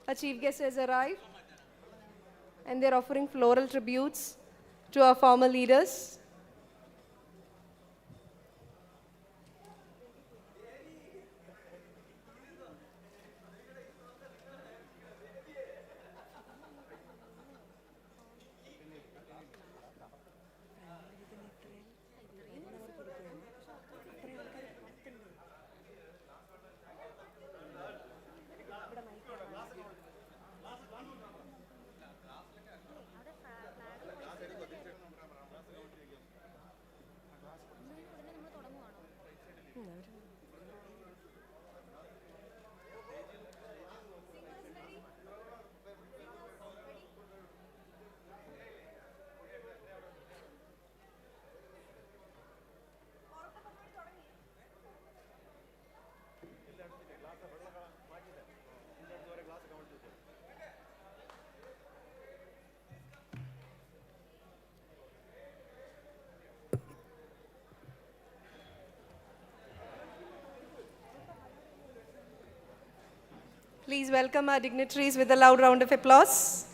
Our chief guest has arrived and they're offering floral tributes to our former leaders. Please welcome our dignitaries with a loud round of applause.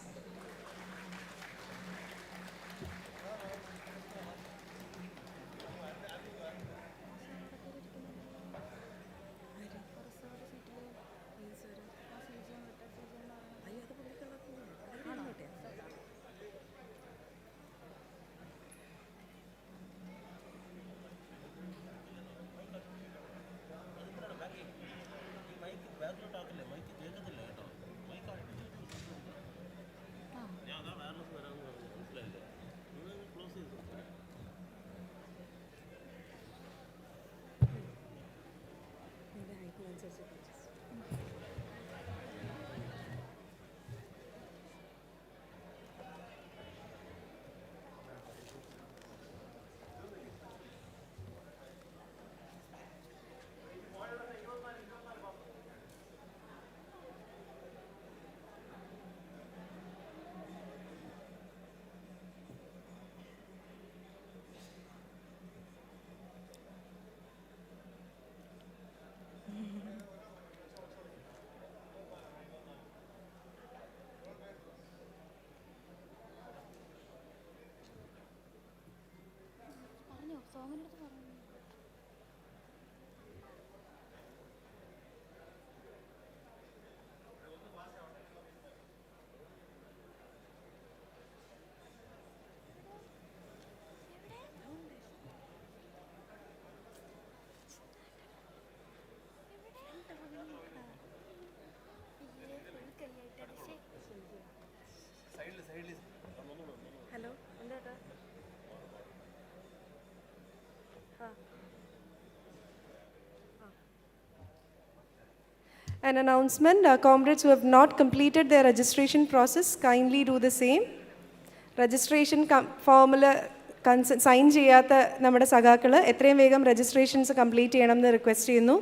An announcement, our comrades who have not completed their registration process, kindly do the same. Registration formula sign ചെയ്യാത്ത നമ്മുടെ സഖാക്കൾ എത്രയും വേഗം registrations complete ചെയ്യണമെന്ന് request ചെയ്യുന്നു.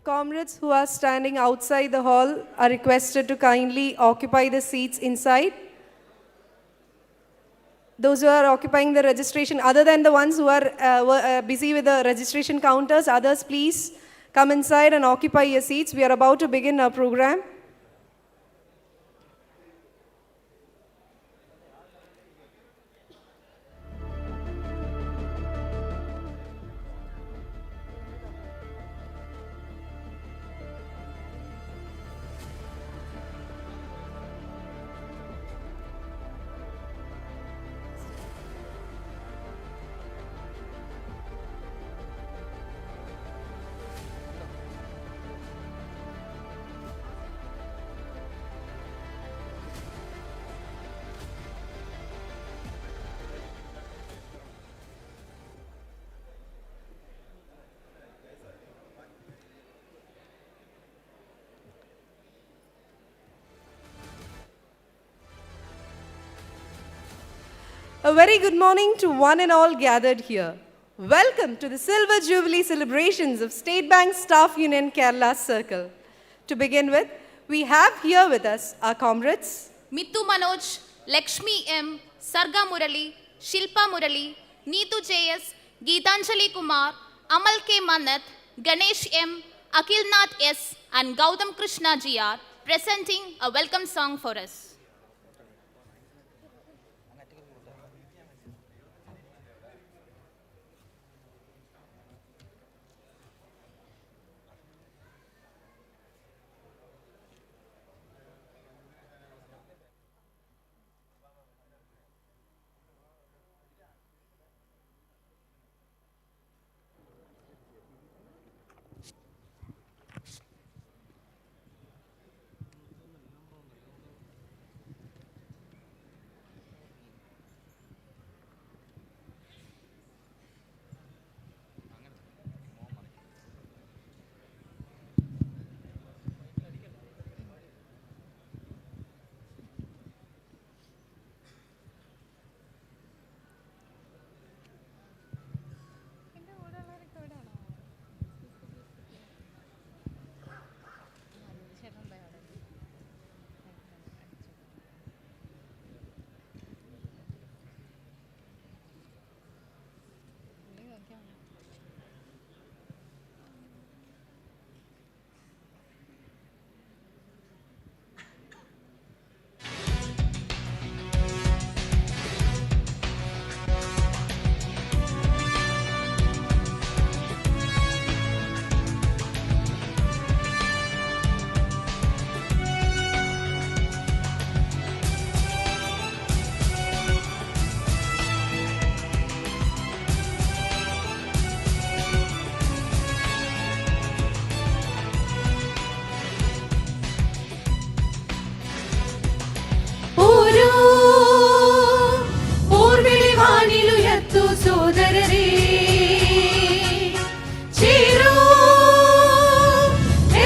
Comrades who are standing outside the hall are requested to kindly occupy the seats inside. Those who are occupying the registration, other than the ones who are busy with the registration counters, others please come inside and occupy your seats. We are about to begin our program. A very good morning to one and all gathered here. Welcome to the Silver Jubilee celebrations of State Bank Staff Union Kerala Circle. To begin with, we have here with us our comrades Mittu Manoj, Lakshmi M, Sarga Murali, Shilpa Murali, Neetu JS, Geetanjali Kumar, Amal K. Manath, Ganesh M, Akilnath S, and Gautam Krishna GR presenting a welcome song for us.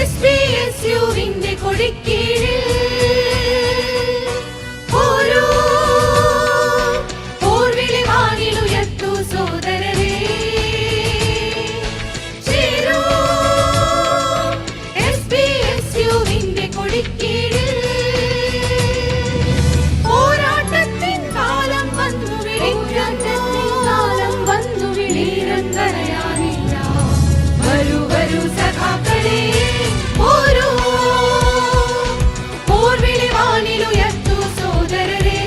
SBSU inde kodikkeezhil oru porvili vaaniluyattu sodarare cheru SBSU inde kodikkeezhil പോരാട്ടത്തിൻ കാലം വന്നു വിളിക്കരയാനില്ല വരൂ വരൂ സഖാക്കളെ ഓരോ പോർവിളി വാനിലുയർത്തു സോദരരെ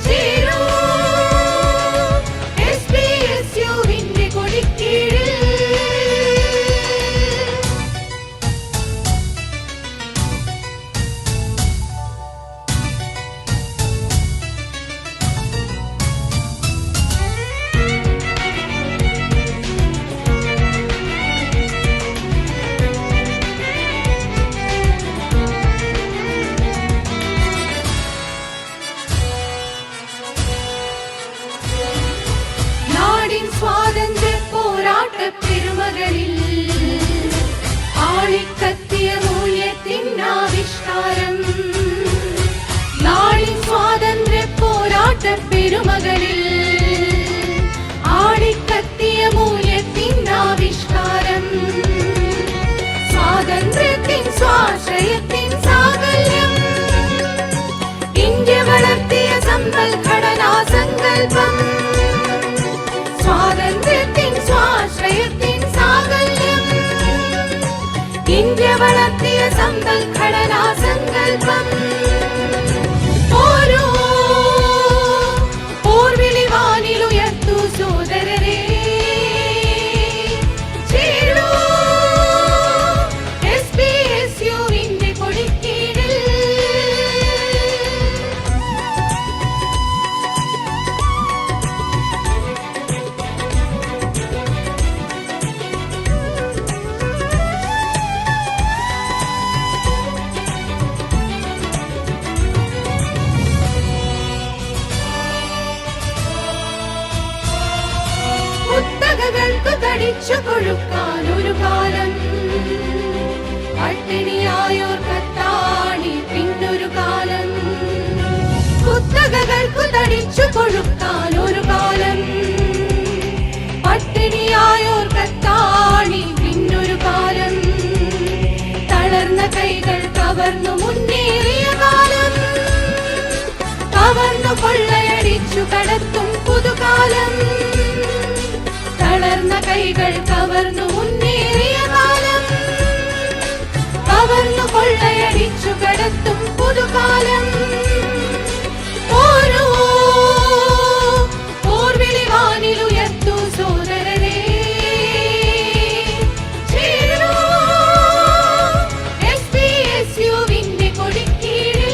ചേരൂ SBSUവിന്റെ കൊടിക്കീഴിൽ സ്വാതന്ത്ര്യ പോരാട്ട പെരുമകളിൽ ആളിക്കത്തിയ മൂല്യത്തിനാവിഷ്കാരം നാടിൻ സ്വാതന്ത്ര്യ പോരാട്ട പെരുമകളിൽ ആളിക്കത്തിയ മൂല്യത്തിനാവിഷ്കാരം സങ്കൽപ്പം സ്വാതന്ത്ര്യത്തിൻ സ്വാശ്രയത്തിൻ സാകല്യം ഇന്ത്യ വളർത്തിയ സമ്പദ്ഘടനാ സങ്കൽപ്പം ഓരോ പോർവിളി വാനിലുയർത്തു സോദരരെ ചേരൂ SBSU വിന്റെ കൊടിക്കീഴിൽ കുത്തകകൾക്കു തടിച്ചു കൊഴുക്കാൻ ഒരു കാലം പട്ടിണിയായോർ കത്താണി പിന്നൊരു കാലം കുത്തകകൾക്കു തടിച്ചു കൊഴുക്കാൻ ഒരു കാലം പട്ടിണിയായോർ കത്താണി പിന്നൊരു കാലം തളർന്ന കൈകൾ കവർന്നു മുന്നേറിയ കാലം കവർന്നു കൊള്ളയടിച്ചു കടത്തും പുതുകാലം തളർന്ന കൈകൾ കവർന്നു മുന്നേറിയ കാലം കവർന്നു കൊള്ളയടിച്ചു കടത്തും പുതുകാലം ഓരോ പോർവിളി വാനിലുയർത്തു സോദരരെ ചേരൂ SBSU വിന്റെ കൊടിക്കീഴിൽ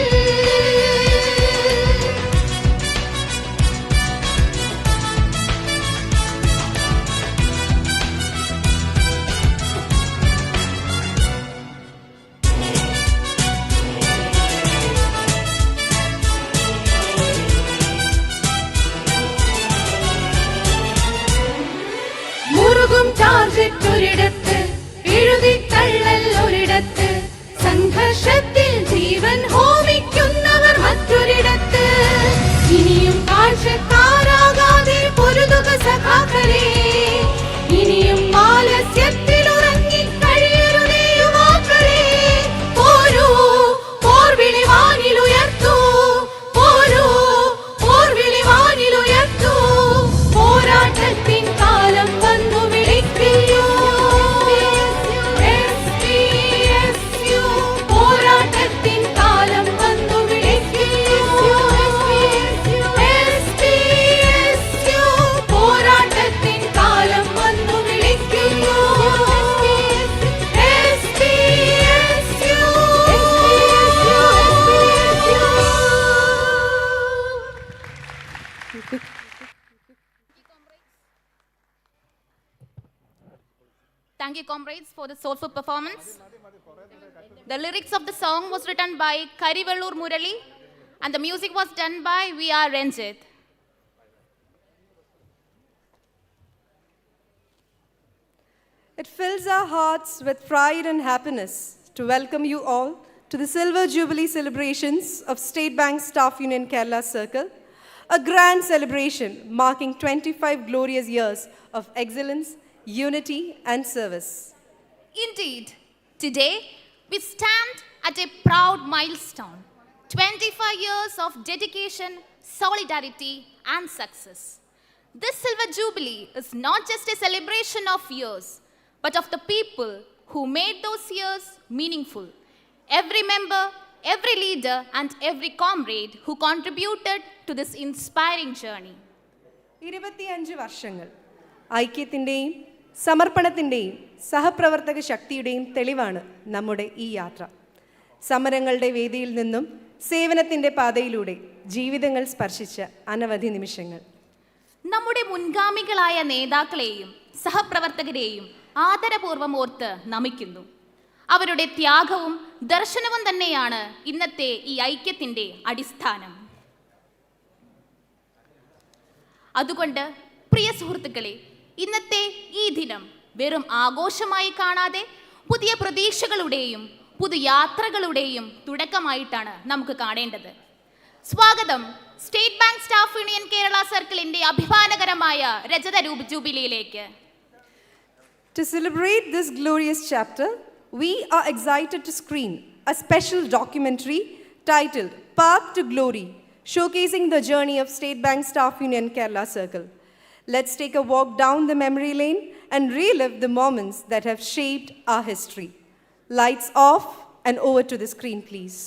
മുറുകും ടാർഗറ്റ് ഒരിടത്ത് എഴുതിത്തള്ളൽ ഒരിടത്ത് സംഘർഷത്തിൽ ജീവൻ ഹോമിക്കുന്നവർ മറ്റൊരിടത്ത് ഇനിയും കാഴ്ചക്കാരാകാതെ പൊരുതുക സഖാക്കളെ ഇനിയും ആലസ്യത്തിൽ ഉറങ്ങിക്കഴിയരുതേ യുവാക്കളെ ഓരോ പോർവിളി വാനിലുയർത്തു ഓരോ പോർവിളി വാനിലുയർത്തു പോരാട്ടത്തിൻ കാലം വന്നു വിളിക്കുന്നു SBSU പോരാട്ടത്തിൻ കാലം വന്നു വിളിക്കുന്നു SBSU പോരാട്ടത്തിൻ കാലം വന്നു വിളിക്കുന്നു SBSU Thank you, comrades, for the soulful performance. The lyrics of the song was written by Karivellur Murali, and the music was done by V.R. Ranjit. It fills our hearts with pride and happiness to welcome you all to the Silver Jubilee celebrations of State Bank Staff Union Kerala Circle, a grand celebration marking 25 glorious years of excellence, unity, and service. Indeed, today we stand at a proud milestone 25 years of dedication, solidarity, and success. This Silver Jubilee is not just a celebration of years, but of the people who made those years meaningful. Every member, every leader, and every comrade who contributed to this inspiring journey. 25 വർഷങ്ങൾ ഐക്യത്തിൻ്റെയും സമർപ്പണത്തിൻ്റെയും സഹപ്രവർത്തക ശക്തിയുടെയും തെളിവാണ് നമ്മുടെ ഈ യാത്ര. സമരങ്ങളുടെ വേദിയിൽ നിന്നും സേവനത്തിൻ്റെ പാതയിലൂടെ ജീവിതങ്ങൾ സ്പർശിച്ച അനവധി നിമിഷങ്ങൾ. നമ്മുടെ മുൻഗാമികളായ നേതാക്കളെയും സഹപ്രവർത്തകരെയും ആദരപൂർവ്വം ഓർത്ത് നമിക്കുന്നു. അവരുടെ ത്യാഗവും ദർശനവും തന്നെയാണ് ഇന്നത്തെ ഈ ഐക്യത്തിൻ്റെ അടിസ്ഥാനം. അതുകൊണ്ട് പ്രിയ സുഹൃത്തുക്കളെ, ഇന്നത്തെ ഈ ദിനം വെറും ആഘോഷമായി കാണാതെ പുതിയ പ്രതീക്ഷകളുടെയും പുതുയാത്രകളുടെയും തുടക്കമായിട്ടാണ് നമുക്ക് കാണേണ്ടത്. സ്വാഗതം state bank staff union Kerala സർക്കിളിന്റെ അഭിമാനകരമായ രജത ജൂബിലിയിലേക്ക്. To celebrate this glorious chapter, we are excited to screen a special documentary titled Path to Glory, showcasing the journey of State Bank Staff Union Kerala Circle. Let's take a walk down the memory lane and relive the moments that have shaped our history. Lights off and over to the screen, please.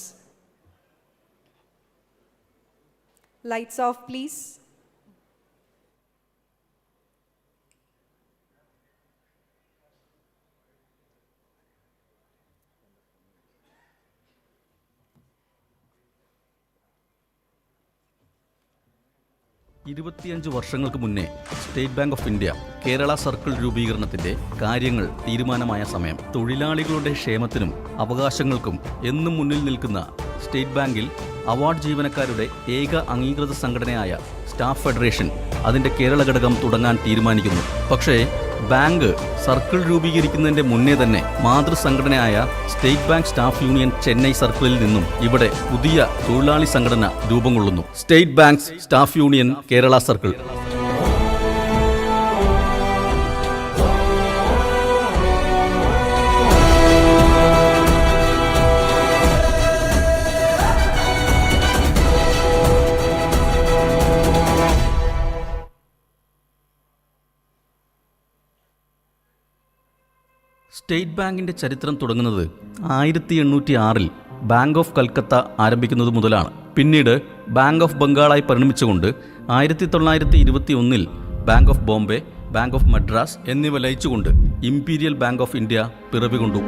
Lights off, please. വർഷങ്ങൾക്ക് മുന്നേ state bank of India Kerala circle രൂപീകരണത്തിന്റെ കാര്യങ്ങൾ തീരുമാനമായ സമയം. തൊഴിലാളികളുടെ ക്ഷേമത്തിനും അവകാശങ്ങൾക്കും എന്നും മുന്നിൽ നിൽക്കുന്ന സ്റ്റേറ്റ് ബാങ്കിൽ അവാർഡ് ജീവനക്കാരുടെ ഏക അംഗീകൃത സംഘടനയായ സ്റ്റാഫ് ഫെഡറേഷൻ അതിന്റെ കേരള ഘടകം തുടങ്ങാൻ തീരുമാനിക്കുന്നു. പക്ഷേ ബാങ്ക് സർക്കിൾ രൂപീകരിക്കുന്നതിന്റെ മുന്നേ തന്നെ മാതൃസംഘടനയായ state bank staff union Chennai സർക്കിളിൽ നിന്നും ഇവിടെ പുതിയ തൊഴിലാളി സംഘടന രൂപം കൊള്ളുന്നു. State bank staff union Kerala circle. State ബാങ്കിന്റെ ചരിത്രം തുടങ്ങുന്നത് 1806 ബാങ്ക് ഓഫ് കൽക്കത്ത ആരംഭിക്കുന്നത് മുതലാണ്. പിന്നീട് ബാങ്ക് ഓഫ് ബംഗാളായി പരിണമിച്ചുകൊണ്ട് 1921 bank of Bombay, bank of Madras എന്നിവ ലയിച്ചുകൊണ്ട് ഇംപീരിയൽ ബാങ്ക് ഓഫ് ഇന്ത്യ പിറവികൊണ്ടു.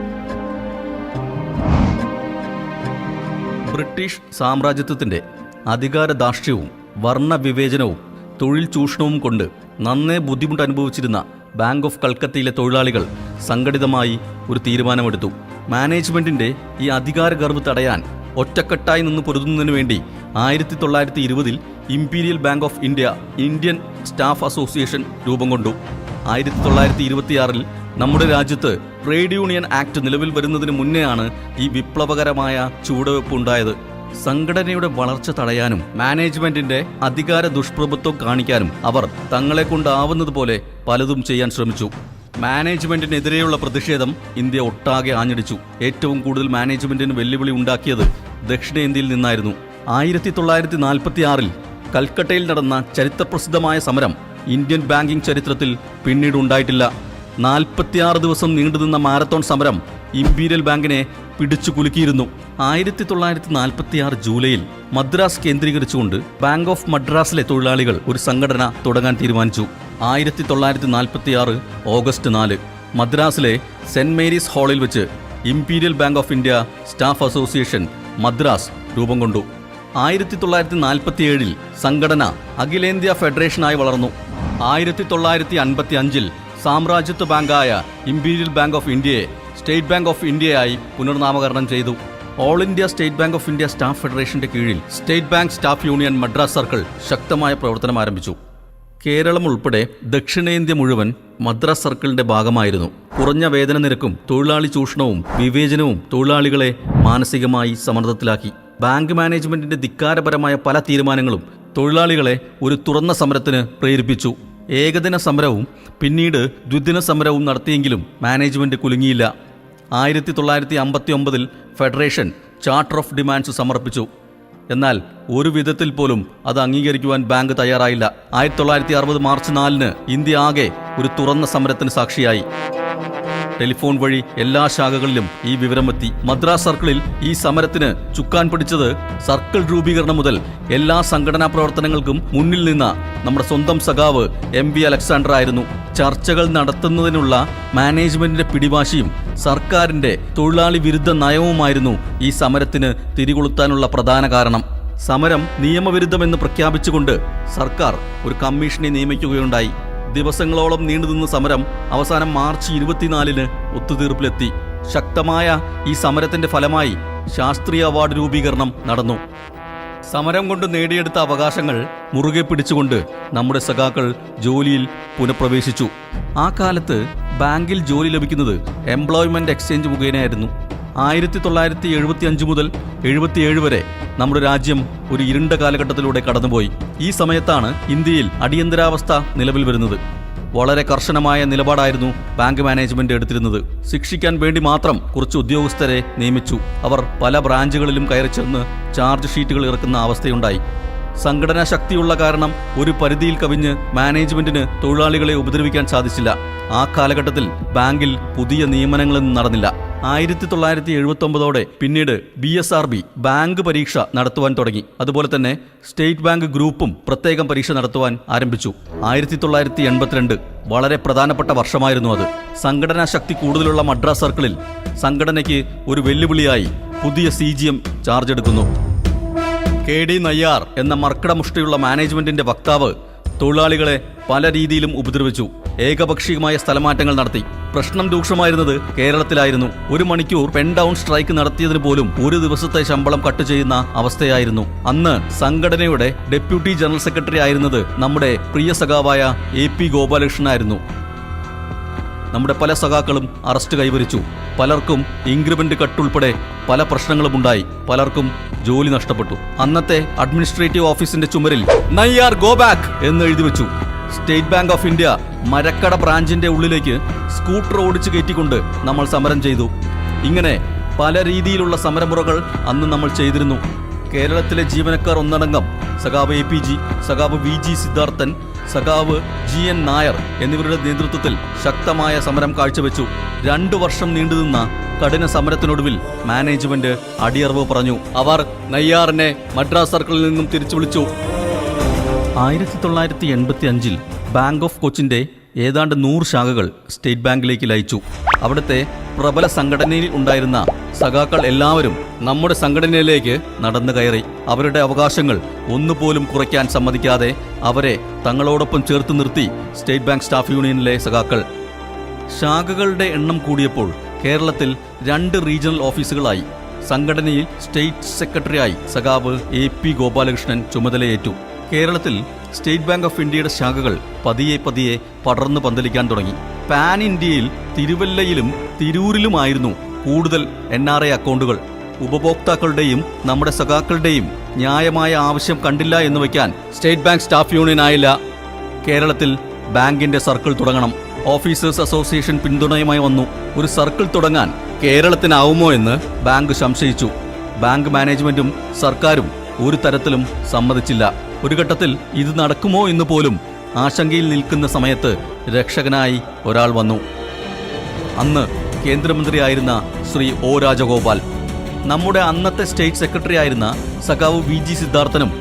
ബ്രിട്ടീഷ് സാമ്രാജ്യത്വത്തിന്റെ അധികാരദാർഷ്ട്യവും വർണ്ണവിവേചനവും തൊഴിൽ ചൂഷണവും കൊണ്ട് നന്നേ ബുദ്ധിമുട്ട് അനുഭവിച്ചിരുന്ന ബാങ്ക് ഓഫ് കൽക്കത്തയിലെ തൊഴിലാളികൾ സംഘടിതമായി ഒരു തീരുമാനമെടുത്തു. മാനേജ്മെന്റിന്റെ ഈ അധികാരഗർവ് തടയാൻ ഒറ്റക്കെട്ടായി നിന്ന് പൊരുതുന്നതിനു വേണ്ടി 1920 imperial bank of India Indian staff association രൂപം കൊണ്ടു. 1926 നമ്മുടെ രാജ്യത്ത് ട്രേഡ് യൂണിയൻ ആക്ട് നിലവിൽ വരുന്നതിന് മുന്നെയാണ് ഈ വിപ്ലവകരമായ ചുവടുവെപ്പ് ഉണ്ടായത്. സംഘടനയുടെ വളർച്ച തടയാനും മാനേജ്മെന്റിന്റെ അധികാര ദുഷ്പ്രഭുത്വം കാണിക്കാനും അവർ തങ്ങളെ കൊണ്ടാവുന്നതുപോലെ പലതും ചെയ്യാൻ ശ്രമിച്ചു. മാനേജ്മെന്റിനെതിരെയുള്ള പ്രതിഷേധം ഇന്ത്യ ഒട്ടാകെ ആഞ്ഞടിച്ചു. ഏറ്റവും കൂടുതൽ മാനേജ്മെന്റിന് വെല്ലുവിളി ഉണ്ടാക്കിയത് ദക്ഷിണേന്ത്യയിൽ നിന്നായിരുന്നു. 1946 കൽക്കട്ടയിൽ നടന്ന ചരിത്രപ്രസിദ്ധമായ സമരം ഇന്ത്യൻ ബാങ്കിംഗ് ചരിത്രത്തിൽ പിന്നീട് ഉണ്ടായിട്ടില്ല. 46 ദിവസം നീണ്ടുനിന്ന മാരത്തോൺ സമരം ഇംപീരിയൽ ബാങ്കിനെ പിടിച്ചു കുലുക്കിയിരുന്നു. 1946 ജൂലൈയിൽ മദ്രാസ് കേന്ദ്രീകരിച്ചുകൊണ്ട് ബാങ്ക് ഓഫ് മദ്രാസിലെ തൊഴിലാളികൾ ഒരു സംഘടന തുടങ്ങാൻ തീരുമാനിച്ചു. 1946 ഓഗസ്റ്റ് 4 മദ്രാസിലെ സെന്റ് മേരീസ് ഹാളിൽ വെച്ച് imperial bank of India staff association Madras രൂപം കൊണ്ടു. 1947 സംഘടന അഖിലേന്ത്യാ ഫെഡറേഷനായി വളർന്നു. 1955 സാമ്രാജ്യത്വ ബാങ്കായ ഇംപീരിയൽ ബാങ്ക് ഓഫ് ഇന്ത്യയെ സ്റ്റേറ്റ് ബാങ്ക് ഓഫ് ഇന്ത്യയായി പുനർനാമകരണം ചെയ്തു. All India state bank of India staff ഫെഡറേഷന്റെ കീഴിൽ state bank staff union Madras circle ശക്തമായ പ്രവർത്തനം ആരംഭിച്ചു. കേരളം ഉൾപ്പെടെ ദക്ഷിണേന്ത്യ മുഴുവൻ മദ്രാസ് സർക്കിളിന്റെ ഭാഗമായിരുന്നു. കുറഞ്ഞ വേതന നിരക്കും തൊഴിലാളി ചൂഷണവും വിവേചനവും തൊഴിലാളികളെ മാനസികമായി സമ്മർദ്ദത്തിലാക്കി. ബാങ്ക് മാനേജ്മെന്റിന്റെ ധിക്കാരപരമായ പല തീരുമാനങ്ങളും തൊഴിലാളികളെ ഒരു തുറന്ന സമരത്തിന് പ്രേരിപ്പിച്ചു. ഏകദിന സമരവും പിന്നീട് ദ്വിദിന സമരവും നടത്തിയെങ്കിലും മാനേജ്മെന്റ് കുലുങ്ങിയില്ല. 1959 ഫെഡറേഷൻ ചാർട്ടർ ഓഫ് ഡിമാൻഡ്സ് സമർപ്പിച്ചു. എന്നാൽ ഒരു വിധത്തിൽ പോലും അത് അംഗീകരിക്കുവാൻ ബാങ്ക് തയ്യാറായില്ല. 1960 മാർച്ച് 4 ഇന്ത്യ ആകെ ഒരു തുറന്ന സമരത്തിന് സാക്ഷിയായി. ടെലിഫോൺ വഴി എല്ലാ ശാഖകളിലും ഈ വിവരമെത്തി. മദ്രാസ് സർക്കിളിൽ ഈ സമരത്തിന് ചുക്കാൻ പിടിച്ചത് സർക്കിൾ രൂപീകരണം മുതൽ എല്ലാ സംഘടനാ പ്രവർത്തനങ്ങൾക്കും മുന്നിൽ നിന്ന നമ്മുടെ സ്വന്തം സഖാവ് MV അലക്സാണ്ടർ ആയിരുന്നു. ചർച്ചകൾ നടത്തുന്നതിനുള്ള മാനേജ്മെന്റിന്റെ പിടിവാശിയും സർക്കാരിന്റെ തൊഴിലാളി വിരുദ്ധ നയവുമായിരുന്നു ഈ സമരത്തിന് തിരികൊളുത്താനുള്ള പ്രധാന കാരണം. സമരം നിയമവിരുദ്ധമെന്ന് പ്രഖ്യാപിച്ചുകൊണ്ട് സർക്കാർ ഒരു കമ്മീഷനെ നിയമിക്കുകയുണ്ടായി. ദിവസങ്ങളോളം നീണ്ടുനിന്ന സമരം അവസാനം മാർച്ച് 24 ഒത്തുതീർപ്പിലെത്തി. ശക്തമായ ഈ സമരത്തിന്റെ ഫലമായി ശാസ്ത്രീയ അവാർഡ് രൂപീകരണം നടന്നു. സമരം കൊണ്ട് നേടിയെടുത്ത അവകാശങ്ങൾ മുറുകെ പിടിച്ചുകൊണ്ട് നമ്മുടെ സഖാക്കൾ ജോലിയിൽ പുനഃപ്രവേശിച്ചു. ആ കാലത്ത് ബാങ്കിൽ ജോലി ലഭിക്കുന്നത് എംപ്ലോയ്മെന്റ് എക്സ്ചേഞ്ച് മുഖേനയായിരുന്നു. 1975 മുതൽ 77 വരെ നമ്മുടെ രാജ്യം ഒരു ഇരുണ്ട കാലഘട്ടത്തിലൂടെ കടന്നുപോയി. ഈ സമയത്താണ് ഇന്ത്യയിൽ അടിയന്തരാവസ്ഥ നിലവിൽ വരുന്നത്. വളരെ കർശനമായ നിലപാടായിരുന്നു ബാങ്ക് മാനേജ്മെന്റ് എടുത്തിരുന്നത്. ശിക്ഷിക്കാൻ വേണ്ടി മാത്രം കുറച്ച് ഉദ്യോഗസ്ഥരെ നിയമിച്ചു. അവർ പല ബ്രാഞ്ചുകളിലും കയറി ചെന്ന് ചാർജ് ഷീറ്റുകൾ ഇറക്കുന്ന അവസ്ഥയുണ്ടായി. സംഘടനാ ശക്തിയുള്ള കാരണം ഒരു പരിധിയിൽ കവിഞ്ഞ് മാനേജ്മെന്റിന് തൊഴിലാളികളെ ഉപദ്രവിക്കാൻ സാധിച്ചില്ല. ആ കാലഘട്ടത്തിൽ ബാങ്കിൽ പുതിയ നിയമനങ്ങളൊന്നും നടന്നില്ല. 1979 പിന്നീട് BSRB ബാങ്ക് പരീക്ഷ നടത്തുവാൻ തുടങ്ങി. അതുപോലെ തന്നെ സ്റ്റേറ്റ് ബാങ്ക് ഗ്രൂപ്പും പ്രത്യേകം പരീക്ഷ നടത്തുവാൻ ആരംഭിച്ചു. 1982 വളരെ പ്രധാനപ്പെട്ട വർഷമായിരുന്നു അത്. സംഘടനാ ശക്തി കൂടുതലുള്ള മദ്രാസ് സർക്കിളിൽ സംഘടനയ്ക്ക് ഒരു വെല്ലുവിളിയായി പുതിയ CGM ചാർജ് എടുക്കുന്നു. KD നയ്യാർ എന്ന മർക്കടമുഷ്ടിയുള്ള മാനേജ്മെന്റിന്റെ വക്താവ് തൊഴിലാളികളെ പല രീതിയിലും ഉപദ്രവിച്ചു. ഏകപക്ഷീയമായ സ്ഥലമാറ്റങ്ങൾ നടത്തി. പ്രശ്നം രൂക്ഷമായിരുന്നത് കേരളത്തിലായിരുന്നു. 1 മണിക്കൂർ പെൻ ഡൗൺ സ്ട്രൈക്ക് നടത്തിയതിന് പോലും 1 ദിവസത്തെ ശമ്പളം കട്ട് ചെയ്യുന്ന അവസ്ഥയായിരുന്നു. അന്ന് സംഘടനയുടെ ഡെപ്യൂട്ടി ജനറൽ സെക്രട്ടറി ആയിരുന്നത് നമ്മുടെ പ്രിയ സഖാവായ AP ഗോപാലകൃഷ്ണനായിരുന്നു. നമ്മുടെ പല സഖാക്കളും അറസ്റ്റ് കൈവരിച്ചു. പലർക്കും ഇൻക്രിമെന്റ് കട്ടുൾപ്പെടെ പല പ്രശ്നങ്ങളും ഉണ്ടായി. പലർക്കും ജോലി നഷ്ടപ്പെട്ടു. അന്നത്തെ അഡ്മിനിസ്ട്രേറ്റീവ് ഓഫീസിന്റെ ചുമരിൽ നയ്യാർ ഗോ ബാക്ക് എന്ന് എഴുതി വെച്ചു. സ്റ്റേറ്റ് ബാങ്ക് ഓഫ് ഇന്ത്യ മരക്കട ബ്രാഞ്ചിന്റെ ഉള്ളിലേക്ക് സ്കൂട്ടർ ഓടിച്ചു കയറ്റിക്കൊണ്ട് നമ്മൾ സമരം ചെയ്തു. ഇങ്ങനെ പല രീതിയിലുള്ള സമരമുറകൾ അന്ന് നമ്മൾ ചെയ്തിരുന്നു. കേരളത്തിലെ ജീവനക്കാർ ഒന്നടങ്കം സഖാവ് APG, സഖാവ് VG സിദ്ധാർത്ഥൻ, സഖാവ് GN നായർ എന്നിവരുടെ നേതൃത്വത്തിൽ ശക്തമായ സമരം കാഴ്ചവെച്ചു. 2 വർഷം നീണ്ടുനിന്ന കഠിന സമരത്തിനൊടുവിൽ മാനേജ്മെന്റ് അടിയറവ് പറഞ്ഞു. അവർ നയ്യാറിനെ മദ്രാസ് സർക്കിളിൽ നിന്നും തിരിച്ചു വിളിച്ചു. 1985 ബാങ്ക് ഓഫ് കൊച്ചിന്റെ ഏതാണ്ട് 100 ശാഖകൾ സ്റ്റേറ്റ് ബാങ്കിലേക്ക് ലയിച്ചു. അവിടുത്തെ പ്രബല സംഘടനയിൽ ഉണ്ടായിരുന്ന സഖാക്കൾ എല്ലാവരും നമ്മുടെ സംഘടനയിലേക്ക് നടന്നു കയറി. അവരുടെ അവകാശങ്ങൾ ഒന്നുപോലും കുറയ്ക്കാൻ സമ്മതിക്കാതെ അവരെ തങ്ങളോടൊപ്പം ചേർത്ത് നിർത്തി സ്റ്റേറ്റ് ബാങ്ക് സ്റ്റാഫ് യൂണിയനിലെ സഖാക്കൾ. ശാഖകളുടെ എണ്ണം കൂടിയപ്പോൾ കേരളത്തിൽ 2 റീജിയണൽ ഓഫീസുകളായി. സംഘടനയിൽ സ്റ്റേറ്റ് സെക്രട്ടറിയായി സഖാവ് AP ഗോപാലകൃഷ്ണൻ ചുമതലയേറ്റു. കേരളത്തിൽ സ്റ്റേറ്റ് ബാങ്ക് ഓഫ് ഇന്ത്യയുടെ ശാഖകൾ പതിയെ പതിയെ പടർന്നു പന്തലിക്കാൻ തുടങ്ങി. പാൻ ഇന്ത്യയിൽ തിരുവല്ലയിലും തിരൂരിലുമായിരുന്നു കൂടുതൽ NRI അക്കൗണ്ടുകൾ. ഉപഭോക്താക്കളുടെയും നമ്മുടെ സഖാക്കളുടെയും ന്യായമായ ആവശ്യം കണ്ടില്ല എന്ന് വയ്ക്കാൻ സ്റ്റേറ്റ് ബാങ്ക് സ്റ്റാഫ് യൂണിയൻ ആയില്ല. കേരളത്തിൽ ബാങ്കിന്റെ സർക്കിൾ തുടങ്ങണം. ഓഫീസേഴ്സ് അസോസിയേഷൻ പിന്തുണയുമായി വന്നു. ഒരു സർക്കിൾ തുടങ്ങാൻ കേരളത്തിനാവുമോ എന്ന് ബാങ്ക് സംശയിച്ചു. ബാങ്ക് മാനേജ്മെന്റും സർക്കാരും ഒരു തരത്തിലും സമ്മതിച്ചില്ല. ഒരു ഘട്ടത്തിൽ ഇത് നടക്കുമോ എന്ന് പോലും ആശങ്കയിൽ നിൽക്കുന്ന സമയത്ത് രക്ഷകനായി ഒരാൾ വന്നു. അന്ന് കേന്ദ്രമന്ത്രിയായിരുന്ന ശ്രീ O രാജഗോപാൽ, നമ്മുടെ അന്നത്തെ സ്റ്റേറ്റ് സെക്രട്ടറി ആയിരുന്ന സഖാവ് VG സിദ്ധാർത്ഥനും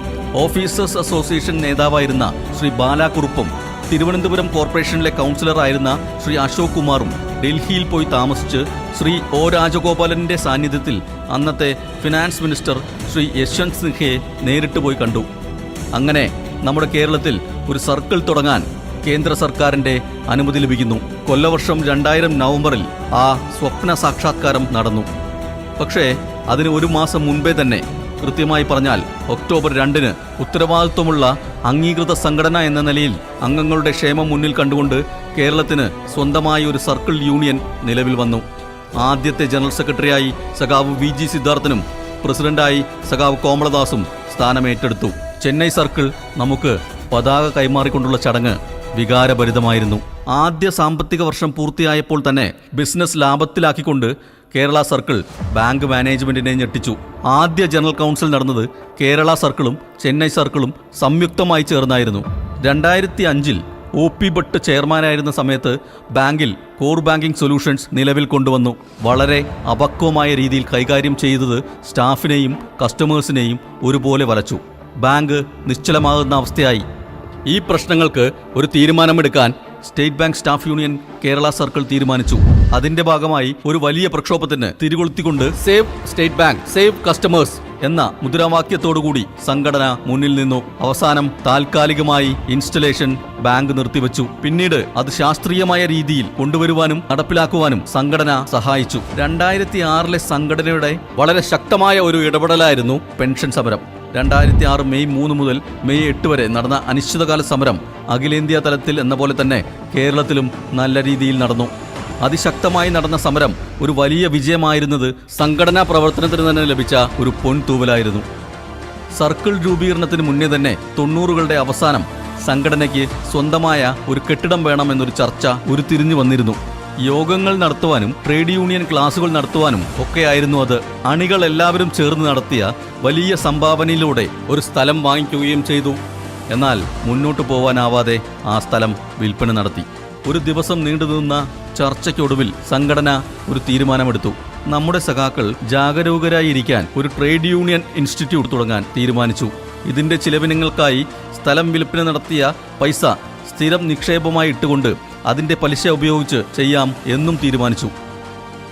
ഓഫീസേഴ്സ് അസോസിയേഷൻ നേതാവായിരുന്ന ശ്രീ ബാലാകുറുപ്പും തിരുവനന്തപുരം കോർപ്പറേഷനിലെ കൗൺസിലറായിരുന്ന ശ്രീ അശോക് കുമാറും ഡൽഹിയിൽ പോയി താമസിച്ച് ശ്രീ O രാജഗോപാലന്റെ സാന്നിധ്യത്തിൽ അന്നത്തെ ഫിനാൻസ് മിനിസ്റ്റർ ശ്രീ യശ്വന്ത് സിൻഹയെ നേരിട്ട് പോയി കണ്ടു. അങ്ങനെ നമ്മുടെ കേരളത്തിൽ ഒരു സർക്കിൾ തുടങ്ങാൻ കേന്ദ്ര സർക്കാരിന്റെ അനുമതി ലഭിക്കുന്നു. കൊല്ലവർഷം 2000 നവംബറിൽ ആ സ്വപ്ന സാക്ഷാത്കാരം നടന്നു. പക്ഷേ അതിന് 1 മാസം മുൻപേ തന്നെ, കൃത്യമായി പറഞ്ഞാൽ ഒക്ടോബർ 2 ഉത്തരവാദിത്വമുള്ള അംഗീകൃത സംഘടന എന്ന നിലയിൽ അംഗങ്ങളുടെ ക്ഷേമം മുന്നിൽ കണ്ടുകൊണ്ട് കേരളത്തിന് സ്വന്തമായി ഒരു സർക്കിൾ യൂണിയൻ നിലവിൽ വന്നു. ആദ്യത്തെ ജനറൽ സെക്രട്ടറിയായി സഖാവ് VG സിദ്ധാർത്ഥനും പ്രസിഡന്റായി സഖാവ് കോമളദാസും സ്ഥാനമേറ്റെടുത്തു. ചെന്നൈ സർക്കിൾ നമുക്ക് പതാക കൈമാറിക്കൊണ്ടുള്ള ചടങ്ങ് വികാരഭരിതമായിരുന്നു. ആദ്യ സാമ്പത്തിക വർഷം പൂർത്തിയായപ്പോൾ തന്നെ ബിസിനസ് ലാഭത്തിലാക്കിക്കൊണ്ട് കേരള സർക്കിൾ ബാങ്ക് മാനേജ്മെന്റിനെ ഞെട്ടിച്ചു. ആദ്യ ജനറൽ കൗൺസിൽ നടന്നത് കേരള സർക്കിളും ചെന്നൈ സർക്കിളും സംയുക്തമായി ചേർന്നായിരുന്നു. 2005 OP ഭട്ട് ചെയർമാനായിരുന്ന സമയത്ത് ബാങ്കിൽ കോർ ബാങ്കിംഗ് സൊല്യൂഷൻസ് നിലവിൽ കൊണ്ടുവന്നു. വളരെ അപക്വമായ രീതിയിൽ കൈകാര്യം ചെയ്തത് സ്റ്റാഫിനെയും കസ്റ്റമേഴ്സിനെയും ഒരുപോലെ വലച്ചു. ബാങ്ക് നിശ്ചലമാകുന്ന അവസ്ഥയായി. ഈ പ്രശ്നങ്ങൾക്ക് ഒരു തീരുമാനമെടുക്കാൻ state bank staff union Kerala circle തീരുമാനിച്ചു. അതിന്റെ ഭാഗമായി ഒരു വലിയ പ്രക്ഷോഭത്തിന് തിരികൊളുത്തിക്കൊണ്ട് save state bank, save customers എന്ന മുദ്രാവാക്യത്തോടുകൂടി സംഘടന മുന്നിൽ നിന്നു. അവസാനം താൽക്കാലികമായി ഇൻസ്റ്റലേഷൻ ബാങ്ക് നിർത്തിവെച്ചു. പിന്നീട് അത് ശാസ്ത്രീയമായ രീതിയിൽ കൊണ്ടുവരുവാനും നടപ്പിലാക്കുവാനും സംഘടന സഹായിച്ചു. 2006 സംഘടനയുടെ വളരെ ശക്തമായ ഒരു ഇടപെടലായിരുന്നു പെൻഷൻ സമരം. 2006 മെയ് 3 മുതൽ മെയ് 8 വരെ നടന്ന അനിശ്ചിതകാല സമരം അഖിലേന്ത്യാ തലത്തിൽ എന്ന പോലെ തന്നെ കേരളത്തിലും നല്ല രീതിയിൽ നടന്നു. അതിശക്തമായി നടന്ന സമരം ഒരു വലിയ വിജയമായിരുന്നത് സംഘടനാ പ്രവർത്തനത്തിന് തന്നെ ലഭിച്ച ഒരു പൊൻതൂവലായിരുന്നു. സർക്കിൾ രൂപീകരണത്തിന് മുന്നേ തന്നെ 90കളുടെ അവസാനം സംഘടനയ്ക്ക് സ്വന്തമായ ഒരു കെട്ടിടം വേണമെന്നൊരു ചർച്ച ഉരുത്തിരിഞ്ഞു വന്നിരുന്നു. യോഗങ്ങൾ നടത്തുവാനും ട്രേഡ് യൂണിയൻ ക്ലാസുകൾ നടത്തുവാനും ഒക്കെയായിരുന്നു അത്. അണികൾ എല്ലാവരും ചേർന്ന് നടത്തിയ വലിയ സംഭാവനയിലൂടെ ഒരു സ്ഥലം വാങ്ങിക്കുകയും ചെയ്തു. എന്നാൽ മുന്നോട്ട് പോവാനാവാതെ ആ സ്ഥലം വിൽപ്പന നടത്തി. ഒരു ദിവസം നീണ്ടുനിന്ന ചർച്ചയ്ക്കൊടുവിൽ സംഘടന ഒരു തീരുമാനമെടുത്തു. നമ്മുടെ സഖാക്കൾ ജാഗരൂകരായിരിക്കാൻ ഒരു ട്രേഡ് യൂണിയൻ ഇൻസ്റ്റിറ്റ്യൂട്ട് തുടങ്ങാൻ തീരുമാനിച്ചു. ഇതിന്റെ ചിലവിനങ്ങൾക്കായി സ്ഥലം വിൽപ്പന നടത്തിയ പൈസ സ്ഥിരം നിക്ഷേപമായി ഇട്ടുകൊണ്ട് അതിന്റെ പലിശ ഉപയോഗിച്ച് ചെയ്യാം എന്നും തീരുമാനിച്ചു.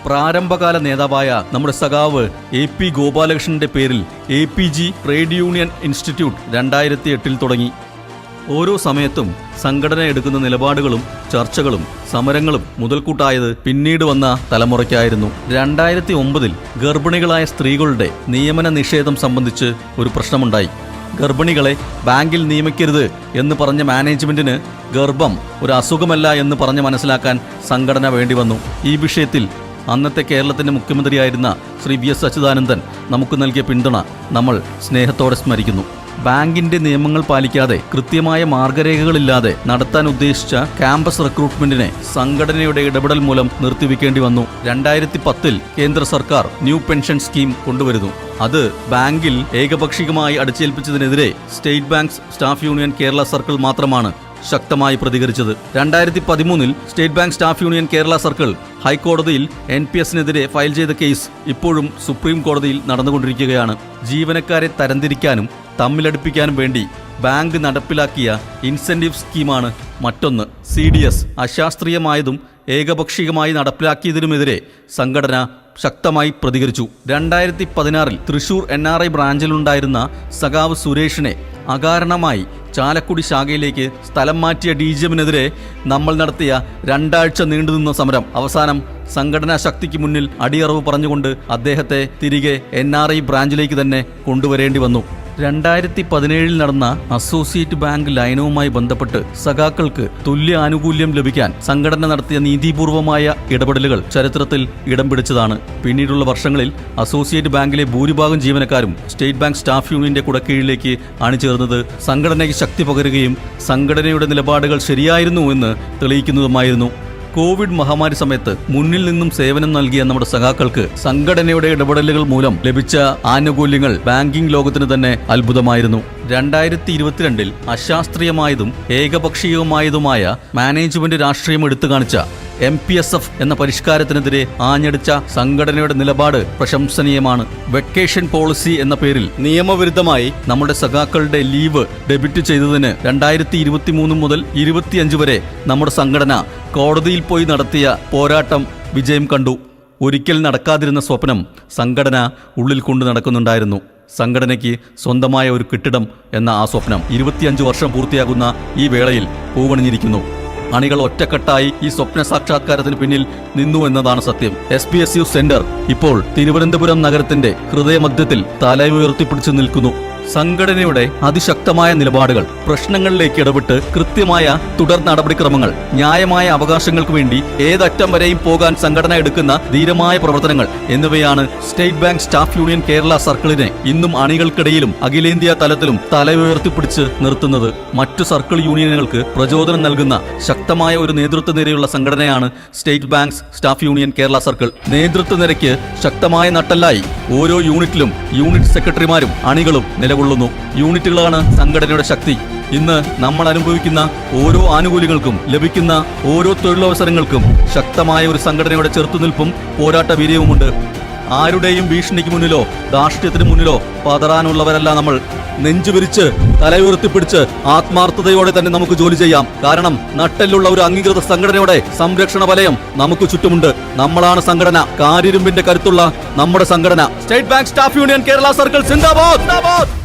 പ്രാരംഭകാല നേതാവായ നമ്മുടെ സഖാവ് AP ഗോപാലകൃഷ്ണന്റെ പേരിൽ APG ട്രേഡ് യൂണിയൻ ഇൻസ്റ്റിറ്റ്യൂട്ട് 2008 തുടങ്ങി. ഓരോ സമയത്തും സംഘടന എടുക്കുന്ന നിലപാടുകളും ചർച്ചകളും സമരങ്ങളും മുതൽക്കൂട്ടായത് പിന്നീട് വന്ന തലമുറയ്ക്കായിരുന്നു. 2009 ഗർഭിണികളായ സ്ത്രീകളുടെ നിയമന നിഷേധം സംബന്ധിച്ച് ഒരു പ്രശ്നമുണ്ടായി. ഗർഭിണികളെ ബാങ്കിൽ നിയമിക്കരുത് എന്ന് പറഞ്ഞ മാനേജ്മെന്റിന് ഗർഭം ഒരു അസുഖമല്ല എന്ന് പറഞ്ഞ് മനസ്സിലാക്കാൻ സംഘടന വേണ്ടി വന്നു. ഈ വിഷയത്തിൽ അന്നത്തെ കേരളത്തിന്റെ മുഖ്യമന്ത്രിയായിരുന്ന ശ്രീ VS അച്യുതാനന്ദൻ നമുക്ക് നൽകിയ പിന്തുണ നമ്മൾ സ്നേഹത്തോടെ സ്മരിക്കുന്നു. ബാങ്കിന്റെ നിയമങ്ങൾ പാലിക്കാതെ കൃത്യമായ മാർഗരേഖകളില്ലാതെ നടത്താൻ ഉദ്ദേശിച്ച ക്യാമ്പസ് റിക്രൂട്ട്മെന്റിനെ സംഘടനയുടെ ഇടപെടൽ മൂലം നിർത്തിവെക്കേണ്ടി വന്നു. 2010 കേന്ദ്ര സർക്കാർ ന്യൂ പെൻഷൻ സ്കീം കൊണ്ടുവരുന്നു. അത് ബാങ്കിൽ ഏകപക്ഷീയമായി അടിച്ചേൽപ്പിച്ചതിനെതിരെ state bank staff union Kerala circle മാത്രമാണ് ശക്തമായി പ്രതികരിച്ചത്. 2013 state bank staff union Kerala circle ഹൈക്കോടതിയിൽ NPSനെതിരെ ഫയൽ ചെയ്ത കേസ് ഇപ്പോഴും സുപ്രീം കോടതിയിൽ നടന്നുകൊണ്ടിരിക്കുകയാണ്. ജീവനക്കാരെ തരംതിരിക്കാനും തമ്മിലടുപ്പിക്കാനും വേണ്ടി ബാങ്ക് നടപ്പിലാക്കിയ ഇൻസെന്റീവ് സ്കീമാണ് മറ്റൊന്ന്. CDS അശാസ്ത്രീയമായതും ഏകപക്ഷീയമായി നടപ്പിലാക്കിയതിനുമെതിരെ സംഘടന ശക്തമായി പ്രതികരിച്ചു. 2016 തൃശൂർ NRI ബ്രാഞ്ചിലുണ്ടായിരുന്ന സഖാവ് സുരേഷിനെ അകാരണമായി ചാലക്കുടി ശാഖയിലേക്ക് സ്ഥലം മാറ്റിയ DGMനെതിരെ നമ്മൾ നടത്തിയ 2 ആഴ്ച നീണ്ടുനിന്ന സമരം അവസാനം സംഘടനാ ശക്തിക്ക് മുന്നിൽ അടിയറവ് പറഞ്ഞുകൊണ്ട് അദ്ദേഹത്തെ തിരികെ NRI ബ്രാഞ്ചിലേക്ക് തന്നെ കൊണ്ടുവരേണ്ടി വന്നു. 2017 നടന്ന അസോസിയേറ്റ് ബാങ്ക് ലയനവുമായി ബന്ധപ്പെട്ട് സഖാക്കൾക്ക് തുല്യ ആനുകൂല്യം ലഭിക്കാൻ സംഘടന നടത്തിയ നീതിപൂർവമായ ഇടപെടലുകൾ ചരിത്രത്തിൽ ഇടം പിടിച്ചതാണ്. പിന്നീടുള്ള വർഷങ്ങളിൽ അസോസിയേറ്റ് ബാങ്കിലെ ഭൂരിഭാഗം ജീവനക്കാരും സ്റ്റേറ്റ് ബാങ്ക് സ്റ്റാഫ് യൂണിയന്റെ കുടക്കീഴിലേക്ക് അണിചേർന്നത് സംഘടനയ്ക്ക് ശക്തി പകരുകയും സംഘടനയുടെ നിലപാടുകൾ ശരിയായിരുന്നു എന്ന് തെളിയിക്കുന്നതുമായിരുന്നു. കോവിഡ് മഹാമാരി സമയത്ത് മുന്നിൽ നിന്നും സേവനം നൽകിയ നമ്മുടെ സഖാക്കൾക്ക് സംഘടനയുടെ ഇടപെടലുകൾ മൂലം ലഭിച്ച ആനുകൂല്യങ്ങൾ ബാങ്കിംഗ് ലോകത്തിന് തന്നെ അത്ഭുതമായിരുന്നു. 2022 അശാസ്ത്രീയമായതും ഏകപക്ഷീയവുമായതുമായ മാനേജ്മെന്റ് രാഷ്ട്രീയം എടുത്തു കാണിച്ച MPSF എന്ന പരിഷ്കാരത്തിനെതിരെ ആഞ്ഞടിച്ച സംഘടനയുടെ നിലപാട് പ്രശംസനീയമാണ്. വെക്കേഷൻ പോളിസി എന്ന പേരിൽ നിയമവിരുദ്ധമായി നമ്മുടെ സഖാക്കളുടെ ലീവ് ഡെബിറ്റ് ചെയ്തതിന് 2023 മുതൽ 25 വരെ നമ്മുടെ സംഘടന കോടതിയിൽ പോയി നടത്തിയ പോരാട്ടം വിജയം കണ്ടു. ഒരിക്കൽ നടക്കാതിരുന്ന സ്വപ്നം സംഘടന ഉള്ളിൽ കൊണ്ടു നടക്കുന്നുണ്ടായിരുന്നു. സംഘടനയ്ക്ക് സ്വന്തമായ ഒരു കെട്ടിടം എന്ന ആ സ്വപ്നം 25 വർഷം പൂർത്തിയാകുന്ന ഈ വേളയിൽ പൂവണിഞ്ഞിരിക്കുന്നു. അണികൾ ഒറ്റക്കെട്ടായി ഈ സ്വപ്ന സാക്ഷാത്കാരത്തിന് പിന്നിൽ നിന്നു എന്നതാണ് സത്യം. SBSU സെന്റർ ഇപ്പോൾ തിരുവനന്തപുരം നഗരത്തിന്റെ ഹൃദയമധ്യത്തിൽ തല ഉയർത്തിപ്പിടിച്ചു നിൽക്കുന്നു. സംഘടനയുടെ അതിശക്തമായ നിലപാടുകൾ, പ്രശ്നങ്ങളിലേക്ക് ഇടപെട്ട് കൃത്യമായ തുടർ നടപടിക്രമങ്ങൾ, ന്യായമായ അവകാശങ്ങൾക്ക് വേണ്ടി ഏതറ്റം വരെയും പോകാൻ സംഘടന എടുക്കുന്ന ധീരമായ പ്രവർത്തനങ്ങൾ എന്നിവയാണ് state bank staff union Kerala സർക്കിളിനെ ഇന്നും അണികൾക്കിടയിലും അഖിലേന്ത്യാ തലത്തിലും തല ഉയർത്തിപ്പിടിച്ച് നിർത്തുന്നത്. മറ്റു സർക്കിൾ യൂണിയനുകൾക്ക് പ്രചോദനം നൽകുന്ന ശക്തമായ ഒരു നേതൃത്വ നിരയുള്ള സംഘടനയാണ് state bank staff union Kerala circle. നേതൃത്വ നിരയ്ക്ക് ശക്തമായ നട്ടല്ലായി ഓരോ യൂണിറ്റിലും യൂണിറ്റ് സെക്രട്ടറിമാരും അണികളും നിലകൊള്ളുന്നു. യൂണിറ്റുകളാണ് സംഘടനയുടെ ശക്തി. ഇന്ന് നമ്മൾ അനുഭവിക്കുന്ന ഓരോ ആനുകൂല്യങ്ങൾക്കും ലഭിക്കുന്ന ഓരോ തൊഴിലവസരങ്ങൾക്കും ശക്തമായ ഒരു സംഘടനയുടെ ചെറുത്തുനിൽപ്പും പോരാട്ട വീര്യവുമുണ്ട്. ആരുടെയും ഭീഷണിക്ക് മുന്നിലോ ധാർഷ്ട്യത്തിന് മുന്നിലോ പതറാനുള്ളവരല്ല നമ്മൾ. നെഞ്ചുവിരിച്ച് തലയുയർത്തിപ്പിടിച്ച് ആത്മാർത്ഥതയോടെ തന്നെ നമുക്ക് ജോലി ചെയ്യാം. കാരണം നട്ടെല്ലുള്ള ഒരു അംഗീകൃത സംഘടനയുടെ സംരക്ഷണ വലയം നമുക്ക് ചുറ്റുമുണ്ട്. നമ്മളാണ് സംഘടന. കാരിരുമ്പിന്റെ കരുത്തുള്ള നമ്മുടെ സംഘടന state bank staff union Kerala circle Zindabad.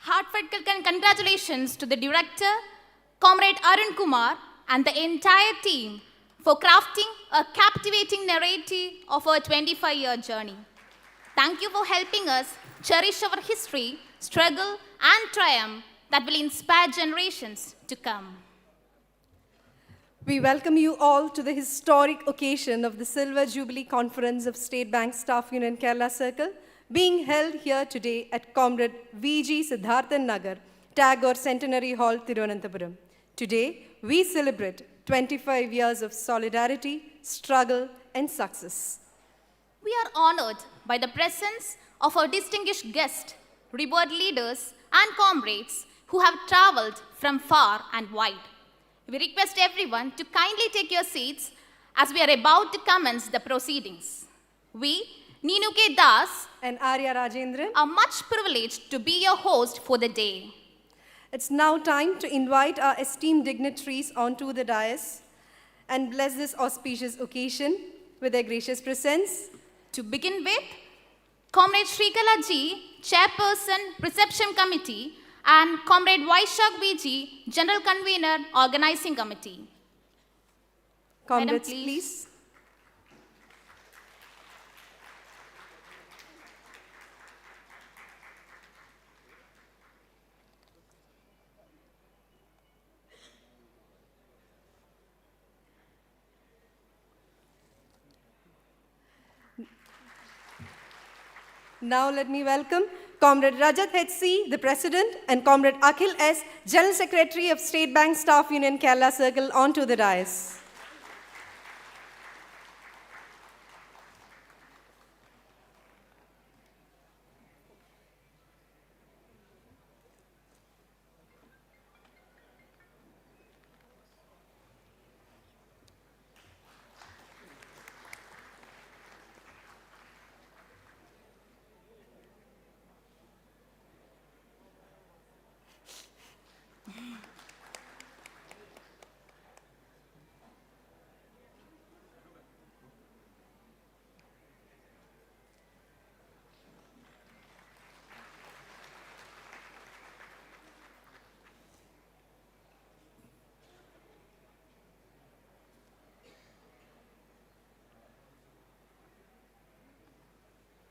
Heartfelt congratulations to the director, Comrade Arun Kumar, and the entire team for crafting a captivating narrative of our 25-year journey. Thank you for helping us cherish our history, struggle, and triumph that will inspire generations to come. We welcome you all to the historic occasion of the Silver Jubilee Conference of State Bank Staff Union Kerala Circle, being held here today at Comrade V.G. Siddharthan Nagar, Tagore Centenary Hall, Thiruvananthapuram. Today, we celebrate 25 years of solidarity, struggle, and success. We are honored by the presence of our distinguished guests, revered leaders, and comrades who have traveled from far and wide. We request everyone to kindly take your seats as we are about to commence the proceedings. We, Neenu K. Das, and Arya Rajendran, are much privileged to be your host for the day. It's now time to invite our esteemed dignitaries onto the dais and bless this auspicious occasion with their gracious presence. To begin with, Comrade Shrikala Ji, Chairperson, Reception Committee, and Comrade Vaishak V.G., General Convener, Organizing Committee. Comrades, Madam, please. Now let me welcome Comrade Rajat H.C., the President, and Comrade Akhil S., General Secretary of State Bank Staff Union Kerala Circle, onto the dais.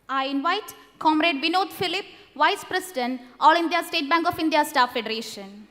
I invite Comrade Vinod Philip, Vice President, All India State Bank of India Staff Federation.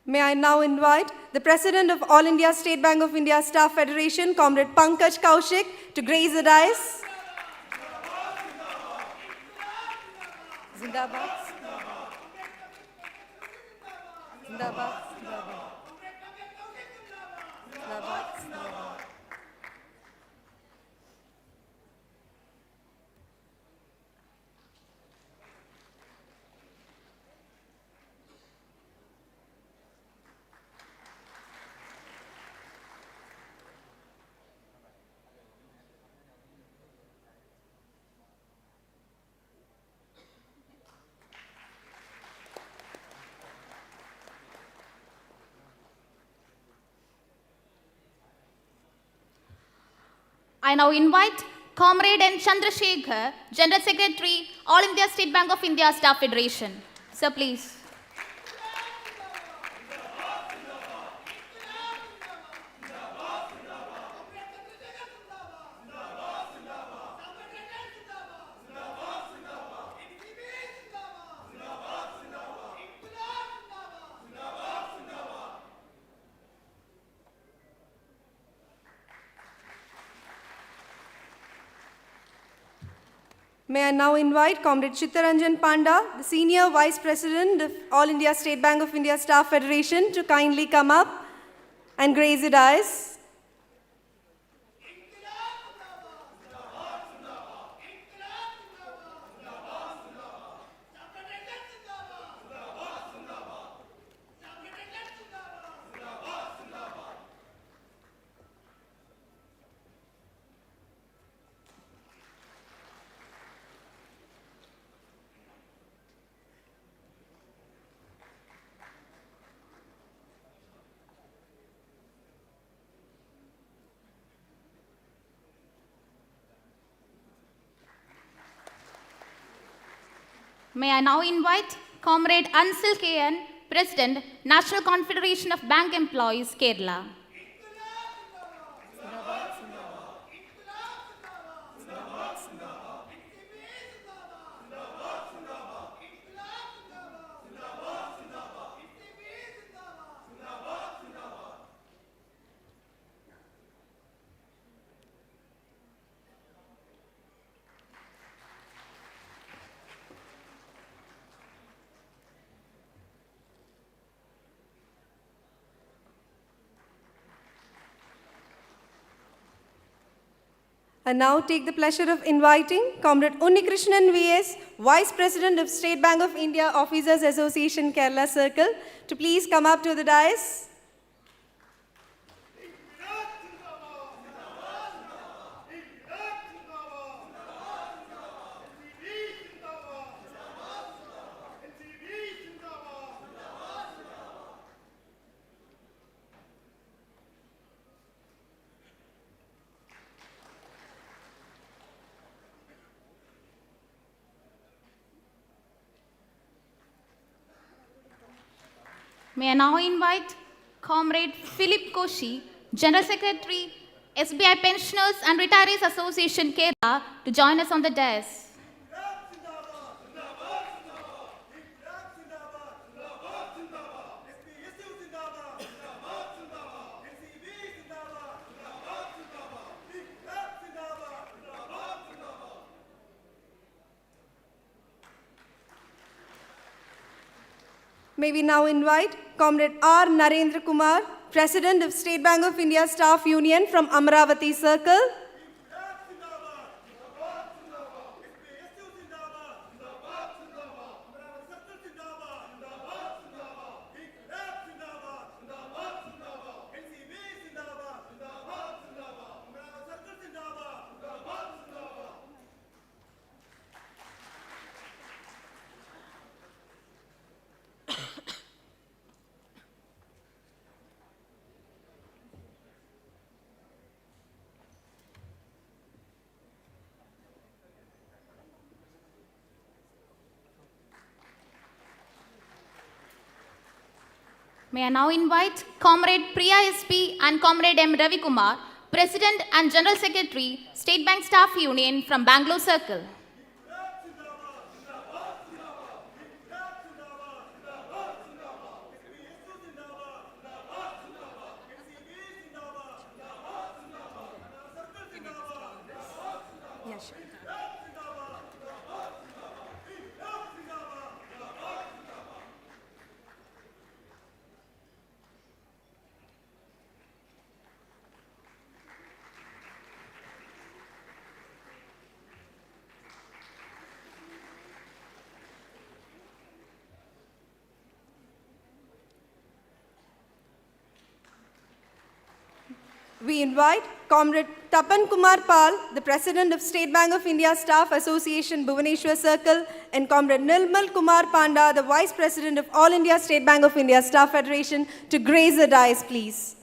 May I now invite the President of All India State Bank of India Staff Federation, Comrade Pankaj Kaushik, to grace the dais. Zindabad. Zindabad. Zindabad. Zindabad. I now invite Comrade N. Chandrasekhar, General Secretary, All India State Bank of India Staff Federation. Sir, please. May I now invite Comrade Chittaranjan Panda, the Senior Vice President of All India State Bank of India Staff Federation, to kindly come up and grace the dais. May I now invite Comrade Ansil KN, President, National Confederation of Bank Employees, Kerala. I now take the pleasure of inviting Comrade Unnikrishnan VS, Vice President of State Bank of India Officers Association Kerala Circle, to please come up to the dais. May I now invite Comrade Philip Koshi, General Secretary, SBI Pensioners and Retirees Association, Kerala, to join us on the dais. May we now invite Comrade R. Narendra Kumar, President of State Bank of India Staff Union from Amravati Circle. May I now invite Comrade Priya SP and Comrade M. Ravi Kumar, President and General Secretary, State Bank Staff Union from Bangalore Circle. We invite Comrade Tapan Kumar Pal, the President of State Bank of India Staff Association, Bhubaneswar Circle, and Comrade Nilmal Kumar Panda, the Vice President of All India State Bank of India Staff Federation, to grace the dais, please.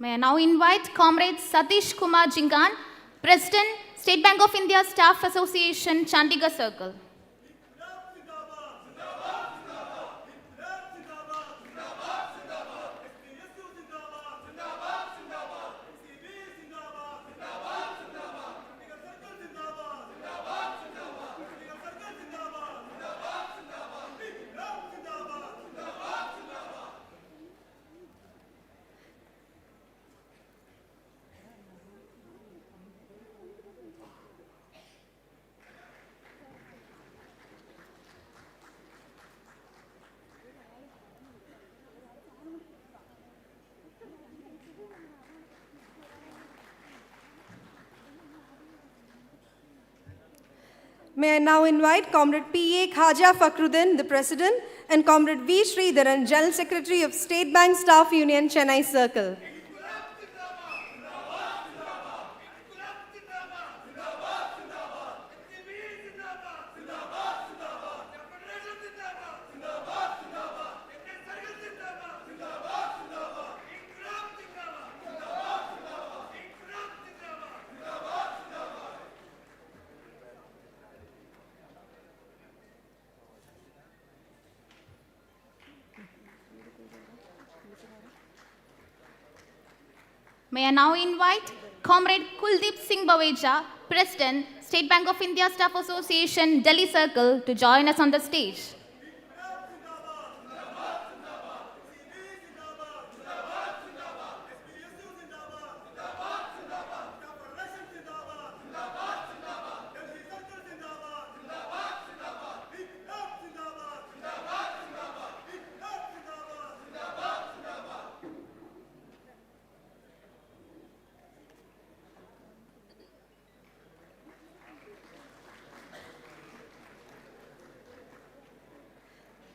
May I now invite Comrade Satish Kumar Jingan, President, State Bank of India Staff Association, Chandigarh Circle. May I now invite Comrade P.A. Khaja Fakhruddin, the President, and Comrade V. Sridharan, General Secretary of State Bank Staff Union, Chennai Circle. May I now invite Comrade Kuldeep Singh Baweja, President, State Bank of India Staff Association, Delhi Circle, to join us on the stage.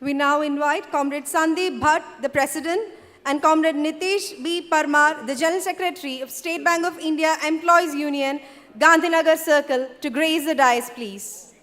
We now invite Comrade Sandeep Bhatt, the President, and Comrade Nitish B. Parmar, the General Secretary of State Bank of India Employees Union, Gandhinagar Circle, to grace the dais, please.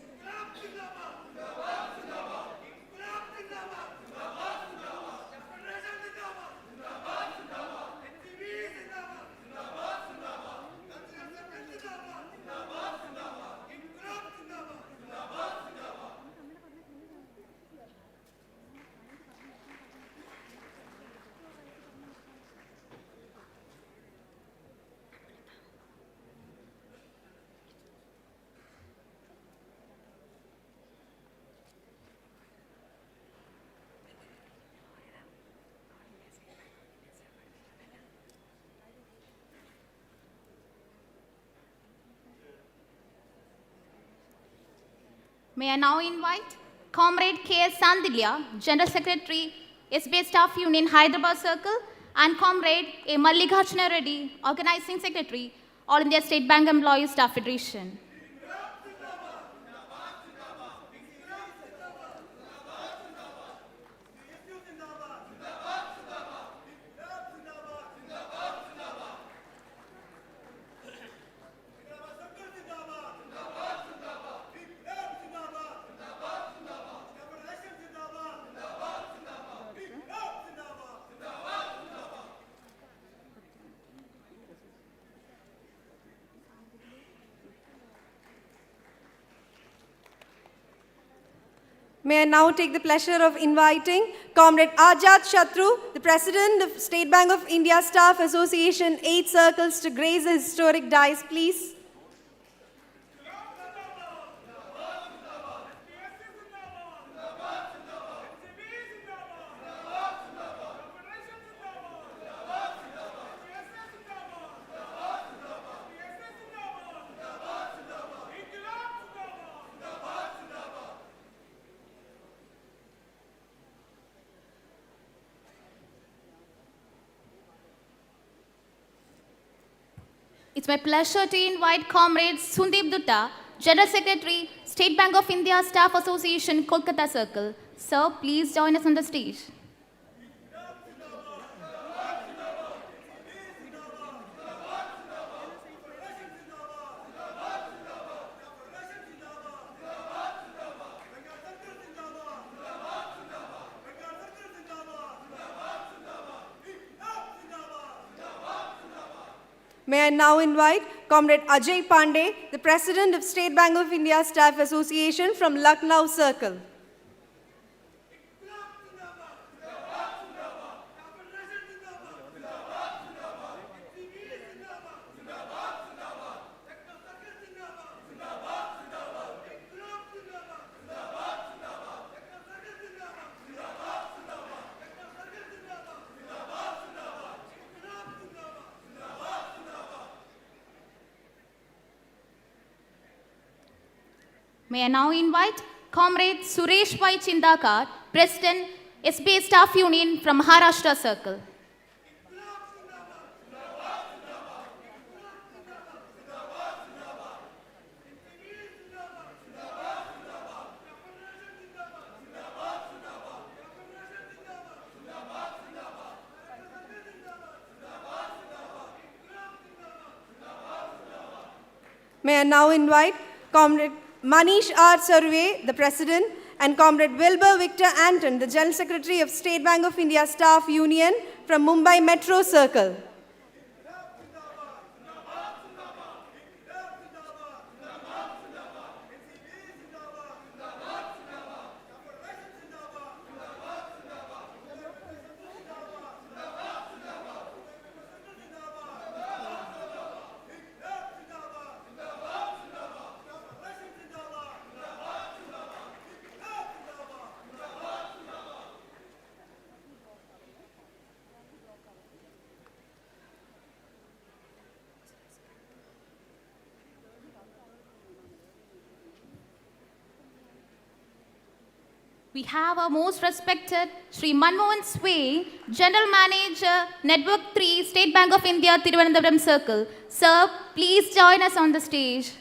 May I now invite Comrade K.S. Sandilya, General Secretary, SBSU Staff Union, Hyderabad Circle, and Comrade A. Mallikarjuna Reddy, Organizing Secretary, All India State Bank Employees Staff Federation. May I now take the pleasure of inviting Comrade Ajat Shatru, the President of State Bank of India Staff Association, 8 Circles, to grace the historic dais, please. It's my pleasure to invite Comrade Sundeep Dutta, General Secretary, State Bank of India Staff Association, Kolkata Circle. Sir, please join us on the stage. May I now invite Comrade Ajay Pandey, the President of State Bank of India Staff Association from Lucknow Circle. May I now invite Comrade Suresh Bhai Chindakar, President, SBSU Staff Union from Maharashtra Circle. May I now invite Comrade Manish R. Survey, the President, and Comrade Wilbur Victor Anton, the General Secretary of State Bank of India Staff Union from Mumbai Metro Circle. We have our most respected Sri Manmohan Sway, General Manager, Network 3, State Bank of India, Thiruvananthapuram Circle. Sir, please join us on the stage.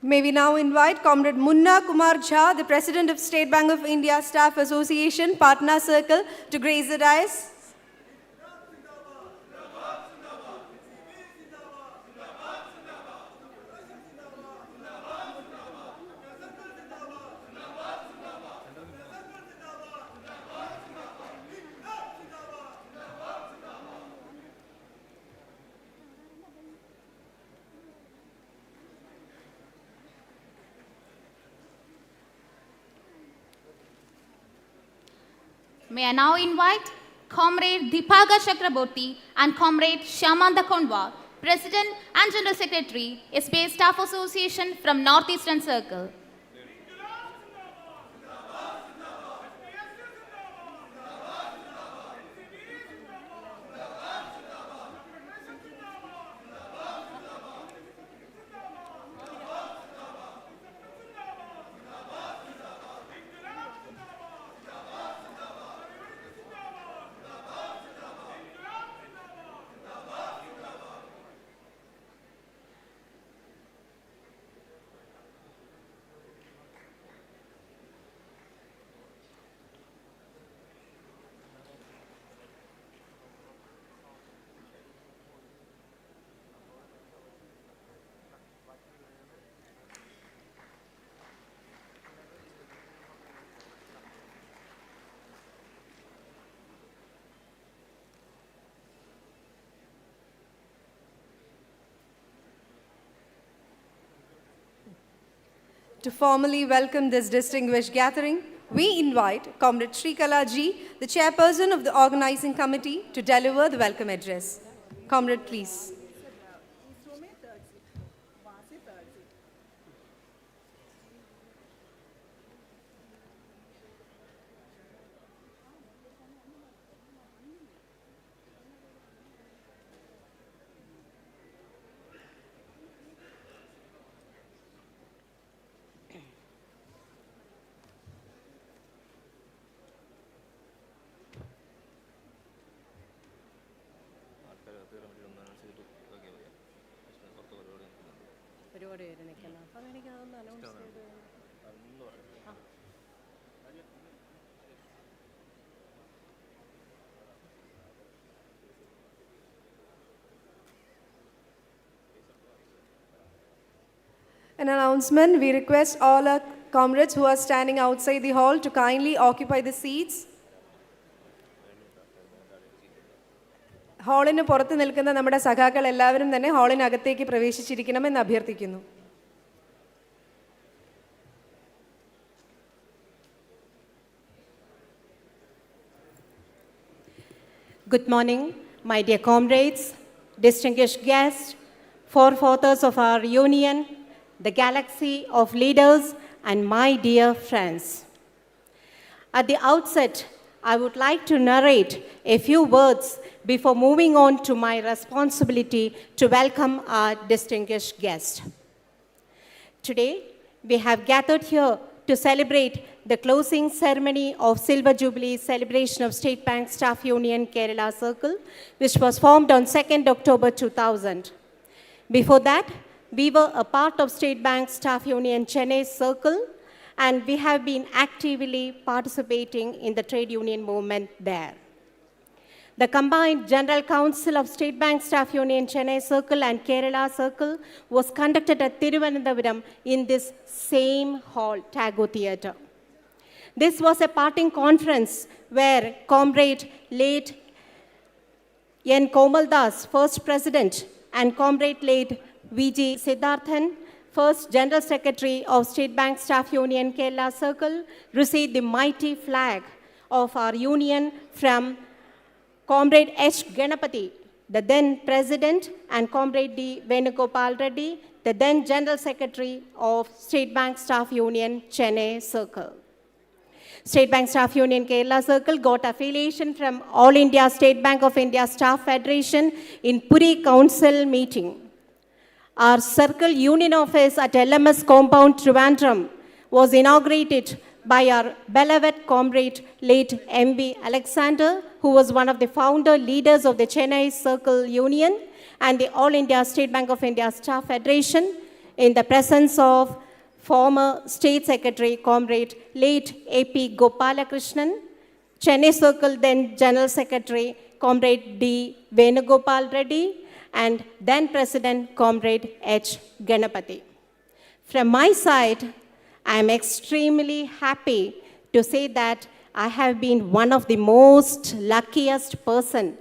May we now invite Comrade Munna Kumar Jha, the President of State Bank of India Staff Association, Patna Circle, to grace the dais. May I now invite Comrade Deepaga Chakraborty and Comrade Shyamanda Kondwa, President and General Secretary, SBSU Staff Association from Northeastern Circle. To formally welcome this distinguished gathering, we invite Comrade Shrikala Ji, the chairperson of the organizing committee, to deliver the welcome address. Comrade, please. An announcement, we request all our comrades who are standing outside the hall to kindly occupy the seats. ഹാളിന് പുറത്ത് നിൽക്കുന്ന നമ്മുടെ സഖാക്കൾ എല്ലാവരും തന്നെ ഹാളിനകത്തേക്ക് പ്രവേശിച്ചിരിക്കണമെന്ന് അഭ്യർത്ഥിക്കുന്നു. Good morning, my dear comrades, distinguished guests, forefathers of our union, the galaxy of leaders, and my dear friends. At the outset, I would like to narrate a few words before moving on to my responsibility to welcome our distinguished guest. Today, we have gathered here to celebrate the closing ceremony of Silver Jubilee celebration of State Bank Staff Union Kerala Circle, which was formed on 2nd October 2000. Before that, we were a part of State Bank Staff Union Chennai Circle, and we have been actively participating in the trade union movement there. The combined General Council of State Bank Staff Union Chennai Circle and Kerala Circle was conducted at Thiruvananthapuram in this same hall, Tago Theatre. This was a parting conference where Comrade late N. Komaldas, first president, and Comrade late V.G. Siddharthan, first General Secretary of State Bank Staff Union Kerala Circle, received the mighty flag of our union from Comrade H. Ganapati, the then President, and Comrade D. Venugopal Reddy, the then General Secretary of State Bank Staff Union Chennai Circle. State Bank Staff Union Kerala Circle got affiliation from All India State Bank of India Staff Federation in Puri Council meeting. Our circle union office at LMS compound Trivandrum was inaugurated by our beloved comrade late M.V. Alexander, who was one of the founder leaders of the Chennai Circle Union and the All India State Bank of India Staff Federation, in the presence of former State Secretary Comrade late A.P. Gopalakrishnan, Chennai Circle then General Secretary Comrade D. Venugopal Reddy, and then President Comrade H. Ganapati. From my side, I am extremely happy to say that I have been one of the most luckiest person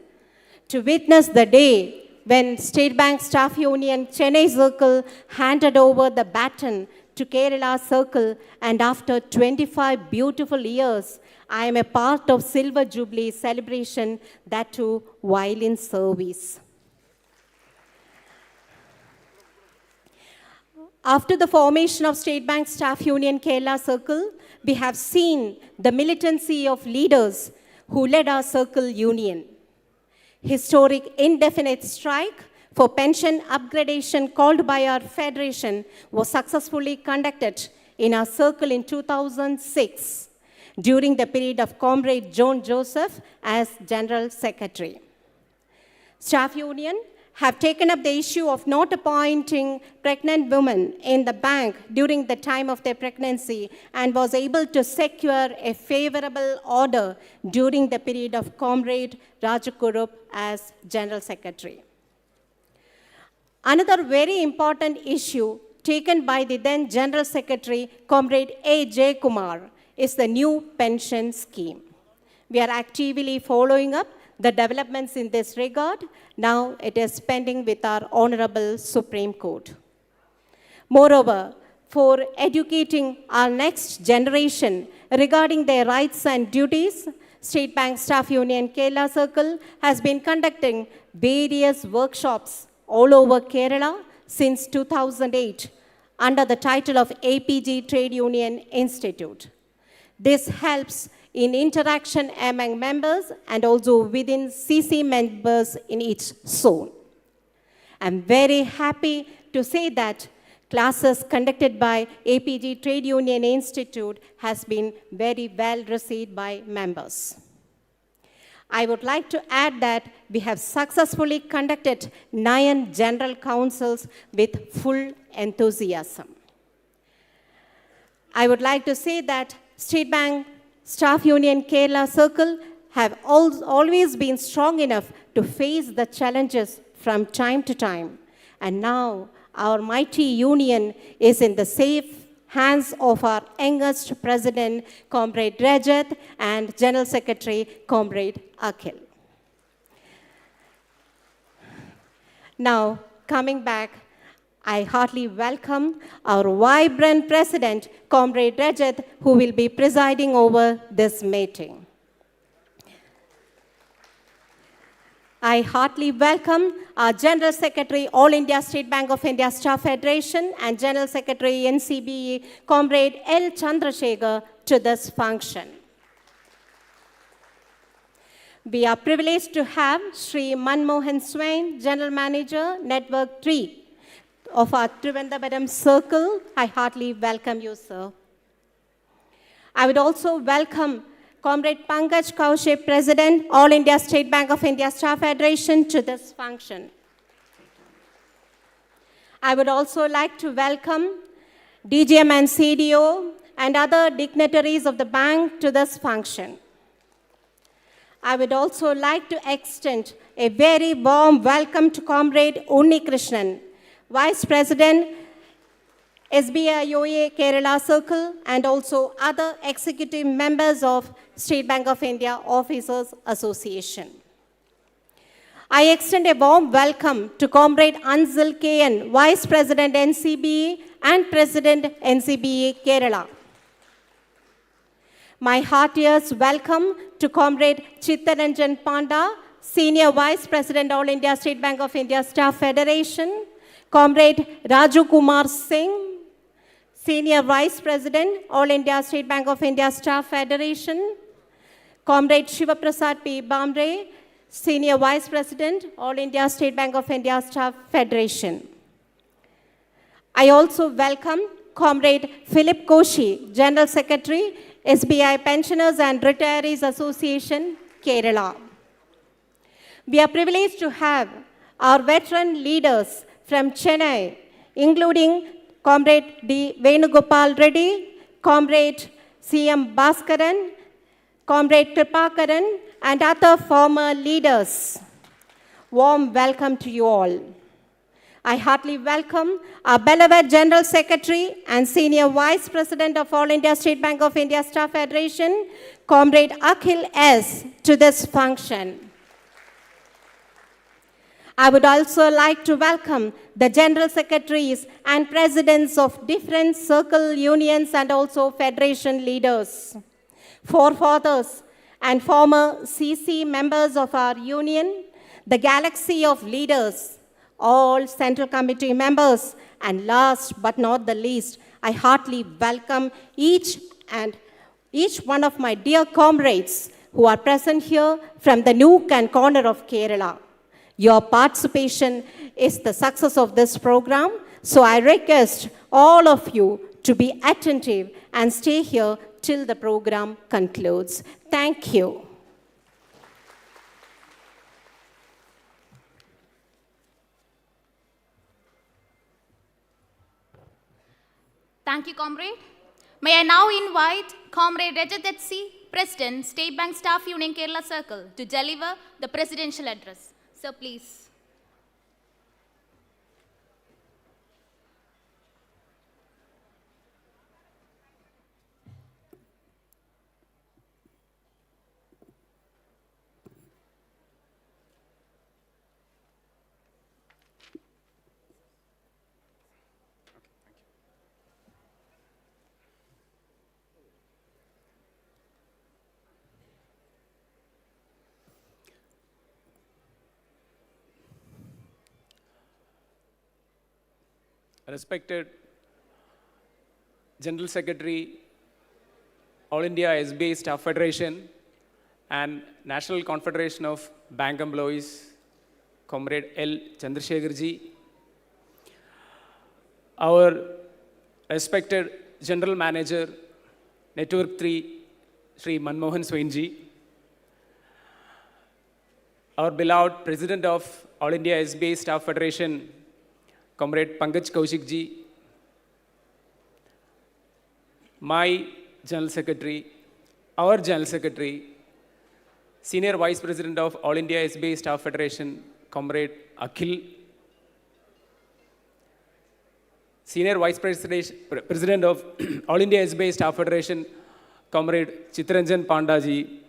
to witness the day when State Bank Staff Union Chennai Circle handed over the baton to Kerala Circle, and after 25 beautiful years, I am a part of Silver Jubilee celebration, that too while in service. After the formation of State Bank Staff Union Kerala Circle, we have seen the militancy of leaders who led our circle union. Historic indefinite strike for pension upgradation called by our federation was successfully conducted in our circle in 2006 during the period of Comrade John Joseph as General Secretary. Staff Union have taken up the issue of not appointing pregnant women in the bank during the time of their pregnancy and was able to secure a favorable order during the period of Comrade Rajakurup as General Secretary. Another very important issue taken by the then General Secretary, Comrade A. J. Kumar, is the new pension scheme. We are actively following up the developments in this regard. Now it is pending with our Honorable Supreme Court. Moreover, for educating our next generation regarding their rights and duties, State Bank Staff Union Kerala Circle has been conducting various workshops all over Kerala since 2008 under the title of APG Trade Union Institute. This helps in interaction among members and also within CC members in each zone. I'm very happy to say that classes conducted by APG Trade Union Institute has been very well received by members. I would like to add that we have successfully conducted 9 general councils with full enthusiasm. I would like to say that State Bank Staff Union Kerala Circle have always been strong enough to face the challenges from time to time. And now our mighty union is in the safe hands of our youngest president, Comrade Rajat, and General Secretary, Comrade Akhil. Now, coming back, I heartily welcome our vibrant president, Comrade Rajat, who will be presiding over this meeting. I heartily welcome our General Secretary, All India State Bank of India Staff Federation, and General Secretary, NCBE, Comrade L. Chandrasekhar, to this function. We are privileged to have Sri Manmohan Swain, General Manager, Network 3 of our Trivandrum Circle. I heartily welcome you, sir. I would also welcome Comrade Pankaj Kaushik, President, All India State Bank of India Staff Federation, to this function. I would also like to welcome DGM and CDO and other dignitaries of the bank to this function. I would also like to extend a very warm welcome to Comrade Unni Krishnan, Vice President, SBSU Kerala Circle, and also other executive members of State Bank of India Officers Association. I extend a warm welcome to Comrade Anzal KN, Vice President NCBE and President NCBE Kerala. My heartiest welcome to Comrade Chittaranjan Panda, Senior Vice President, All India State Bank of India Staff Federation, Comrade Raju Kumar Singh, Senior Vice President, All India State Bank of India Staff Federation, Comrade Shiva Prasad P. Bamre, Senior Vice President, All India State Bank of India Staff Federation. I also welcome Comrade Philip Koshi, General Secretary, SBI Pensioners and Retirees Association, Kerala. We are privileged to have our veteran leaders from Chennai, including Comrade D. Venugopal Reddy, Comrade C.M. Bhaskaran, Comrade Kripakaran, and other former leaders. Warm welcome to you all. I heartily welcome our beloved General Secretary and Senior Vice President of All India State Bank of India Staff Federation, Comrade Akhil S., to this function. I would also like to welcome the General Secretaries and Presidents of different circle unions and also Federation leaders, forefathers and former CC members of our union, the galaxy of leaders, all Central Committee members, and last but not the least, I heartily welcome each one of my dear comrades who are present here from the nook and corner of Kerala. Your participation is the success of this program, so I request all of you to be attentive and stay here till the program concludes. Thank you. Thank you, Comrade. May I now invite Comrade Rajat Etsi, President, State Bank Staff Union Kerala Circle, to deliver the presidential address. Sir, please. Respected General Secretary, All India SBI Staff Federation and National Confederation of Bank Employees, Comrade L. Chandrasekhar ji, our respected General Manager, Network 3, Sri Manmohan Swain ji, our beloved President of All India SBI Staff Federation, Comrade Pankaj Kaushik ji, my General Secretary, our General Secretary, Senior Vice President of All India SBI Staff Federation, Comrade Akhil, Senior Vice President of All India SBI Staff Federation, Comrade Chittaranjan Panda ji,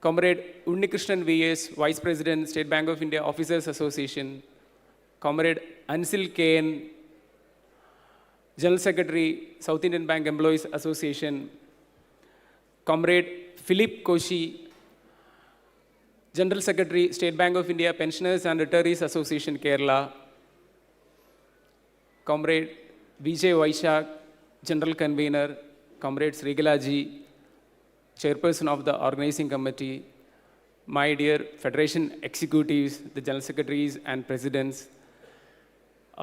Comrade Unni Krishnan V.S., Vice President, State Bank of India Officers Association, Comrade Ansil KN, General Secretary, South Indian Bank Employees Association, Comrade Philip Koshi, General Secretary, State Bank of India, Pensioners and Retirees Association, Kerala, Comrade Vijay Vaishak, General Convener, Comrade Srigalaji, Chairperson of the Organizing Committee, my dear Federation Executives, the General Secretaries and Presidents,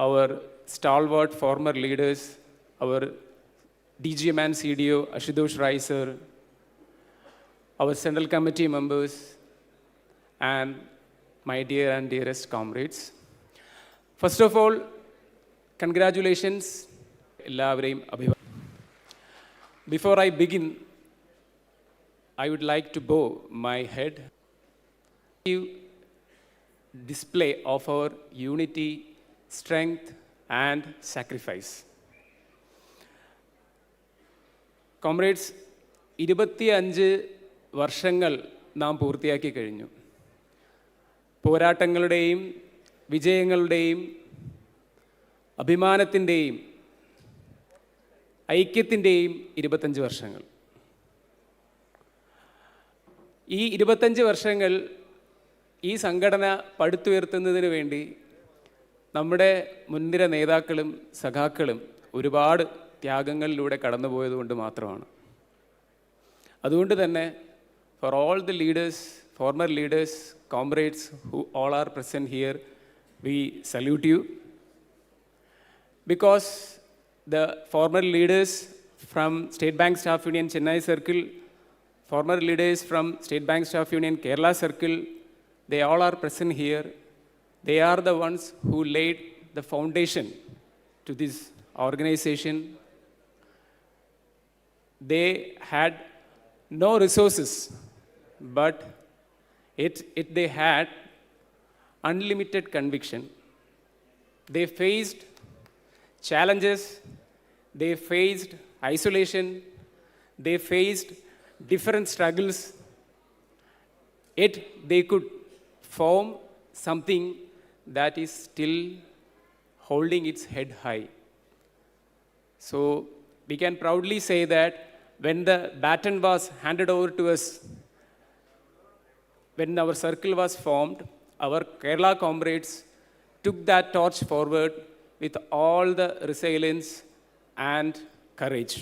our stalwart former leaders, our DGM and CDO, Ashutosh Rai sir, our Central Committee members, and my dear and dearest comrades. First of all, congratulations. Before I begin, I would like to bow my head. Display of our unity, strength, and sacrifice. Comrades, 25 വർഷങ്ങൾ നാം പൂർത്തിയാക്കി കഴിഞ്ഞു. പോരാട്ടങ്ങളുടെയും വിജയങ്ങളുടെയും അഭിമാനത്തിൻ്റെയും ഐക്യത്തിൻ്റെയും 25 വർഷങ്ങൾ. ഈ 25 വർഷങ്ങൾ ഈ സംഘടന പടുത്തുയർത്തുന്നതിന് വേണ്ടി നമ്മുടെ മുൻനിര നേതാക്കളും സഖാക്കളും ഒരുപാട് ത്യാഗങ്ങളിലൂടെ കടന്നുപോയതുകൊണ്ട് മാത്രമാണ്. അതുകൊണ്ട് തന്നെ for all the leaders, former leaders, comrades who all are present here, we salute you. Because the former leaders from State Bank Staff Union Chennai Circle, former leaders from State Bank Staff Union Kerala Circle, they all are present here. They are the ones who laid the foundation to this organization. They had no resources, but they had unlimited conviction. They faced challenges, they faced isolation, they faced different struggles, yet they could form something that is still holding its head high. So we can proudly say that when the baton was handed over to us, when our circle was formed, our Kerala comrades took that torch forward with all the resilience and courage.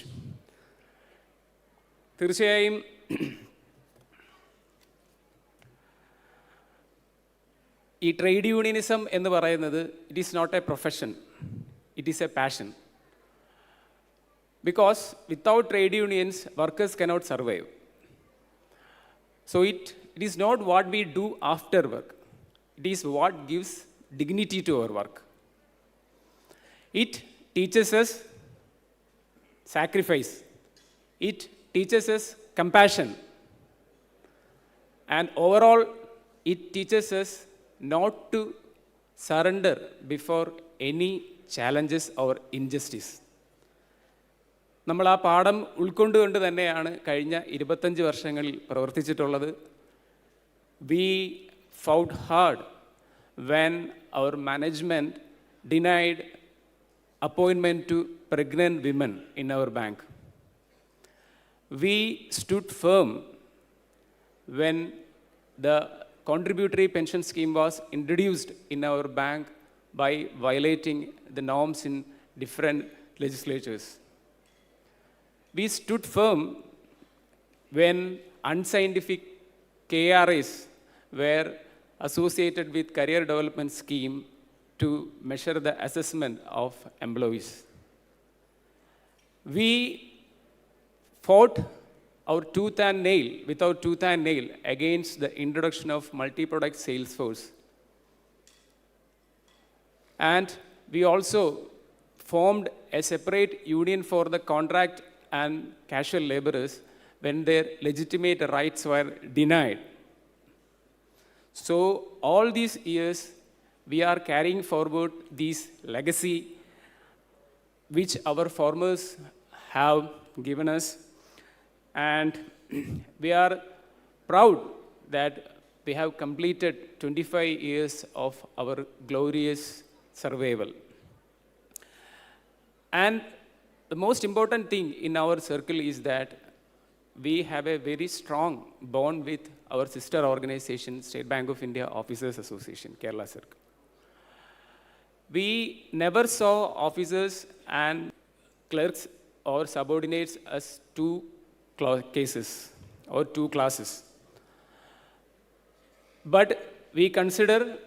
തീർച്ചയായും ഈ trade unionism എന്ന് പറയുന്നത് it is not a profession, it is a passion. Because without trade unions, workers cannot survive. So it is not what we do after work. It is what gives dignity to our work. It teaches us sacrifice. It teaches us compassion. And overall, it teaches us not to surrender before any challenges or injustice. നമ്മൾ ആ പാഠം ഉൾക്കൊണ്ടുകൊണ്ട് തന്നെയാണ് കഴിഞ്ഞ 25 വർഷങ്ങളിൽ പ്രവർത്തിച്ചിട്ടുള്ളത്. We fought hard when our management denied appointment to pregnant women in our bank. We stood firm when the contributory pension scheme was introduced in our bank by violating the norms in different legislatures. We stood firm when unscientific KRAs were associated with career development scheme to measure the assessment of employees. We fought our tooth and nail, without tooth and nail, against the introduction of multi-product sales force. And we also formed a separate union for the contract and casual laborers when their legitimate rights were denied. So all these years, we are carrying forward this legacy which our farmers have given us, and we are proud that we have completed 25 years of our glorious survival. And the most important thing in our circle is that we have a very strong bond with our sister organization, State Bank of India Officers Association, Kerala Circle. We never saw officers and clerks or subordinates as two cases or two classes. But we consider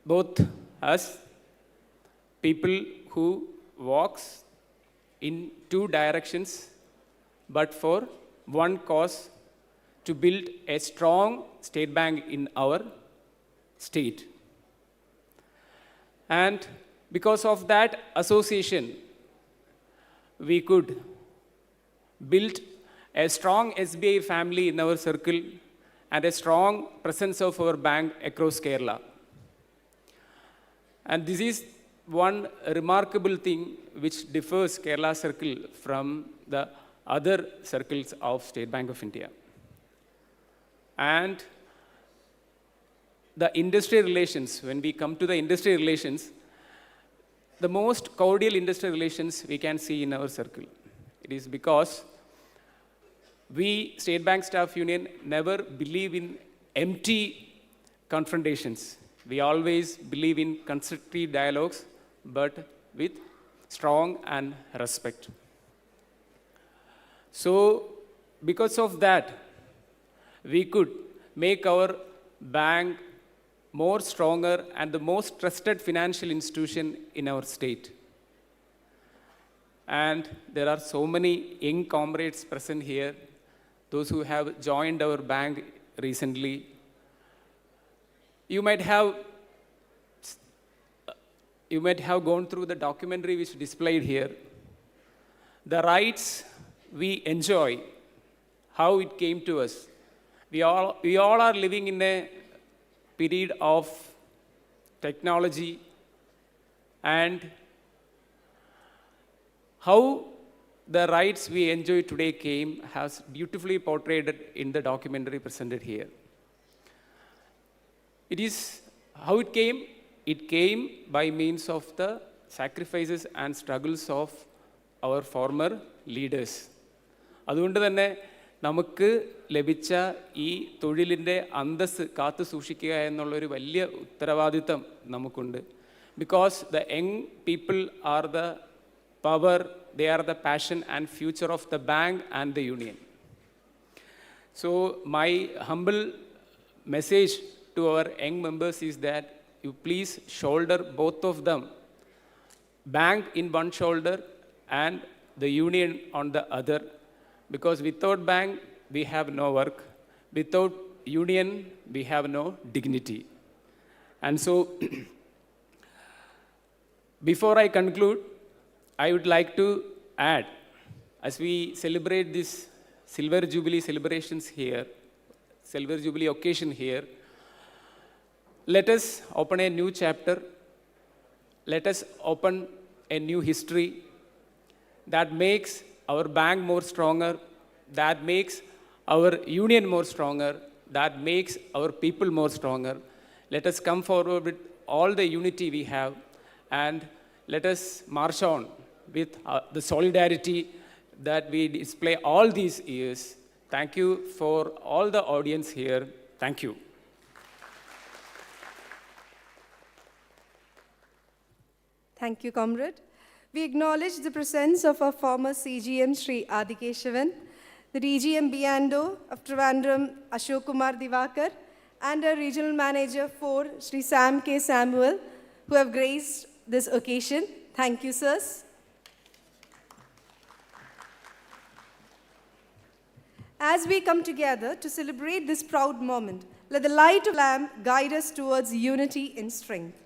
both as people who walks in two directions, but for one cause, to build a strong state bank in our state. And because of that association, we could build a strong SBI family in our circle and a strong presence of our bank across Kerala. And this is one remarkable thing which differs Kerala Circle from the other circles of State Bank of India. And the industry relations, when we come to the industry relations, the most cordial industry relations we can see in our circle. It is because we, State Bank Staff Union, never believe in empty confrontations. We always believe in constructive dialogues, but with strong and respect. So, because of that, we could make our bank more stronger and the most trusted financial institution in our state. And there are so many young comrades present here, those who have joined our bank recently. You might have gone through the documentary which is displayed here. The rights we enjoy, how it came to us. We all are living in a period of technology, and how the rights we enjoy today came has beautifully portrayed in the documentary presented here. It is how it came. It came by means of the sacrifices and struggles of our former leaders. അതുകൊണ്ട് തന്നെ നമുക്ക് ലഭിച്ച ഈ തൊഴിലിൻ്റെ അന്തസ്സ് കാത്തു സൂക്ഷിക്കുക എന്നുള്ളൊരു വലിയ ഉത്തരവാദിത്തം നമുക്കുണ്ട്. Because the young people are the power, they are the passion and future of the bank and the union. So my humble message to our young members is that you please shoulder both of them, bank in one shoulder and the union on the other, because without bank we have no work, without union we have no dignity. And so before I conclude, I would like to add, as we celebrate this Silver Jubilee celebrations here, Silver Jubilee occasion here, let us open a new chapter. Let us open a new history that makes our bank more stronger, that makes our union more stronger, that makes our people more stronger. Let us come forward with all the unity we have, and let us march on with the solidarity that we display all these years. Thank you for all the audience here. Thank you. Thank you, comrade. We acknowledge the presence of our former CGM, Sri Adikeshavan, the DGM Biando of Trivandrum, Ashok Kumar Divakar, and our regional manager 4, Sri Sam K. Samuel, who have graced this occasion. Thank you, sirs. As we come together to celebrate this proud moment, let the light of lamp guide us towards unity in strength.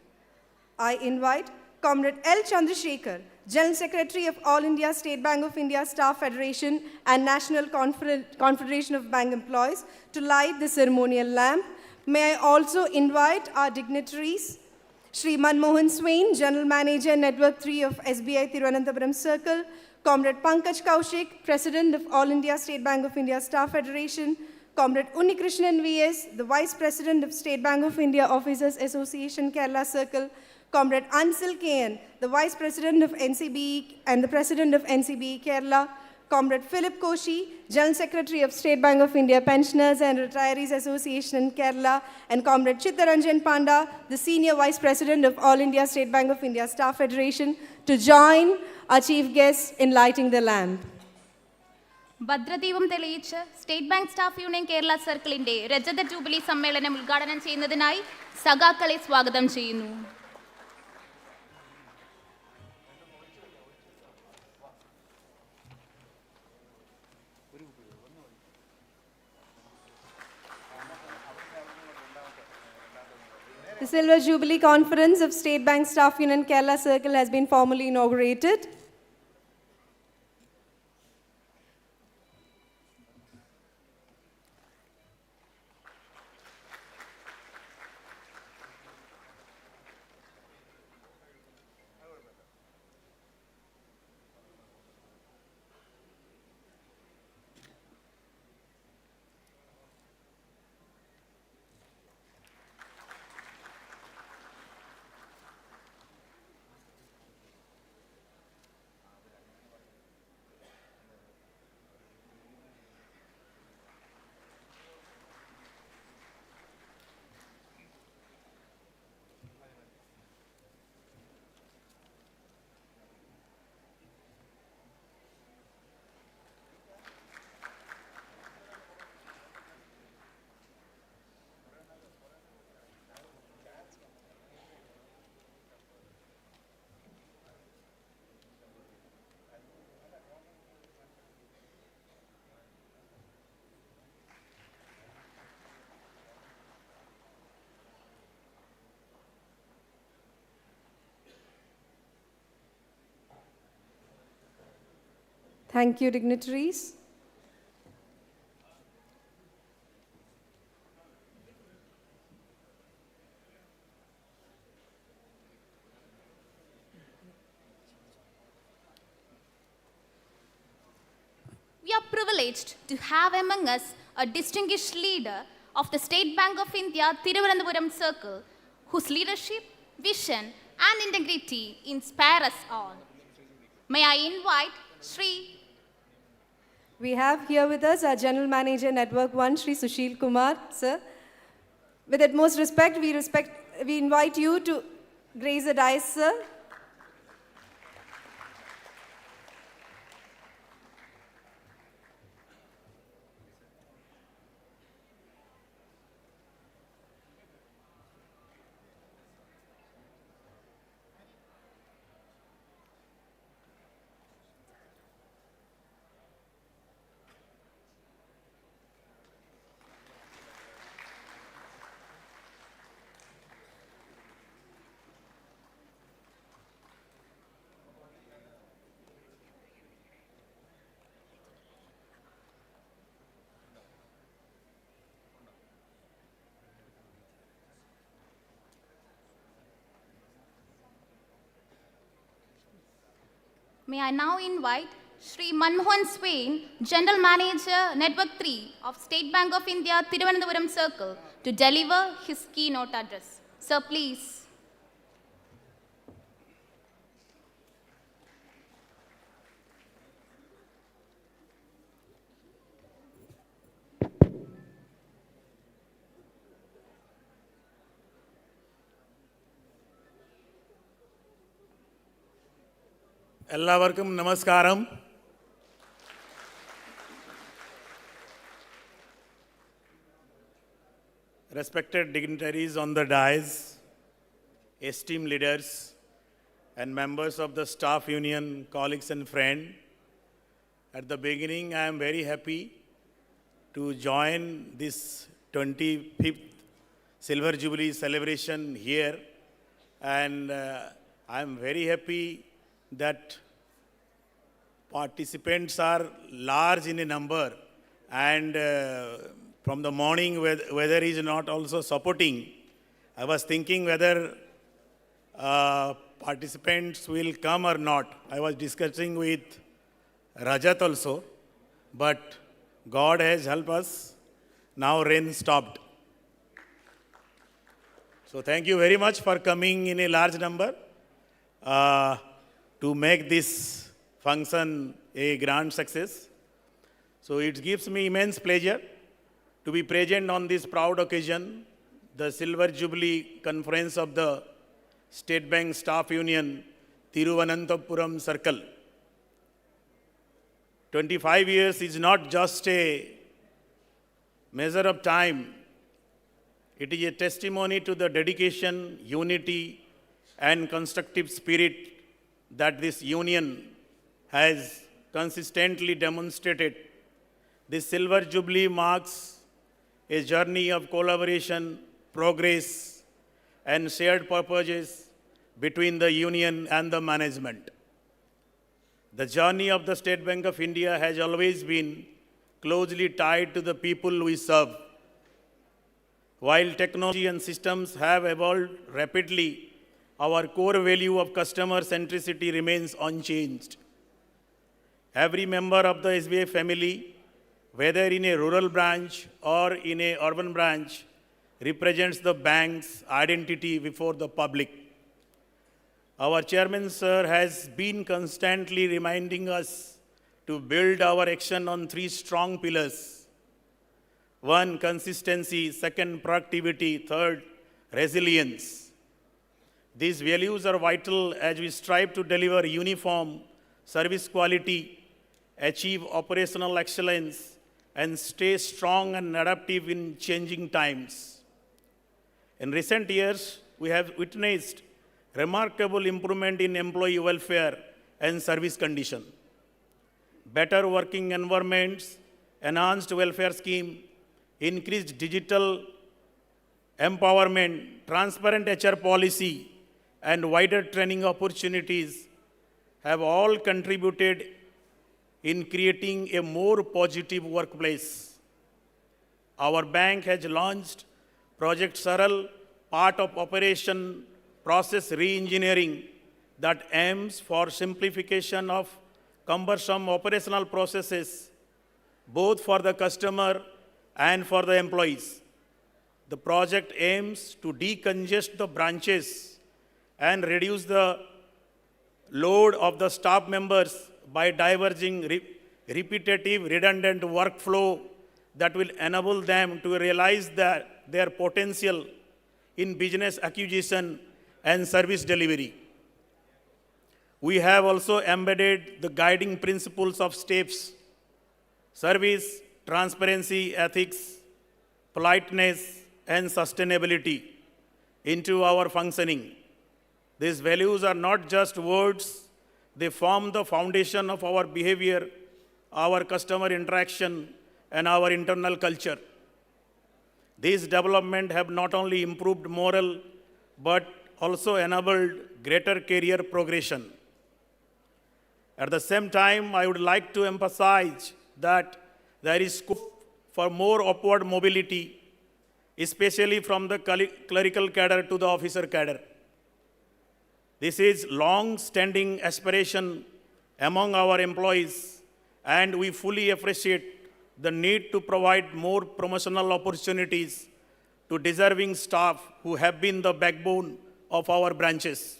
I invite Comrade L. Chandrasekhar, General Secretary of All India State Bank of India Staff Federation and National Confederation of Bank Employees, to light the ceremonial lamp. May I also invite our dignitaries, Sri Manmohan Swain, General Manager, Network 3 of SBI Thiruvananthapuram Circle, Comrade Pankaj Kaushik, President of All India State Bank of India Staff Federation, Comrade Unnikrishnan V.S., the Vice President of State Bank of India Officers Association, Kerala Circle, Comrade Ansil K.N., the Vice President of NCBE and the President of NCBE Kerala, Comrade Philip Koshi, General Secretary of State Bank of India Pensioners and Retirees Association in Kerala, and Comrade Chittaranjan Panda, the Senior Vice President of All India State Bank of India Staff Federation, to join our chief guests in lighting the lamp. ഭദ്രദീപം തെളിയിച്ച് state bank staff union Kerala സർക്കിളിന്റെ രജത jubilee സമ്മേളനം ഉദ്ഘാടനം ചെയ്യുന്നതിനായി സഖാക്കളെ സ്വാഗതം ചെയ്യുന്നു. The Silver Jubilee Conference of State Bank Staff Union Kerala Circle has been formally inaugurated. Thank you, dignitaries. We are privileged to have among us a distinguished leader of the State Bank of India Thiruvananthapuram Circle, whose leadership, vision, and integrity inspire us all. May I invite Sri. We have here with us our General Manager, Network 1, Sri Sushil Kumar, sir. With utmost respect, we invite you to grace the dais, sir. May I now invite Sri Manmohan Swain, General Manager, Network 3 of State Bank of India, Thiruvananthapuram Circle, to deliver his keynote address. Sir, please. എല്ലാവർക്കും നമസ്കാരം. Respected dignitaries on the dais, esteemed leaders, and members of the staff union, colleagues and friends, at the beginning I am very happy to join this 25th Silver Jubilee celebration here, and I am very happy that participants are large in a number, and from the morning weather is not also supporting. I was thinking whether participants will come or not. I was discussing with Rajat also, but God has helped us. Now rain stopped. So thank you very much for coming in a large number to make this function a grand success. So it gives me immense pleasure to be present on this proud occasion, the Silver Jubilee Conference of the State Bank Staff Union, Thiruvananthapuram Circle. 25 years is not just a measure of time. It is a testimony to the dedication, unity, and constructive spirit that this union has consistently demonstrated. This Silver Jubilee marks a journey of collaboration, progress, and shared purposes between the union and the management. The journey of the State Bank of India has always been closely tied to the people we serve. While technology and systems have evolved rapidly, our core value of customer centricity remains unchanged. Every member of the SBI family, whether in a rural branch or in a urban branch, represents the bank's identity before the public. Our chairman, sir, has been constantly reminding us to build our action on three strong pillars. One, consistency. Second, productivity. Third, resilience. These values are vital as we strive to deliver uniform service quality, achieve operational excellence, and stay strong and adaptive in changing times. In recent years, we have witnessed remarkable improvement in employee welfare and service condition. Better working environments, enhanced welfare scheme, increased digital empowerment, transparent HR policy, and wider training opportunities have all contributed in creating a more positive workplace. Our bank has launched Project Saral, part of Operation Process Reengineering, that aims for simplification of cumbersome operational processes, both for the customer and for the employees. The project aims to decongest the branches and reduce the load of the staff members by diverging repetitive, redundant workflow that will enable them to realize their potential in business acquisition and service delivery. We have also embedded the guiding principles of STEPS: service, transparency, ethics, politeness, and sustainability into our functioning. These values are not just words, they form the foundation of our behavior, our customer interaction, and our internal culture. These developments have not only improved morale, but also enabled greater career progression. At the same time, I would like to emphasize that there is scope for more upward mobility, especially from the clerical cadre to the officer cadre. This is long-standing aspiration among our employees, and we fully appreciate the need to provide more promotional opportunities to deserving staff who have been the backbone of our branches.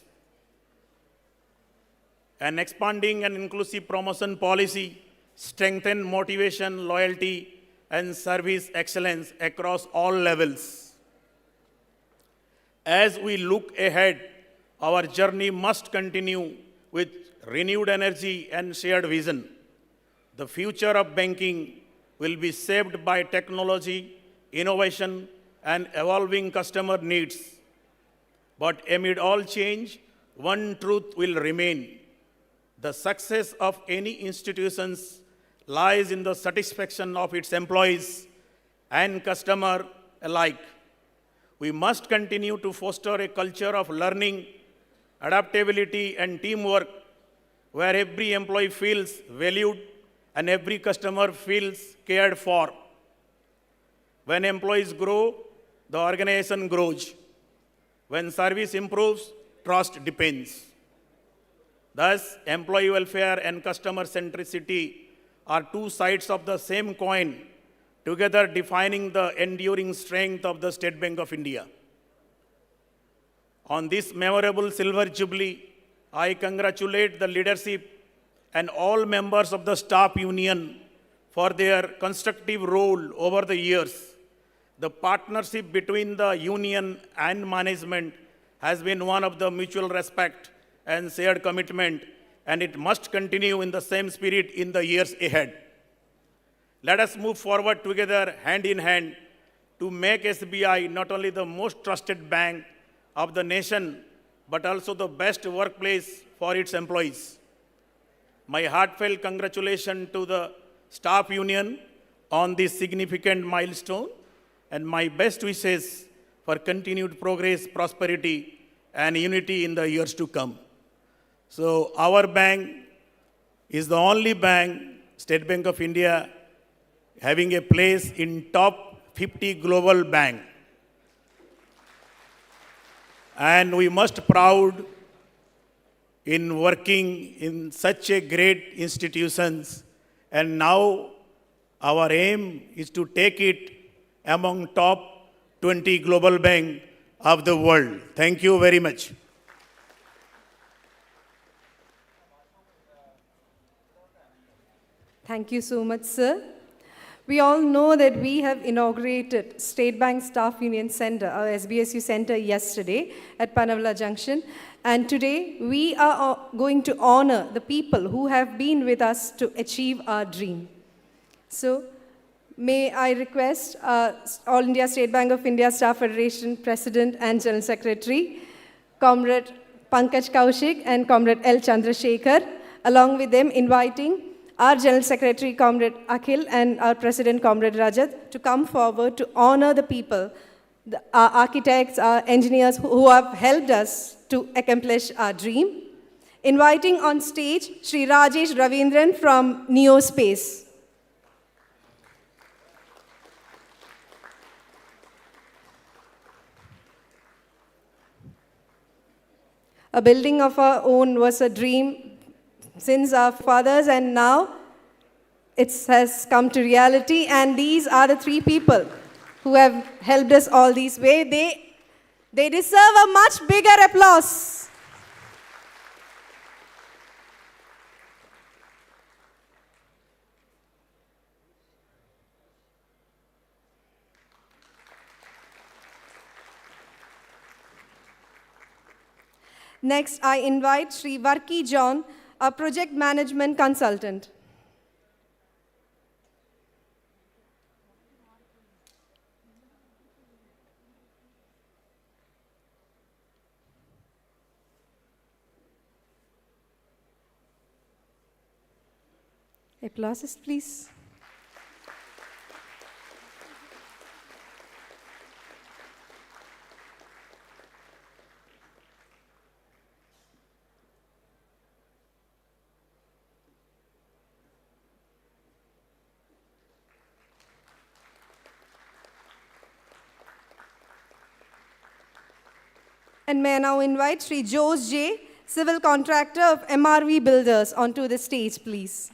An expanding and inclusive promotion policy strengthens motivation, loyalty, and service excellence across all levels. As we look ahead, our journey must continue with renewed energy and shared vision. The future of banking will be shaped by technology, innovation, and evolving customer needs. But amid all change, one truth will remain: the success of any institution lies in the satisfaction of its employees and customer alike. We must continue to foster a culture of learning, adaptability, and teamwork, where every employee feels valued and every customer feels cared for. When employees grow, the organization grows. When service improves, trust depends. Thus, employee welfare and customer centricity are two sides of the same coin, together defining the enduring strength of the State Bank of India. On this memorable Silver Jubilee, I congratulate the leadership and all members of the staff union for their constructive role over the years. The partnership between the union and management has been one of the mutual respect and shared commitment, and it must continue in the same spirit in the years ahead. Let us move forward together hand in hand to make SBI not only the most trusted bank of the nation, but also the best workplace for its employees. My heartfelt congratulations to the staff union on this significant milestone, and my best wishes for continued progress, prosperity, and unity in the years to come. So our bank is the only bank, State Bank of India, having a place in top 50 global bank. And we must proud in working in such a great institutions. And now our aim is to take it among top 20 global bank of the world. Thank you very much. Thank you so much, sir. We all know that we have inaugurated State Bank Staff Union Center, our SBSU Center, yesterday at Panavala Junction. And today, we are going to honor the people who have been with us to achieve our dream. So, may I request All India State Bank of India Staff Federation President and General Secretary, Comrade Pankaj Kaushik and Comrade L. Chandrasekhar, along with them inviting our General Secretary, Comrade Akhil, and our President, Comrade Rajat, to come forward to honor the people, our architects, our engineers who have helped us to accomplish our dream. Inviting on stage Sri Rajesh Ravindran from Neospace. A building of our own was a dream since our fathers, and now it has come to reality. And these are the three people who have helped us all this way. They deserve a much bigger applause. Next, I invite Sri Varki John, a project management consultant. Applauses, please. And may I now invite Sri Jose J., civil contractor of MRV Builders, onto the stage, please.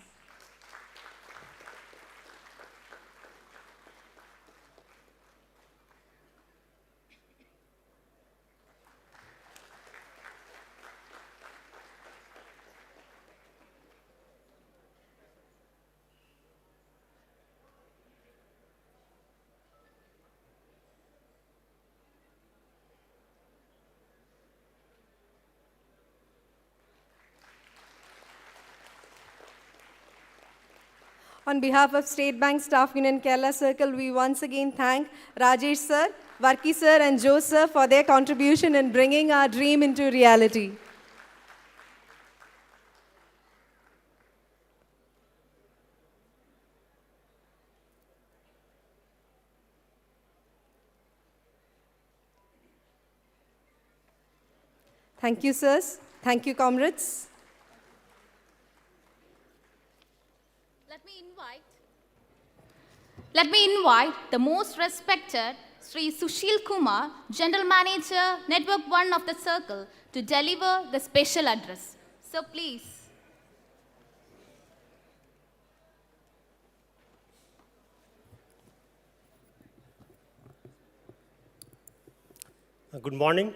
On behalf of State Bank Staff Union Kerala Circle, we once again thank Rajesh sir, Varki sir, and Joe sir for their contribution in bringing our dream into reality. Thank you, sirs. Thank you, comrades. Let me invite the most respected Sri Sushil Kumar, General Manager, Network 1 of the Circle, to deliver the special address. So please. Good morning.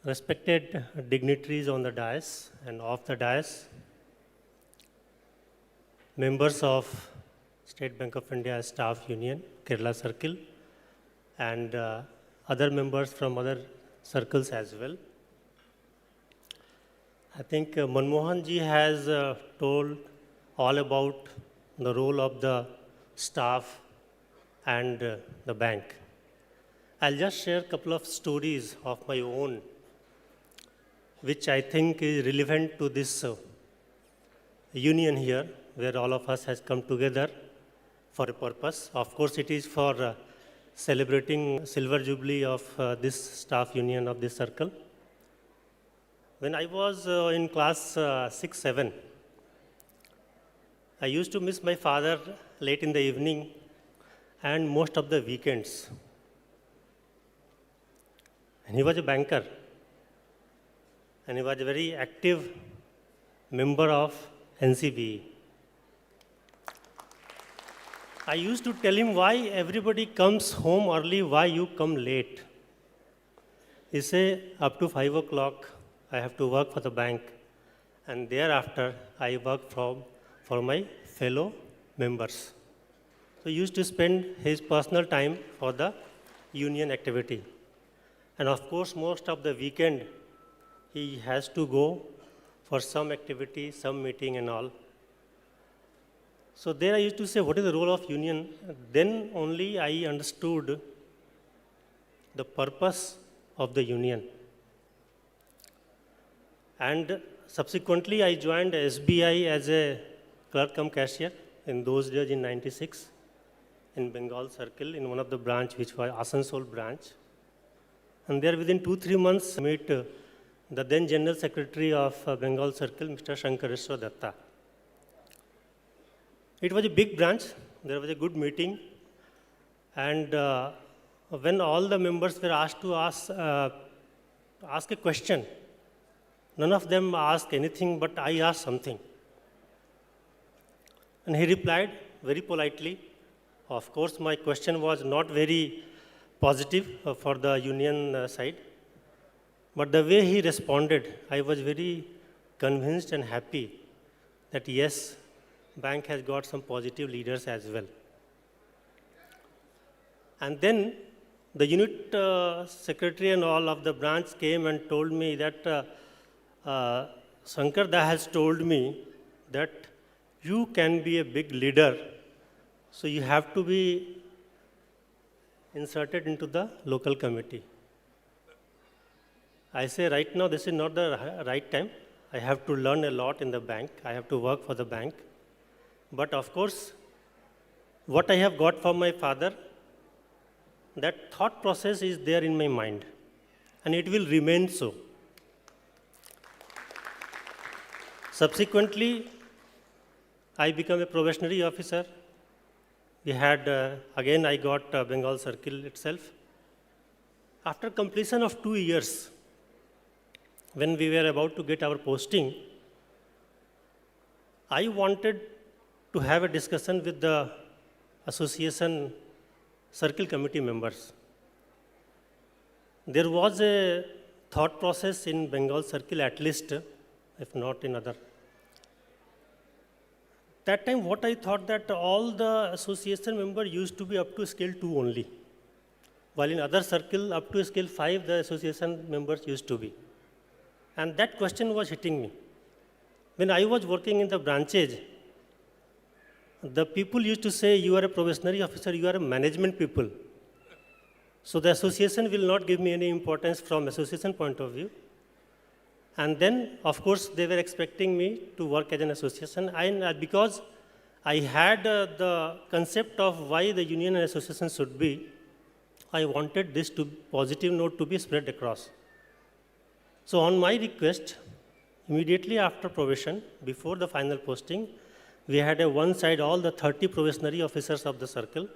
respected dignitaries on the dais and off the dais, members of State Bank of India Staff Union, Kerala Circle, and other members from other circles as well. I think Manmohan ji has told all about the role of the staff and the bank. I'll just share a couple of stories of my own, which I think is relevant to this union here, where all of us has come together for a purpose. Of course, it is for celebrating silver jubilee of this staff union of this circle. When I was in class 6-7, I used to miss my father late in the evening and most of the weekends. And he was a banker. And he was a very active member of NCBE. I used to tell him, why everybody comes home early, why you come late? He said, up to 5 o'clock, I have to work for the bank. And thereafter, I work for my fellow members. So he used to spend his personal time for the union activity. And of course, most of the weekend, he has to go for some activity, some meeting and all. So there I used to say, what is the role of union? Then only I understood the purpose of the union. And subsequently, I joined SBI as a clerk cum cashier in those days in 96 in Bengal Circle in one of the branch, which was Asansol branch. And there within 2-3 months, I met the then General Secretary of Bengal Circle, Mr. Shankareshwar Datta. It was a big branch. There was a good meeting. And when all the members were asked to ask a question, none of them asked anything, but I asked something. And he replied very politely. Of course, my question was not very positive for the union side. But the way he responded, I was very convinced and happy that yes, bank has got some positive leaders as well. And then the unit secretary and all of the branch came and told me that Shankar Da has told me that you can be a big leader, so you have to be inserted into the local committee. I say right now this is not the right time. I have to learn a lot in the bank. I have to work for the bank. But of course, what I have got from my father, that thought process is there in my mind, and it will remain so. Subsequently, I became a probationary officer. We had, again, I got Bengal Circle itself. After completion of 2 years, when we were about to get our posting, I wanted to have a discussion with the association circle committee members. There was a thought process in Bengal Circle, at least, if not in other. That time, what I thought that all the association members used to be up to scale 2 only, while in other circle, up to scale 5, the association members used to be. And that question was hitting me. When I was working in the branches, the people used to say, you are a probationary officer, you are a management people. So the association will not give me any importance from association point of view. And then, of course, they were expecting me to work as an association. And because I had the concept of why the union and association should be, I wanted this to positive note to be spread across. So on my request, immediately after probation, before the final posting, we had a one side all the 30 probationary officers of the circle,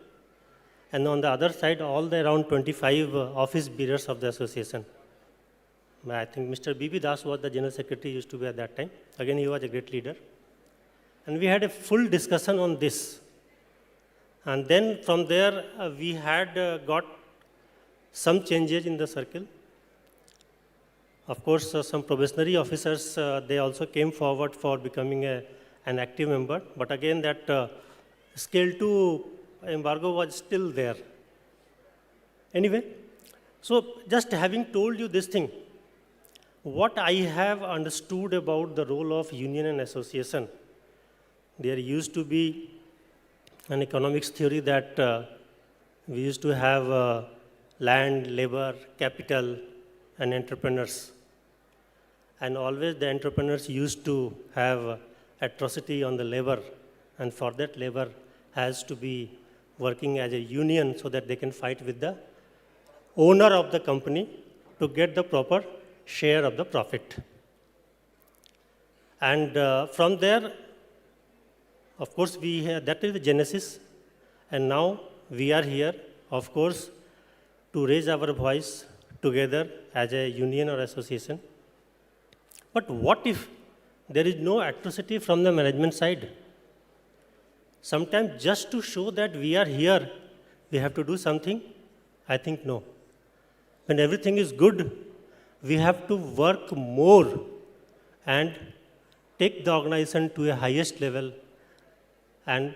and on the other side all the around 25 office bearers of the association. I think Mr. B.B. Das was the general secretary, used to be at that time. Again, he was a great leader. And we had a full discussion on this. And then from there, we had got some changes in the circle. Of course, some probationary officers, they also came forward for becoming an active member. But again, that scale 2 embargo was still there. Anyway, so just having told you this thing, what I have understood about the role of union and association, there used to be an economics theory that we used to have land, labor, capital, and entrepreneurs. And always the entrepreneurs used to have atrocity on the labor, and for that labor has to be working as a union so that they can fight with the owner of the company to get the proper share of the profit. And from there, of course, that is the genesis. And now we are here, of course, to raise our voice together as a union or association. But what if there is no atrocity from the management side? Sometimes just to show that we are here, we have to do something? I think no. When everything is good, we have to work more and take the organization to a highest level. And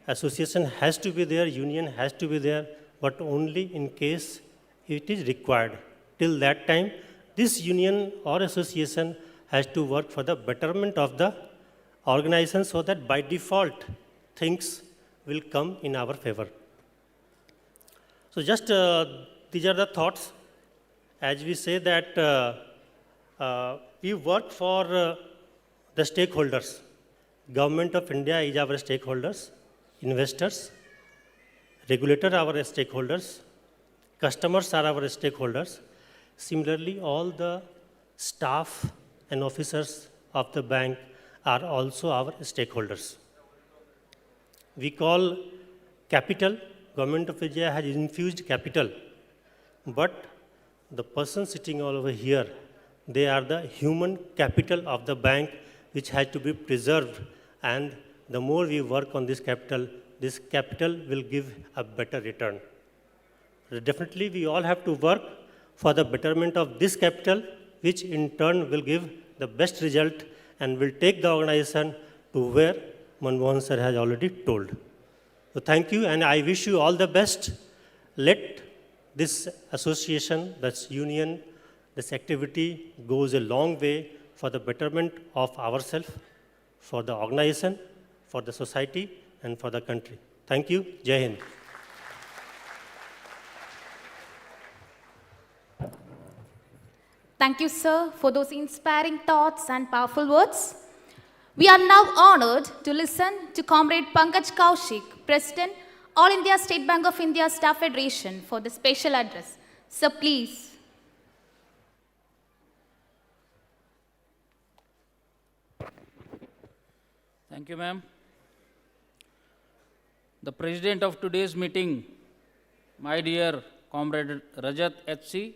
association has to be there, union has to be there, but only in case it is required. Till that time, this union or association has to work for the betterment of the organization so that by default, things will come in our favor. So just these are the thoughts. As we say that we work for the stakeholders. Government of India is our stakeholders, investors, regulator are our stakeholders, customers are our stakeholders. Similarly, all the staff and officers of the bank are also our stakeholders. We call capital, Government of India has infused capital, but the person sitting all over here, they are the human capital of the bank which has to be preserved, and the more we work on this capital will give a better return. Definitely we all have to work for the betterment of this capital, which in turn will give the best result and will take the organization to where Manmohan sir has already told. So thank you, and I wish you all the best. Let this association, this union, this activity goes a long way for the betterment of ourselves, for the organization, for the society, and for the country. Thank you. Jai Hind. Thank you, sir, for those inspiring thoughts and powerful words. We are now honored to listen to Comrade Pankaj Kaushik, President, All India State Bank of India Staff Federation, for the special address. Sir, please. Thank you, ma'am. The president of today's meeting, my dear Comrade Rajat HC,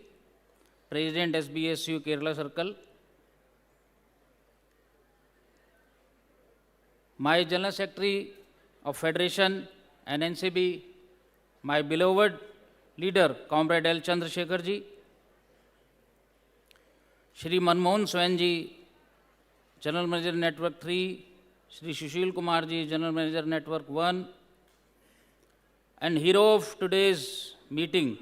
President SBSU Kerala Circle, my General Secretary of Federation and NCB, my beloved leader, Comrade L. Chandrasekhar ji, Shri Manmohan Swain ji, General Manager Network 3, Shri Sushil Kumar ji, General Manager Network 1, and hero of today's meeting,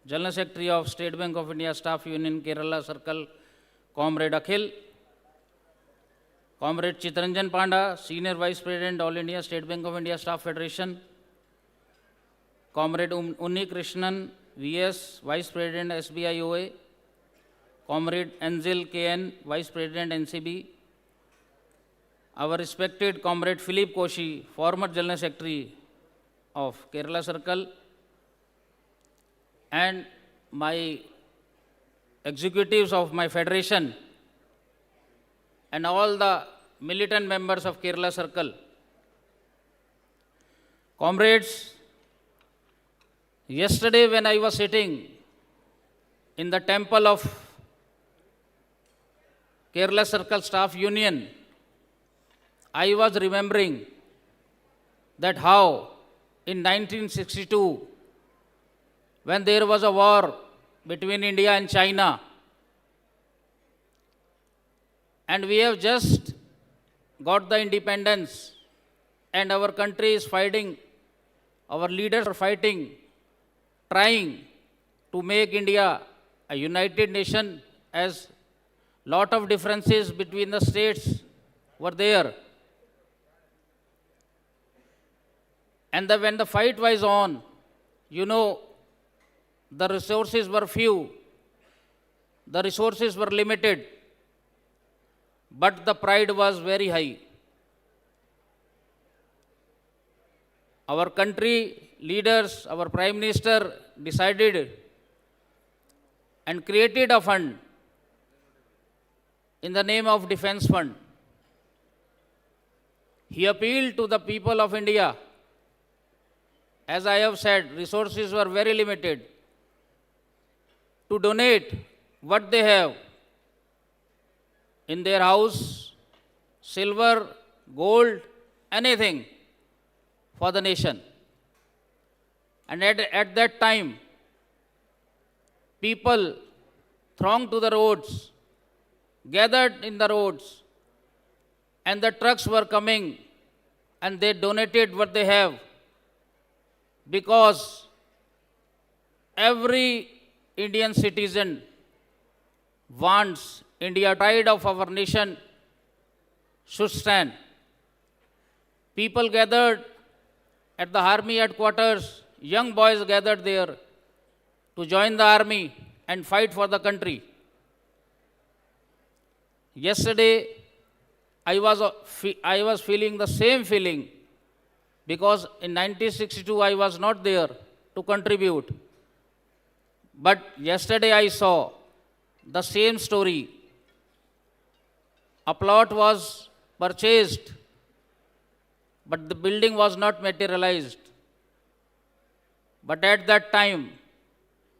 General Secretary of State Bank of India Staff Union Kerala Circle, Comrade Akhil, Comrade Chitranjan Panda, Senior Vice President, All India State Bank of India Staff Federation, Comrade Unni Krishnan, VS, Vice President, SBIOA, Comrade Anzil KN, Vice President, NCB, our respected Comrade Philip Koshi, former General Secretary of Kerala Circle, and my executives of my federation, and all the militant members of Kerala Circle. Comrades, yesterday when I was sitting in the temple of Kerala Circle Staff Union, I was remembering that how in 1962, when there was a war between India and China, And we have just got the independence, and our country is fighting, our leaders are fighting, trying to make India a united nation, as lot of differences between the states were there. And when the fight was on, you know, the resources were few, the resources were limited, but the pride was very high. Our country leaders, our Prime Minister decided and created a fund in the name of Defense Fund. He appealed to the people of India. As I have said, resources were very limited, to donate what they have in their house, silver, gold, anything for the nation. And at that time, people thronged to the roads, gathered in the roads, and the trucks were coming, and they donated what they have, because every Indian citizen wants India, pride of our nation, should stand. People gathered at the army headquarters, young boys gathered there to join the army and fight for the country. Yesterday, I was feeling the same feeling, because in 1962 I was not there to contribute. But yesterday I saw the same story. A plot was purchased, but the building was not materialized. But at that time,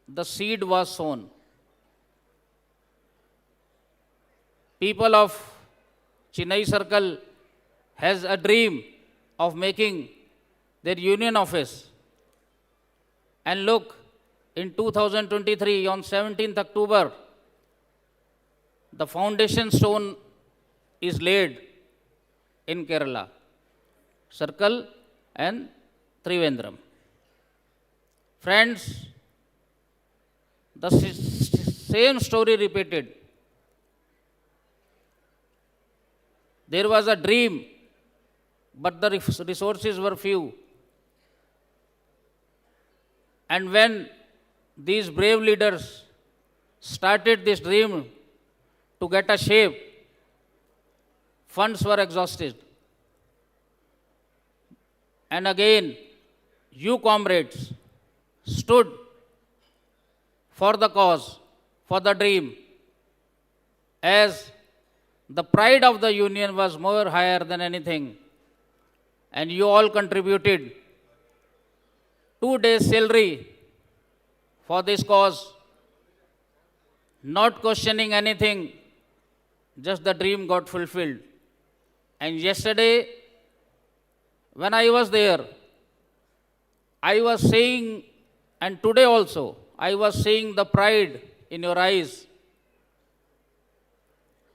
the seed was sown. People of Chennai Circle has a dream of making their union office. And look, in 2023, on 17th October, the foundation stone is laid in Kerala, Circle and Trivandrum. Friends, the same story repeated. There was a dream, but the resources were few. And when these brave leaders started this dream to get a shape, funds were exhausted. And again, you comrades stood for the cause, for the dream, as the pride of the union was more higher than anything. And you all contributed 2 days' salary for this cause, not questioning anything, just the dream got fulfilled. And yesterday, when I was there, I was saying, and today also, I was seeing the pride in your eyes.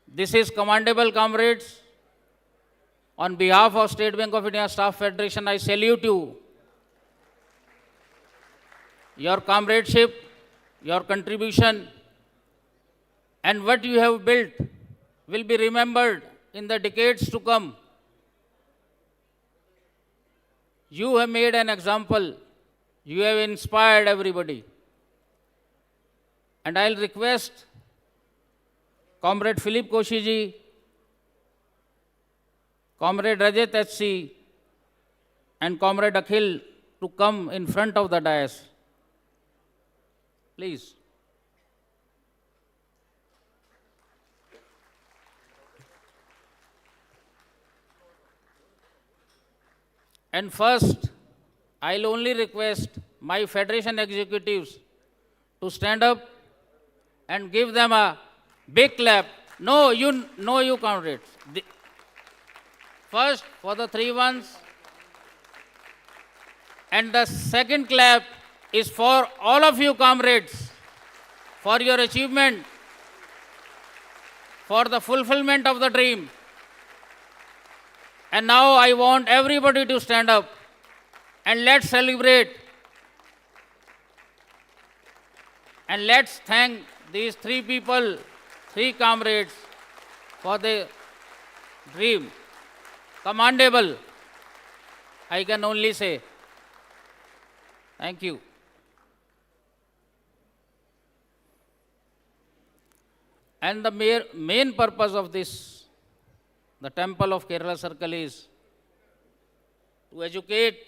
This is commendable, comrades. On behalf of State Bank of India Staff Federation, I salute you. Your comradeship, your contribution, and what you have built will be remembered in the decades to come. You have made an example. You have inspired everybody. And I'll request Comrade Philip Koshiji, Comrade Rajat HC, and Comrade Akhil to come in front of the dais. Please. And first, I'll only request my federation executives to stand up and give them a big clap. No, you comrades. First, for the 3 ones. And the second clap is for all of you comrades, for your achievement, for the fulfillment of the dream. And now I want everybody to stand up and let's celebrate. And let's thank these three people, three comrades, for their dream. Commendable, I can only say. Thank you. And the main purpose of this, the temple of Kerala Circle, is to educate,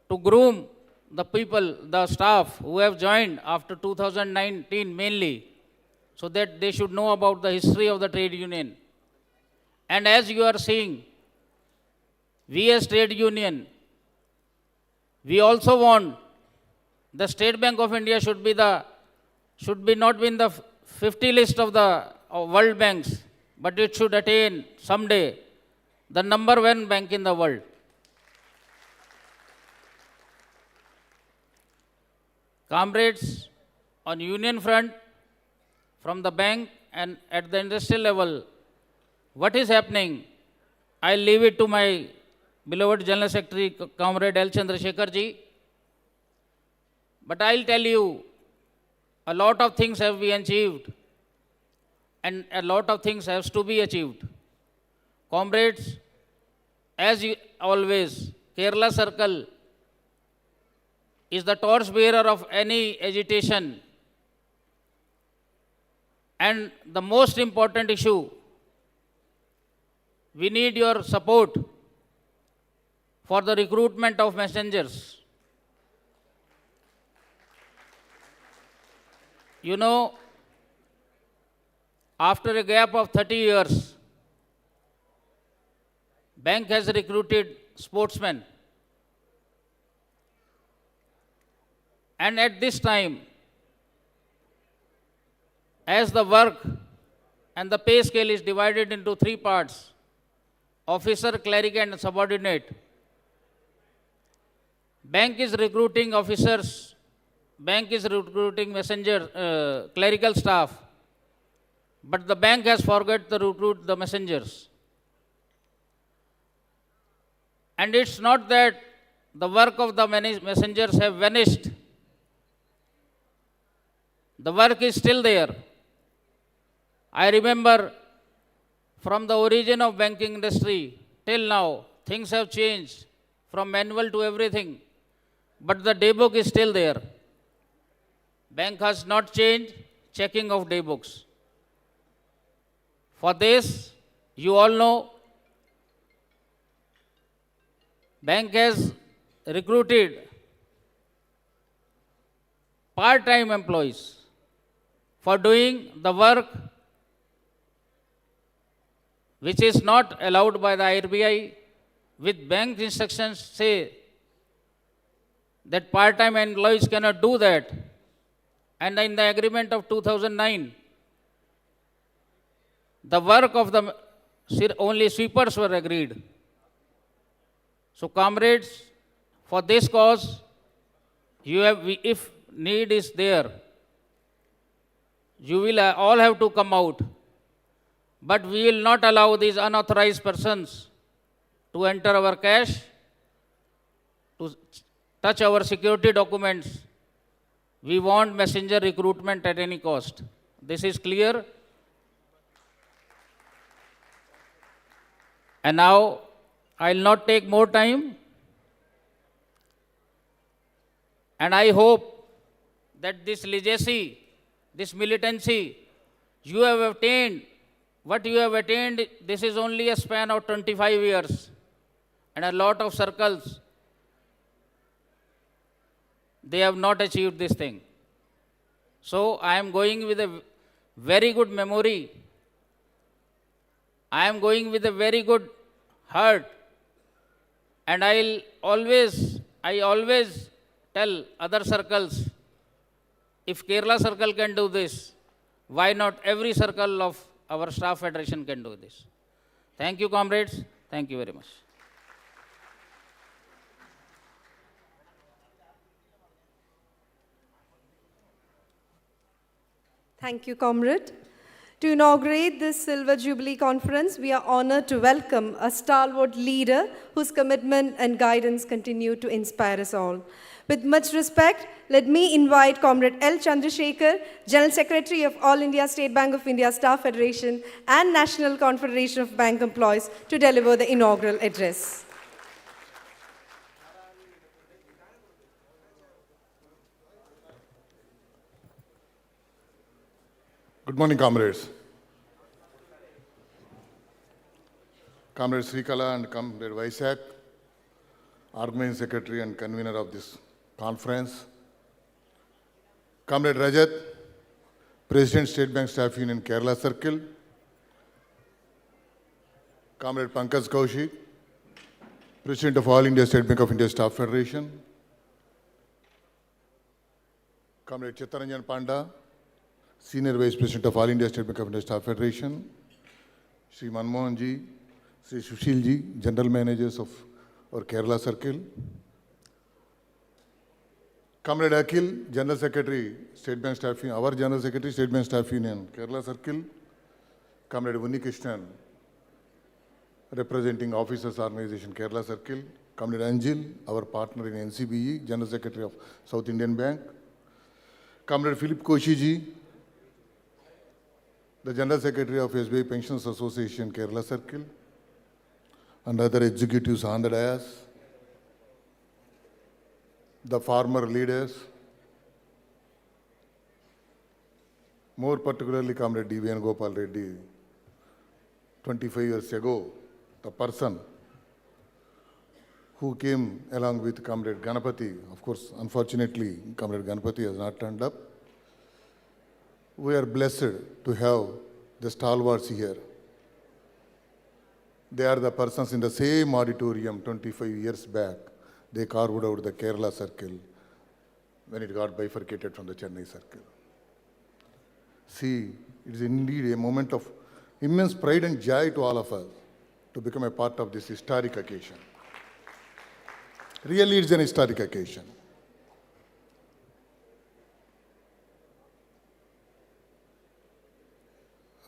to groom the people, the staff who have joined after 2019 mainly, so that they should know about the history of the trade union. And as you are seeing, we as trade union, we also want the State Bank of India should be not be in the 50 list of the world banks, but it should attain someday the number one bank in the world. Comrades, on union front, from the bank and at the industrial level, what is happening? I'll leave it to my beloved General Secretary, Comrade L. Chandrasekhar ji. But I'll tell you, a lot of things have been achieved and a lot of things has to be achieved. Comrades, as you always, Kerala Circle is the torchbearer of any agitation. And the most important issue, we need your support for the recruitment of messengers. You know, after a gap of 30 years, bank has recruited sportsmen. And at this time, as the work and the pay scale is divided into three parts, officer, cleric and subordinate, bank is recruiting officers, bank is recruiting messenger, clerical staff, but the bank has forgot to recruit the messengers. And it's not that the work of the messengers have vanished. The work is still there. I remember from the origin of banking industry till now, things have changed from manual to everything, but the day book is still there. Bank has not changed checking of day books. For this, you all know, bank has recruited part-time employees for doing the work which is not allowed by the RBI, with bank instructions say that part-time employees cannot do that. And in the agreement of 2009, the work of the only sweepers were agreed. So comrades, for this cause, if need is there, you will all have to come out. But we will not allow these unauthorized persons to enter our cash, to touch our security documents. We want messenger recruitment at any cost. This is clear. And now, I will not take more time. And I hope that this legacy, this militancy, you have attained, what you have attained, this is only a span of 25 years. And a lot of circles, they have not achieved this thing. So I am going with a very good memory. I am going with a very good heart. And I always tell other circles, if Kerala Circle can do this, why not every circle of our staff federation can do this? Thank you, comrades. Thank you very much. Thank you, Comrade. To inaugurate this Silver Jubilee Conference, we are honored to welcome a stalwart leader whose commitment and guidance continue to inspire us all. With much respect, let me invite Comrade L. Chandrasekhar, General Secretary of All India State Bank of India Staff Federation and National Confederation of Bank Employees, to deliver the inaugural address. Good morning, comrades. Comrade Srikala and Comrade Vaisak, Organizing Secretary and Convener of this conference. Comrade Rajat, President State Bank Staff Union Kerala Circle. Comrade Pankaj Kaushik, President of All India State Bank of India Staff Federation. Comrade Chittaranjan Panda, Senior Vice President of All India State Bank of India Staff Federation. Sri Manmohan Ji, Sri Sushil Ji, General Managers of our Kerala Circle. Comrade Akhil, General Secretary, State Bank Staff Union, our General Secretary, State Bank Staff Union, Kerala Circle. Comrade Unnikrishnan, representing Officers Organization, Kerala Circle. Comrade Anjil, our partner in NCBE, General Secretary of South Indian Bank. Comrade Philip Koshi Ji, the General Secretary of SBI Pensions Association, Kerala Circle, and other executives on the dais, the farmer leaders, more particularly Comrade D.V.N. Gopal Reddy, 25 years ago, the person who came along with Comrade Ganapati. Of course, unfortunately, Comrade Ganapati has not turned up. We are blessed to have the stalwarts here. They are the persons in the same auditorium 25 years back. They carved out the Kerala Circle when it got bifurcated from the Chennai Circle. See, it is indeed a moment of immense pride and joy to all of us to become a part of this historic occasion. Really, it's an historic occasion.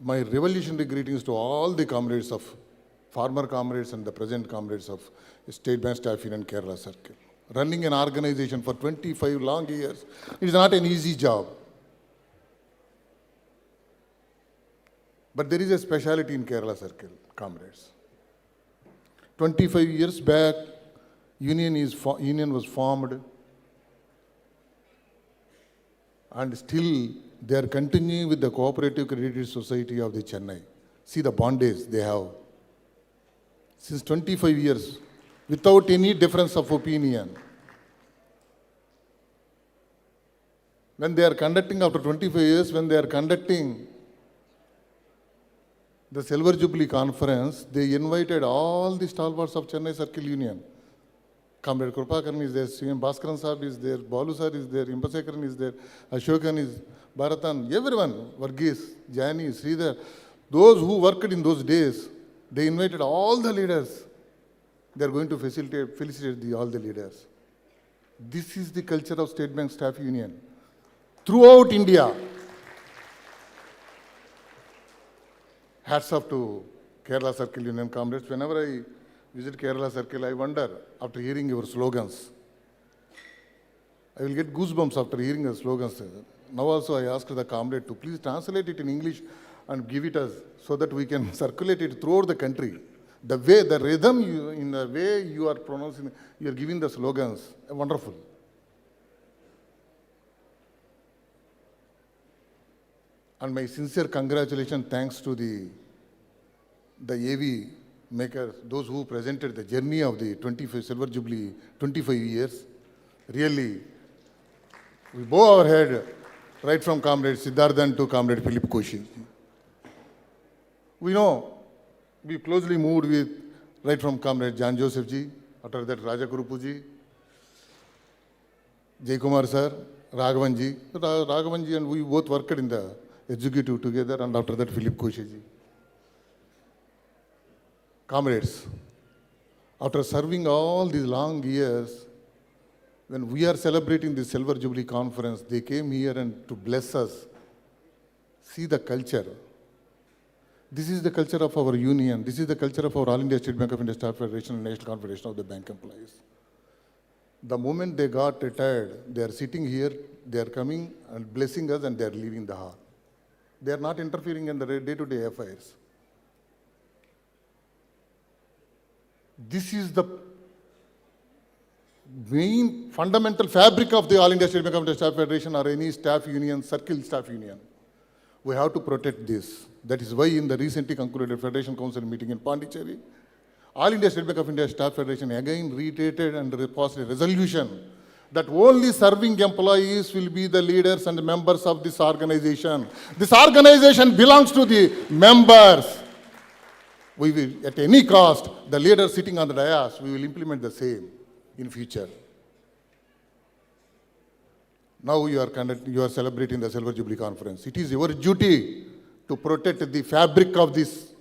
My revolutionary greetings to all the comrades of former comrades and the present comrades of State Bank Staff Union Kerala Circle. Running an organization for 25 long years is not an easy job. But there is a speciality in Kerala Circle, comrades. 25 years back, union was formed, and still they are continuing with the Cooperative Credit Society of the Chennai. See the bondage they have. Since 25 years, without any difference of opinion. When they are conducting, after 25 years, when they are conducting the Silver Jubilee Conference, they invited all the stalwarts of Chennai Circle Union. Comrade Krupakaran is there, CM Bhaskaran Saab is there, Balu Sir is there, Impasekaran is there, Ashokan is, Bharatan, everyone, Varghese, Jani, Sridhar. Those who worked in those days, they invited all the leaders. They are going to felicitate all the leaders. This is the culture of State Bank Staff Union. Throughout India, hats off to Kerala Circle Union comrades. Whenever I visit Kerala Circle, I wonder, after hearing your slogans, I will get goosebumps after hearing the slogans. Now also I asked the comrade to please translate it in English and give it us so that we can circulate it throughout the country. The way, the rhythm, in the way you are pronouncing, you are giving the slogans, wonderful. And my sincere congratulations, thanks to the AV makers, those who presented the journey of the 25 Silver Jubilee, 25 years. Really, we bow our head right from Comrade Siddharthan to Comrade Philip Koshi. We know, we closely moved with, right from Comrade John Joseph Ji, after that Raja Kurupu Ji, Jay Kumar Sir, Raghavan Ji. Raghavan Ji and we both worked in the executive together, and after that Philip Koshi Ji. Comrades, after serving all these long years, when we are celebrating the Silver Jubilee Conference, they came here and to bless us See the culture. This is the culture of our union. This is the culture of our All India State Bank of India Staff Federation and National Confederation of the Bank Employees. The moment they got retired, they are sitting here, they are coming and blessing us and they are leaving the hall. They are not interfering in the day-to-day affairs. This is the main fundamental fabric of the All India State Bank of India Staff Federation or any staff union, circle staff union. We have to protect this. That is why in the recently concluded Federation Council meeting in Pondicherry, All India State Bank of India Staff Federation again reiterated and passed a resolution that only serving employees will be the leaders and members of this organization. This organization belongs to the members. We will, at any cost, the leaders sitting on the dais, we will implement the same in future. Now you are celebrating the Silver Jubilee Conference. It is your duty to protect the fabric of this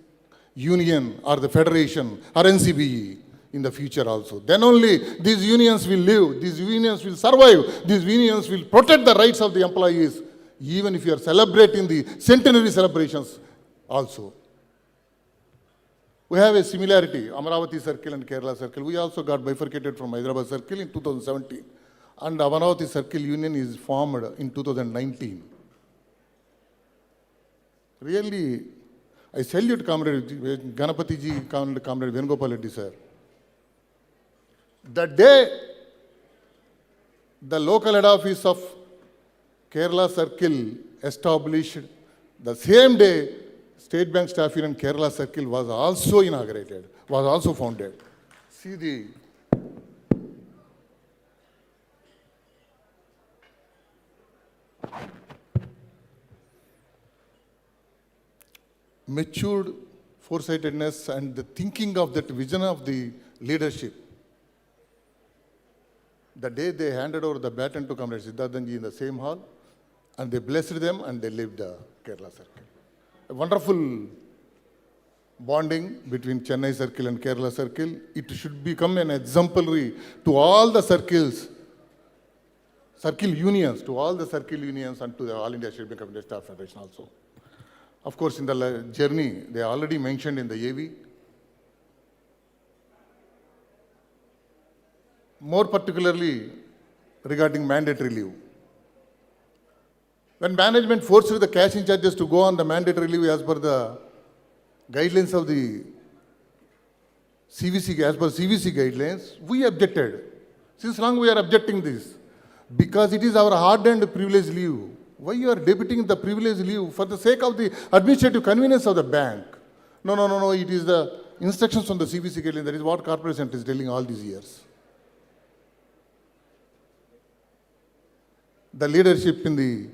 union or the federation or NCBE in the future also. Then only these unions will live, these unions will survive, these unions will protect the rights of the employees, even if you are celebrating the centenary celebrations also. We have a similarity, Amaravati Circle and Kerala Circle. We also got bifurcated from Hyderabad Circle in 2017. And Amaravati Circle Union is formed in 2019. Really, I salute Comrade Ganapati ji, Comrade Venugopal Reddy sir. The day the local head office of Kerala Circle established, the same day State Bank Staff Union Kerala Circle was also inaugurated, was also founded. See the matured foresightedness and the thinking of that vision of the leadership. The day they handed over the baton to Comrade Siddharthanji in the same hall, and they blessed them and they left the Kerala Circle. A wonderful bonding between Chennai Circle and Kerala Circle. It should become an exemplary to all the circles, circle unions, to all the circle unions and to the All India State Bank of India Staff Federation also. Of course, in the journey, they already mentioned in the AV. More particularly regarding mandatory leave. When management forced the cash in charges to go on the mandatory leave as per the guidelines of the CVC, as per CVC guidelines, we objected. Since long we are objecting this. Because it is our hard-earned privilege leave. Why you are debiting the privilege leave? For the sake of the administrative convenience of the bank. No. It is the instructions from the CVC guidelines. That is what corporate center is telling all these years. The leadership in the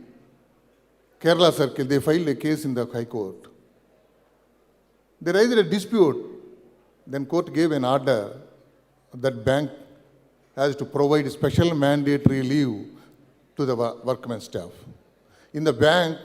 Kerala Circle, they filed a case in the High Court. They raised a dispute. Then court gave an order that bank has to provide special mandatory leave to the workmen staff. In the bank,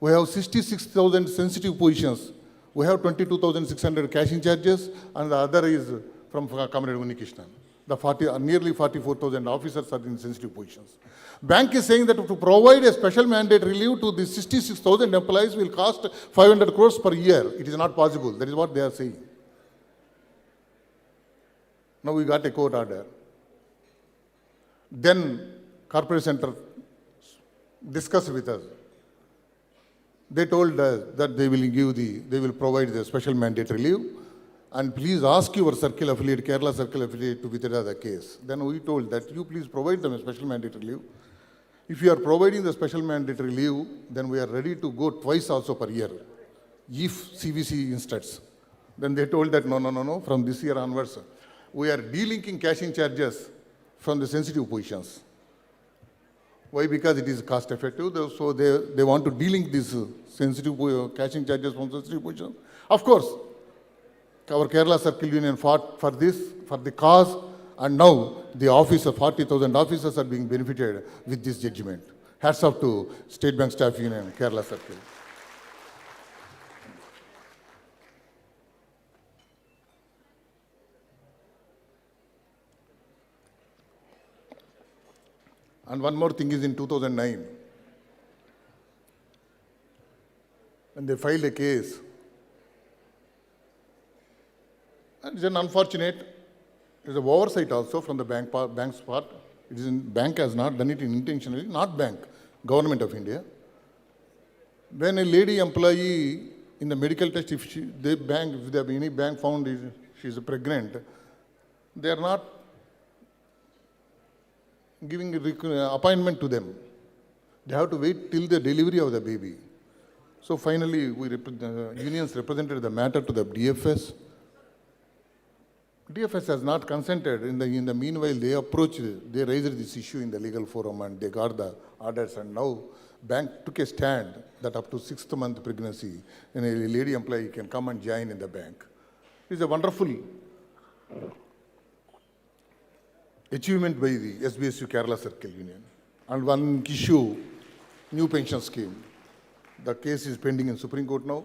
we have 66,000 sensitive positions. We have 22,600 cashing charges, and the other is from Comrade Unnikrishnan. The nearly 44,000 officers are in sensitive positions. Bank is saying that to provide a special mandatory leave to the 66,000 employees will cost 500 crores per year. It is not possible. That is what they are saying. Now we got a court order. Then corporate center discussed with us. They told us that they will provide the special mandatory leave, and please ask your circle affiliate, Kerala Circle affiliate, to withdraw the case. Then we told that you please provide them a special mandatory leave. If you are providing the special mandatory leave, then we are ready to go twice also per year, if CVC instructs. Then they told that no, from this year onwards, we are delinking cashing charges from the sensitive positions. Why? Because it is cost effective, so they want to delink these sensitive cashing charges from sensitive positions. Of course, our Kerala Circle Union fought for this, for the cause, and now the office of 40,000 officers are being benefited with this judgment. Hats off to State Bank Staff Union, Kerala Circle. And one more thing is in 2009, and they filed a case. And it's an unfortunate, it's an oversight also from the bank's part. Bank has not done it intentionally, not bank, Government of India. When a lady employee in the medical test, if any bank found she is pregnant, they are not giving appointment to them. They have to wait till the delivery of the baby. So finally, unions represented the matter to the DFS. DFS has not consented. In the meanwhile, they raised this issue in the legal forum and they got the orders, and now bank took a stand that up to 6th month pregnancy, and a lady employee can come and join in the bank. It's a wonderful achievement by the SBSU Kerala Circle Union. And one issue, new pension scheme. The case is pending in Supreme Court now.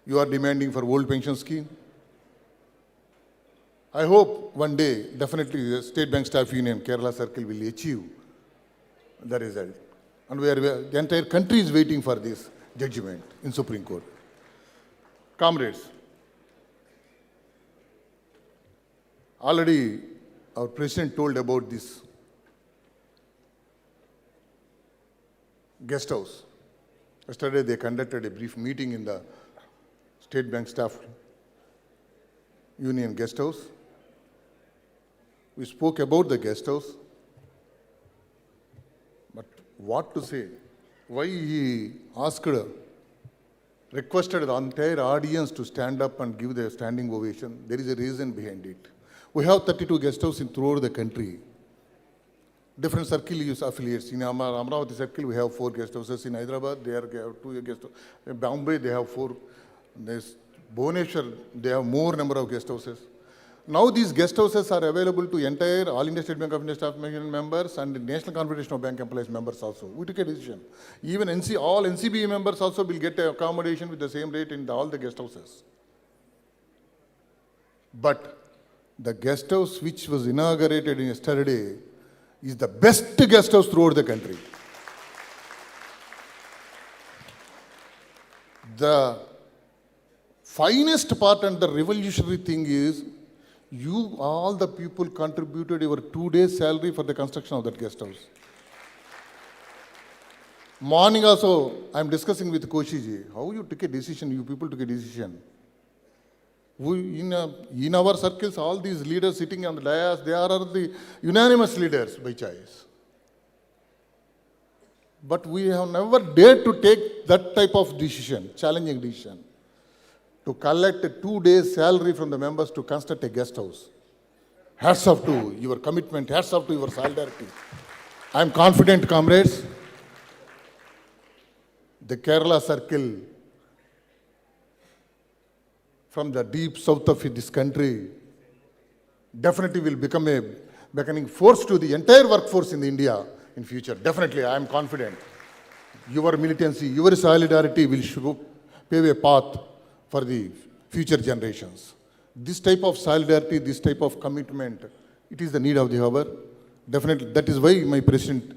You are demanding for old pension scheme. I hope one day, definitely, the State Bank Staff Union, Kerala Circle will achieve the result. And the entire country is waiting for this judgment in Supreme Court. Comrades, already our President told about this guest house. Yesterday, they conducted a brief meeting in the State Bank Staff Union guest house. We spoke about the guest house, but what to say? Why he requested the entire audience to stand up and give their standing ovation? There is a reason behind it. We have 32 guest houses throughout the country. Different circle use affiliates. In Amravati circle, we have 4 guest houses. In Hyderabad, they have 2 guest houses. In Bombay, they have 4. There's Bhubaneswar, they have more number of guest houses. Now these guest houses are available to entire All India State Bank of India Staff Union members and the National Confederation of Bank Employees members also. We took a decision. Even all NCBE members also will get accommodation with the same rate in all the guest houses. But the guest house which was inaugurated yesterday is the best guest house throughout the country. The finest part and the revolutionary thing is, you, all the people contributed your 2 days' salary for the construction of that guest house. Morning also, I am discussing with Koshiji, how you took a decision, you people took a decision. In our circles, all these leaders sitting on the dais, they are the unanimous leaders by choice. But we have never dared to take that type of decision, challenging decision, to collect a 2 days' salary from the members to construct a guest house. Hats off to your commitment, hats off to your solidarity. I am confident, comrades, the Kerala Circle, from the deep south of this country, definitely will become a beckoning force to the entire workforce in India in future. Definitely, I am confident. Your militancy, your solidarity will pave a path for the future generations. This type of solidarity, this type of commitment, it is the need of the hour. Definitely, that is why my president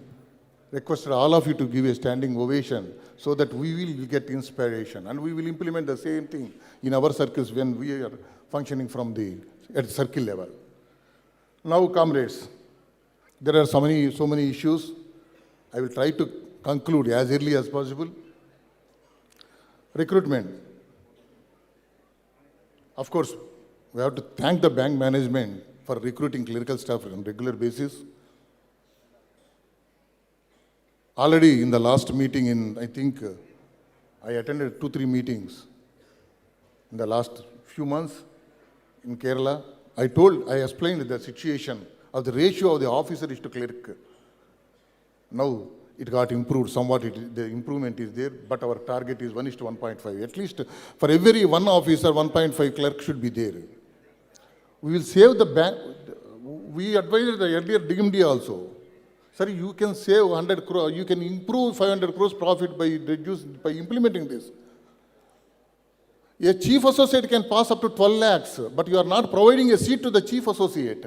requested all of you to give a standing ovation so that we will get inspiration and we will implement the same thing in our circles when we are functioning at circle level. Now, comrades, there are so many issues. I will try to conclude as early as possible. Recruitment. Of course, we have to thank the bank management for recruiting clerical staff on a regular basis. Already in the last meeting I attended 2-3 meetings in the last few months in Kerala. I explained the situation of the ratio of the officers to clerk. Now it got improved somewhat, the improvement is there, but our target is 1:1.5. At least for every 1 officer, 1.5 clerk should be there. We will save the bank. We advised the earlier DMD also. Sir, you can save 100 crore, you can improve 500 crores profit by implementing this. A chief associate can pass up to 12 lakhs, but you are not providing a seat to the chief associate.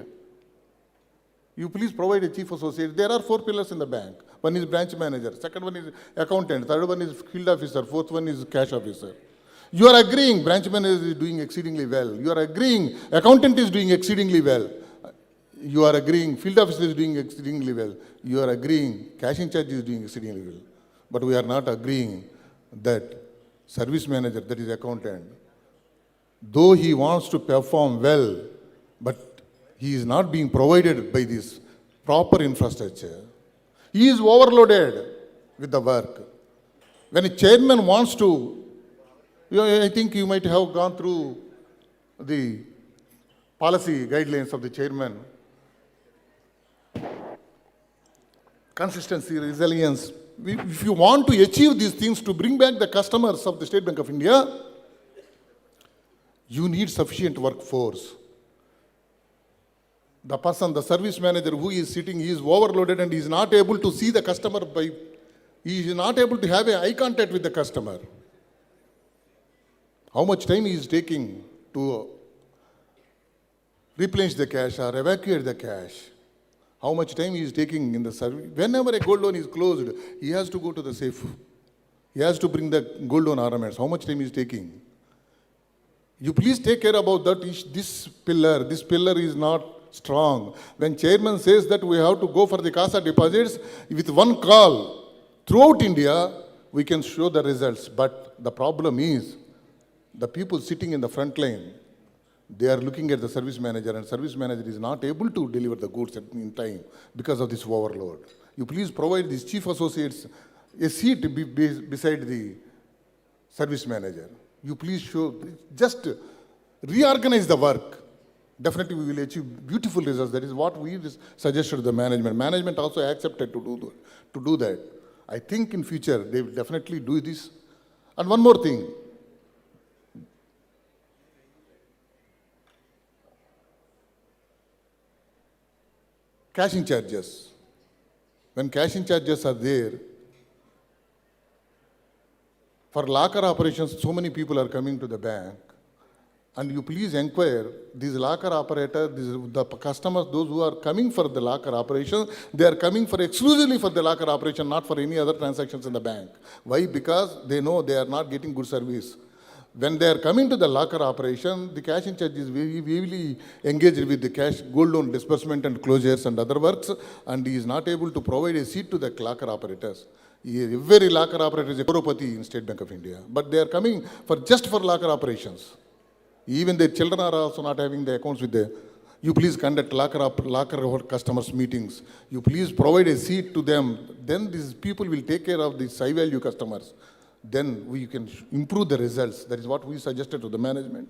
You please provide a chief associate. There are 4 pillars in the bank. One is branch manager, second one is accountant, third one is field officer, fourth one is cash officer. You are agreeing branch manager is doing exceedingly well. You are agreeing accountant is doing exceedingly well. You are agreeing field officer is doing exceedingly well. You are agreeing cash in charge is doing exceedingly well. But we are not agreeing that service manager, that is accountant, though he wants to perform well, but he is not being provided by this proper infrastructure. He is overloaded with the work. When a chairman wants to, I think you might have gone through the policy guidelines of the chairman. Consistency, resilience. If you want to achieve these things to bring back the customers of the State Bank of India, you need sufficient workforce. The person, the service manager who is sitting, he is overloaded and he is not able to see the customer he is not able to have an eye contact with the customer. How much time he is taking to replenish the cash or evacuate the cash? How much time he is taking in the service? Whenever a gold loan is closed, he has to go to the safe. He has to bring the gold loan ornaments. How much time he is taking? You please take care about that. This pillar is not strong. When chairman says that we have to go for the CASA deposits, with one call throughout India, we can show the results. But the problem is, the people sitting in the front line, they are looking at the service manager, and service manager is not able to deliver the goods in time because of this overload. You please provide these chief associates a seat beside the service manager. You please just reorganize the work. Definitely we will achieve beautiful results. That is what we suggested to the management. Management also accepted to do that. I think in future they will definitely do this. And one more thing. Cashing charges. When cashing charges are there, for locker operations, so many people are coming to the bank. And you please inquire, these locker operators, the customers, those who are coming for the locker operation, they are coming for exclusively for the locker operation, not for any other transactions in the bank. Why? Because they know they are not getting good service. When they are coming to the locker operation, the cash in charge is very heavily engaged with the cash, gold loan disbursement and closures and other works, and he is not able to provide a seat to the locker operators. Every locker operator is a crorepati in State Bank of India, but they are coming just for locker operations. Even their children are also not having the accounts with them. You please conduct locker customers meetings. You please provide a seat to them. Then these people will take care of these high value customers. Then we can improve the results. That is what we suggested to the management.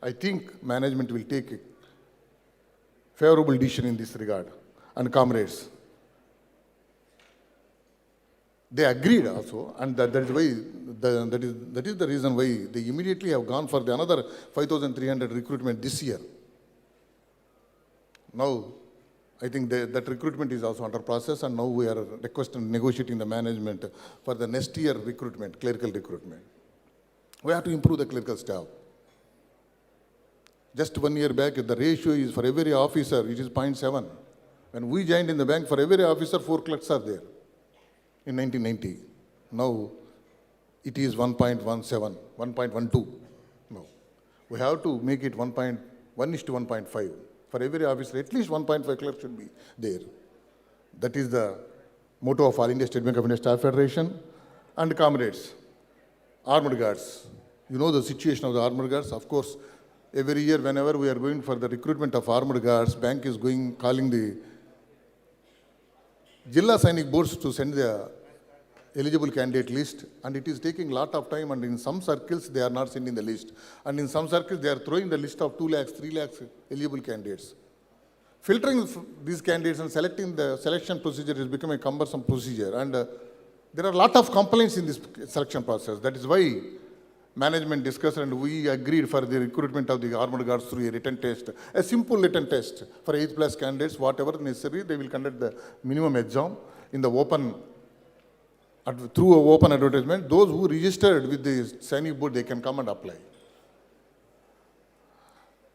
I think management will take a favorable decision in this regard. And comrades, they agreed also, and that is why that is the reason why they immediately have gone for the another 5,300 recruitment this year. Now, I think that recruitment is also under process, and now we are negotiating the management for the next year recruitment, clerical recruitment. We have to improve the clerical staff. Just 1 year back, the ratio is for every officer, it is 0.7. When we joined in the bank, for every officer, 4 clerks are there in 1990. Now, it is 1.17, 1.12. No. We have to make it 1:1.5. For every officer, at least 1.5 clerks should be there. That is the motto of All India State Bank of India Staff Federation. And comrades, armed guards. You know the situation of the armed guards. Of course, every year whenever we are going for the recruitment of armed guards, bank is calling the Jilla Sainik boards to send the eligible candidate list, and it is taking a lot of time, and in some circles they are not sending the list, and in some circles they are throwing the list of 2 lakhs, 3 lakhs eligible candidates. Filtering these candidates and selecting the selection procedure has become a cumbersome procedure, and there are a lot of complaints in this selection process. That is why management discussed and we agreed for the recruitment of the armed guards through a written test, a simple written test for 8+ candidates, whatever necessary. They will conduct the minimum exam in the open, through an open advertisement. Those who registered with the Sainik board, they can come and apply.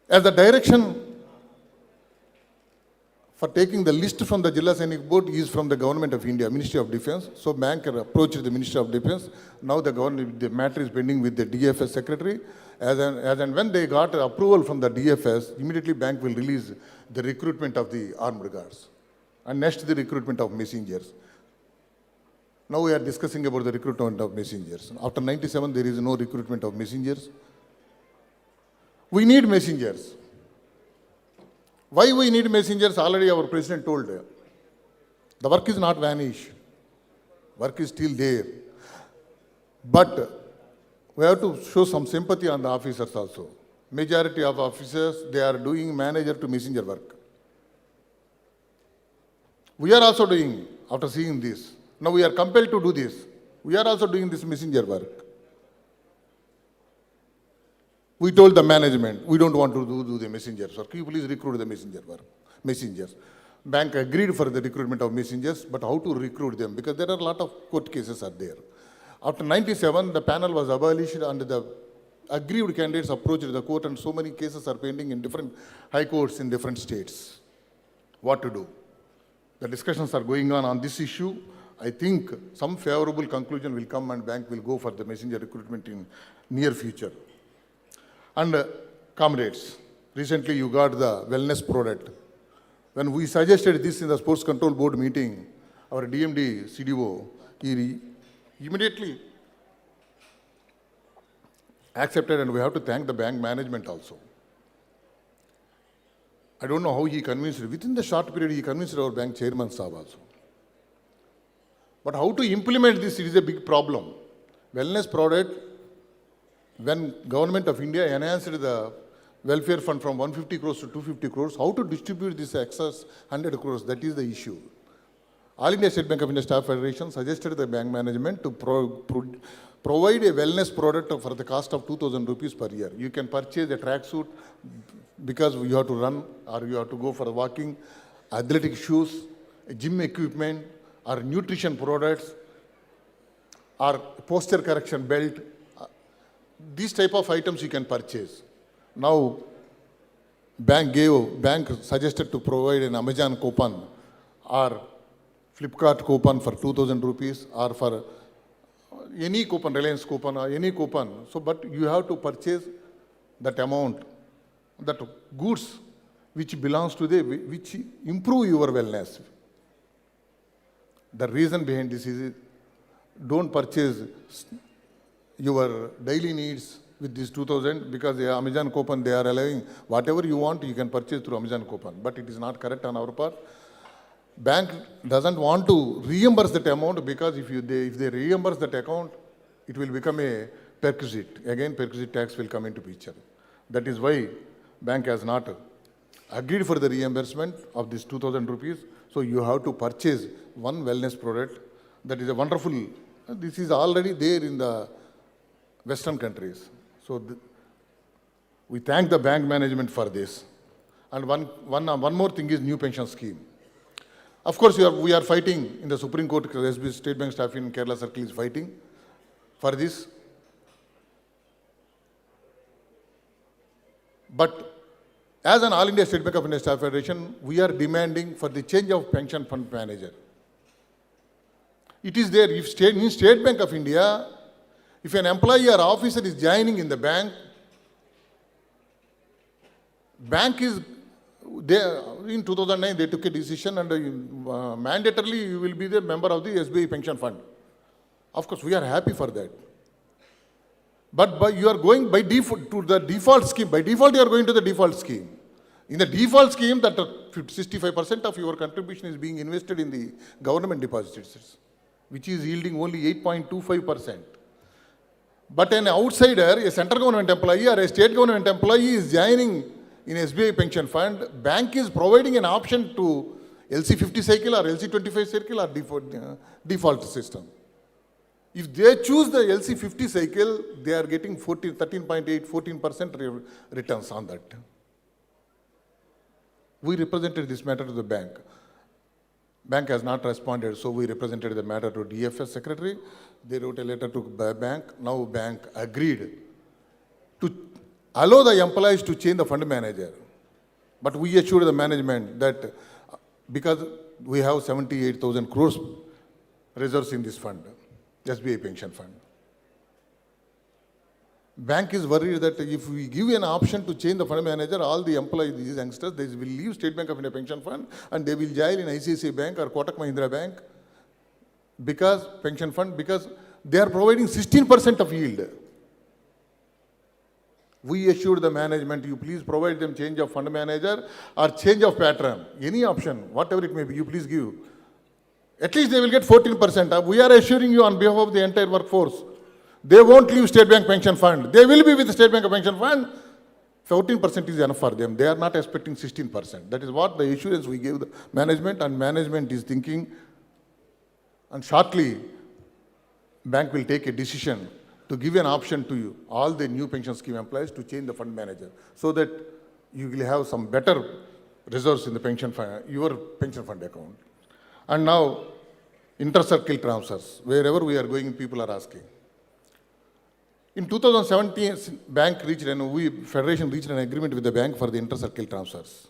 As the direction for taking the list from the Jilla Sainik Board is from the Government of India, Ministry of Defence. So bank approached the Ministry of Defence. Now the matter is pending with the DFS secretary. As and when they got approval from the DFS, immediately bank will release the recruitment of the armed guards. And next, the recruitment of messengers. Now we are discussing about the recruitment of messengers. After 97, there is no recruitment of messengers. We need messengers. Why we need messengers? Already our president told. The work is not vanished. Work is still there. But we have to show some sympathy on the officers also. Majority of officers, they are doing manager to messenger work. We are also doing, after seeing this. Now we are compelled to do this. We are also doing this messenger work. We told the management, we don't want to do the messengers work. You please recruit the messengers. Bank agreed for the recruitment of messengers, but how to recruit them? Because there are a lot of court cases are there. After 97, the panel was abolished and the aggrieved candidates approached the court, and so many cases are pending in different high courts in different states. What to do? The discussions are going on this issue. I think some favorable conclusion will come and bank will go for the messenger recruitment in near future. And comrades, recently you got the wellness product. When we suggested this in the Sports Control Board meeting, our DMD CDO, he immediately accepted, and we have to thank the bank management also. I don't know how he convinced, within the short period he convinced our bank chairman Saab also. But how to implement this, it is a big problem. Wellness product, when Government of India enhanced the welfare fund from 150 crores to 250 crores, how to distribute this excess 100 crores, that is the issue. All India State Bank of India Staff Federation suggested the bank management to provide a wellness product for the cost of 2,000 rupees per year. You can purchase a tracksuit because you have to run or you have to go for walking, athletic shoes, gym equipment, or nutrition products, or posture correction belt. These type of items you can purchase. Now, bank suggested to provide an Amazon coupon or Flipkart coupon for 2,000 rupees or for any coupon, Reliance coupon or any coupon. So, but you have to purchase that amount, that goods which belongs to which improve your wellness. The reason behind this is don't purchase your daily needs with this 2,000 because the Amazon coupon, they are allowing whatever you want, you can purchase through Amazon coupon. But it is not correct on our part. Bank doesn't want to reimburse that amount because if they reimburse that account, it will become a perquisite. Again, perquisite tax will come into picture. That is why bank has not agreed for the reimbursement of this 2,000 rupees. So you have to purchase one wellness product. That is a wonderful, this is already there in the Western countries. So we thank the bank management for this. And one more thing is new pension scheme. Of course, we are fighting in the Supreme Court, SBSU State Bank staff in Kerala Circle is fighting for this. But as an All India State Bank of India Staff Federation, we are demanding for the change of pension fund manager. It is there. If in State Bank of India, if an employee or officer is joining in the bank is there. In 2009, they took a decision and mandatorily you will be the member of the SBI pension fund. Of course, we are happy for that. But you are going by default to the default scheme. By default, you are going to the default scheme. In the default scheme, that 65% of your contribution is being invested in the government deposits, which is yielding only 8.25%. But an outsider, a central government employee or a state government employee is joining in SBI pension fund, bank is providing an option to LC50 cycle or LC25 cycle or default system. If they choose the LC50 cycle, they are getting 13.8, 14% returns on that. We represented this matter to the bank. Bank has not responded, so we represented the matter to DFS secretary. They wrote a letter to bank. Now bank agreed to allow the employees to change the fund manager. But we assured the management that because we have 78,000 crores reserves in this fund, SBI pension fund. Bank is worried that if we give an option to change the fund manager, all the employees, these youngsters, they will leave State Bank of India pension fund and they will join in ICICI Bank or Kotak Mahindra Bank because pension fund, because they are providing 16% of yield. We assured the management, you please provide them change of fund manager or change of pattern, any option, whatever it may be, you please give. At least they will get 14%. We are assuring you on behalf of the entire workforce. They won't leave State Bank pension fund. They will be with the State Bank pension fund. 14% is enough for them. They are not expecting 16%. That is what the assurance we gave the management, and management is thinking. And shortly, bank will take a decision to give an option to you, all the new pension scheme employees to change the fund manager so that you will have some better reserves in the pension fund, your pension fund account. And now, inter-circle transfers. Wherever we are going, people are asking. In 2017, Federation reached an agreement with the bank for the inter-circle transfers.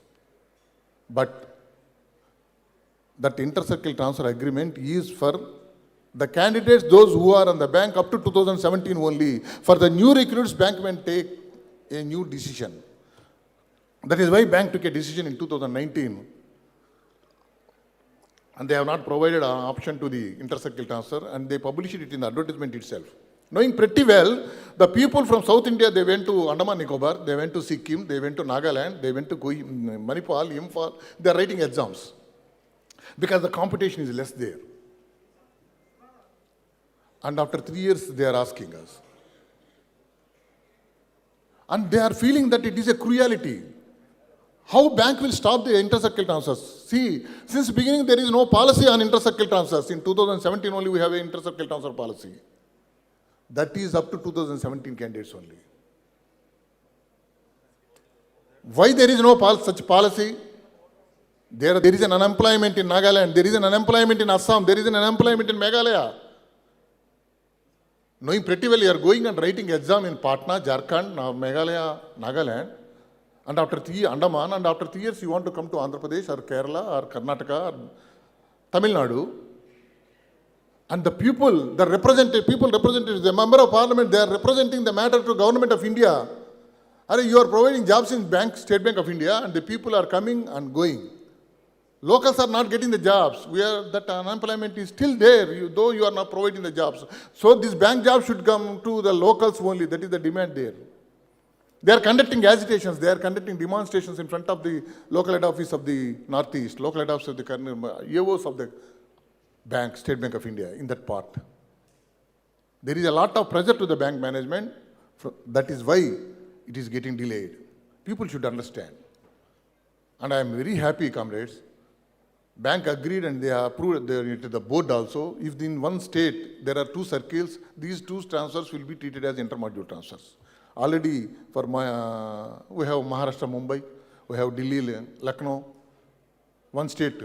But that inter-circle transfer agreement is for the candidates, those who are on the bank up to 2017 only. For the new recruits, bank may take a new decision. That is why bank took a decision in 2019. And they have not provided an option to the inter-circle transfer, and they published it in the advertisement itself. Knowing pretty well, the people from South India, they went to Andaman Nicobar, they went to Sikkim, they went to Nagaland, they went to Manipal, Imphal, they are writing exams. Because the competition is less there. And after 3 years, they are asking us. And they are feeling that it is a cruelty. How bank will stop the inter-circle transfers? See, since beginning, there is no policy on inter-circle transfers. In 2017 only, we have an inter-circle transfer policy. That is up to 2017 candidates only. Why there is no such policy? There is an unemployment in Nagaland, there is an unemployment in Assam, there is an unemployment in Meghalaya. Knowing pretty well, you are going and writing exam in Patna, Jharkhand, Meghalaya, Nagaland, and after 3 Andaman, and after 3 years you want to come to Andhra Pradesh or Kerala or Karnataka or Tamil Nadu. And the people, the representatives, the member of parliament, they are representing the matter to government of India. You are providing jobs in bank, State Bank of India, and the people are coming and going. Locals are not getting the jobs. That unemployment is still there, though you are not providing the jobs. So this bank job should come to the locals only. That is the demand there. They are conducting agitations. They are conducting demonstrations in front of the local head office of the Northeast, local head office of the EOs of the bank, State Bank of India, in that part. There is a lot of pressure to the bank management. That is why it is getting delayed. People should understand. And I am very happy, comrades. Bank agreed and they approved the board also. If in one state there are 2 circles, these 2 transfers will be treated as intermodule transfers. Already for we have Maharashtra, Mumbai, we have Delhi, Lucknow, one state.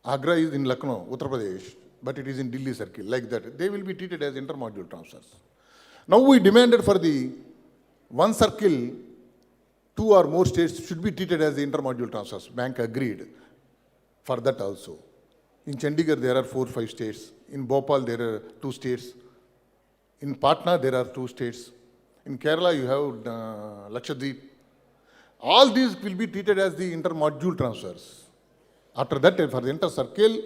Agra is in Lucknow, Uttar Pradesh, but it is in Delhi circle, like that. They will be treated as intermodule transfers. Now we demanded for the one circle, 2 or more states should be treated as the intermodule transfers. Bank agreed for that also. In Chandigarh, there are 4 or 5 states. In Bhopal, there are 2 states. In Patna, there are 2 states. In Kerala, you have Lakshadweep. All these will be treated as the intermodule transfers. After that, for the inter-circle,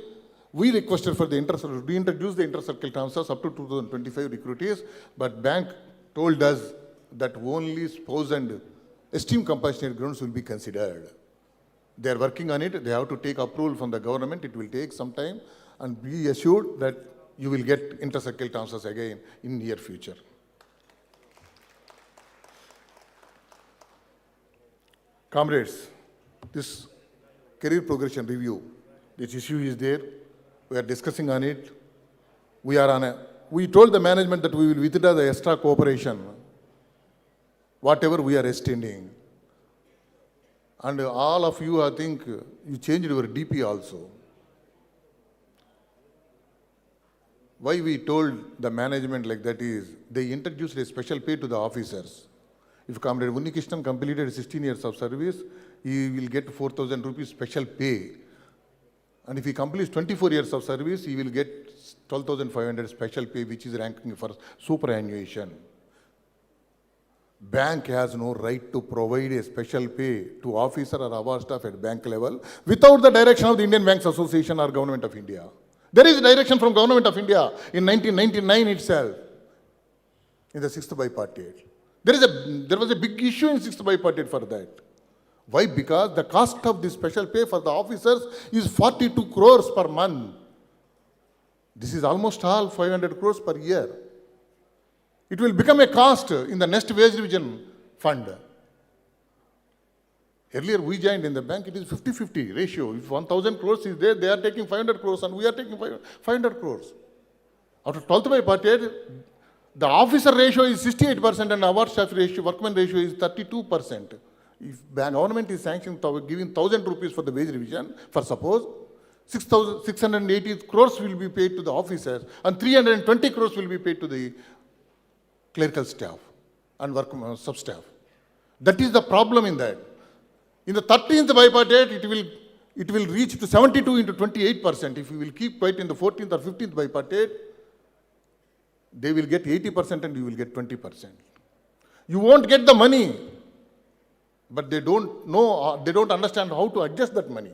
we requested for the reintroduce the inter-circle transfers up to 2025 recruitees, but bank told us that only spouse and esteemed compassionate grounds will be considered. They are working on it. They have to take approval from the government. It will take some time, and be assured that you will get inter-circle transfers again in near future. Comrades, this career progression review, this issue is there. We are discussing on it. We told the management that we will withdraw the extra cooperation, whatever we are extending. And all of you, I think, you changed your DP also. Why we told the management like that is, they introduced a special pay to the officers. If Comrade Unnikrishnan completed 16 years of service, he will get 4,000 rupees special pay. And if he completes 24 years of service, he will get 12,500 special pay, which is ranking for superannuation. Bank has no right to provide a special pay to officer or award staff at bank level without the direction of the Indian Banks Association or Government of India. There is direction from Government of India in 1999 itself, in the 6th bipartite. There was a big issue in 6th bipartite for that. Why? Because the cost of this special pay for the officers is 42 crores per month. This is almost all 500 crores per year. It will become a cost in the next wage revision fund. Earlier we joined in the bank, it is 50-50 ratio. If 1,000 crores is there, they are taking 500 crores and we are taking 500 crores. After 12th bipartite, the officer ratio is 68% and award staff ratio, workman ratio is 32%. If government is giving 1,000 rupees for the wage revision, for suppose, 680 crores will be paid to the officers and 320 crores will be paid to the clerical staff and sub-staff. That is the problem in that. In the 13th bipartite, it will reach to 72 into 28%. If we will keep quiet in the 14th or 15th bipartite, they will get 80% and you will get 20%. You won't get the money, but they don't know, they don't understand how to adjust that money.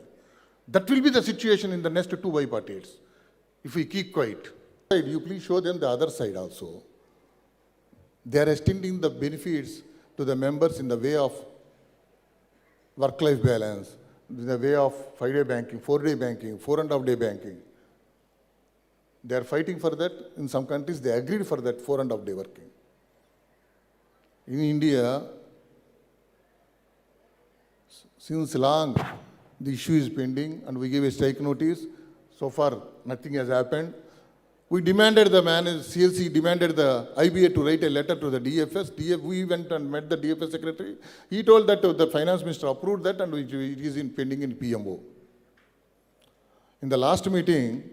That will be the situation in the next two bipartites, if we keep quiet. You please show them the other side also. They are extending the benefits to the members in the way of work-life balance, in the way of 5-day banking, 4-day banking, 4.5-day banking. They are fighting for that. In some countries, they agreed for that 4.5-day working. In India, since long, the issue is pending and we gave a strike notice. So far, nothing has happened. We demanded CLC demanded the IBA to write a letter to the DFS. We went and met the DFS secretary. He told that the finance minister approved that and it is pending in PMO. In the last meeting,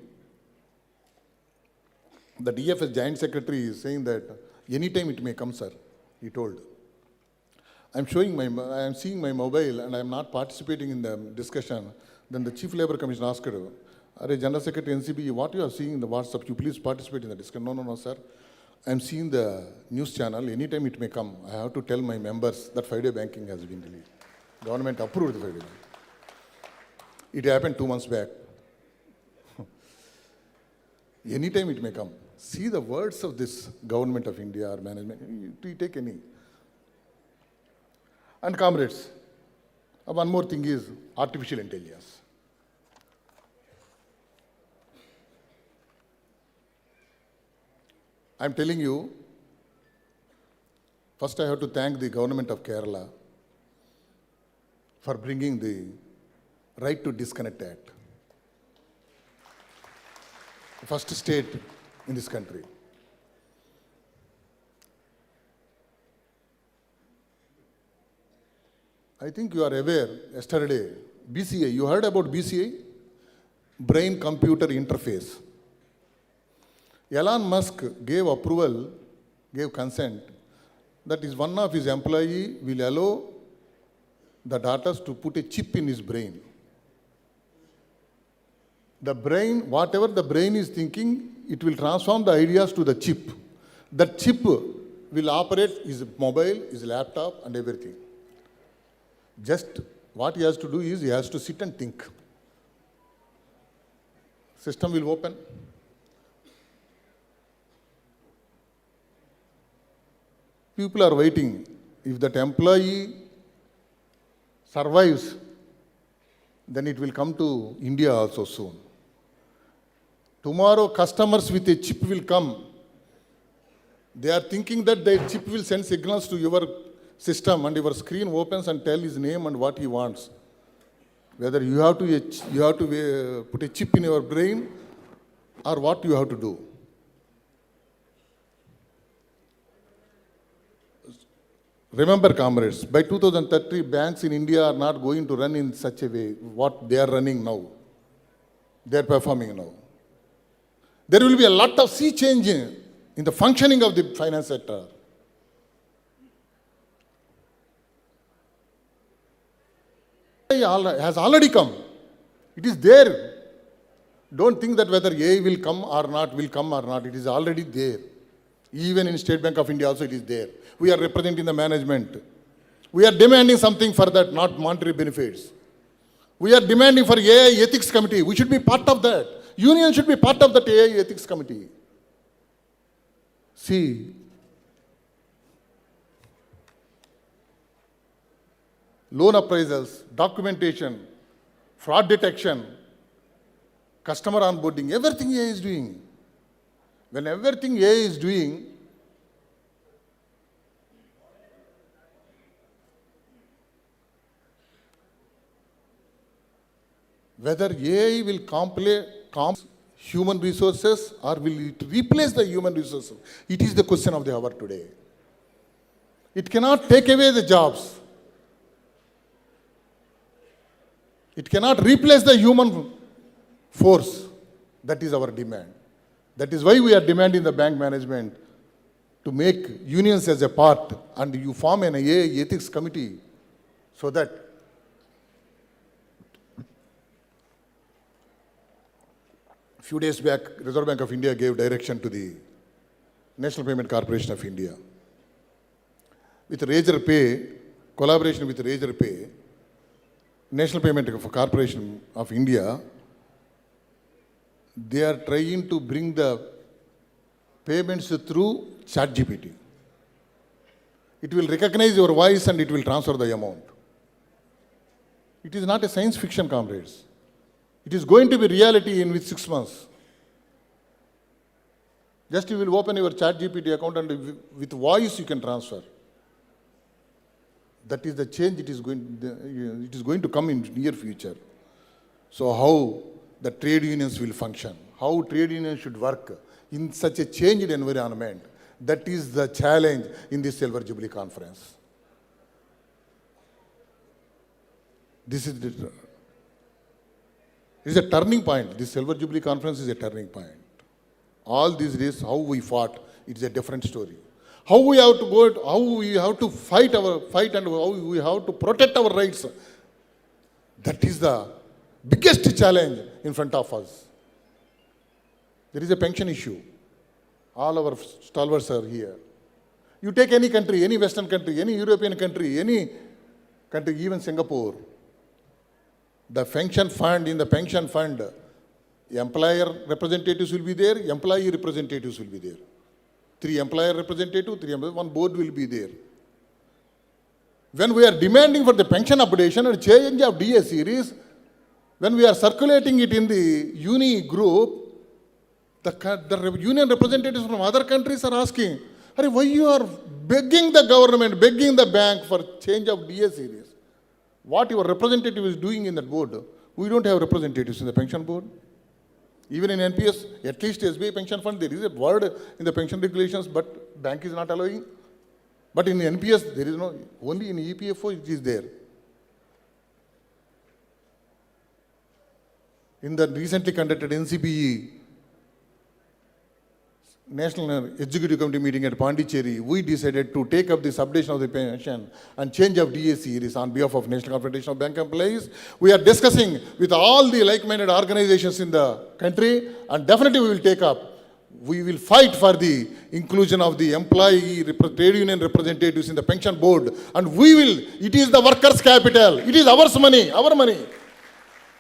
the DFS joint secretary is saying that anytime it may come, sir, he told. I am seeing my mobile and I am not participating in the discussion. Then the Chief Labour Commissioner asked her, General Secretary NCB, what you are seeing in the WhatsApp, you please participate in the discussion. No, sir. I am seeing the news channel, anytime it may come. I have to tell my members that 5-day banking has been released. Government approved the 5-day banking. It happened 2 months back. Anytime it may come. See the words of this government of India or management, you take any. And comrades, one more thing is artificial intelligence. I am telling you, first I have to thank the government of Kerala for bringing the Right to Disconnect Act. The first state in this country. I think you are aware, yesterday, BCI, you heard about BCI? Brain Computer Interface. Elon Musk gave approval, gave consent, that is one of his employee will allow the daughters to put a chip in his brain. The brain, whatever the brain is thinking, it will transform the ideas to the chip. That chip will operate his mobile, his laptop and everything. Just what he has to do is he has to sit and think. System will open. People are waiting. If that employee survives, then it will come to India also soon. Tomorrow, customers with a chip will come. They are thinking that their chip will send signals to your system and your screen opens and tell his name and what he wants. Whether you have to put a chip in your brain or what you have to do. Remember, comrades, by 2030, banks in India are not going to run in such a way, what they are running now. They are performing now. There will be a lot of sea change in the functioning of the finance sector. Has already come. It is there. Don't think that whether AI will come or not, It is already there. Even in State Bank of India also it is there. We are representing the management. We are demanding something for that, not monetary benefits. We are demanding for AI ethics committee. We should be part of that. Union should be part of that AI ethics committee. See, loan appraisals, documentation, fraud detection, customer onboarding, everything AI is doing. When everything AI is doing, whether AI will complement human resources or will it replace the human resources? It is the question of the hour today. It cannot take away the jobs. It cannot replace the human force. That is our demand. That is why we are demanding the bank management to make unions as a part, and you form an AI ethics committee so that a few days back, Reserve Bank of India gave direction to the National Payment Corporation of India. With Razor Pay, collaboration with Razor Pay, National Payment Corporation of India, they are trying to bring the payments through ChatGPT. It will recognize your voice and it will transfer the amount. It is not a science fiction, comrades. It is going to be reality in with 6 months. Just you will open your ChatGPT account and with voice you can transfer. That is the change it is going to come in near future. So how the trade unions will function, how trade unions should work in such a changed environment, that is the challenge in this Silver Jubilee Conference. This is it is a turning point. This Silver Jubilee Conference is a turning point. All these days, how we fought, it is a different story. How we have to go, how we have to fight and how we have to protect our rights. That is the biggest challenge in front of us. There is a pension issue. All our stalwarts are here. You take any country, any Western country, any European country, any country, even Singapore, the pension fund, in the pension fund, employer representatives will be there, employee representatives will be there. 3 employer representatives, 1 board will be there. When we are demanding for the pension updation and change of DA series, when we are circulating it in the uni group, the union representatives from other countries are asking, why you are begging the government, begging the bank for change of DA series? What your representative is doing in that board? We don't have representatives in the pension board. Even in NPS, at least SBI pension fund, there is a word in the pension regulations, but bank is not allowing. But in NPS, there is no, only in EPFO it is there. In the recently conducted NCBE, National Executive Committee meeting at Pondicherry, we decided to take up this updation of the pension and change of DA series on behalf of National Confederation of Bank Employees. We are discussing with all the like-minded organizations in the country, and definitely we will take up. We will fight for the inclusion of the employee trade union representatives in the pension board, and we will, it is the workers' capital, it is our money, our money.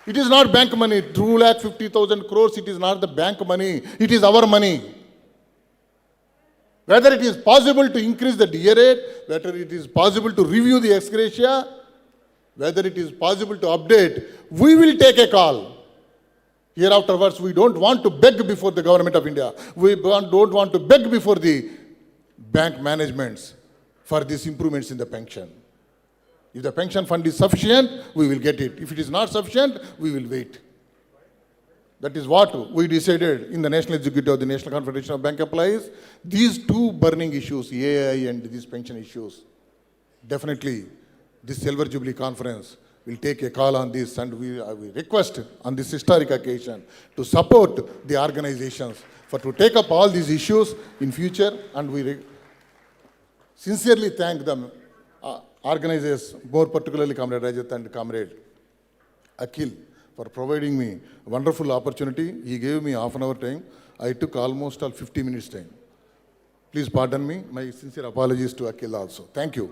It is not bank money, 250,000 crores, it is not the bank money, it is our money. Whether it is possible to increase the DA rate, whether it is possible to review the ex gratia, whether it is possible to update, we will take a call. Here afterwards, we don't want to beg before the government of India. We don't want to beg before the bank managements for these improvements in the pension. If the pension fund is sufficient, we will get it. If it is not sufficient, we will wait. That is what we decided in the National Executive of the National Confederation of Bank Employees. These 2 burning issues, AI and these pension issues, definitely this Silver Jubilee Conference will take a call on this, and we request on this historic occasion to support the organizations to take up all these issues in future, and we sincerely thank them, organizers, more particularly Comrade Rajat and Comrade Akhil for providing me a wonderful opportunity. He gave me half an hour time. I took almost 50 minutes time. Please pardon me. My sincere apologies to Akhil also. Thank you.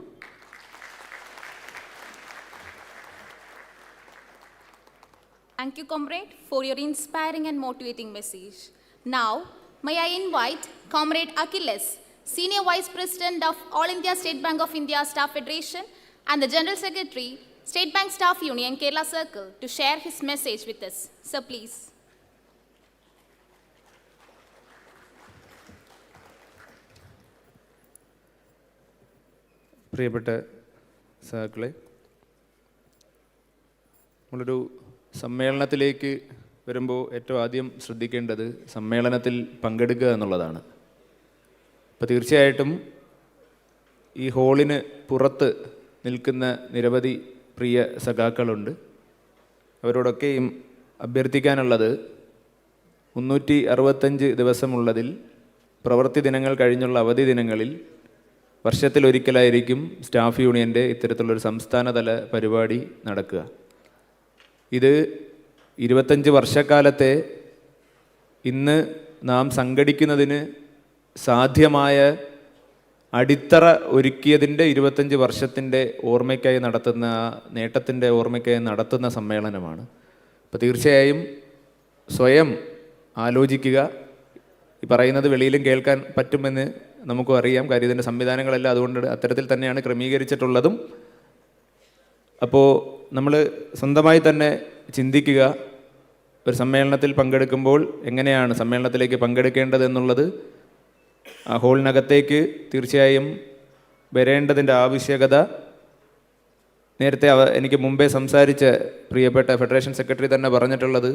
Thank you, comrade, for your inspiring and motivating message. Now, may I invite Comrade Achilles, Senior Vice President of All India State Bank of India Staff Federation and the General Secretary, State Bank Staff Union, Kerala Circle, to share his message with us. Sir, please. പ്രിയപ്പെട്ട സഹാക്കളെ, നമ്മളൊരു സമ്മേളനത്തിലേക്ക് വരുമ്പോൾ ഏറ്റവും ആദ്യം ശ്രദ്ധിക്കേണ്ടത് സമ്മേളനത്തിൽ പങ്കെടുക്കുക എന്നുള്ളതാണ്. അപ്പോൾ തീർച്ചയായിട്ടും ഈ ഹോളിന് പുറത്ത് നിൽക്കുന്ന നിരവധി പ്രിയ സഖാക്കളുണ്ട്. അവരോടൊക്കെയും അഭ്യർത്ഥിക്കാനുള്ളത് 365 ദിവസമുള്ളതിൽ പ്രവൃത്തി ദിനങ്ങൾ കഴിഞ്ഞുള്ള അവധി ദിനങ്ങളിൽ വർഷത്തിലൊരിക്കലായിരിക്കും സ്റ്റാഫ് യൂണിയൻ്റെ ഇത്തരത്തിലുള്ളൊരു സംസ്ഥാനതല പരിപാടി നടക്കുക. ഇത് 25 വർഷക്കാലത്തെ ഇന്ന് നാം സംഘടിക്കുന്നതിന് സാധ്യമായ അടിത്തറ ഒരുക്കിയതിൻ്റെ 25 വർഷത്തിൻ്റെ ഓർമ്മയ്ക്കായി നടത്തുന്ന നേട്ടത്തിൻ്റെ ഓർമ്മയ്ക്കായി നടത്തുന്ന സമ്മേളനമാണ്. അപ്പോൾ തീർച്ചയായും സ്വയം ആലോചിക്കുക. ഈ പറയുന്നത് വെളിയിലും കേൾക്കാൻ പറ്റുമെന്ന് നമുക്കും അറിയാം. കാര്യം ഇതിൻ്റെ സംവിധാനങ്ങളെല്ലാം അതുകൊണ്ട് അത്തരത്തിൽ തന്നെയാണ് ക്രമീകരിച്ചിട്ടുള്ളതും. അപ്പോൾ നമ്മൾ സ്വന്തമായി തന്നെ ചിന്തിക്കുക, ഒരു സമ്മേളനത്തിൽ പങ്കെടുക്കുമ്പോൾ എങ്ങനെയാണ് സമ്മേളനത്തിലേക്ക് പങ്കെടുക്കേണ്ടതെന്നുള്ളത്. ആ ഹോളിനകത്തേക്ക് തീർച്ചയായും വരേണ്ടതിൻ്റെ ആവശ്യകത നേരത്തെ എനിക്ക് മുമ്പേ സംസാരിച്ച പ്രിയപ്പെട്ട ഫെഡറേഷൻ സെക്രട്ടറി തന്നെ പറഞ്ഞിട്ടുള്ളത്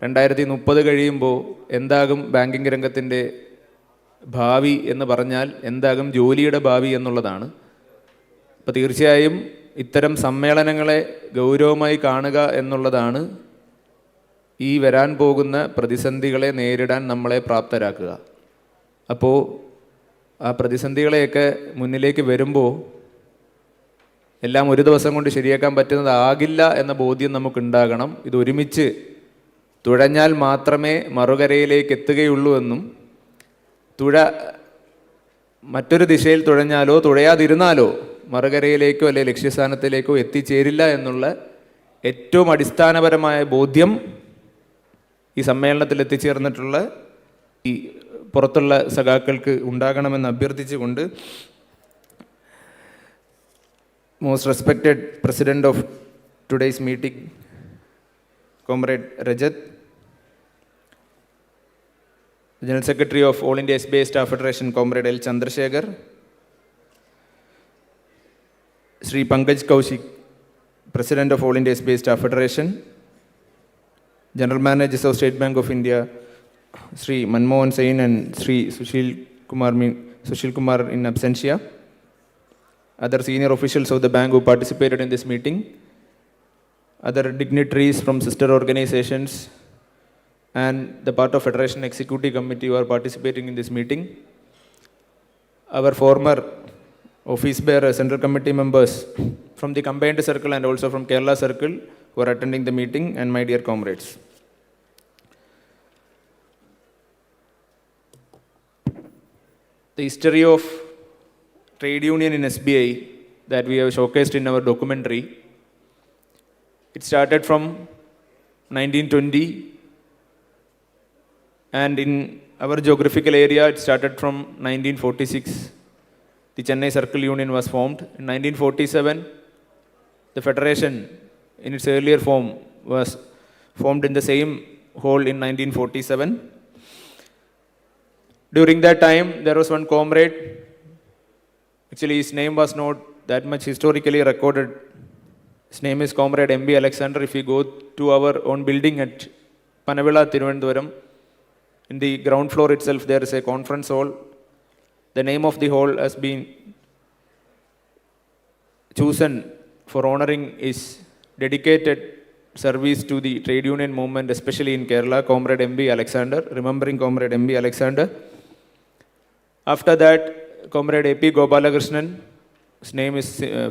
2030 കഴിയുമ്പോൾ എന്താകും ബാങ്കിങ് രംഗത്തിൻ്റെ ഭാവി എന്ന് പറഞ്ഞാൽ എന്താകും ജോലിയുടെ ഭാവി എന്നുള്ളതാണ്. അപ്പോൾ തീർച്ചയായും ഇത്തരം സമ്മേളനങ്ങളെ ഗൗരവമായി കാണുക എന്നുള്ളതാണ് ഈ വരാൻ പോകുന്ന പ്രതിസന്ധികളെ നേരിടാൻ നമ്മളെ പ്രാപ്തരാക്കുക. അപ്പോൾ ആ പ്രതിസന്ധികളെയൊക്കെ മുന്നിലേക്ക് വരുമ്പോൾ എല്ലാം ഒരു ദിവസം കൊണ്ട് ശരിയാക്കാൻ പറ്റുന്നതാകില്ല എന്ന ബോധ്യം നമുക്കുണ്ടാകണം. ഇത് ഒരുമിച്ച് തുഴഞ്ഞാൽ മാത്രമേ മറുകരയിലേക്ക് എത്തുകയുള്ളൂ എന്നും തുഴ മറ്റൊരു ദിശയിൽ തുഴഞ്ഞാലോ തുഴയാതിരുന്നാലോ മറുകരയിലേക്കോ അല്ലെ ലക്ഷ്യസ്ഥാനത്തിലേക്കോ എത്തിച്ചേരില്ല എന്നുള്ള ഏറ്റവും അടിസ്ഥാനപരമായ ബോധ്യം ഈ സമ്മേളനത്തിൽ എത്തിച്ചേർന്നിട്ടുള്ള ഈ പുറത്തുള്ള സഖാക്കൾക്ക് ഉണ്ടാകണമെന്ന് അഭ്യർത്ഥിച്ചുകൊണ്ട് most respected president of today's meeting, Comrade Rajat, General Secretary of All India SBSU Staff Federation, Comrade L. Chandrasekhar, Sri Pankaj Kaushik, President of All India SBSU Staff Federation, General Managers of State Bank of India, Sri Manmohan Sain and Sri Sushil Kumar in absentia, other senior officials of the bank who participated in this meeting, other dignitaries from sister organizations, and the part of Federation Executive Committee who are participating in this meeting, our former office bearer, Central Committee members from the combined circle and also from Kerala circle who are attending the meeting, and my dear comrades. The history of trade union in SBI that we have showcased in our documentary, it started from 1920, and in our geographical area it started from 1946. The Chennai Circle Union was formed. In 1947, the federation in its earlier form was formed in the same hall in 1947. During that time, there was one comrade. Actually, his name was not that much historically recorded. His name is Comrade M.B. Alexander. If we go to our own building at Panavila, Thiruvananthapuram, in the ground floor itself, there is a conference hall. The name of the hall has been chosen for honoring his dedicated service to the trade union movement, especially in Kerala, Comrade M.B. Alexander, remembering Comrade M.B. Alexander. After that, Comrade A.P. Gopalakrishnan, his name is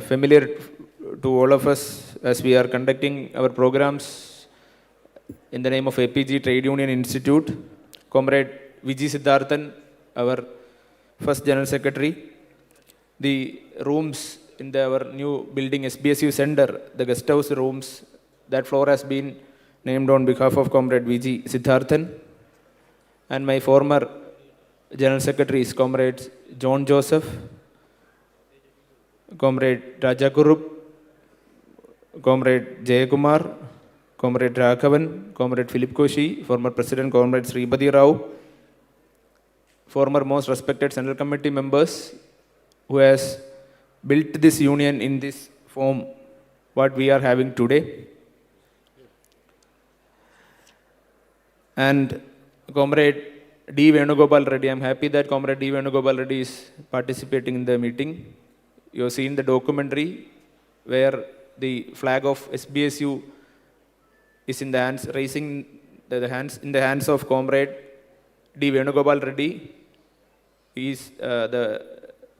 familiar to all of us as we are conducting our programs in the name of APG Trade Union Institute. Comrade Viji Siddharthan, our first General Secretary. The rooms in our new building SBSU Center, the guest house rooms, that floor has been named on behalf of Comrade Viji Siddharthan. And my former General Secretaries, Comrades John Joseph, Comrade Rajakurup, Comrade Jayakumar, Comrade Raghavan, Comrade Philip Koshi, former President Comrade Sripati Rao, former most respected Central Committee members who has built this union in this form what we are having today. And Comrade D. Venugopal Reddy, I am happy that Comrade D. Venugopal Reddy is participating in the meeting. You have seen the documentary where the flag of SBSU is in the hands, raising the hands of Comrade D. Venugopal Reddy. He is the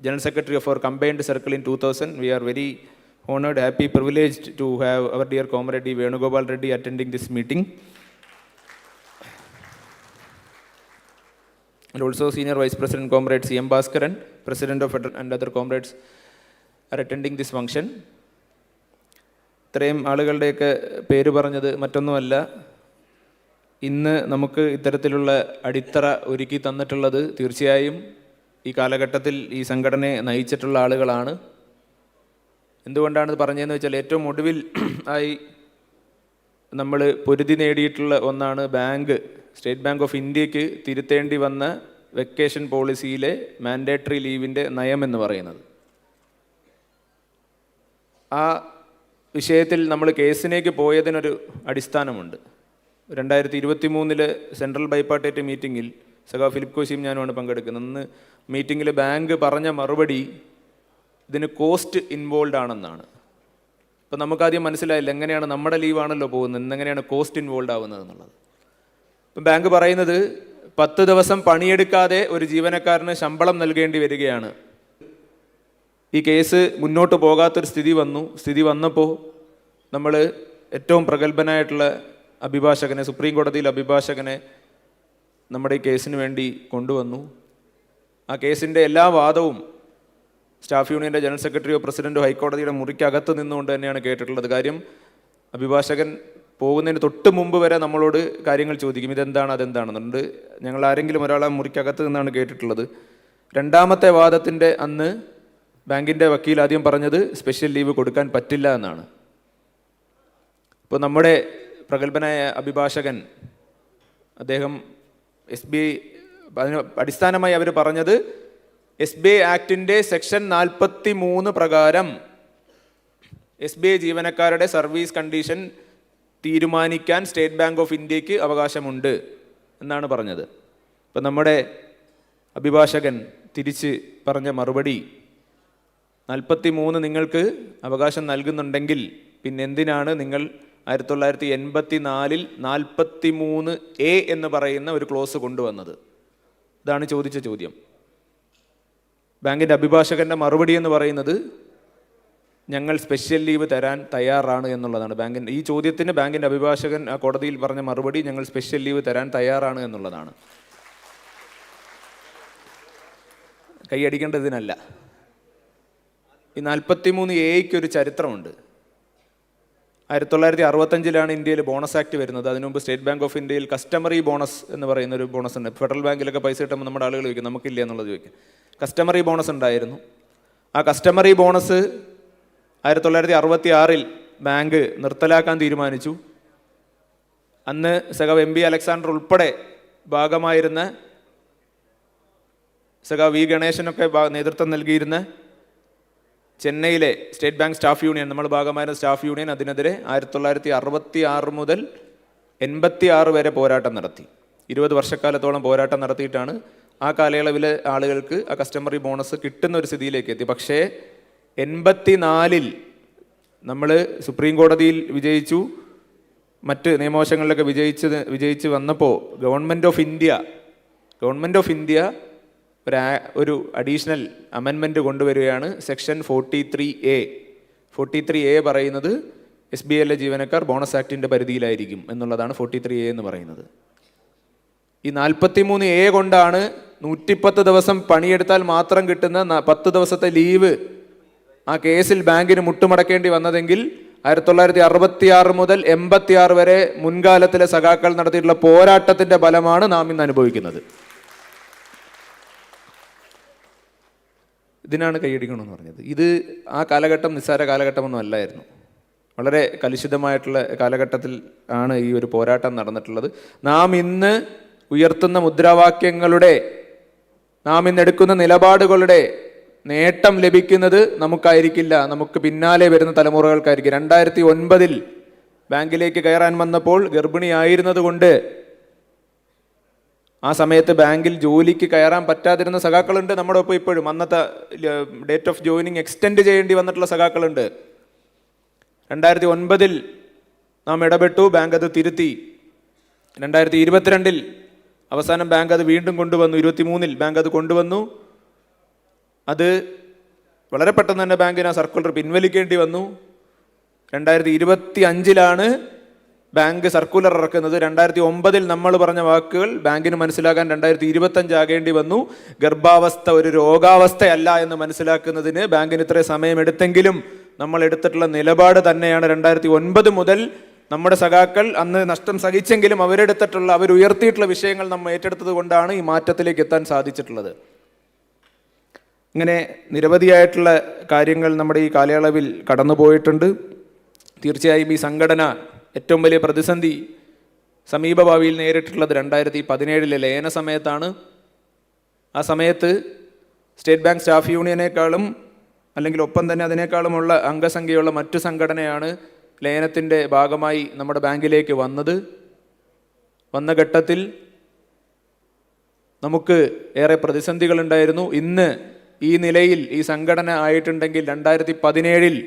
General Secretary of our combined circle in 2000. We are very honored, happy, privileged to have our dear Comrade D. Venugopal Reddy attending this meeting. And also Senior Vice President Comrade C.M. Bhaskaran, President of and other comrades are attending this function. ഇത്രയും ആളുകളുടെയൊക്കെ പേര് പറഞ്ഞത് മറ്റൊന്നുമല്ല, ഇന്ന് നമുക്ക് ഇത്തരത്തിലുള്ള അടിത്തറ ഒരുക്കി തന്നിട്ടുള്ളത് തീർച്ചയായും ഈ കാലഘട്ടത്തിൽ ഈ സംഘടനയെ നയിച്ചിട്ടുള്ള ആളുകളാണ്. എന്തുകൊണ്ടാണ് പറഞ്ഞതെന്ന് വെച്ചാൽ ഏറ്റവും ഒടുവിൽ ആയി നമ്മൾ പൊരുതി നേടിയിട്ടുള്ള ഒന്നാണ് സ്റ്റേറ്റ് ബാങ്ക് ഓഫ് ഇന്ത്യക്ക് തിരുത്തേണ്ടി വന്ന വെക്കേഷൻ പോളിസിയിലെ മാൻഡേറ്ററി ലീവിൻ്റെ നയം എന്ന് പറയുന്നത്. ആ വിഷയത്തിൽ നമ്മൾ കേസിലേക്ക് പോയതിനൊരു അടിസ്ഥാനമുണ്ട്. 2023 സെൻട്രൽ ബൈപ്പാർട്ടേറ്റ് മീറ്റിങ്ങിൽ ഫിലിപ്പ് കോശിയും ഞാനുമാണ് പങ്കെടുക്കുന്നത്. അന്ന് മീറ്റിങ്ങിൽ ബാങ്ക് പറഞ്ഞ മറുപടി ഇതിന് കോസ്റ്റ് ഇൻവോൾവ് ആണെന്നാണ്. അപ്പോൾ നമുക്കാദ്യം മനസ്സിലായില്ല എങ്ങനെയാണ് നമ്മുടെ ലീവാണല്ലോ പോകുന്നത്, എങ്ങനെയാണ് കോസ്റ്റ് ഇൻവോൾവ് ആവുന്നത് എന്നുള്ളത്. ഇപ്പം ബാങ്ക് പറയുന്നത് 10 ദിവസം പണിയെടുക്കാതെ ഒരു ജീവനക്കാരന് ശമ്പളം നൽകേണ്ടി വരികയാണ്. ഈ കേസ് മുന്നോട്ട് പോകാത്തൊരു സ്ഥിതി വന്നപ്പോൾ നമ്മൾ ഏറ്റവും പ്രഗത്ഭനായിട്ടുള്ള അഭിഭാഷകനെ, സുപ്രീം കോടതിയിൽ അഭിഭാഷകനെ നമ്മുടെ ഈ കേസിന് വേണ്ടി കൊണ്ടുവന്നു. ആ കേസിൻ്റെ എല്ലാ വാദവും സ്റ്റാഫ് യൂണിയൻ്റെ ജനറൽ സെക്രട്ടറിയോ പ്രസിഡൻറ്റോ ഹൈക്കോടതിയുടെ മുറിക്കകത്ത് നിന്നുകൊണ്ട് തന്നെയാണ് കേട്ടിട്ടുള്ളത്. കാര്യം അഭിഭാഷകൻ പോകുന്നതിന് തൊട്ട് മുമ്പ് വരെ നമ്മളോട് കാര്യങ്ങൾ ചോദിക്കും, ഇതെന്താണ് അതെന്താണെന്നുണ്ട്. ഞങ്ങൾ ആരെങ്കിലും ഒരാളെ മുറിക്കകത്ത് നിന്നാണ് കേട്ടിട്ടുള്ളത്. രണ്ടാമത്തെ വാദത്തിൻ്റെ അന്ന് ബാങ്കിൻ്റെ വക്കീൽ ആദ്യം പറഞ്ഞത് സ്പെഷ്യൽ ലീവ് കൊടുക്കാൻ പറ്റില്ല എന്നാണ്. ഇപ്പോൾ നമ്മുടെ പ്രഗത്ഭനായ അഭിഭാഷകൻ അദ്ദേഹം അതിന് അടിസ്ഥാനമായി അവർ പറഞ്ഞത് SBI ആക്ടിൻ്റെ സെക്ഷൻ 43 പ്രകാരം SBI ജീവനക്കാരുടെ സർവീസ് കണ്ടീഷൻ തീരുമാനിക്കാൻ സ്റ്റേറ്റ് ബാങ്ക് ഓഫ് ഇന്ത്യക്ക് അവകാശമുണ്ട് എന്നാണ് പറഞ്ഞത്. ഇപ്പം നമ്മുടെ അഭിഭാഷകൻ തിരിച്ച് പറഞ്ഞ മറുപടി 43 നിങ്ങൾക്ക് അവകാശം നൽകുന്നുണ്ടെങ്കിൽ പിന്നെ എന്തിനാണ് നിങ്ങൾ 1984 43A എന്ന് പറയുന്ന ഒരു ക്ലോസ് കൊണ്ടുവന്നത്? ഇതാണ് ചോദിച്ച ചോദ്യം. ബാങ്കിൻ്റെ അഭിഭാഷകൻ്റെ മറുപടി എന്ന് പറയുന്നത് ഞങ്ങൾ സ്പെഷ്യൽ ലീവ് തരാൻ തയ്യാറാണ് എന്നുള്ളതാണ്. ഈ ചോദ്യത്തിന് ബാങ്കിൻ്റെ അഭിഭാഷകൻ ആ കോടതിയിൽ പറഞ്ഞ മറുപടി ഞങ്ങൾ സ്പെഷ്യൽ ലീവ് തരാൻ തയ്യാറാണ് എന്നുള്ളതാണ്. കൈയടിക്കേണ്ടതിനല്ല. ഈ 43A ഒരു ചരിത്രമുണ്ട്. 1965 ഇന്ത്യയിൽ ബോണസ് ആക്ട് വരുന്നത്. അതിനു മുമ്പ് സ്റ്റേറ്റ് ബാങ്ക് ഓഫ് ഇന്ത്യയിൽ കസ്റ്റമറി ബോണസ് എന്ന് പറയുന്ന ഒരു ബോണസ് ഉണ്ട്. ഫെഡറൽ ബാങ്കിലൊക്കെ പൈസ കിട്ടുമ്പോൾ നമ്മുടെ ആളുകൾ ചോദിക്കും നമുക്കില്ല എന്നുള്ളത് ചോദിക്കും. കസ്റ്റമറി ബോണസ് ഉണ്ടായിരുന്നു. ആ കസ്റ്റമറി ബോണസ് 1966 ബാങ്ക് നിർത്തലാക്കാൻ തീരുമാനിച്ചു. അന്ന് MB അലക്സാണ്ടർ ഉൾപ്പെടെ ഭാഗമായിരുന്ന വി ഗണേശനൊക്കെ നേതൃത്വം നൽകിയിരുന്ന ചെന്നൈയിലെ സ്റ്റേറ്റ് ബാങ്ക് സ്റ്റാഫ് യൂണിയൻ, നമ്മൾ ഭാഗമായിരുന്ന സ്റ്റാഫ് യൂണിയൻ അതിനെതിരെ 1966 മുതൽ 86 വരെ പോരാട്ടം നടത്തി. 20 വർഷക്കാലത്തോളം പോരാട്ടം നടത്തിയിട്ടാണ് ആ കാലയളവിലെ ആളുകൾക്ക് ആ കസ്റ്റമറി ബോണസ് കിട്ടുന്ന ഒരു സ്ഥിതിയിലേക്ക് എത്തി. പക്ഷേ 84 നമ്മൾ സുപ്രീം കോടതിയിൽ വിജയിച്ചു, മറ്റ് നിയമവശങ്ങളിലൊക്കെ വിജയിച്ച് വന്നപ്പോൾ ഗവൺമെൻറ് ഓഫ് ഇന്ത്യ ഒരു അഡീഷണൽ അമെൻമെൻറ്റ് കൊണ്ടുവരികയാണ്. Section 43A. 43A പറയുന്നത് SBL ജീവനക്കാർ ബോണസ് ആക്ടിൻ്റെ പരിധിയിലായിരിക്കും എന്നുള്ളതാണ് 43A എന്ന് പറയുന്നത്. ഈ 43A കൊണ്ടാണ് 110 ദിവസം പണിയെടുത്താൽ മാത്രം കിട്ടുന്ന 10 ദിവസത്തെ ലീവ് ആ കേസിൽ ബാങ്കിന് മുട്ടുമടക്കേണ്ടി വന്നതെങ്കിൽ 1966 മുതൽ 86 വരെ മുൻകാലത്തിലെ സഖാക്കൾ നടത്തിയിട്ടുള്ള പോരാട്ടത്തിൻ്റെ ഫലമാണ് നാം ഇന്ന് അനുഭവിക്കുന്നത്. ഇതിനാണ് കൈയടിക്കണമെന്ന് പറഞ്ഞത്. ഇത് ആ കാലഘട്ടം നിസ്സാര കാലഘട്ടമൊന്നും അല്ലായിരുന്നു. വളരെ കലുഷിതമായിട്ടുള്ള കാലഘട്ടത്തിൽ ആണ് ഈ ഒരു പോരാട്ടം നടന്നിട്ടുള്ളത്. നാം ഇന്ന് ഉയർത്തുന്ന മുദ്രാവാക്യങ്ങളുടെ, നാം ഇന്ന് എടുക്കുന്ന നിലപാടുകളുടെ നേട്ടം ലഭിക്കുന്നത് നമുക്കായിരിക്കില്ല, നമുക്ക് പിന്നാലെ വരുന്ന തലമുറകൾക്കായിരിക്കും. 2009 ബാങ്കിലേക്ക് കയറാൻ വന്നപ്പോൾ ഗർഭിണിയായിരുന്നത് കൊണ്ട് ആ സമയത്ത് ബാങ്കിൽ ജോലിക്ക് കയറാൻ പറ്റാതിരുന്ന സഖാക്കളുണ്ട് നമ്മുടെ ഒപ്പം ഇപ്പോഴും. അന്നത്തെ ഡേറ്റ് ഓഫ് ജോയിനിങ് എക്സ്റ്റെൻഡ് ചെയ്യേണ്ടി വന്നിട്ടുള്ള സഖാക്കളുണ്ട്. 2009 നാം ഇടപെട്ടു, ബാങ്ക് അത് തിരുത്തി. 2022 അവസാനം ബാങ്ക് അത് വീണ്ടും കൊണ്ടുവന്നു. 23 ബാങ്ക് അത് കൊണ്ടുവന്നു. അത് വളരെ പെട്ടെന്ന് തന്നെ ബാങ്കിന് ആ സർക്കുലർ പിൻവലിക്കേണ്ടി വന്നു. 2025 ബാങ്ക് സർക്കുലർ ഇറക്കുന്നത്. 2009 നമ്മൾ പറഞ്ഞ വാക്കുകൾ ബാങ്കിന് മനസ്സിലാക്കാൻ 2025 ആകേണ്ടി വന്നു. ഗർഭാവസ്ഥ ഒരു രോഗാവസ്ഥയല്ല എന്ന് മനസ്സിലാക്കുന്നതിന് ബാങ്കിന് ഇത്രയും സമയമെടുത്തെങ്കിലും നമ്മൾ എടുത്തിട്ടുള്ള നിലപാട് തന്നെയാണ് 2009 മുതൽ നമ്മുടെ സഖാക്കൾ അന്ന് നഷ്ടം സഹിച്ചെങ്കിലും അവരുയർത്തിയിട്ടുള്ള വിഷയങ്ങൾ നമ്മൾ ഏറ്റെടുത്തത് കൊണ്ടാണ് ഈ മാറ്റത്തിലേക്ക് എത്താൻ സാധിച്ചിട്ടുള്ളത്. ഇങ്ങനെ നിരവധിയായിട്ടുള്ള കാര്യങ്ങൾ നമ്മുടെ ഈ കാലയളവിൽ കടന്നുപോയിട്ടുണ്ട്. തീർച്ചയായും ഈ സംഘടന ഏറ്റവും വലിയ പ്രതിസന്ധി സമീപഭാവിയിൽ നേരിട്ടിട്ടുള്ളത് 2017 ലയന സമയത്താണ്. ആ സമയത്ത് സ്റ്റേറ്റ് ബാങ്ക് സ്റ്റാഫ് യൂണിയനേക്കാളും അല്ലെങ്കിൽ ഒപ്പം തന്നെ അതിനേക്കാളുമുള്ള അംഗസംഖ്യയുള്ള മറ്റു സംഘടനയാണ് ലയനത്തിൻ്റെ ഭാഗമായി നമ്മുടെ ബാങ്കിലേക്ക് വന്ന ഘട്ടത്തിൽ നമുക്ക് ഏറെ പ്രതിസന്ധികളുണ്ടായിരുന്നു. ഇന്ന് ഈ നിലയിൽ ഈ സംഘടന ആയിട്ടുണ്ടെങ്കിൽ 2017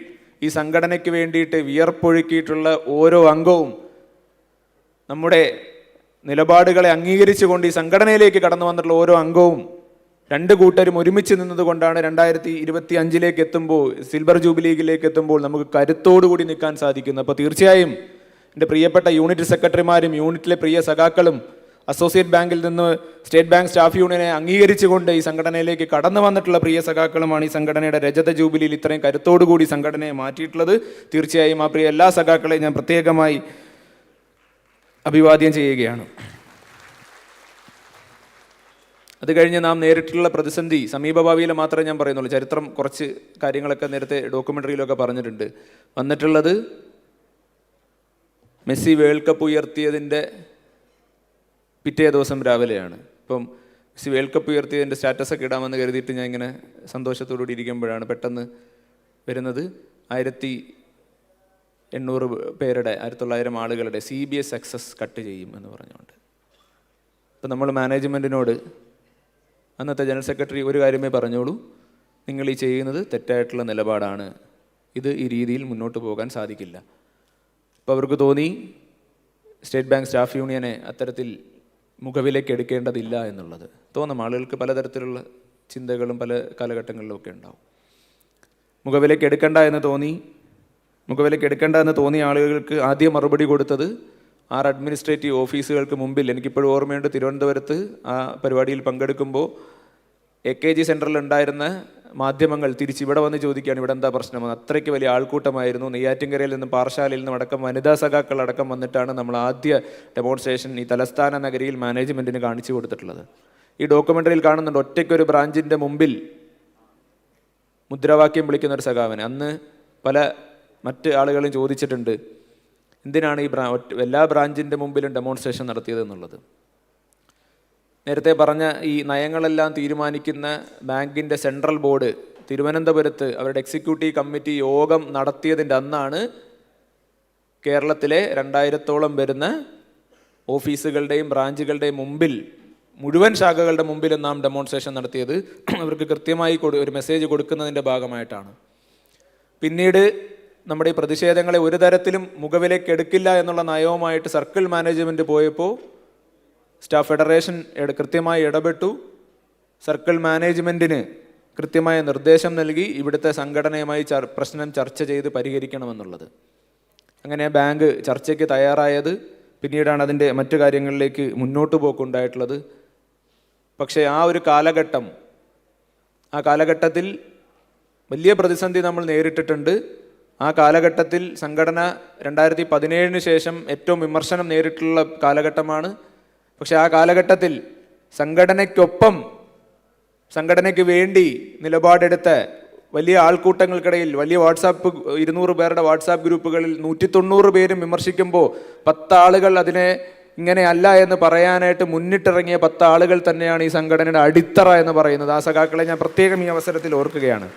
ഈ സംഘടനയ്ക്ക് വേണ്ടിയിട്ട് വിയർപ്പൊഴുക്കിയിട്ടുള്ള ഓരോ അംഗവും നമ്മുടെ നിലപാടുകളെ അംഗീകരിച്ചുകൊണ്ട് ഈ സംഘടനയിലേക്ക് കടന്നു വന്നിട്ടുള്ള ഓരോ അംഗവും രണ്ട് കൂട്ടരും ഒരുമിച്ച് നിന്നതുകൊണ്ടാണ് 2025 എത്തുമ്പോൾ സിൽവർ ജൂബിലിയിലേക്ക് എത്തുമ്പോൾ നമുക്ക് കരുത്തോടുകൂടി നിൽക്കാൻ സാധിക്കുന്നത്. അപ്പോൾ തീർച്ചയായും എൻ്റെ പ്രിയപ്പെട്ട യൂണിറ്റ് സെക്രട്ടറിമാരും യൂണിറ്റിലെ പ്രിയ സഖാക്കളും അസോസിയേറ്റ് ബാങ്കിൽ നിന്ന് സ്റ്റേറ്റ് ബാങ്ക് സ്റ്റാഫ് യൂണിയനെ അംഗീകരിച്ചുകൊണ്ട് ഈ സംഘടനയിലേക്ക് കടന്നു വന്നിട്ടുള്ള പ്രിയ സഖാക്കളുമാണ് ഈ സംഘടനയുടെ രജത ജൂബിലിയിൽ ഇത്രയും കരുത്തോടുകൂടി സംഘടനയെ മാറ്റിയിട്ടുള്ളത്. തീർച്ചയായും ആ പ്രിയ എല്ലാ സഖാക്കളെയും ഞാൻ പ്രത്യേകമായി അഭിവാദ്യം ചെയ്യുകയാണ്. അത് കഴിഞ്ഞ് നാം നേരിട്ടുള്ള പ്രതിസന്ധി സമീപഭാവിയിൽ മാത്രമേ ഞാൻ പറയുന്നുള്ളൂ. ചരിത്രം കുറച്ച് കാര്യങ്ങളൊക്കെ നേരത്തെ ഡോക്യുമെൻ്ററിയിലൊക്കെ പറഞ്ഞിട്ടുണ്ട്. വന്നിട്ടുള്ളത് മെസ്സി വേൾഡ് കപ്പ് ഉയർത്തിയതിൻ്റെ പിറ്റേ ദിവസം രാവിലെയാണ്. ഇപ്പം മെസ്സി വേൾഡ് കപ്പ് ഉയർത്തിയതിൻ്റെ സ്റ്റാറ്റസൊക്കെ ഇടാമെന്ന് കരുതിയിട്ട് ഞാൻ ഇങ്ങനെ സന്തോഷത്തോടുകൂടി ഇരിക്കുമ്പോഴാണ് പെട്ടെന്ന് വരുന്നത് 1800 പേരുടെ 1900 ആളുകളുടെ CBS എക്സസ് കട്ട് ചെയ്യും എന്ന് പറഞ്ഞുകൊണ്ട്. ഇപ്പം നമ്മൾ മാനേജ്മെൻറ്റിനോട് അന്നത്തെ ജനറൽ സെക്രട്ടറി ഒരു കാര്യമേ പറഞ്ഞോളൂ, നിങ്ങൾ ഈ ചെയ്യുന്നത് തെറ്റായിട്ടുള്ള നിലപാടാണ്, ഇത് ഈ രീതിയിൽ മുന്നോട്ട് പോകാൻ സാധിക്കില്ല. അപ്പോൾ അവർക്ക് തോന്നി സ്റ്റേറ്റ് ബാങ്ക് സ്റ്റാഫ് യൂണിയനെ അത്തരത്തിൽ മുഖവിലേക്ക് എടുക്കേണ്ടതില്ല എന്നുള്ളത്. തോന്നും ആളുകൾക്ക് പലതരത്തിലുള്ള ചിന്തകളും പല കാലഘട്ടങ്ങളിലും ഒക്കെ ഉണ്ടാവും. മുഖവിലേക്ക് എടുക്കേണ്ട എന്ന് തോന്നിയ ആളുകൾക്ക് ആദ്യം മറുപടി കൊടുത്തത് 6 അഡ്മിനിസ്ട്രേറ്റീവ് ഓഫീസുകൾക്ക് മുമ്പിൽ. എനിക്കിപ്പോഴും ഓർമ്മയുണ്ട്, തിരുവനന്തപുരത്ത് ആ പരിപാടിയിൽ പങ്കെടുക്കുമ്പോൾ AKG സെൻറ്ററിൽ ഉണ്ടായിരുന്ന മാധ്യമങ്ങൾ തിരിച്ചിവിടെ വന്ന് ചോദിക്കുകയാണ് ഇവിടെ എന്താ പ്രശ്നമെന്ന്. അത്രയ്ക്ക് വലിയ ആൾക്കൂട്ടമായിരുന്നു. നെയ്യാറ്റിൻകരയിൽ നിന്നും പാറശാലയിൽ നിന്നും അടക്കം വനിതാ സഖാക്കൾ അടക്കം വന്നിട്ടാണ് നമ്മൾ ആദ്യ ഡെമോൺസ്ട്രേഷൻ ഈ തലസ്ഥാന നഗരിയിൽ മാനേജ്മെൻറ്റിന് കാണിച്ചു കൊടുത്തിട്ടുള്ളത്. ഈ ഡോക്യുമെൻ്ററിയിൽ കാണുന്നുണ്ട് ഒറ്റയ്ക്കൊരു ബ്രാഞ്ചിൻ്റെ മുമ്പിൽ മുദ്രാവാക്യം വിളിക്കുന്ന ഒരു സഖാവിന്. അന്ന് പല മറ്റ് ആളുകളും ചോദിച്ചിട്ടുണ്ട് എന്തിനാണ് ഈ എല്ലാ ബ്രാഞ്ചിൻ്റെ മുമ്പിലും ഡെമോൺസ്ട്രേഷൻ നടത്തിയത് എന്നുള്ളത്. നേരത്തെ പറഞ്ഞ ഈ നയങ്ങളെല്ലാം തീരുമാനിക്കുന്ന ബാങ്കിൻ്റെ സെൻട്രൽ ബോർഡ് തിരുവനന്തപുരത്ത് അവരുടെ എക്സിക്യൂട്ടീവ് കമ്മിറ്റി യോഗം നടത്തിയതിൻ്റെ അന്നാണ് കേരളത്തിലെ 2000-ഓളം വരുന്ന ഓഫീസുകളുടെയും ബ്രാഞ്ചുകളുടെയും മുമ്പിൽ, മുഴുവൻ ശാഖകളുടെ മുമ്പിലും നാം ഡെമോൺസ്ട്രേഷൻ നടത്തിയത്. അവർക്ക് കൃത്യമായി ഒരു മെസ്സേജ് കൊടുക്കുന്നതിൻ്റെ ഭാഗമായിട്ടാണ്. പിന്നീട് നമ്മുടെ ഈ പ്രതിഷേധങ്ങളെ ഒരു തരത്തിലും മുഖവിലേക്ക് എടുക്കില്ല എന്നുള്ള നയവുമായിട്ട് സർക്കിൾ മാനേജ്മെൻറ്റ് പോയപ്പോൾ സ്റ്റാഫ് ഫെഡറേഷൻ കൃത്യമായി ഇടപെട്ടു. സർക്കിൾ മാനേജ്മെൻറ്റിന് കൃത്യമായ നിർദ്ദേശം നൽകി ഇവിടുത്തെ സംഘടനയുമായി പ്രശ്നം ചർച്ച ചെയ്ത് പരിഹരിക്കണമെന്നുള്ളത്. അങ്ങനെ ബാങ്ക് ചർച്ചയ്ക്ക് തയ്യാറായത്. പിന്നീടാണ് അതിൻ്റെ മറ്റു കാര്യങ്ങളിലേക്ക് മുന്നോട്ട് പോക്കുണ്ടായിട്ടുള്ളത്. പക്ഷേ ആ ഒരു കാലഘട്ടത്തിൽ വലിയ പ്രതിസന്ധി നമ്മൾ നേരിട്ടിട്ടുണ്ട്. ആ കാലഘട്ടത്തിൽ സംഘടന 2017 ശേഷം ഏറ്റവും വിമർശനം നേരിട്ടുള്ള കാലഘട്ടമാണ്. പക്ഷേ ആ കാലഘട്ടത്തിൽ സംഘടനയ്ക്കൊപ്പം, സംഘടനയ്ക്ക് വേണ്ടി നിലപാടെടുത്ത വലിയ ആൾക്കൂട്ടങ്ങൾക്കിടയിൽ, വലിയ 200 പേരുടെ വാട്സാപ്പ് ഗ്രൂപ്പുകളിൽ 190 പേരും വിമർശിക്കുമ്പോൾ 10 ആളുകൾ അതിനെ ഇങ്ങനെയല്ല എന്ന് പറയാനായിട്ട് മുന്നിട്ടിറങ്ങിയ 10 ആളുകൾ തന്നെയാണ് ഈ സംഘടനയുടെ അടിത്തറ എന്ന് പറയുന്നത്. ആ സഖാക്കളെ ഞാൻ പ്രത്യേകം ഈ അവസരത്തിൽ ഓർക്കുകയാണ്.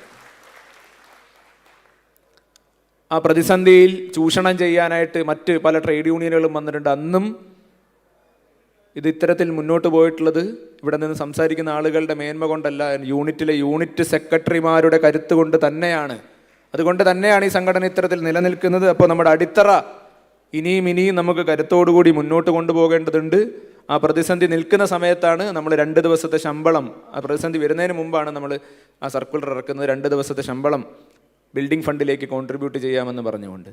ആ പ്രതിസന്ധിയിൽ ചൂഷണം ചെയ്യാനായിട്ട് മറ്റ് പല ട്രേഡ് യൂണിയനുകളും വന്നിട്ടുണ്ട്. അന്നും ഇത് ഇത്തരത്തിൽ മുന്നോട്ട് പോയിട്ടുള്ളത് ഇവിടെ നിന്ന് സംസാരിക്കുന്ന ആളുകളുടെ മേന്മ കൊണ്ടല്ല, യൂണിറ്റ് സെക്രട്ടറിമാരുടെ കരുത്ത് കൊണ്ട് തന്നെയാണ്. അതുകൊണ്ട് തന്നെയാണ് ഈ സംഘടന ഇത്തരത്തിൽ നിലനിൽക്കുന്നത്. അപ്പോൾ നമ്മുടെ അടിത്തറ ഇനിയും നമുക്ക് കരുത്തോടുകൂടി മുന്നോട്ട് കൊണ്ടുപോകേണ്ടതുണ്ട്. ആ പ്രതിസന്ധി നിൽക്കുന്ന സമയത്താണ് നമ്മൾ 2 ദിവസത്തെ ശമ്പളം, ആ പ്രതിസന്ധി വരുന്നതിന് മുമ്പാണ് നമ്മൾ ആ സർക്കുലർ ഇറക്കുന്നത്. 2 ദിവസത്തെ ശമ്പളം ബിൽഡിംഗ് ഫണ്ടിലേക്ക് കോൺട്രിബ്യൂട്ട് ചെയ്യാമെന്ന് പറഞ്ഞുകൊണ്ട്.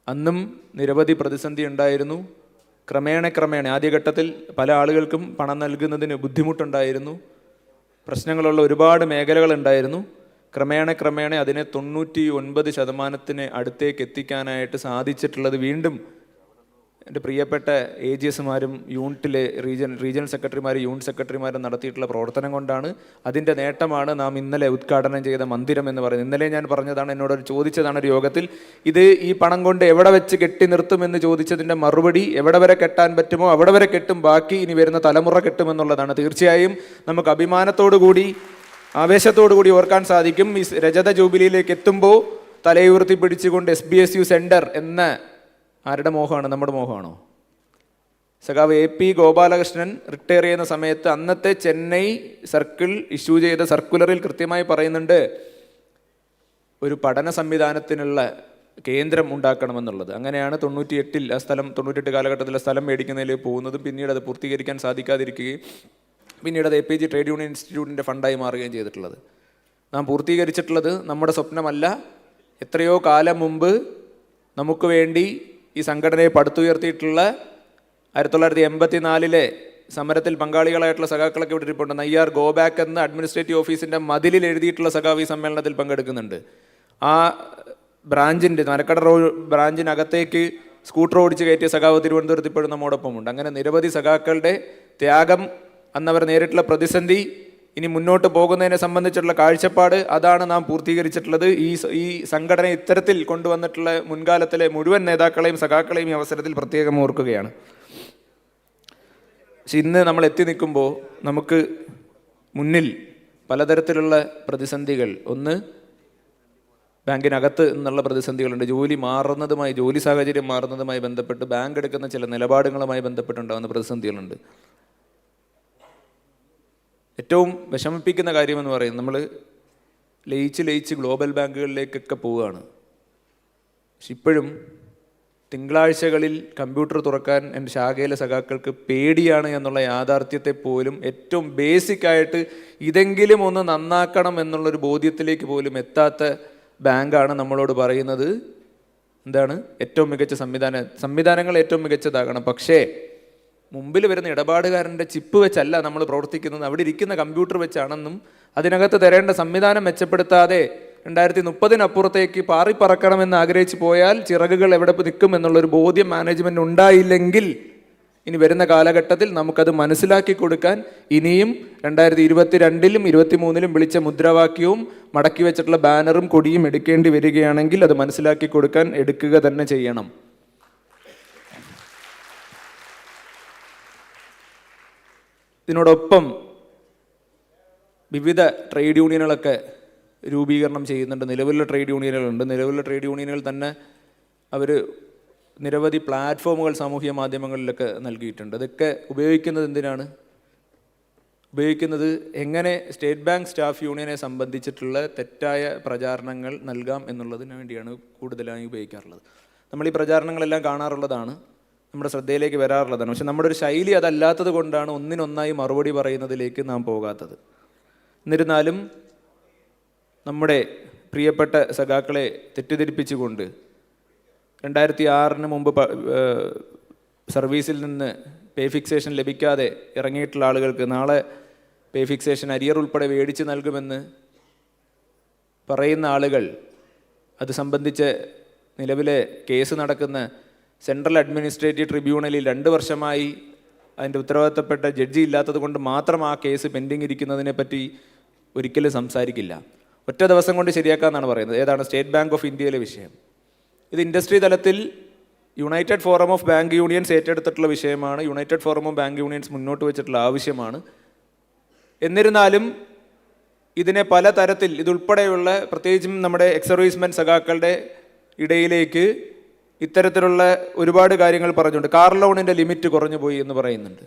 അന്നും നിരവധി പ്രതിസന്ധി ഉണ്ടായിരുന്നു. ക്രമേണ ആദ്യഘട്ടത്തിൽ പല ആളുകൾക്കും പണം നൽകുന്നതിന് ബുദ്ധിമുട്ടുണ്ടായിരുന്നു. പ്രശ്നങ്ങളുള്ള ഒരുപാട് മേഖലകളുണ്ടായിരുന്നു. ക്രമേണ അതിനെ 99% അടുത്തേക്ക് എത്തിക്കാനായിട്ട് സാധിച്ചിട്ടുള്ളത് വീണ്ടും എൻ്റെ പ്രിയപ്പെട്ട AGSമാരും യൂണിറ്റിലെ റീജിയണൽ സെക്രട്ടറിമാരും യൂണിറ്റ് സെക്രട്ടറിമാരും നടത്തിയിട്ടുള്ള പ്രവർത്തനം കൊണ്ടാണ്. അതിൻ്റെ നേട്ടമാണ് നാം ഇന്നലെ ഉദ്ഘാടനം ചെയ്ത മന്ദിരം എന്ന് പറയുന്നത്. ഇന്നലെ ഞാൻ പറഞ്ഞതാണ്, എന്നോട് ചോദിച്ചതാണ് ഒരു യോഗത്തിൽ, ഇത് ഈ പണം കൊണ്ട് എവിടെ വെച്ച് കെട്ടി നിർത്തുമെന്ന് ചോദിച്ചതിൻ്റെ മറുപടി എവിടെ വരെ കെട്ടാൻ പറ്റുമോ അവിടെ വരെ കെട്ടും, ബാക്കി ഇനി വരുന്ന തലമുറ കെട്ടുമെന്നുള്ളതാണ്. തീർച്ചയായും നമുക്ക് അഭിമാനത്തോടു കൂടി ആവേശത്തോടു കൂടി ഓർക്കാൻ സാധിക്കും. ഈ രജത ജൂബിലിയിലേക്ക് എത്തുമ്പോൾ തലയുയർത്തി പിടിച്ചുകൊണ്ട് SBSU സെൻറ്റർ എന്ന ആരുടെ മോഹമാണ്? നമ്മുടെ മോഹമാണോ? സഖാവ് AP ഗോപാലകൃഷ്ണൻ റിട്ടയർ ചെയ്യുന്ന സമയത്ത് അന്നത്തെ ചെന്നൈ സർക്കിൾ ഇഷ്യൂ ചെയ്ത സർക്കുലറിൽ കൃത്യമായി പറയുന്നുണ്ട് ഒരു പഠന സംവിധാനത്തിനുള്ള കേന്ദ്രം ഉണ്ടാക്കണമെന്നുള്ളത്. അങ്ങനെയാണ് 98 ആ സ്ഥലം, 98 കാലഘട്ടത്തിലെ സ്ഥലം മേടിക്കുന്നതിൽ പോകുന്നതും പിന്നീട് അത് പൂർത്തീകരിക്കാൻ സാധിക്കാതിരിക്കുകയും പിന്നീട് അത് APG ട്രേഡ് യൂണിയൻ ഇൻസ്റ്റിറ്റ്യൂട്ടിൻ്റെ ഫണ്ടായി മാറുകയും ചെയ്തിട്ടുള്ളത്. നാം പൂർത്തീകരിച്ചിട്ടുള്ളത് നമ്മുടെ സ്വപ്നമല്ല. എത്രയോ കാലം മുമ്പ് നമുക്ക് വേണ്ടി ഈ സംഘടനയെ പടുത്തുയർത്തിയിട്ടുള്ള 1984 സമരത്തിൽ പങ്കാളികളായിട്ടുള്ള സഖാക്കളൊക്കെ ഇവിടെ ഇരിപ്പുണ്ട്. നയ്യാർ ഗോ ബാക്ക് എന്ന അഡ്മിനിസ്ട്രേറ്റീവ് ഓഫീസിൻ്റെ മതിലിൽ എഴുതിയിട്ടുള്ള സഖാവ് ഈ സമ്മേളനത്തിൽ പങ്കെടുക്കുന്നുണ്ട്. ആ ബ്രാഞ്ചിൻ്റെ മരക്കട ബ്രാഞ്ചിനകത്തേക്ക് സ്കൂട്ടർ ഓടിച്ച് കയറ്റിയ സഖാവ് തിരുവനന്തപുരത്ത് ഇപ്പോഴും നമ്മോടൊപ്പമുണ്ട്. അങ്ങനെ നിരവധി സഖാക്കളുടെ ത്യാഗം, അന്നവർ നേരിട്ടുള്ള പ്രതിസന്ധി, ഇനി മുന്നോട്ട് പോകുന്നതിനെ സംബന്ധിച്ചിട്ടുള്ള കാഴ്ചപ്പാട്, അതാണ് നാം പൂർത്തീകരിച്ചിട്ടുള്ളത്. ഈ സംഘടന ഇത്തരത്തിൽ കൊണ്ടുവന്നിട്ടുള്ള മുൻകാലത്തിലെ മുഴുവൻ നേതാക്കളെയും സഖാക്കളെയും ഈ അവസരത്തിൽ പ്രത്യേകം ഓർക്കുകയാണ്. പക്ഷെ ഇന്ന് നമ്മൾ എത്തി നിൽക്കുമ്പോൾ നമുക്ക് മുന്നിൽ പലതരത്തിലുള്ള പ്രതിസന്ധികൾ, ഒന്ന് ബാങ്കിനകത്ത് എന്നുള്ള പ്രതിസന്ധികളുണ്ട്, ജോലി സാഹചര്യം മാറുന്നതുമായി ബന്ധപ്പെട്ട് ബാങ്ക് എടുക്കുന്ന ചില നിലപാടുകളുമായി ബന്ധപ്പെട്ടുണ്ടാകുന്ന പ്രതിസന്ധികളുണ്ട്. ഏറ്റവും വിഷമിപ്പിക്കുന്ന കാര്യമെന്ന് പറയുന്നത് നമ്മൾ ലയിച്ച് ഗ്ലോബൽ ബാങ്കുകളിലേക്കൊക്കെ പോവുകയാണ്. പക്ഷെ ഇപ്പോഴും തിങ്കളാഴ്ചകളിൽ കമ്പ്യൂട്ടർ തുറക്കാൻ എൻ്റെ ശാഖയിലെ സഖാക്കൾക്ക് പേടിയാണ് എന്നുള്ള യാഥാർത്ഥ്യത്തെ പോലും ഏറ്റവും ബേസിക്കായിട്ട് ഇതെങ്കിലും ഒന്ന് നന്നാക്കണം എന്നുള്ളൊരു ബോധ്യത്തിലേക്ക് പോലും എത്താത്ത ബാങ്കാണ് നമ്മളോട് പറയുന്നത് എന്താണ് ഏറ്റവും മികച്ച സംവിധാനങ്ങൾ ഏറ്റവും മികച്ചതാകണം. പക്ഷേ മുമ്പിൽ വരുന്ന ഇടപാടുകാരൻ്റെ ചിപ്പ് വെച്ചല്ല നമ്മൾ പ്രവർത്തിക്കുന്നത്, അവിടെ ഇരിക്കുന്ന കമ്പ്യൂട്ടർ വെച്ചാണെന്നും അതിനകത്ത് തരേണ്ട സംവിധാനം മെച്ചപ്പെടുത്താതെ 2030 പാറിപ്പറക്കണമെന്ന് ആഗ്രഹിച്ച് പോയാൽ ചിറകുകൾ എവിടെ നിൽക്കും എന്നുള്ളൊരു ബോധ്യം മാനേജ്മെൻറ്റ് ഉണ്ടായില്ലെങ്കിൽ ഇനി വരുന്ന കാലഘട്ടത്തിൽ നമുക്കത് മനസ്സിലാക്കി കൊടുക്കാൻ ഇനിയും 2022 23 വിളിച്ച മുദ്രാവാക്യവും മടക്കി വെച്ചിട്ടുള്ള ബാനറും കൊടിയും എടുക്കേണ്ടി വരികയാണെങ്കിൽ അത് മനസ്സിലാക്കി കൊടുക്കാൻ എടുക്കുക തന്നെ ചെയ്യണം. ഇതിനോടൊപ്പം വിവിധ ട്രേഡ് യൂണിയനുകളൊക്കെ രൂപീകരണം ചെയ്യുന്നുണ്ട്. നിലവിലുള്ള ട്രേഡ് യൂണിയനുകളുണ്ട്. നിലവിലുള്ള ട്രേഡ് യൂണിയനുകൾ തന്നെ അവർ നിരവധി പ്ലാറ്റ്ഫോമുകൾ സാമൂഹിക മാധ്യമങ്ങളിലൊക്കെ നൽകിയിട്ടുണ്ട്. അതൊക്കെ ഉപയോഗിക്കുന്നത് എന്തിനാണ്? ഉപയോഗിക്കുന്നത് എങ്ങനെ സ്റ്റേറ്റ് ബാങ്ക് സ്റ്റാഫ് യൂണിയനെ സംബന്ധിച്ചിട്ടുള്ള തെറ്റായ പ്രചാരണങ്ങൾ നൽകാം എന്നുള്ളതിന് വേണ്ടിയാണ് കൂടുതലായി ഉപയോഗിക്കാറുള്ളത്. നമ്മൾ ഈ പ്രചാരണങ്ങളെല്ലാം കാണാറുള്ളതാണ്, നമ്മുടെ ശ്രദ്ധയിലേക്ക് വരാറുള്ളതാണ്. പക്ഷെ നമ്മുടെ ഒരു ശൈലി അതല്ലാത്തത് കൊണ്ടാണ് ഒന്നിനൊന്നായി മറുപടി പറയുന്നതിലേക്ക് നാം പോകാത്തത്. എന്നിരുന്നാലും നമ്മുടെ പ്രിയപ്പെട്ട സഖാക്കളെ തെറ്റിദ്ധരിപ്പിച്ചുകൊണ്ട് 2006 മുമ്പ് സർവീസിൽ നിന്ന് പേ ഫിക്സേഷൻ ലഭിക്കാതെ ഇറങ്ങിയിട്ടുള്ള ആളുകൾക്ക് നാളെ പേ ഫിക്സേഷൻ അരിയർ ഉൾപ്പെടെ മേടിച്ച് നൽകുമെന്ന് പറയുന്ന ആളുകൾ, അത് സംബന്ധിച്ച് നിലവിലെ കേസ് നടക്കുന്ന സെൻട്രൽ അഡ്മിനിസ്ട്രേറ്റീവ് ട്രിബ്യൂണലിൽ 2 വർഷമായി അതിൻ്റെ ഉത്തരവാദിത്തപ്പെട്ട ജഡ്ജി ഇല്ലാത്തത് കൊണ്ട് മാത്രം ആ കേസ് പെൻഡിങ് ഇരിക്കുന്നതിനെ പറ്റി ഒരിക്കലും സംസാരിക്കില്ല. ഒറ്റ ദിവസം കൊണ്ട് ശരിയാക്കാമെന്നാണ് പറയുന്നത്. ഏതാണ്? സ്റ്റേറ്റ് ബാങ്ക് ഓഫ് ഇന്ത്യയിലെ വിഷയം. ഇത് ഇൻഡസ്ട്രി തലത്തിൽ united forum of bank unions ഏറ്റെടുത്തിട്ടുള്ള വിഷയമാണ്. United forum of bank unions മുന്നോട്ട് വെച്ചിട്ടുള്ള ആവശ്യമാണ്. എന്നിരുന്നാലും ഇതിനെ പല തരത്തിൽ ഇതുൾപ്പെടെയുള്ള പ്രത്യേകിച്ചും നമ്മുടെ എക്സ് സർവീസ്മെൻ സഖാക്കളുടെ ഇടയിലേക്ക് ഇത്തരത്തിലുള്ള ഒരുപാട് കാര്യങ്ങൾ പറഞ്ഞുകൊണ്ട് കാർ ലോണിൻ്റെ ലിമിറ്റ് കുറഞ്ഞു പോയി എന്ന് പറയുന്നുണ്ട്.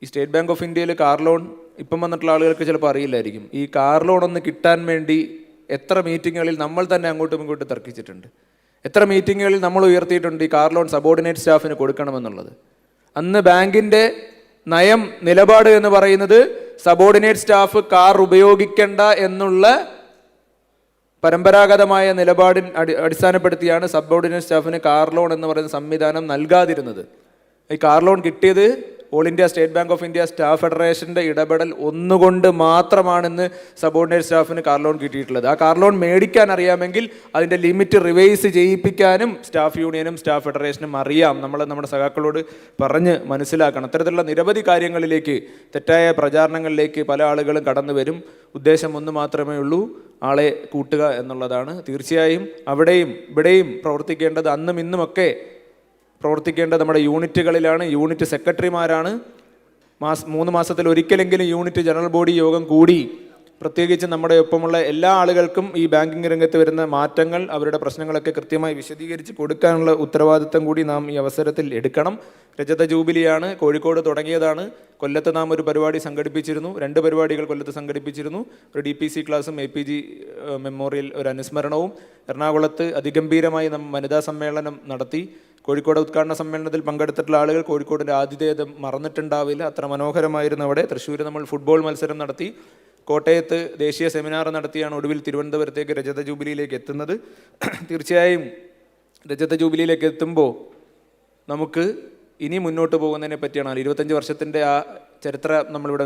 ഈ സ്റ്റേറ്റ് ബാങ്ക് ഓഫ് ഇന്ത്യയിൽ കാർ ലോൺ ഇപ്പം വന്നിട്ടുള്ള ആളുകൾക്ക് ചിലപ്പോൾ അറിയില്ലായിരിക്കും. ഈ കാർ ലോൺ ഒന്ന് കിട്ടാൻ വേണ്ടി എത്ര മീറ്റിങ്ങുകളിൽ നമ്മൾ തന്നെ അങ്ങോട്ടും ഇങ്ങോട്ടും തർക്കിച്ചിട്ടുണ്ട്. എത്ര മീറ്റിങ്ങുകളിൽ നമ്മൾ ഉയർത്തിയിട്ടുണ്ട് ഈ കാർ ലോൺ സബോർഡിനേറ്റ് സ്റ്റാഫിന് കൊടുക്കണമെന്നുള്ളത്. അന്ന് ബാങ്കിൻ്റെ നയം നിലപാട് എന്ന് പറയുന്നത് സബോർഡിനേറ്റ് സ്റ്റാഫ് കാർ ഉപയോഗിക്കേണ്ട എന്നുള്ള പരമ്പരാഗതമായ നിലപാടിന് അടിസ്ഥാനപ്പെടുത്തിയാണ് സബോർഡിനേറ്റ് സ്റ്റാഫിന് കാർ ലോൺ എന്ന് പറയുന്ന സംവിധാനം നൽകാതിരുന്നത്. ഈ കാർ ലോൺ കിട്ടിയത് all India state bank of India staff ഫെഡറേഷൻ്റെ ഇടപെടൽ ഒന്നുകൊണ്ട് മാത്രമാണെന്ന് സബോർഡിനേറ്റ് സ്റ്റാഫിന് കാർ ലോൺ കിട്ടിയിട്ടുള്ളത്. ആ കാർ ലോൺ മേടിക്കാൻ അറിയാമെങ്കിൽ അതിൻ്റെ ലിമിറ്റ് റിവൈസ് ചെയ്യിപ്പിക്കാനും സ്റ്റാഫ് യൂണിയനും സ്റ്റാഫ് ഫെഡറേഷനും അറിയാം. നമ്മുടെ സഖാക്കളോട് പറഞ്ഞ് മനസ്സിലാക്കണം. അത്തരത്തിലുള്ള നിരവധി കാര്യങ്ങളിലേക്ക്, തെറ്റായ പ്രചാരണങ്ങളിലേക്ക് പല ആളുകളും കടന്നു വരും. ഉദ്ദേശം ഒന്ന് മാത്രമേ ഉള്ളൂ, ആളെ കൂട്ടുക എന്നുള്ളതാണ്. തീർച്ചയായും അവിടെയും ഇവിടെയും പ്രവർത്തിക്കേണ്ടത്, അന്നും ഇന്നുമൊക്കെ പ്രവർത്തിക്കേണ്ടത് നമ്മുടെ യൂണിറ്റുകളിലാണ്. യൂണിറ്റ് സെക്രട്ടറിമാരാണ് 3 മാസത്തിൽ ഒരിക്കലെങ്കിലും യൂണിറ്റ് ജനറൽ ബോഡി യോഗം കൂടി പ്രത്യേകിച്ച് നമ്മുടെ ഒപ്പമുള്ള എല്ലാ ആളുകൾക്കും ഈ ബാങ്കിങ് രംഗത്ത് വരുന്ന മാറ്റങ്ങൾ, അവരുടെ പ്രശ്നങ്ങളൊക്കെ കൃത്യമായി വിശദീകരിച്ച് കൊടുക്കാനുള്ള ഉത്തരവാദിത്തം കൂടി നാം ഈ അവസരത്തിൽ എടുക്കണം. രജത ജൂബിലിയാണ്, കോഴിക്കോട് തുടങ്ങിയതാണ്. കൊല്ലത്ത് നാം ഒരു പരിപാടി സംഘടിപ്പിച്ചിരുന്നു, 2 പരിപാടികൾ കൊല്ലത്ത് സംഘടിപ്പിച്ചിരുന്നു. ഒരു DPC ക്ലാസ്സും APG മെമ്മോറിയൽ ഒരു അനുസ്മരണവും. എറണാകുളത്ത് അതിഗംഭീരമായി നാം വനിതാ സമ്മേളനം നടത്തി. കോഴിക്കോട് ഉദ്ഘാടന സമ്മേളനത്തിൽ പങ്കെടുത്തിട്ടുള്ള ആളുകൾ കോഴിക്കോടിൻ്റെ ആതിഥേയത്വം മറന്നിട്ടുണ്ടാവില്ല, അത്ര മനോഹരമായിരുന്നു അവിടെ. തൃശ്ശൂർ നമ്മൾ ഫുട്ബോൾ മത്സരം നടത്തി. കോട്ടയത്ത് ദേശീയ സെമിനാർ നടത്തിയാണ് ഒടുവിൽ തിരുവനന്തപുരത്തേക്ക് രജത ജൂബിലിയിലേക്ക് എത്തുന്നത്. തീർച്ചയായും രജത ജൂബിലിയിലേക്ക് എത്തുമ്പോൾ നമുക്ക് ഇനി മുന്നോട്ട് പോകുന്നതിനെ പറ്റിയാണ് 25 വർഷത്തിൻ്റെ ആ ചരിത്രം നമ്മളിവിടെ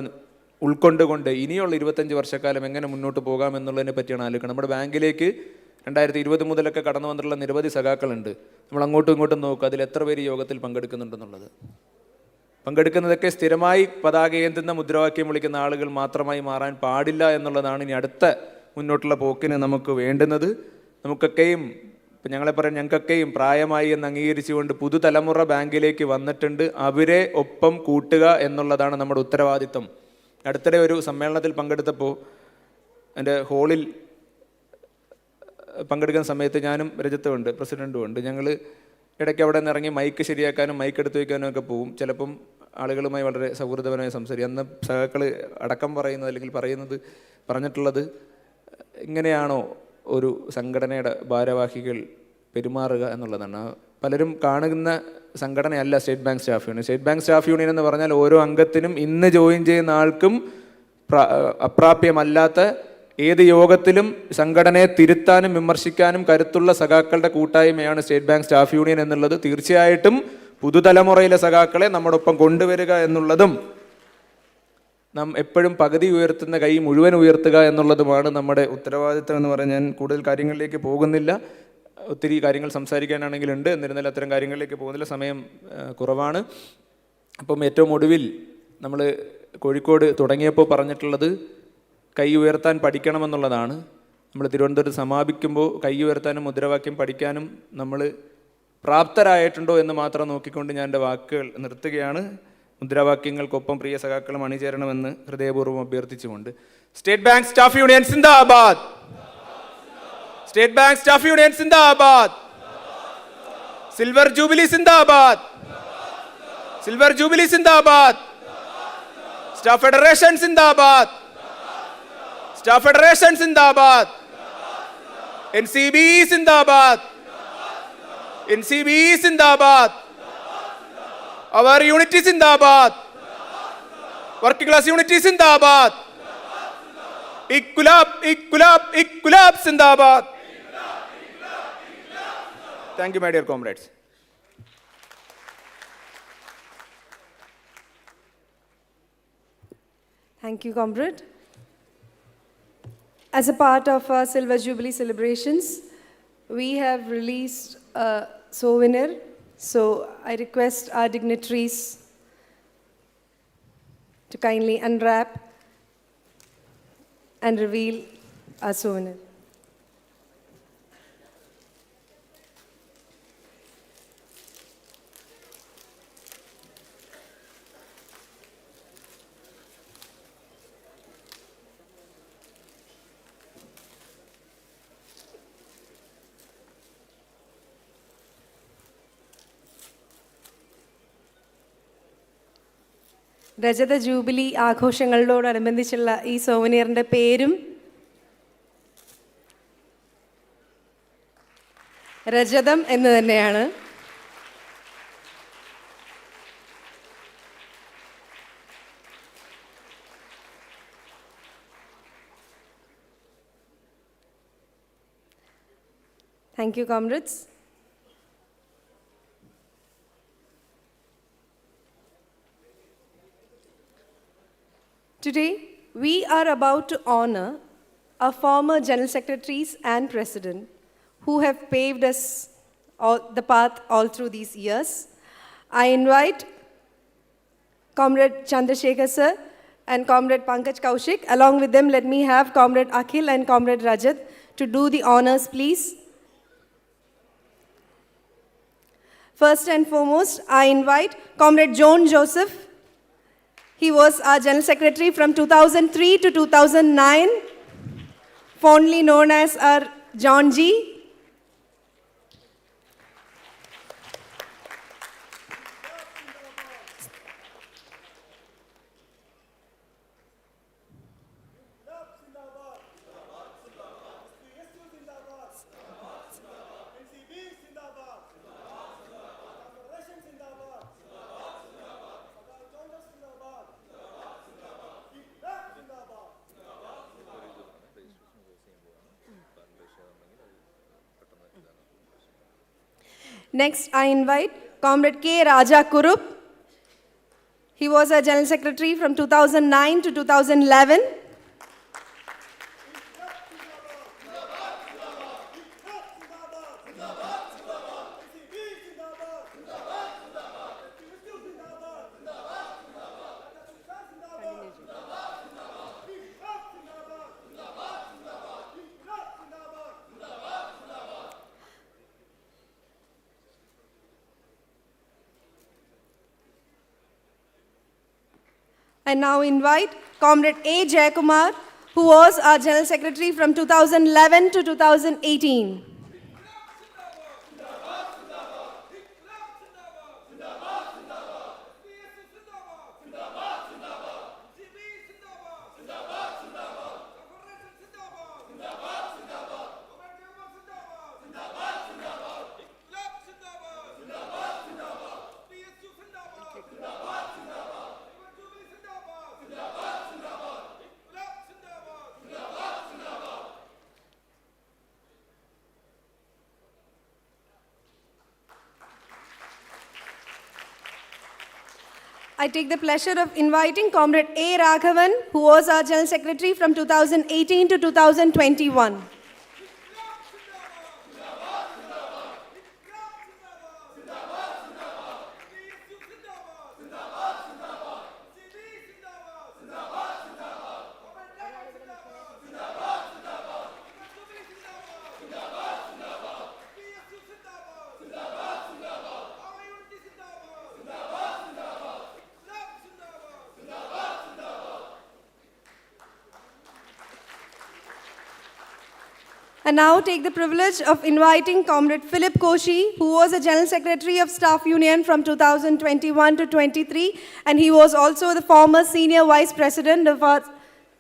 ഉൾക്കൊണ്ടുകൊണ്ട് ഇനിയുള്ള 25 വർഷക്കാലം എങ്ങനെ മുന്നോട്ട് പോകാമെന്നുള്ളതിനെ പറ്റിയാണ് ആലോചിക്കണം. നമ്മുടെ ബാങ്കിലേക്ക് 2020 മുതലൊക്കെ കടന്നു വന്നിട്ടുള്ള നിരവധി സഖാക്കളുണ്ട്. നമ്മൾ അങ്ങോട്ടും ഇങ്ങോട്ടും നോക്കുക, അതിൽ എത്ര പേര് യോഗത്തിൽ പങ്കെടുക്കുന്നുണ്ടെന്നുള്ളത്. പങ്കെടുക്കുന്നതൊക്കെ സ്ഥിരമായി പതാകയേന്തുന്ന മുദ്രാവാക്യം വിളിക്കുന്ന ആളുകൾ മാത്രമായി മാറാൻ പാടില്ല എന്നുള്ളതാണ് ഇനി അടുത്ത മുന്നോട്ടുള്ള പോക്കിന് നമുക്ക് വേണ്ടുന്നത്. നമുക്കൊക്കെയും ഇപ്പം ഞങ്ങൾക്കൊക്കെയും പ്രായമായി എന്ന് അംഗീകരിച്ചുകൊണ്ട് പുതുതലമുറ ബാങ്കിലേക്ക് വന്നിട്ടുണ്ട്. അവരെ ഒപ്പം കൂട്ടുക എന്നുള്ളതാണ് നമ്മുടെ ഉത്തരവാദിത്വം. അടുത്തിടെ ഒരു സമ്മേളനത്തിൽ പങ്കെടുത്തപ്പോൾ എൻ്റെ ഹോളിൽ പങ്കെടുക്കുന്ന സമയത്ത് ഞാനും രജത്തുമുണ്ട്, പ്രസിഡൻറ്റുമുണ്ട്. ഞങ്ങൾ ഇടയ്ക്ക് അവിടെ നിന്ന് ഇറങ്ങി മൈക്ക് ശരിയാക്കാനും മൈക്ക് എടുത്തു വയ്ക്കാനും ഒക്കെ പോവും. ചിലപ്പം ആളുകളുമായി വളരെ സൗഹൃദപരമായി സംസാരിക്കും. അന്ന് സഖാക്കൾ അടക്കം പറയുന്നത് അല്ലെങ്കിൽ പറഞ്ഞിട്ടുള്ളത് ഇങ്ങനെയാണോ ഒരു സംഘടനയുടെ ഭാരവാഹികൾ പെരുമാറുക എന്നുള്ളതാണ്. പലരും കാണുന്ന സംഘടനയല്ല state bank staff union. State bank staff union എന്ന് പറഞ്ഞാൽ ഓരോ അംഗത്തിനും ഇന്ന് ജോയിൻ ചെയ്യുന്ന ആൾക്കും അപ്രാപ്യമല്ലാത്ത ഏത് യോഗത്തിലും സംഘടനയെ തിരുത്താനും വിമർശിക്കാനും കരുത്തുള്ള സഖാക്കളുടെ കൂട്ടായ്മയാണ് സ്റ്റേറ്റ് ബാങ്ക് സ്റ്റാഫ് യൂണിയൻ എന്നുള്ളത്. തീർച്ചയായിട്ടും പുതുതലമുറയിലെ സഖാക്കളെ നമ്മുടെ ഒപ്പം കൊണ്ടുവരിക എന്നുള്ളതും നാം എപ്പോഴും പകുതി ഉയർത്തുന്ന കൈ മുഴുവൻ ഉയർത്തുക എന്നുള്ളതുമാണ് നമ്മുടെ ഉത്തരവാദിത്തം എന്ന് പറഞ്ഞാൽ ഞാൻ കൂടുതൽ കാര്യങ്ങളിലേക്ക് പോകുന്നില്ല. ഒത്തിരി കാര്യങ്ങൾ സംസാരിക്കാനാണെങ്കിലുണ്ട്, എന്നിരുന്നാലും അത്തരം കാര്യങ്ങളിലേക്ക് പോകുന്നില്ല, സമയം കുറവാണ്. അപ്പം ഏറ്റവും ഒടുവിൽ നമ്മൾ കോഴിക്കോട് തുടങ്ങിയപ്പോൾ പറഞ്ഞിട്ടുള്ളത് കൈ ഉയർത്താൻ പഠിക്കണമെന്നുള്ളതാണ്. നമ്മൾ തിരുവനന്തപുരത്ത് സമാപിക്കുമ്പോൾ കൈ ഉയർത്താനും മുദ്രാവാക്യം പഠിക്കാനും നമ്മൾ പ്രാപ്തരായിട്ടുണ്ടോ എന്ന് മാത്രം നോക്കിക്കൊണ്ട് ഞാൻ എൻ്റെ വാക്കുകൾ നിർത്തുകയാണ്. മുദ്രാവാക്യങ്ങൾക്കൊപ്പം പ്രിയ സഖാക്കളും അണിചേരണമെന്ന് ഹൃദയപൂർവ്വം അഭ്യർത്ഥിച്ചുകൊണ്ട് state bank staff union Zindabad, state bank staff union Zindabad, silver jubilee Zindabad, silver jubilee Zindabad, staff federation Zindabad, staff federation Zindabad, NCB Zindabad, NCB Zindabad, our unity Zindabad, working class unity Zindabad, Iqlab Zindabad. Thank you, my dear comrades. Thank you, comrade. As a part of our Silver Jubilee celebrations, we have released a souvenir. So I request our dignitaries to kindly unwrap and reveal our souvenir. രജത jubilee ആഘോഷങ്ങളോടനുബന്ധിച്ചുള്ള ഈ സോവനിയറിൻ്റെ പേരും രജതം എന്ന് തന്നെയാണ്. Thank you, comrades. Today, we are about to honor our former General Secretaries and President who have paved us the path all through these years. I invite Comrade Chandrasekhar sir and Comrade Pankaj Kaushik. Along with them, let me have Comrade Akhil and Comrade Rajat to do the honors, please. First and foremost, I invite Comrade John Joseph. He was our General Secretary from 2003 to 2009, fondly known as our John G. Next, I invite Comrade K. Raja Kurup. He was our General Secretary from 2009 to 2011. I now invite Comrade A. Jayakumar, who was our General Secretary from 2011 to 2018. I take the pleasure of inviting Comrade A. Raghavan, who was our General Secretary from 2018 to 2021. I now take the privilege of inviting Comrade Philip Koshi, who was the General Secretary of Staff Union from 2021 to 23, and he was also the former Senior Vice President of our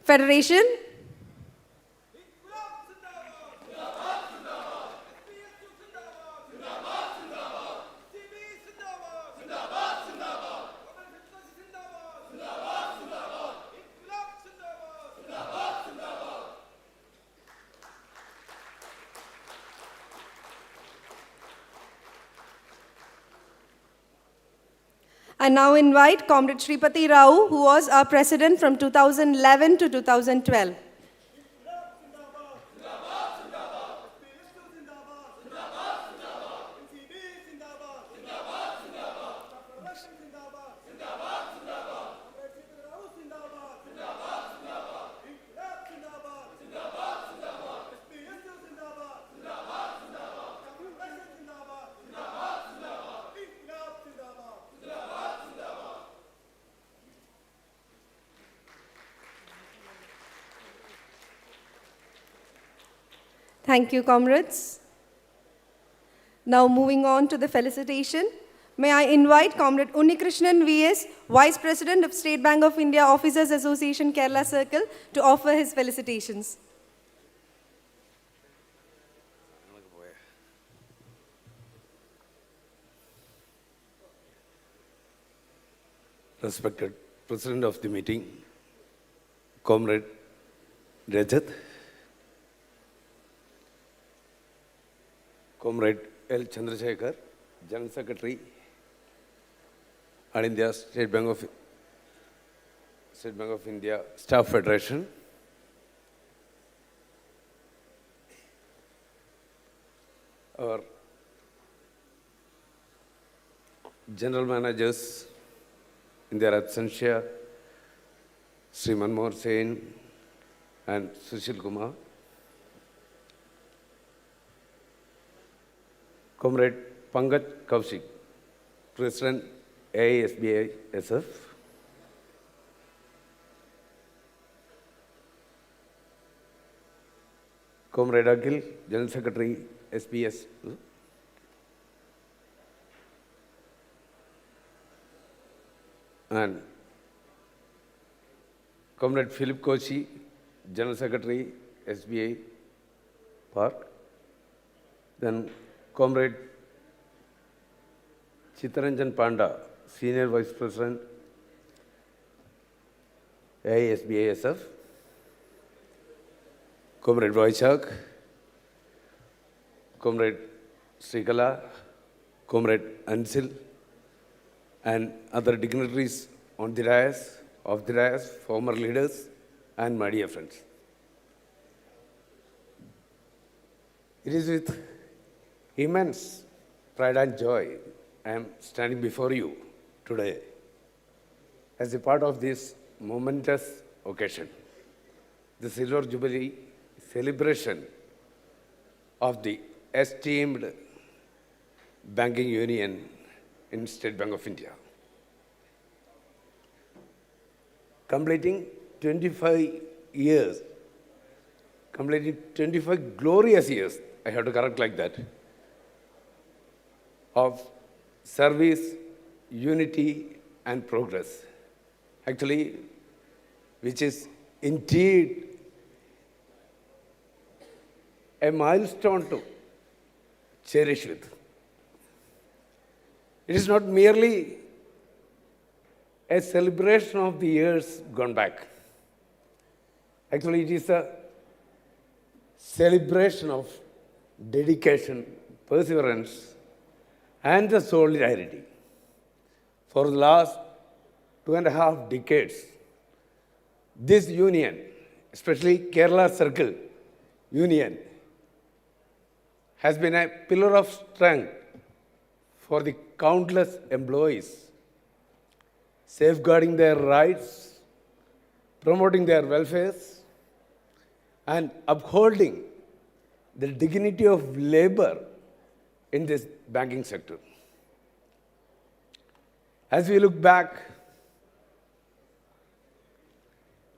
Federation. I now invite Comrade Shripati Rao, who was our president from 2011 to 2012. Thank you, comrades. Now moving on to the felicitation. May I invite Comrade Unnikrishnan VS, Vice President of State Bank of India Officers Association Kerala Circle, to offer his felicitations. Respected President of the meeting, Comrade Rajat, Comrade L. Chandrasekhar, General Secretary, All India State Bank of India Staff Federation, our General Managers in their absentia, Sri Manmohan Sen and Sushil Kumar, Comrade Pankaj Kaushik, President ASBSF, Comrade Akhil, General Secretary SBSU, and Comrade Philip Kochi, General Secretary SBI Park, then Comrade Chittaranjan Panda, Senior Vice President AISBASF, Comrade Vaishak, Comrade Srikala, Comrade Ansil, and other dignitaries on the dais, off the dais, former leaders, and my dear friends. It is with immense pride and joy I am standing before you today as a part of this momentous occasion, the Silver Jubilee celebration of the esteemed banking union in State Bank of India. Completing 25 years, completing 25 glorious years, I have to correct like that, of service, unity, and progress. Actually, which is indeed a milestone to cherish with. It is not merely a celebration of the years gone back. Actually, it is a celebration of dedication, perseverance, and the solidarity. For the last 2.5 decades, this union, especially Kerala Circle Union, has been a pillar of strength for the countless employees, safeguarding their rights, promoting their welfare, and upholding the dignity of labor in this banking sector. As we look back,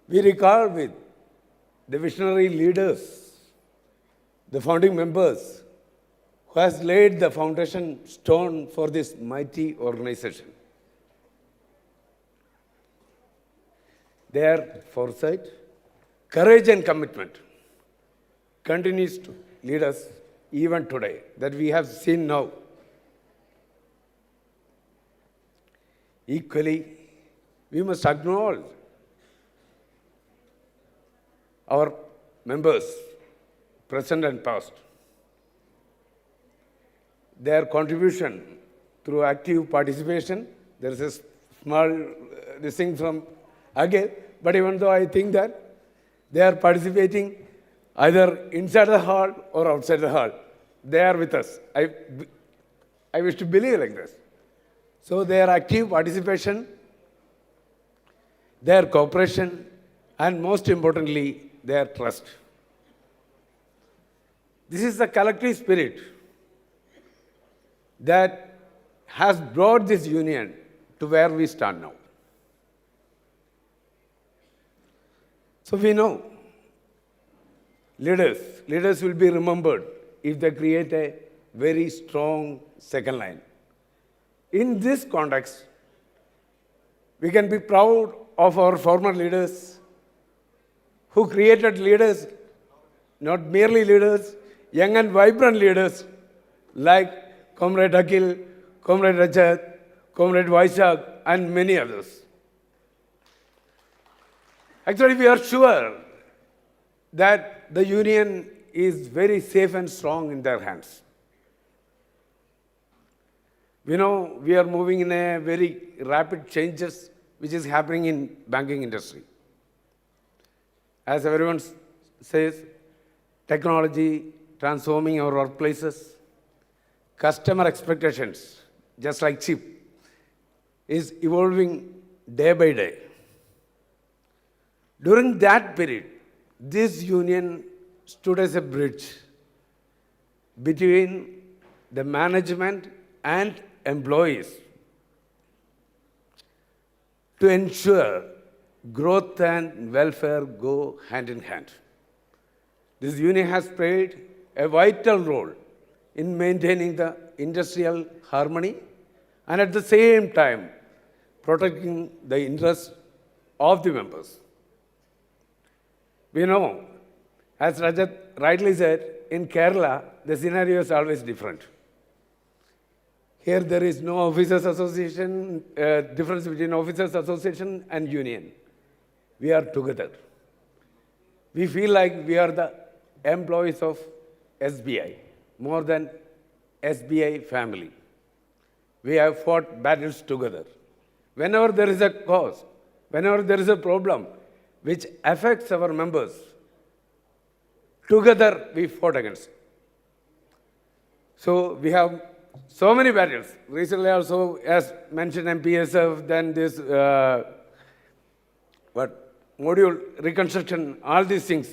we recall with the visionary leaders, the founding members, who has laid the foundation stone for this mighty organization. Their foresight, courage, and commitment continues to lead us even today, that we have seen now. Equally, we must acknowledge our members, present and past. Their contribution through active participation, there is a small this thing from again, but even though I think that they are participating either inside the hall or outside the hall, they are with us. I wish to believe like this. So their active participation, their cooperation, and most importantly, their trust. This is the collective spirit that has brought this union to where we stand now. So we know leaders will be remembered if they create a very strong second line. In this context, we can be proud of our former leaders who created leaders, not merely leaders, young and vibrant leaders like Comrade Akhil, Comrade Rajat, Comrade Vaishak, and many others. Actually, we are sure that the union is very safe and strong in their hands. We know we are moving in a very rapid changes which is happening in banking industry. As everyone says, technology transforming our workplaces, customer expectations, just like chip, is evolving day by day. During that period, this union stood as a bridge between the management and employees to ensure growth and welfare go hand in hand. This union has played a vital role in maintaining the industrial harmony and at the same time protecting the interests of the members. We know, as Rajat rightly said, in Kerala, the scenario is always different. Here there is no officers association, difference between officers association and union. We are together. We feel like we are the employees of SBI, more than SBI family. We have fought battles together. Whenever there is a cause, whenever there is a problem which affects our members, together we fought against it. So we have so many battles. Recently also, as mentioned, MPSF, then this, module reconstruction, all these things,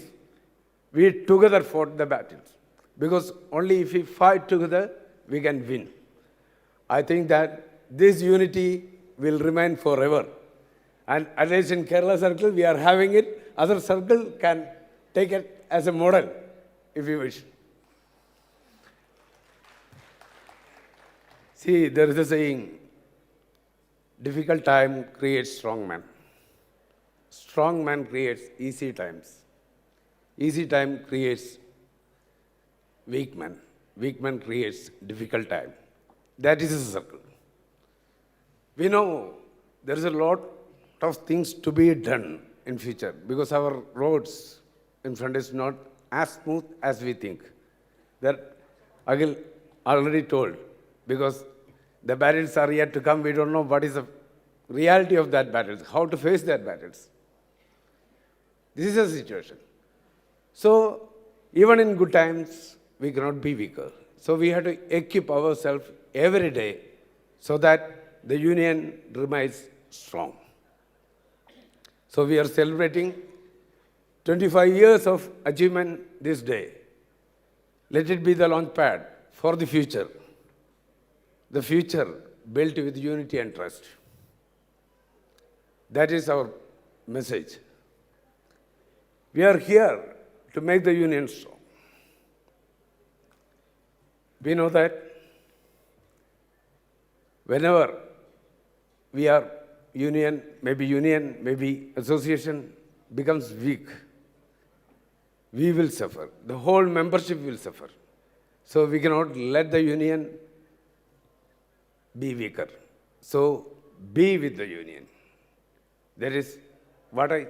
we together fought the battles. Because only if we fight together, we can win. I think that this unity will remain forever. And at least in Kerala circle, we are having it. Other circle can take it as a model, if you wish. See, there is a saying, difficult time creates strong man. Strong man creates easy times. Easy time creates weak man. Weak man creates difficult time. That is a circle. We know there is a lot of things to be done in future because our roads in front is not as smooth as we think. That Akhil already told, because the battles are yet to come, we don't know what is the reality of that battles, how to face that battles. This is a situation. So even in good times, we cannot be weaker. So we have to equip ourselves every day so that the union remains strong. So we are celebrating 25 years of achievement this day. Let it be the launch pad for the future. The future built with unity and trust. That is our message. We are here to make the union strong. We know that whenever we are union, maybe association becomes weak, we will suffer. The whole membership will suffer. So we cannot let the union be weaker. So be with the union. That is what I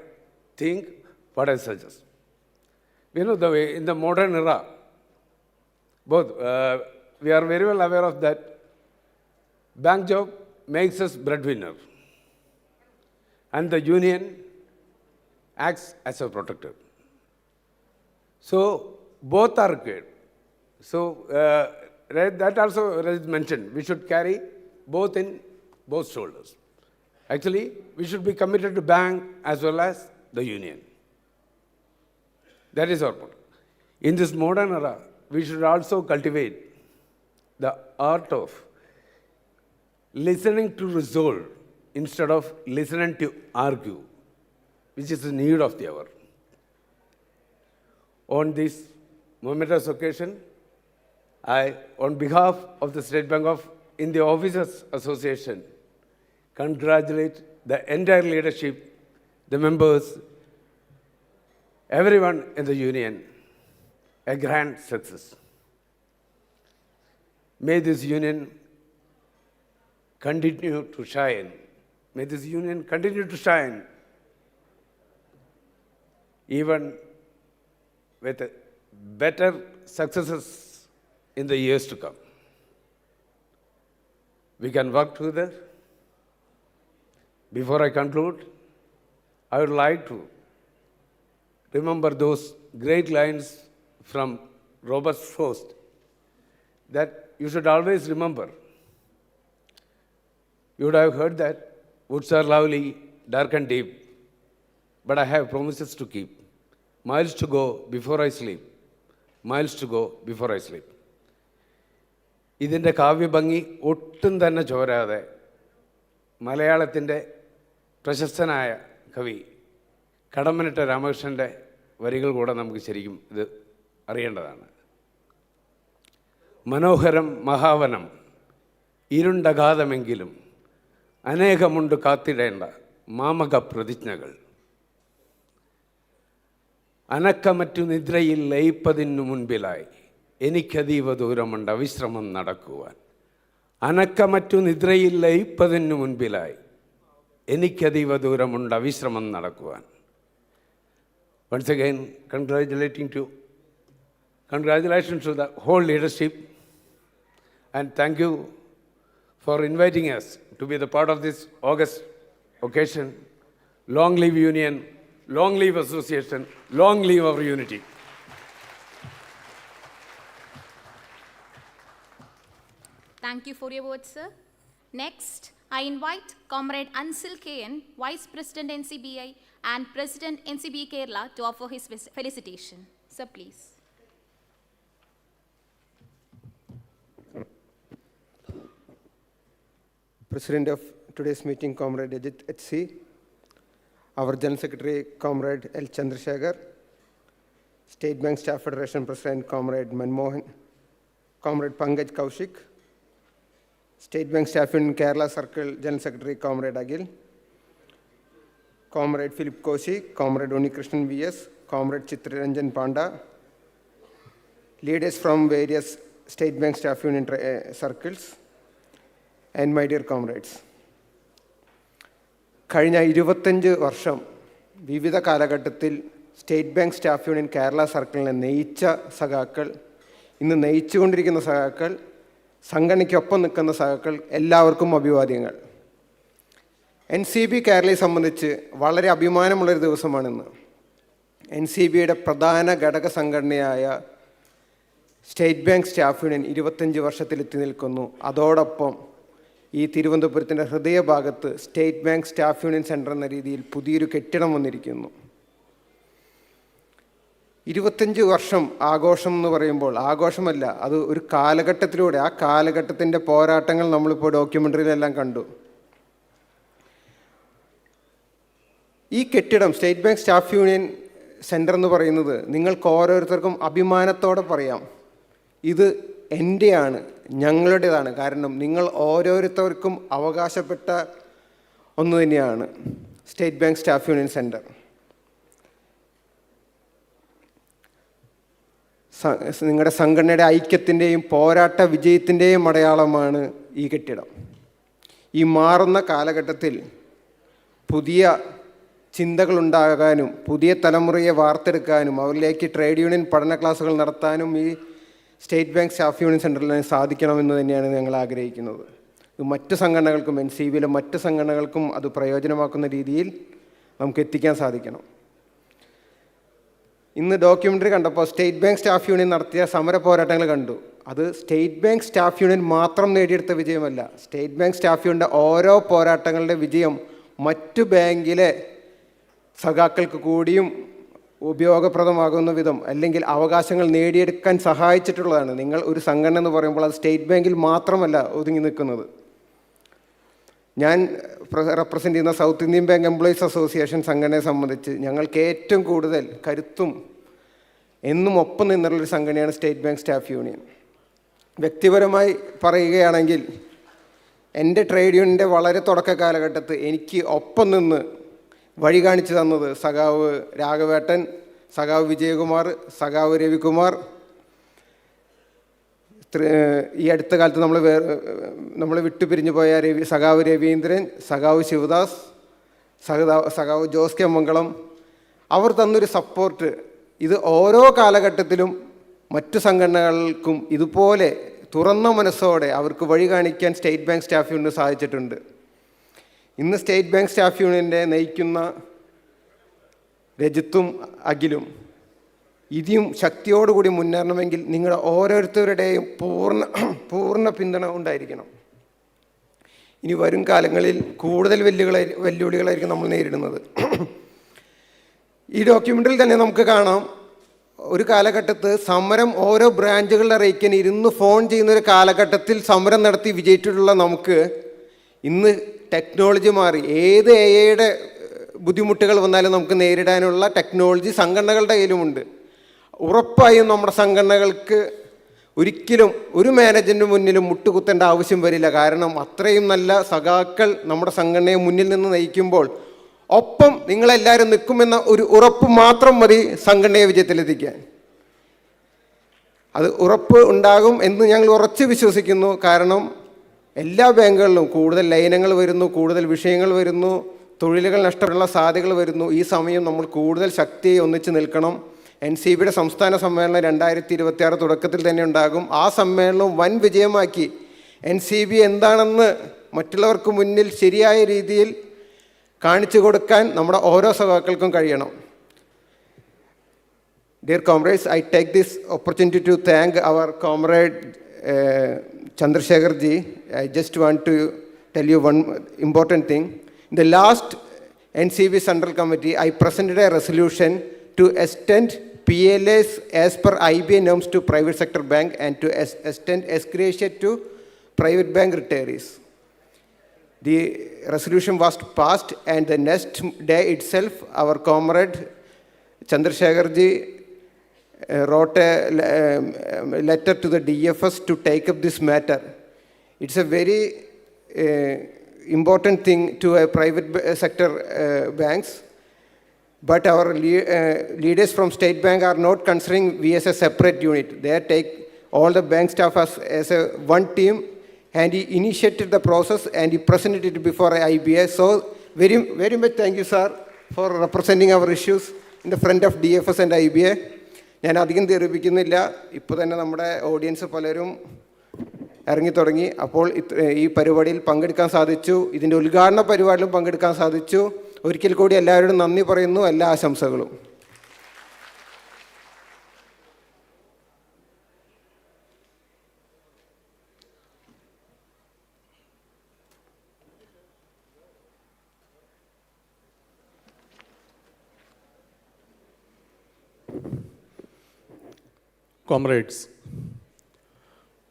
think, what I suggest. You know, the way in the modern era, both we are very well aware of that. Bank job makes us breadwinner. and the union acts as a protector. So both are good. So that also is mentioned. We should carry both in both shoulders. Actually, we should be committed to bank as well as the union. That is our point. In this modern era, we should also cultivate the art of listening to resolve instead of listening to argue, which is the need of the hour. On this momentous occasion, I, on behalf of the State Bank of India Officers Association, congratulate the entire leadership, the members, everyone in the union, a grand success. May this union continue to shine. May this union continue to shine even with better successes in the years to come. We can work together. Before I conclude, I would like to remember those great lines from Robert Frost that you should always remember. You would have heard that woods are lovely, dark and deep, but I have promises to keep. Miles to go before I sleep. Miles to go before I sleep. ഇതിൻ്റെ കാവ്യഭംഗി ഒട്ടും തന്നെ ചോരാതെ മലയാളത്തിൻ്റെ പ്രശസ്തനായ കവി കടമ്മനിട്ട രാമകൃഷ്ണൻ്റെ വരികൾ കൂടെ നമുക്ക് ശരിക്കും ഇത് അറിയേണ്ടതാണ്. മനോഹരം മഹാവനം ഇരുണ്ടഗാധമെങ്കിലും അനേകമുണ്ട് കാത്തിടേണ്ട മാമക പ്രതിജ്ഞകൾ. അനക്കമറ്റു നിദ്രയിൽ ലയിപ്പതിനു മുൻപിലായി എനിക്കതീവ ദൂരമുണ്ട് അവിശ്രമം നടക്കുവാൻ. അനക്കമറ്റു നിദ്രയിൽ ലയിപ്പതിനു മുൻപിലായി എനിക്കതീവ ദൂരമുണ്ട് അവിശ്രമം നടക്കുവാൻ. Once again, congratulations to the whole leadership, and thank you for inviting us to be the part of this August occasion. Long live Union, long live Association, long live our unity. Thank you for your words, sir. Next, I invite Comrade Ansil KN, Vice President NCBI and President NCB Kerala, to offer his felicitation. Sir, please. President of today's meeting, Comrade Ajit HC, our General Secretary, Comrade L. Chandrasekhar, State Bank Staff Federation President, Comrade Manmohan, Comrade Pankaj Kaushik, State Bank Staff in Kerala Circle General Secretary, Comrade Agil, Comrade Philip Koshi, Comrade Unikrishnan VS, Comrade Chitraranjan Panda, leaders from various State Bank Staff Union circles, and my dear comrades. കഴിഞ്ഞ 25 വർഷം വിവിധ കാലഘട്ടത്തിൽ state bank staff union Kerala സർക്കിളിനെ നയിച്ച സഖാക്കൾ, ഇന്ന് നയിച്ചുകൊണ്ടിരിക്കുന്ന സഖാക്കൾ, സംഘടനയ്ക്കൊപ്പം നിൽക്കുന്ന സഖാക്കൾ, എല്ലാവർക്കും അഭിവാദ്യങ്ങൾ. NCB കേരളയെ സംബന്ധിച്ച് വളരെ അഭിമാനമുള്ളൊരു ദിവസമാണിന്ന്. NCBയുടെ പ്രധാന ഘടക സംഘടനയായ സ്റ്റേറ്റ് ബാങ്ക് സ്റ്റാഫ് യൂണിയൻ 25 വർഷത്തിലെത്തി നിൽക്കുന്നു. അതോടൊപ്പം ഈ തിരുവനന്തപുരത്തിൻ്റെ ഹൃദയഭാഗത്ത് state bank staff union centre എന്ന രീതിയിൽ പുതിയൊരു കെട്ടിടം വന്നിരിക്കുന്നു. 25 വർഷം ആഘോഷം എന്ന് പറയുമ്പോൾ ആഘോഷമല്ല, അത് ഒരു കാലഘട്ടത്തിലൂടെ, ആ കാലഘട്ടത്തിൻ്റെ പോരാട്ടങ്ങൾ നമ്മളിപ്പോൾ ഡോക്യുമെൻ്ററിയിലെല്ലാം കണ്ടു. ഈ കെട്ടിടം state bank staff union centre എന്ന് പറയുന്നത് നിങ്ങൾക്ക് ഓരോരുത്തർക്കും അഭിമാനത്തോടെ പറയാം, ഇത് എൻ്റെയാണ്, ഞങ്ങളുടേതാണ്. കാരണം നിങ്ങൾ ഓരോരുത്തർക്കും അവകാശപ്പെട്ട ഒന്ന് തന്നെയാണ് state bank staff union centre. നിങ്ങളുടെ സംഘടനയുടെ ഐക്യത്തിൻ്റെയും പോരാട്ട വിജയത്തിൻ്റെയും അടയാളമാണ് ഈ കെട്ടിടം. ഈ മാറുന്ന കാലഘട്ടത്തിൽ പുതിയ ചിന്തകളുണ്ടാകാനും പുതിയ തലമുറയെ വാർത്തെടുക്കാനും അവരിലേക്ക് ട്രേഡ് യൂണിയൻ പഠന ക്ലാസ്സുകൾ നടത്താനും ഈ സ്റ്റേറ്റ് ബാങ്ക് സ്റ്റാഫ് യൂണിയൻ സെൻറ്ററിൽ സാധിക്കണമെന്ന് തന്നെയാണ് ഞങ്ങൾ ആഗ്രഹിക്കുന്നത്. മറ്റ് സംഘടനകൾക്കും NCBയിലെ മറ്റ് സംഘടനകൾക്കും അത് പ്രയോജനമാക്കുന്ന രീതിയിൽ നമുക്ക് എത്തിക്കാൻ സാധിക്കണം. ഇന്ന് ഡോക്യുമെൻ്ററി കണ്ടപ്പോൾ സ്റ്റേറ്റ് ബാങ്ക് സ്റ്റാഫ് യൂണിയൻ നടത്തിയ സമര പോരാട്ടങ്ങൾ കണ്ടു. അത് സ്റ്റേറ്റ് ബാങ്ക് സ്റ്റാഫ് യൂണിയൻ മാത്രം നേടിയെടുത്ത വിജയമല്ല. സ്റ്റേറ്റ് ബാങ്ക് സ്റ്റാഫ് യൂണിയൻ്റെ ഓരോ പോരാട്ടങ്ങളുടെ വിജയം മറ്റു ബാങ്കിലെ സഖാക്കൾക്ക് കൂടിയും ഉപയോഗപ്രദമാകുന്ന വിധം അല്ലെങ്കിൽ അവകാശങ്ങൾ നേടിയെടുക്കാൻ സഹായിച്ചിട്ടുള്ളതാണ്. നിങ്ങൾ ഒരു സംഘടന എന്ന് പറയുമ്പോൾ അത് സ്റ്റേറ്റ് ബാങ്കിൽ മാത്രമല്ല ഒതുങ്ങി നിൽക്കുന്നത്. ഞാൻ റെപ്രസെൻ്റ് ചെയ്യുന്ന south Indian bank employees association സംഘടനയെ സംബന്ധിച്ച് ഞങ്ങൾക്ക് ഏറ്റവും കൂടുതൽ കരുത്തും എന്നും ഒപ്പം നിന്നുള്ളൊരു സംഘടനയാണ് സ്റ്റേറ്റ് ബാങ്ക് സ്റ്റാഫ് യൂണിയൻ. വ്യക്തിപരമായി പറയുകയാണെങ്കിൽ എൻ്റെ ട്രേഡ് യൂണിയൻ്റെ വളരെ തുടക്ക കാലഘട്ടത്ത് എനിക്ക് ഒപ്പം നിന്ന് വഴി കാണിച്ചു തന്നത് സഖാവ് രാഘവേട്ടൻ, സഖാവ് വിജയകുമാർ, സഖാവ് രവികുമാർ, ഈ അടുത്ത കാലത്ത് നമ്മൾ വിട്ടുപിരിഞ്ഞു പോയ സഖാവ് രവീന്ദ്രൻ, സഖാവ് ശിവദാസ്, സഖാവ് ജോസ് കെ മംഗളം, അവർ തന്നൊരു സപ്പോർട്ട് ഇത് ഓരോ കാലഘട്ടത്തിലും മറ്റു സംഘടനകൾക്കും ഇതുപോലെ തുറന്ന മനസ്സോടെ അവർക്ക് വഴി കാണിക്കാൻ സ്റ്റേറ്റ് ബാങ്ക് സ്റ്റാഫ് യൂണിയന് സാധിച്ചിട്ടുണ്ട്. ഇന്ന് സ്റ്റേറ്റ് ബാങ്ക് സ്റ്റാഫ് യൂണിയൻ്റെ നയിക്കുന്ന രജിത്തും അഖിലും ഇനിയും ശക്തിയോടുകൂടി മുന്നേറണമെങ്കിൽ നിങ്ങളുടെ ഓരോരുത്തരുടെയും പൂർണ്ണ പിന്തുണ ഉണ്ടായിരിക്കണം. ഇനി വരും കാലങ്ങളിൽ കൂടുതൽ വെല്ലുവിളികളായിരിക്കും നമ്മൾ നേരിടുന്നത്. ഈ ഡോക്യുമെൻ്ററിൽ തന്നെ നമുക്ക് കാണാം, ഒരു കാലഘട്ടത്ത് സമരം ഓരോ ബ്രാഞ്ചുകളിൽ അറിയിക്കാൻ ഇരുന്ന് ഫോൺ ചെയ്യുന്നൊരു കാലഘട്ടത്തിൽ സമരം നടത്തി വിജയിച്ചിട്ടുള്ള നമുക്ക് ഇന്ന് ടെക്നോളജി മാറി. ഏത് AI-യുടെ ബുദ്ധിമുട്ടുകൾ വന്നാലും നമുക്ക് നേരിടാനുള്ള ടെക്നോളജി സംഘടനകളുടെ കയ്യിലുമുണ്ട്. ഉറപ്പായും നമ്മുടെ സംഘടനകൾക്ക് ഒരിക്കലും ഒരു മാനേജറിന് മുന്നിലും മുട്ടുകുത്തേണ്ട ആവശ്യം വരില്ല. കാരണം അത്രയും നല്ല സഖാക്കൾ നമ്മുടെ സംഘടനയെ മുന്നിൽ നിന്ന് നയിക്കുമ്പോൾ ഒപ്പം നിങ്ങളെല്ലാവരും നിൽക്കുമെന്ന ഒരു ഉറപ്പ് മാത്രം മതി സംഘടനയെ വിജയത്തിലെത്തിക്കാൻ. അത് ഉറപ്പ് ഉണ്ടാകും എന്ന് ഞങ്ങൾ ഉറച്ച് വിശ്വസിക്കുന്നു. കാരണം എല്ലാ ബാങ്കുകളിലും കൂടുതൽ ലയനങ്ങൾ വരുന്നു, കൂടുതൽ വിഷയങ്ങൾ വരുന്നു, തൊഴിലുകൾ നഷ്ടപ്പെടാനുള്ള സാധ്യതകൾ വരുന്നു. ഈ സമയം നമ്മൾ കൂടുതൽ ശക്തിയെ ഒന്നിച്ച് നിൽക്കണം. NCBയുടെ സംസ്ഥാന സമ്മേളനം 2026 തുടക്കത്തിൽ തന്നെ ഉണ്ടാകും. ആ സമ്മേളനം വൻ വിജയമാക്കി NCB എന്താണെന്ന് മറ്റുള്ളവർക്ക് മുന്നിൽ ശരിയായ രീതിയിൽ കാണിച്ചു കൊടുക്കാൻ നമ്മുടെ ഓരോ സഖാക്കൾക്കും കഴിയണം. Dear comrades, I take this opportunity to thank our comrade Chandrasekhar ji. I just want to tell you one important thing. In the last NCB Central Committee, I presented a resolution to extend PLAs as per IBA norms to private sector bank and to extend ex-gratia to private bank retirees. The resolution was passed, and the next day itself, our comrade Chandrasekhar ji wrote a letter to the DFS to take up this matter. It's a very important thing to a private sector banks, but our leaders from State Bank are not considering we as a separate unit. They take all the bank staff as a one team, and he initiated the process and he presented it before IBA. So very, very much thank you, sir, for representing our issues in the front of DFS and IBA. ഞാൻ അധികം ദീർഘിപ്പിക്കുന്നില്ല. ഇപ്പോൾ തന്നെ നമ്മുടെ audience പലരും ഇറങ്ങിത്തുടങ്ങി. അപ്പോൾ ഈ പരിപാടിയിൽ പങ്കെടുക്കാൻ സാധിച്ചു, ഇതിൻ്റെ ഉദ്ഘാടന പരിപാടിയിലും പങ്കെടുക്കാൻ സാധിച്ചു. ഒരിക്കൽ കൂടി എല്ലാവരോടും നന്ദി പറയുന്നു. എല്ലാ ആശംസകളും. Comrades,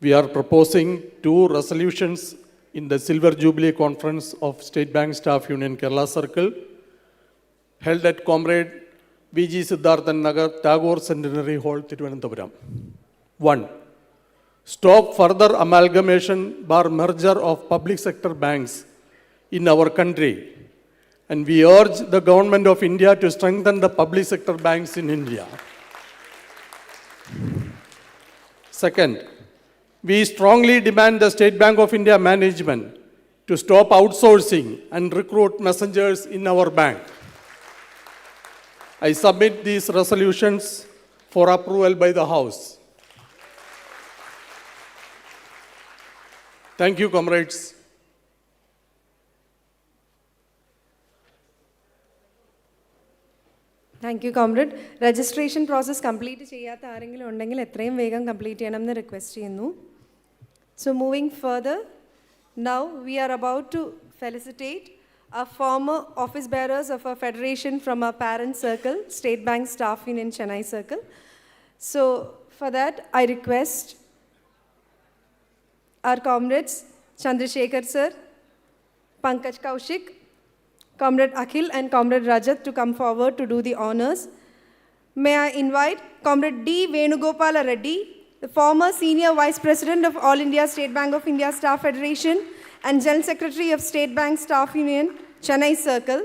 we are proposing 2 resolutions in the Silver Jubilee Conference of State Bank Staff Union Kerala Circle, held at Comrade VG Siddharthan Nagar, Tagore Centenary Hall, Thiruvananthapuram. 1. Stop further amalgamation bar merger of public sector banks in our country, and we urge the Government of India to strengthen the public sector banks in India. Second, we strongly demand the State Bank of India management to stop outsourcing and recruit messengers in our bank. I submit these resolutions for approval by the House. Thank you, comrades. Thank you comrade. Registration process complete ചെയ്യാത്ത ആരെങ്കിലും ഉണ്ടെങ്കിൽ എത്രയും വേഗം complete ചെയ്യണമെന്ന് request ചെയ്യുന്നു. So moving further, now we are about to felicitate our former office bearers of our federation from our parent circle, State Bank Staff Union Chennai Circle. So for that, I request our comrades Chandrasekhar sir, Pankaj Kaushik, Comrade Akhil and Comrade Rajat to come forward to do the honors. May I invite Comrade D. Venugopala Reddy, the former Senior Vice President of All India State Bank of India Staff Federation and General Secretary of State Bank Staff Union, Chennai Circle.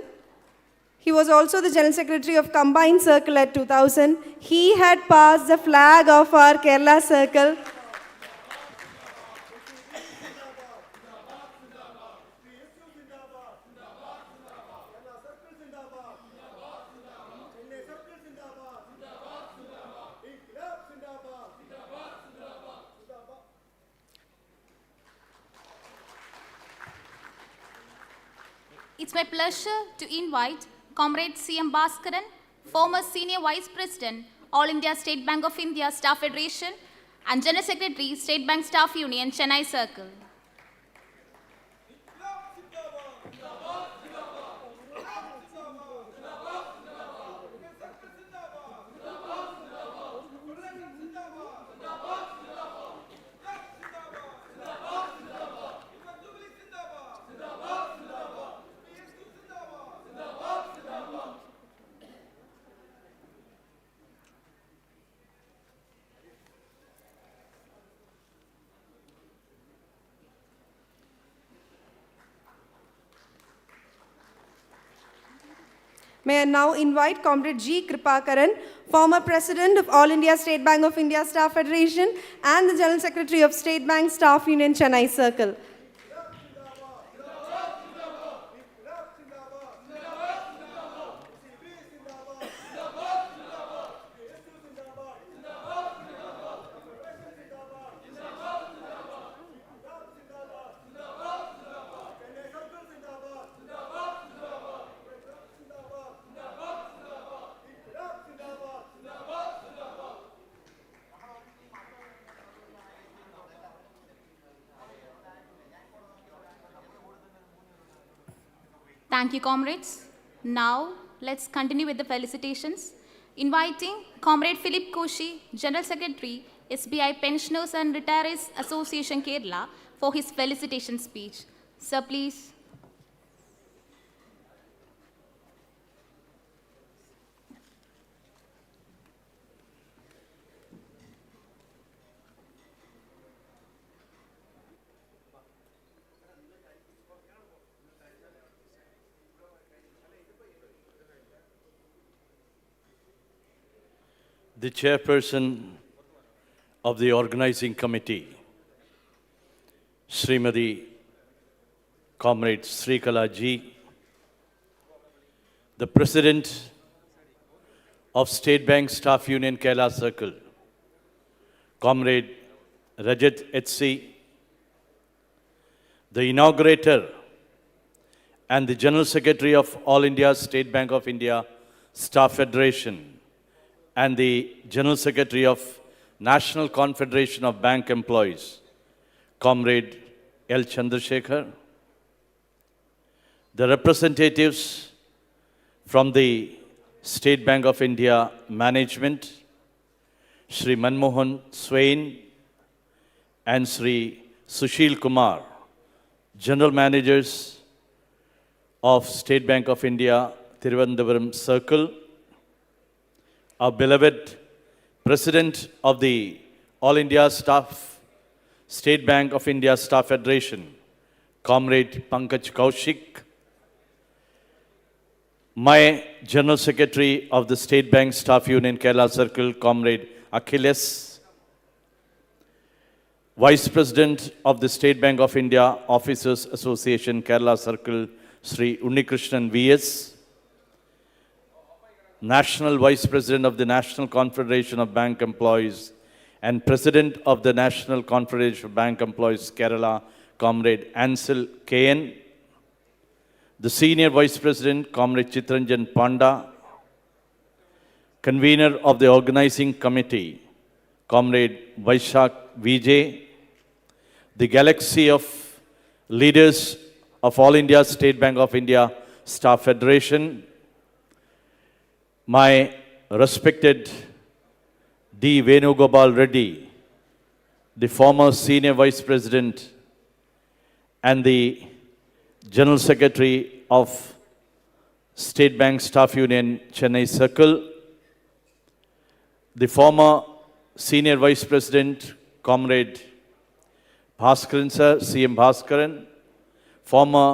He was also the General Secretary of Combined Circle at 2000. He had passed the flag of our Kerala Circle. It's my pleasure to invite Comrade C.M. Bhaskaran, former Senior Vice President, All India State Bank of India Staff Federation and General Secretary, State Bank Staff Union, Chennai Circle. May I now invite Comrade G. Kripakaran, former President of All India State Bank of India Staff Federation and the General Secretary of State Bank Staff Union, Chennai Circle. Thank you, comrades. Now, let's continue with the felicitations. Inviting Comrade Philip Koshi, General Secretary, SBI Pensioners and Retirees Association, Kerala, for his felicitation speech. Sir, please. The chairperson of the organizing committee, Srimati Comrade Srikala Ji, the president of State Bank Staff Union Kerala Circle, Comrade Rajat HC, the inaugurator and the General Secretary of All India State Bank of India Staff Federation, and the General Secretary of National Confederation of Bank Employees, Comrade L. Chandrasekhar, the representatives from the State Bank of India management, Shri Manmohan Swain and Shri Sushil Kumar, General Managers of State Bank of India, Thiruvananthapuram Circle, our beloved President of the All India State Bank of India Staff Federation, Comrade Pankaj Kaushik, my General Secretary of the State Bank Staff Union Kerala Circle, Comrade Achilles, Vice President of the State Bank of India Officers Association Kerala Circle, Sri Unnikrishnan V.S., National Vice President of the National Confederation of Bank Employees and President of the National Confederation of Bank Employees Kerala, Comrade Ansel K.N., the Senior Vice President, Comrade Chitranjan Panda, convener of the organizing committee, Comrade Vaishak Vijay, the galaxy of leaders of All India State Bank of India Staff Federation, my respected D. Venugopal Reddy, the former Senior Vice President and the General Secretary of State Bank Staff Union, Chennai Circle, the former Senior Vice President, Comrade Bhaskaran Sir, CM Bhaskaran, former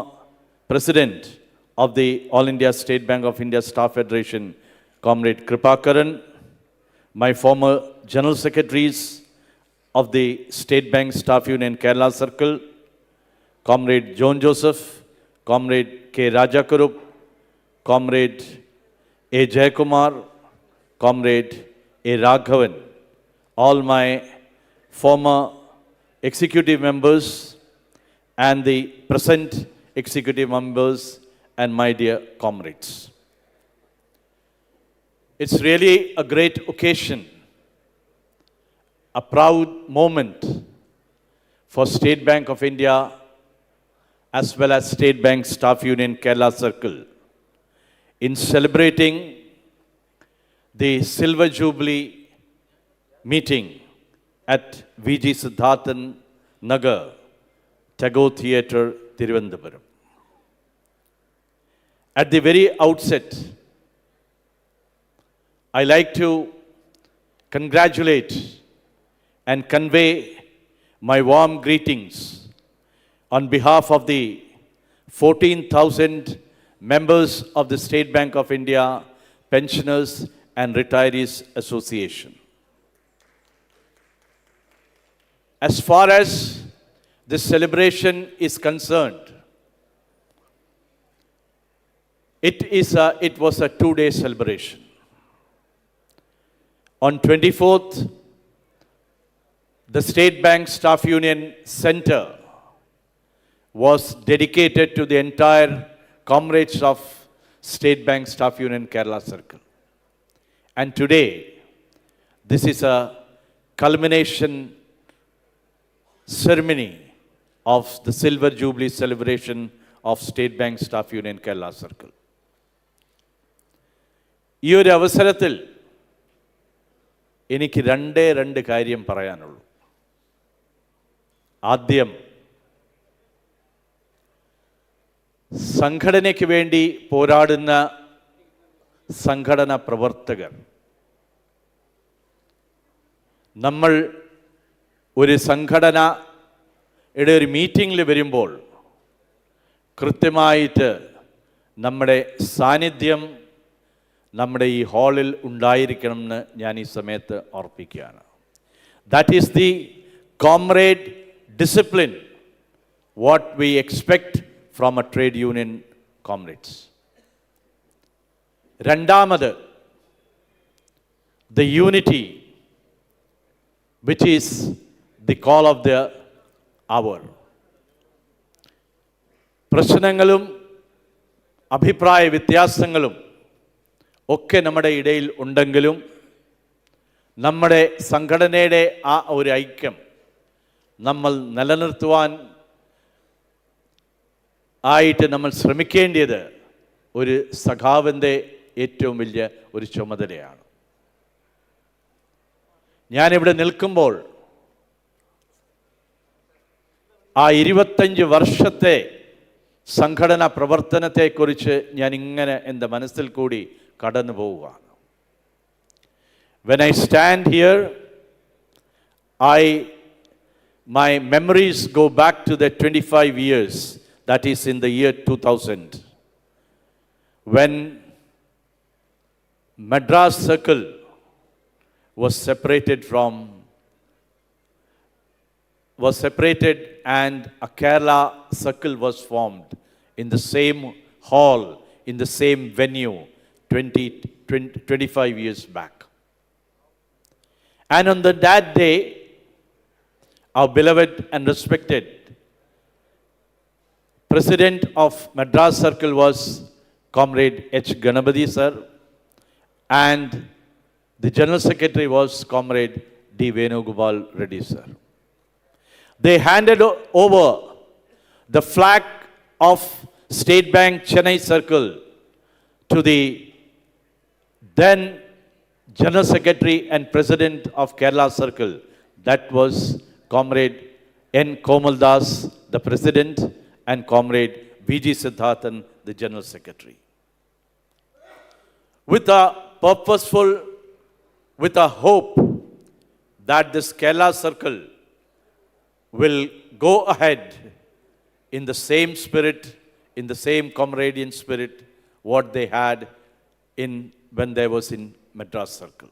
President of the All India State Bank of India Staff Federation, Comrade Kripakaran, my former General Secretaries of the State Bank Staff Union Kerala Circle, Comrade John Joseph, Comrade K. Rajakurup, Comrade A. Jayakumar, Comrade A. Raghavan, all my former executive members and the present executive members and my dear comrades. It's really a great occasion, a proud moment for State Bank of India as well as State Bank Staff Union Kerala Circle in celebrating the Silver Jubilee meeting at VG Siddharthan Nagar, Tagore Theatre, Thiruvananthapuram. At the very outset, I like to congratulate and convey my warm greetings on behalf of the 14,000 members of the State Bank of India Pensioners and Retirees Association. As far as this celebration is concerned, it was a two-day celebration. On 24th, the State Bank Staff Union Center was dedicated to the entire comrades of State Bank Staff Union Kerala Circle. And today, this is a culmination ceremony of the Silver Jubilee celebration of State Bank Staff Union Kerala Circle. ഈ ഒരു അവസരത്തിൽ എനിക്ക് രണ്ട് കാര്യം പറയാനുള്ളൂ. ആദ്യം, സംഘടനയ്ക്ക് വേണ്ടി പോരാടുന്ന സംഘടനാ പ്രവർത്തകർ, നമ്മൾ ഒരു സംഘടനയുടെ ഒരു മീറ്റിങ്ങിൽ വരുമ്പോൾ കൃത്യമായിട്ട് നമ്മുടെ സാന്നിധ്യം നമ്മുടെ ഈ ഹാളിൽ ഉണ്ടായിരിക്കണമെന്ന് ഞാൻ ഈ സമയത്ത് ഓർപ്പിക്കുകയാണ്. That is the comrade discipline what we expect from a trade union comrades. രണ്ടാമത്, the unity which is the call of the hour. പ്രശ്നങ്ങളും അഭിപ്രായ വ്യത്യാസങ്ങളും ഒക്കെ നമ്മുടെ ഇടയിൽ ഉണ്ടെങ്കിലും നമ്മുടെ സംഘടനയുടെ ആ ഒരു ഐക്യം നമ്മൾ നിലനിർത്തുവാൻ ആയിട്ട് നമ്മൾ ശ്രമിക്കേണ്ടത് ഒരു സഖാവിൻ്റെ ഏറ്റവും വലിയ ഒരു ചുമതലയാണ്. ഞാനിവിടെ നിൽക്കുമ്പോൾ ആ 25 വർഷത്തെ സംഘടനാ പ്രവർത്തനത്തെക്കുറിച്ച് ഞാൻ ഇങ്ങനെ എൻ്റെ മനസ്സിൽ കൂടി കടന്നു പോവുകയാണ്. When I stand here, my memories go back to the 25 years, that is in the year 2000, when Madras Circle was separated and a Kerala Circle was formed in the same hall, in the same venue 25 years back. And on that day, our beloved and respected President of Madras Circle was Comrade H. Ganapathy sir, and The General Secretary was Comrade D. Venugopal Reddy, sir. They handed over the flag of State Bank Chennai Circle to the then General Secretary and President of Kerala Circle. That was Comrade N. Komaldas, the President, and Comrade V.G. Siddharthan, the General Secretary. With a hope that this Kerala Circle will go ahead in the same spirit, in the same comradian spirit, what they had when they was in Madras Circle.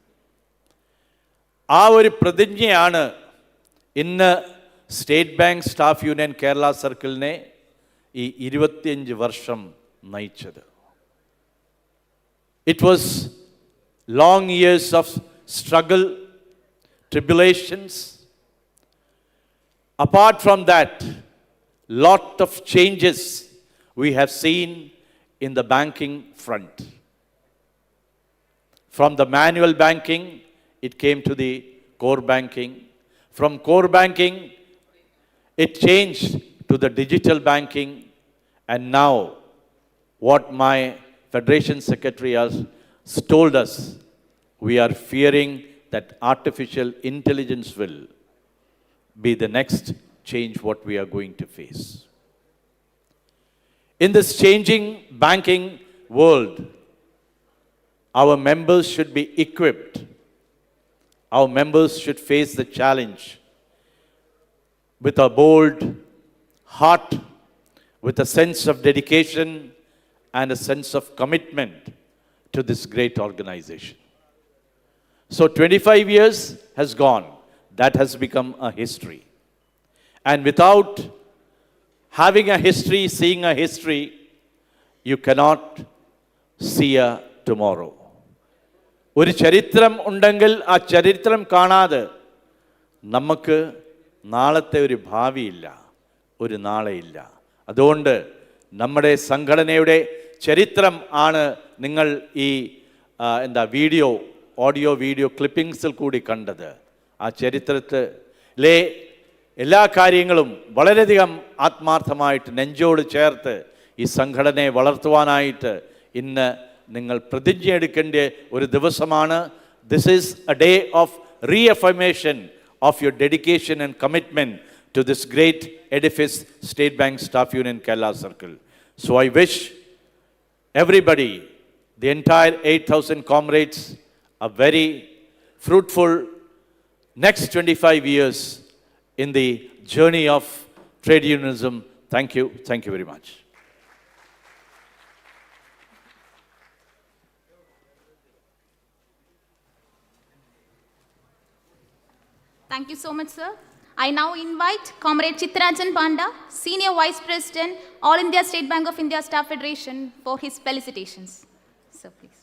ആ ഒരു പ്രതിജ്ഞയാണ് ഇന്ന് state bank staff union Kerala സർക്കിളിനെ ഈ 25 വർഷം നയിച്ചത്. It was long years of struggle, tribulations. Apart from that, lot of changes we have seen in the banking front. From the manual banking, it came to the core banking. From core banking, it changed to the digital banking. And now, what my Federation Secretary has told us, we are fearing that artificial intelligence will be the next change what we are going to face. In this changing banking world, our members should be equipped. Our members should face the challenge with a bold heart, with a sense of dedication and a sense of commitment to this great organization. So 25 years has gone. That has become a history. And without having a history, seeing a history, you cannot see a tomorrow. ഒരു ചരിത്രം ഉണ്ടെങ്കിൽ ആ ചരിത്രം കാണാതെ നമുക്ക് നാളത്തെ ഒരു ഭാവിയില്ല, ഒരു നാളെയില്ല. അതുകൊണ്ട് നമ്മുടെ സംഘടനയുടെ ചരിത്രം ആണ് നിങ്ങൾ ഈ ഓഡിയോ വീഡിയോ ക്ലിപ്പിംഗ്സിൽ കൂടി കണ്ടത്. ആ ചരിത്രത്തിലെ എല്ലാ കാര്യങ്ങളും വളരെയധികം ആത്മാർത്ഥമായിട്ട് നെഞ്ചോട് ചേർത്ത് ഈ സംഘടനയെ വളർത്തുവാനായിട്ട് ഇന്ന് നിങ്ങൾ പ്രതിജ്ഞയെടുക്കേണ്ട ഒരു ദിവസമാണ്. This is a day of reaffirmation of your dedication and commitment to this great edifice, State Bank Staff Union Kerala Circle. So I wish everybody, the entire 8,000 comrades, a very fruitful next 25 years in the journey of trade unionism. Thank you. Thank you very much. Thank you so much, sir. I now invite Comrade Chittarajan Panda, Senior Vice President, All India State Bank of India Staff Federation, for his felicitations. Sir, please.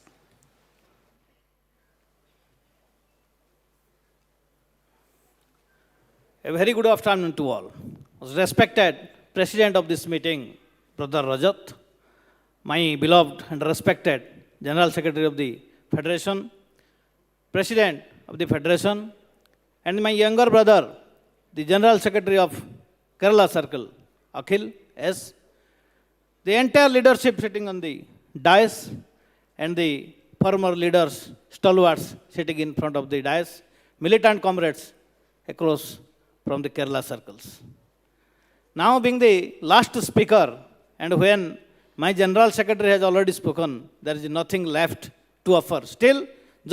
A very good afternoon to all. Respected President of this meeting, Brother Rajat, my beloved and respected General Secretary of the Federation, President of the Federation, and my younger brother, the General Secretary of Kerala Circle, Akhil S., the entire leadership sitting on the dais, and the former leaders, stalwarts sitting in front of the dais, militant comrades across from the Kerala circles. Now being the last speaker, and when my General Secretary has already spoken, there is nothing left to offer. Still,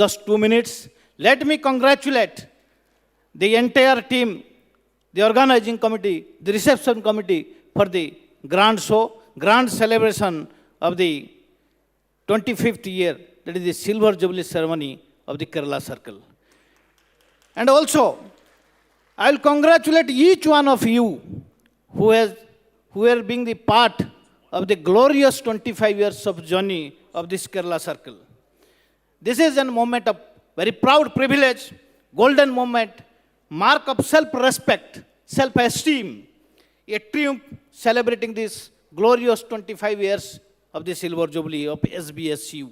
just 2 minutes, let me congratulate the entire team, the organizing committee, the reception committee for the grand show, grand celebration of the 25th year, that is the Silver Jubilee ceremony of the Kerala Circle. And also, I will congratulate each one of you who are being the part of the glorious 25 years of journey of this Kerala Circle. This is a moment of very proud privilege, golden moment, mark of self-respect, self-esteem, a triumph celebrating this glorious 25 years of the Silver Jubilee of SBSU.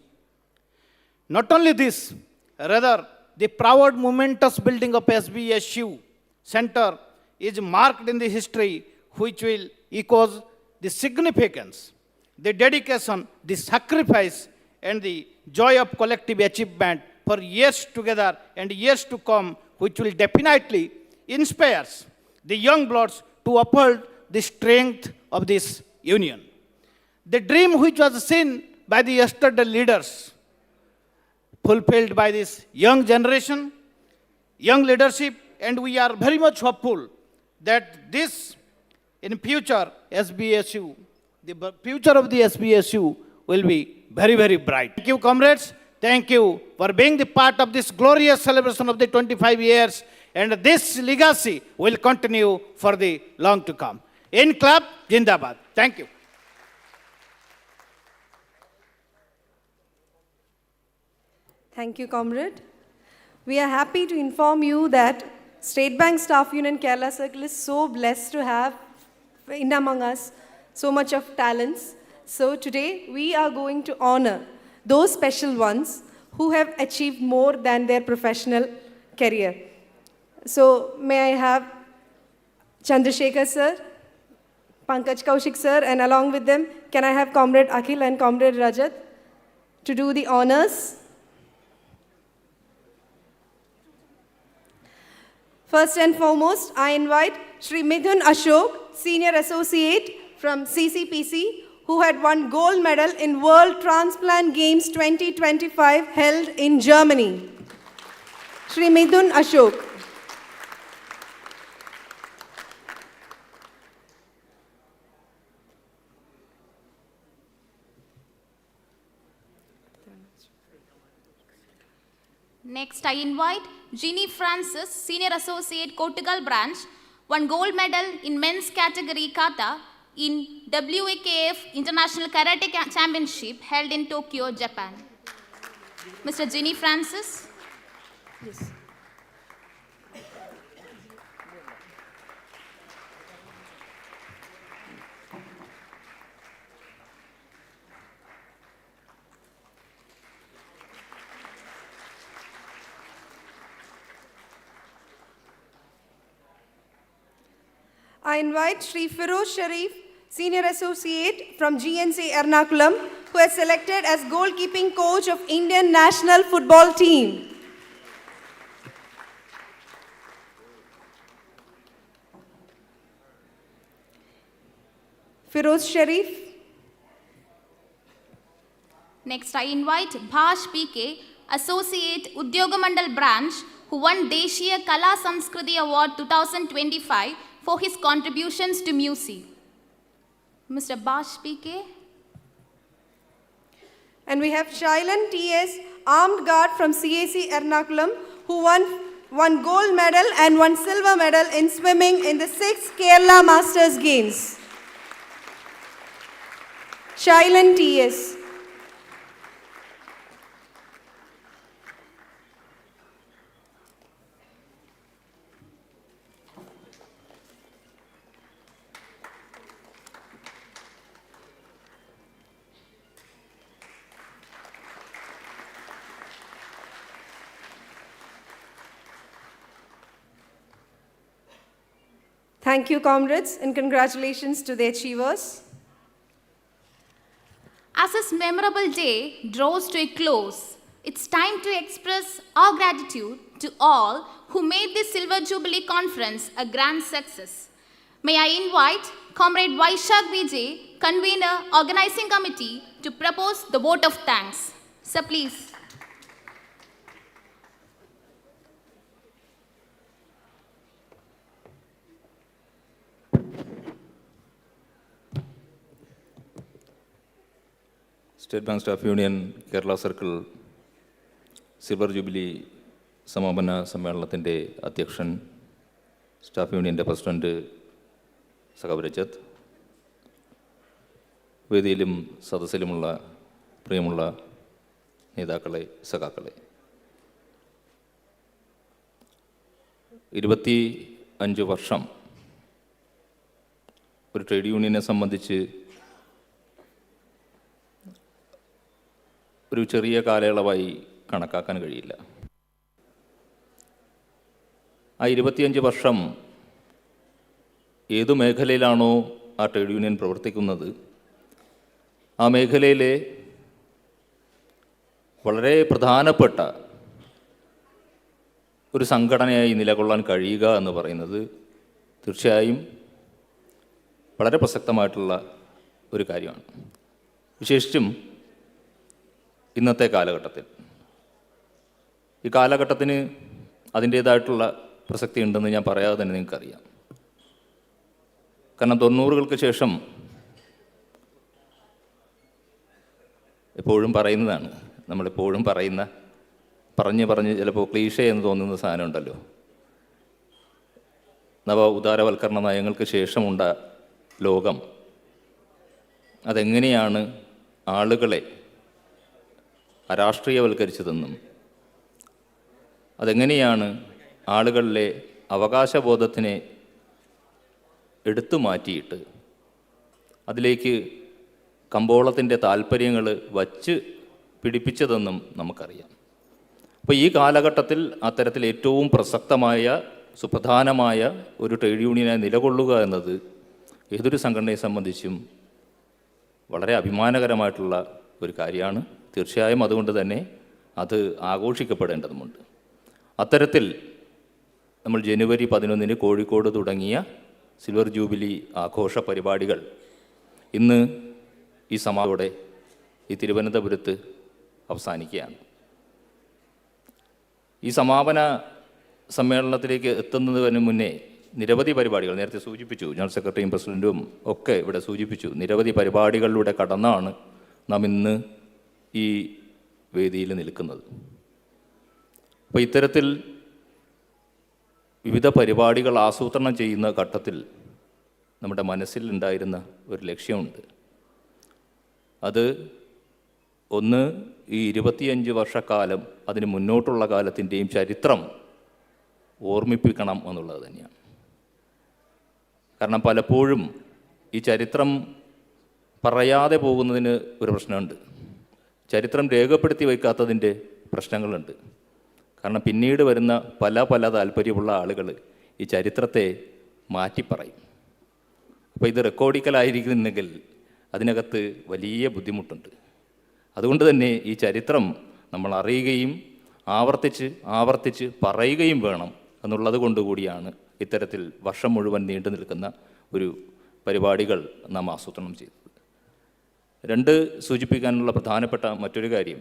Not only this, rather the proud momentous building of SBSU Center is marked in the history which will echo the significance, the dedication, the sacrifice, and the joy of collective achievement for years together and years to come, which will definitely inspire the young bloods to uphold the strength of this union. The dream which was seen by the yesterday leaders, fulfilled by this young generation, young leadership, and we are very much hopeful that this, in future, SBSU, the future of the SBSU will be very, very bright. Thank you, comrades. Thank you for being the part of this glorious celebration of the 25 years, and this legacy will continue for the long to come. Inqilab Jindabad. Thank you. Thank you, comrade. We are happy to inform you that State Bank Staff Union Kerala Circle is so blessed to have in among us so much of talents. So today we are going to honor those special ones who have achieved more than their professional career. So may I have Chandrasekhar sir, Pankaj Kaushik sir, and along with them, can I have Comrade Akhil and Comrade Rajat to do the honors? First and foremost, I invite Shri Midhun Ashok, Senior Associate from CCPC, who had won gold medal in World Transplant Games 2025 held in Germany. Shri Midhun Ashok. Next, I invite Ginny Francis, Senior Associate, Kottagal Branch, won gold medal in men's category kata in WAKF International Karate Championship held in Tokyo, Japan. Mr. Ginny Francis. Yes. I invite Shri Firoz Sharif, Senior Associate from GNC Ernakulam, who is selected as goalkeeping coach of Indian national football team. Firoz Sharif. Next, I invite Bhash PK, Associate, Udyogamandal Branch, who won Deshiya Kala Samskriti Award 2025 for his contributions to music. Mr. Bhash PK. And we have Shailan TS, Armed Guard from CAC Ernakulam, who won gold medal and won silver medal in swimming in the 6th Kerala Masters Games. Shailan TS. Thank you, comrades, and congratulations to the achievers. As this memorable day draws to a close, it's time to express our gratitude to all who made this Silver Jubilee Conference a grand success. May I invite Comrade Vaishak Vijay, Convener, Organizing Committee, to propose the vote of thanks. Sir, please. State bank staff union Kerala circle silver jubilee സമാപന സമ്മേളനത്തിൻ്റെ അധ്യക്ഷൻ, staff യൂണിയൻ്റെ president സഖാവ് രജത്, വേദിയിലും സദസ്സിലുമുള്ള പ്രിയമുള്ള നേതാക്കളെ, സഖാക്കളെ, 25 വർഷം ഒരു ട്രേഡ് യൂണിയനെ സംബന്ധിച്ച് ഒരു ചെറിയ കാലയളവായി കണക്കാക്കാൻ കഴിയില്ല. ആ 25 വർഷം ഏതു മേഖലയിലാണോ ആ ട്രേഡ് യൂണിയൻ പ്രവർത്തിക്കുന്നത്, ആ മേഖലയിലെ വളരെ പ്രധാനപ്പെട്ട ഒരു സംഘടനയായി നിലകൊള്ളാൻ കഴിയുക എന്ന് പറയുന്നത് തീർച്ചയായും വളരെ പ്രസക്തമായിട്ടുള്ള ഒരു കാര്യമാണ്. വിശേഷിച്ചും ഇന്നത്തെ കാലഘട്ടത്തിൽ. ഈ കാലഘട്ടത്തിന് അതിൻ്റേതായിട്ടുള്ള പ്രസക്തി ഉണ്ടെന്ന് ഞാൻ പറയാതെ തന്നെ നിങ്ങൾക്കറിയാം. കാരണം 90-കൾക്ക് ശേഷം എപ്പോഴും പറയുന്നതാണ്, നമ്മളെപ്പോഴും പറഞ്ഞ് ചിലപ്പോൾ ക്ലീഷേ എന്ന് തോന്നുന്ന സാധനം ഉണ്ടല്ലോ, ഉദാരവൽക്കരണ നയങ്ങൾക്ക് ശേഷമുണ്ട ലോകം അതെങ്ങനെയാണ് ആളുകളെ അരാഷ്ട്രീയവൽക്കരിച്ചതെന്നും അതെങ്ങനെയാണ് ആളുകളിലെ അവകാശബോധത്തിനെ എടുത്തു മാറ്റിയിട്ട് അതിലേക്ക് കമ്പോളത്തിൻ്റെ താല്പര്യങ്ങൾ വച്ച് പിടിപ്പിച്ചതെന്നും നമുക്കറിയാം. അപ്പോൾ ഈ കാലഘട്ടത്തിൽ അത്തരത്തിൽ ഏറ്റവും പ്രസക്തമായ സുപ്രധാനമായ ഒരു ട്രേഡ് യൂണിയനായി നിലകൊള്ളുക എന്നത് ഏതൊരു സംഘടനയെ സംബന്ധിച്ചും വളരെ അഭിമാനകരമായിട്ടുള്ള ഒരു കാര്യമാണ്. തീർച്ചയായും അതുകൊണ്ട് തന്നെ അത് ആഘോഷിക്കപ്പെടേണ്ടതുമുണ്ട്. അത്തരത്തിൽ നമ്മൾ ജനുവരി 11 കോഴിക്കോട് തുടങ്ങിയ സിൽവർ ജൂബിലി ആഘോഷ പരിപാടികൾ ഇന്ന് ഈ സമാപനത്തോടെ ഈ തിരുവനന്തപുരത്ത് അവസാനിക്കുകയാണ്. ഈ സമാപന സമ്മേളനത്തിലേക്ക് എത്തുന്നതിന് മുന്നേ നിരവധി പരിപാടികൾ നേരത്തെ സൂചിപ്പിച്ചു, ജനറൽ സെക്രട്ടറിയും പ്രസിഡൻറ്റും ഒക്കെ ഇവിടെ സൂചിപ്പിച്ചു, നിരവധി പരിപാടികളിലൂടെ കടന്നാണ് നാം ഇന്ന് ഈ വേദിയിൽ നിൽക്കുന്നത്. അപ്പോൾ ഇത്തരത്തിൽ വിവിധ പരിപാടികൾ ആസൂത്രണം ചെയ്യുന്ന ഘട്ടത്തിൽ നമ്മുടെ മനസ്സിൽ ഉണ്ടായിരുന്ന ഒരു ലക്ഷ്യമുണ്ട്. അത് ഒന്ന്, ഈ 25 വർഷക്കാലം അതിന് മുന്നോട്ടുള്ള കാലത്തിൻ്റെയും ചരിത്രം ഓർമ്മിപ്പിക്കണം എന്നുള്ളത് തന്നെയാണ്. കാരണം പലപ്പോഴും ഈ ചരിത്രം പറയാതെ പോകുന്നതിന് ഒരു പ്രശ്നമുണ്ട്, ചരിത്രം രേഖപ്പെടുത്തി വയ്ക്കാത്തതിൻ്റെ പ്രശ്നങ്ങളുണ്ട്. കാരണം പിന്നീട് വരുന്ന പല താല്പര്യമുള്ള ആളുകൾ ഈ ചരിത്രത്തെ മാറ്റിപ്പറയും. അപ്പോൾ ഇത് റെക്കോർഡിക്കലായിരിക്കുന്നെങ്കിൽ അതിനകത്ത് വലിയ ബുദ്ധിമുട്ടുണ്ട്. അതുകൊണ്ട് തന്നെ ഈ ചരിത്രം നമ്മൾ അറിയുകയും ആവർത്തിച്ച് പറയുകയും വേണം എന്നുള്ളത് കൊണ്ടുകൂടിയാണ് ഇത്തരത്തിൽ വർഷം മുഴുവൻ നീണ്ടു നിൽക്കുന്ന ഒരു പരിപാടികൾ നാം ആസൂത്രണം ചെയ്തത്. സൂചിപ്പിക്കാനുള്ള പ്രധാനപ്പെട്ട മറ്റൊരു കാര്യം,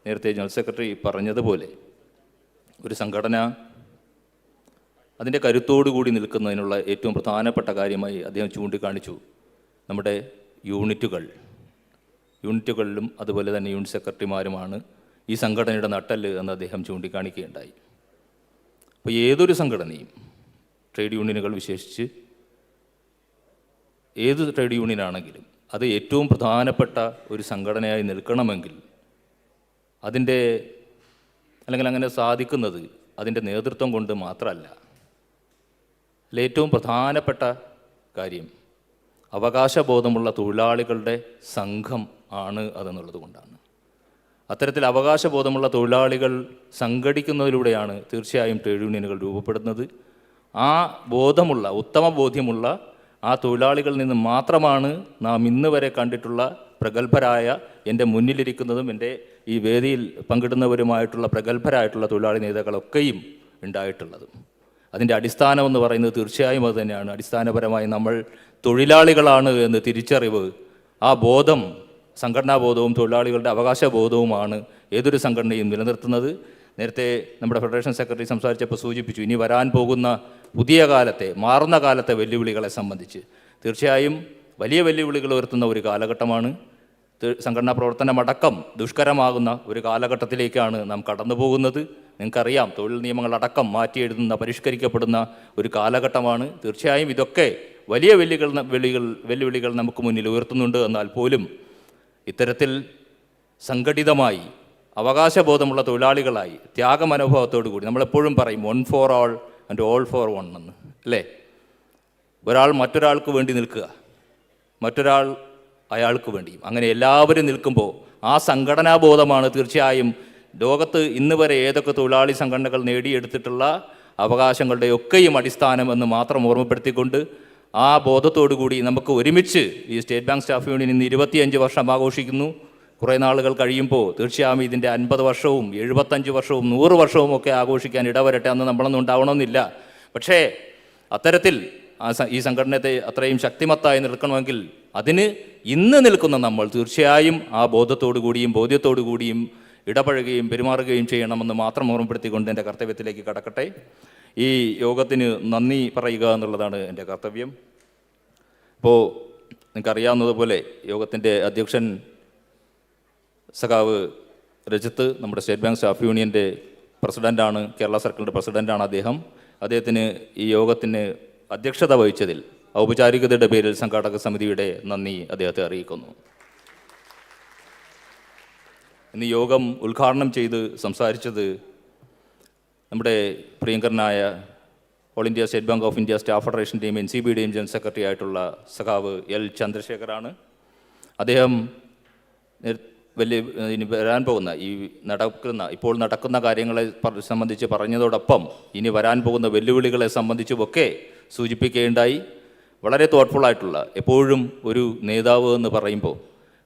നേരത്തെ ജനറൽ സെക്രട്ടറി പറഞ്ഞതുപോലെ ഒരു സംഘടന അതിൻ്റെ കരുത്തോടുകൂടി നിൽക്കുന്നതിനുള്ള ഏറ്റവും പ്രധാനപ്പെട്ട കാര്യമായി അദ്ദേഹം ചൂണ്ടിക്കാണിച്ചു നമ്മുടെ യൂണിറ്റുകളിലും അതുപോലെ തന്നെ യൂണിറ്റ് സെക്രട്ടറിമാരുമാണ് ഈ സംഘടനയുടെ നട്ടെല്ല് എന്ന് അദ്ദേഹം ചൂണ്ടിക്കാണിക്കുകയുണ്ടായി. അപ്പോൾ ഏതൊരു സംഘടനയും, ട്രേഡ് യൂണിയനുകൾ വിശേഷിച്ച് ഏത് ട്രേഡ് യൂണിയനാണെങ്കിലും അത് ഏറ്റവും പ്രധാനപ്പെട്ട ഒരു സംഘടനയായി നിൽക്കണമെങ്കിൽ അങ്ങനെ സാധിക്കുന്നത് അതിൻ്റെ നേതൃത്വം കൊണ്ട് മാത്രമല്ല. ഏറ്റവും പ്രധാനപ്പെട്ട കാര്യം അവകാശബോധമുള്ള തൊഴിലാളികളുടെ സംഘം ആണ് അതെന്നുള്ളത് കൊണ്ടാണ്. അത്തരത്തിൽ അവകാശബോധമുള്ള തൊഴിലാളികൾ സംഘടിക്കുന്നതിലൂടെയാണ് തീർച്ചയായും ട്രേഡ് യൂണിയനുകൾ രൂപപ്പെടുന്നത്. ആ ഉത്തമ ബോധ്യമുള്ള ആ തൊഴിലാളികളിൽ നിന്ന് മാത്രമാണ് നാം ഇന്ന് വരെ കണ്ടിട്ടുള്ള പ്രഗത്ഭരായ, എൻ്റെ മുന്നിലിരിക്കുന്നതും എൻ്റെ ഈ വേദിയിൽ പങ്കിടുന്നവരുമായിട്ടുള്ള പ്രഗത്ഭരായിട്ടുള്ള തൊഴിലാളി നേതാക്കളൊക്കെയും ഉണ്ടായിട്ടുള്ളത്. അതിൻ്റെ അടിസ്ഥാനമെന്ന് പറയുന്നത് തീർച്ചയായും അത് തന്നെയാണ്. അടിസ്ഥാനപരമായി നമ്മൾ തൊഴിലാളികളാണ് എന്ന് തിരിച്ചറിവ്, ആ ബോധം, സംഘടനാബോധവും തൊഴിലാളികളുടെ അവകാശബോധവുമാണ് ഏതൊരു സംഘടനയും നിലനിർത്തുന്നത്. നേരത്തെ നമ്മുടെ ഫെഡറേഷൻ സെക്രട്ടറി സംസാരിച്ചപ്പോൾ സൂചിപ്പിച്ചു, ഇനി വരാൻ പോകുന്ന പുതിയ കാലത്തെ, മാറുന്ന കാലത്തെ വെല്ലുവിളികളെ സംബന്ധിച്ച് തീർച്ചയായും വലിയ വെല്ലുവിളികൾ ഉയർത്തുന്ന ഒരു കാലഘട്ടമാണ്. സംഘടനാ പ്രവർത്തനമടക്കം ദുഷ്കരമാകുന്ന ഒരു കാലഘട്ടത്തിലേക്കാണ് നാം കടന്നു പോകുന്നത്. നിങ്ങൾക്കറിയാം, തൊഴിൽ നിയമങ്ങളടക്കം മാറ്റിയെഴുതുന്ന, പരിഷ്കരിക്കപ്പെടുന്ന ഒരു കാലഘട്ടമാണ്. തീർച്ചയായും ഇതൊക്കെ വലിയ വെല്ലുവിളികൾ നമുക്ക് മുന്നിൽ ഉയർത്തുന്നുണ്ട്. എന്നാൽ പോലും ഇത്തരത്തിൽ സംഘടിതമായി അവകാശബോധമുള്ള തൊഴിലാളികളായി ത്യാഗമനോഭാവത്തോടു കൂടി നമ്മളെപ്പോഴും പറയും 1 for all and all for one എന്ന്, അല്ലേ? ഒരാൾ മറ്റൊരാൾക്ക് വേണ്ടി നിൽക്കുക, മറ്റൊരാൾ അയാൾക്ക് വേണ്ടിയും, അങ്ങനെ എല്ലാവരും നിൽക്കുമ്പോൾ ആ സംഘടനാബോധമാണ് തീർച്ചയായും ലോകത്ത് ഇന്ന് വരെ ഏതൊക്കെ തൊഴിലാളി സംഘടനകൾ നേടിയെടുത്തിട്ടുള്ള അവകാശങ്ങളുടെയൊക്കെയും അടിസ്ഥാനം എന്ന് മാത്രം ഓർമ്മപ്പെടുത്തിക്കൊണ്ട് ആ ബോധത്തോടു കൂടി നമുക്ക് ഒരുമിച്ച് ഈ സ്റ്റേറ്റ് ബാങ്ക് സ്റ്റാഫ് യൂണിയൻ ഇന്ന് 25 വർഷം ആഘോഷിക്കുന്നു. കുറേ നാളുകൾ കഴിയുമ്പോൾ തീർച്ചയായും ഇതിൻ്റെ 50 വർഷവും 75 വർഷവും 100 വർഷവും ഒക്കെ ആഘോഷിക്കാൻ ഇടവരട്ടെ. അന്ന് നമ്മളൊന്നും ഉണ്ടാവണമെന്നില്ല. പക്ഷേ അത്തരത്തിൽ ഈ സംഘടനത്തെ അത്രയും ശക്തിമത്തായി നിൽക്കണമെങ്കിൽ അതിന് ഇന്ന് നിൽക്കുന്ന നമ്മൾ തീർച്ചയായും ആ ബോധത്തോടു കൂടിയും ബോധ്യത്തോടു കൂടിയും ഇടപഴകുകയും പെരുമാറുകയും ചെയ്യണമെന്ന് മാത്രം ഓർമ്മപ്പെടുത്തിക്കൊണ്ട് എൻ്റെ കർത്തവ്യത്തിലേക്ക് കടക്കട്ടെ. ഈ യോഗത്തിന് നന്ദി പറയുക എന്നുള്ളതാണ് എൻ്റെ കർത്തവ്യം. ഇപ്പോൾ നിങ്ങൾക്കറിയാവുന്നതുപോലെ യോഗത്തിൻ്റെ അധ്യക്ഷൻ സഖാവ് രജിത്ത് നമ്മുടെ സ്റ്റേറ്റ് ബാങ്ക് സ്റ്റാഫ് യൂണിയൻ്റെ പ്രസിഡൻ്റാണ്, കേരള സർക്കിളിൻ്റെ പ്രസിഡൻ്റാണ് അദ്ദേഹം. അദ്ദേഹത്തിന് ഈ യോഗത്തിന് അധ്യക്ഷത വഹിച്ചതിൽ ഔപചാരികതയുടെ പേരിൽ സംഘാടക സമിതിയുടെ നന്ദി അദ്ദേഹത്തെ അറിയിക്കുന്നു. ഇന്ന് യോഗം ഉദ്ഘാടനം ചെയ്ത് സംസാരിച്ചത് നമ്മുടെ പ്രിയങ്കരനായ all India state bank of India staff ഫെഡറേഷൻ്റെയും NCBയുടെയും ജനറൽ സെക്രട്ടറി ആയിട്ടുള്ള സഖാവ് L. ചന്ദ്രശേഖറാണ്. അദ്ദേഹം ഇനി വരാൻ പോകുന്ന ഇപ്പോൾ നടക്കുന്ന കാര്യങ്ങളെ സംബന്ധിച്ച് പറഞ്ഞതോടൊപ്പം ഇനി വരാൻ പോകുന്ന വെല്ലുവിളികളെ സംബന്ധിച്ചുമൊക്കെ സൂചിപ്പിക്കുകയുണ്ടായി. വളരെ തോട്ട്ഫുള്ളായിട്ടുള്ള, എപ്പോഴും ഒരു നേതാവ് എന്ന് പറയുമ്പോൾ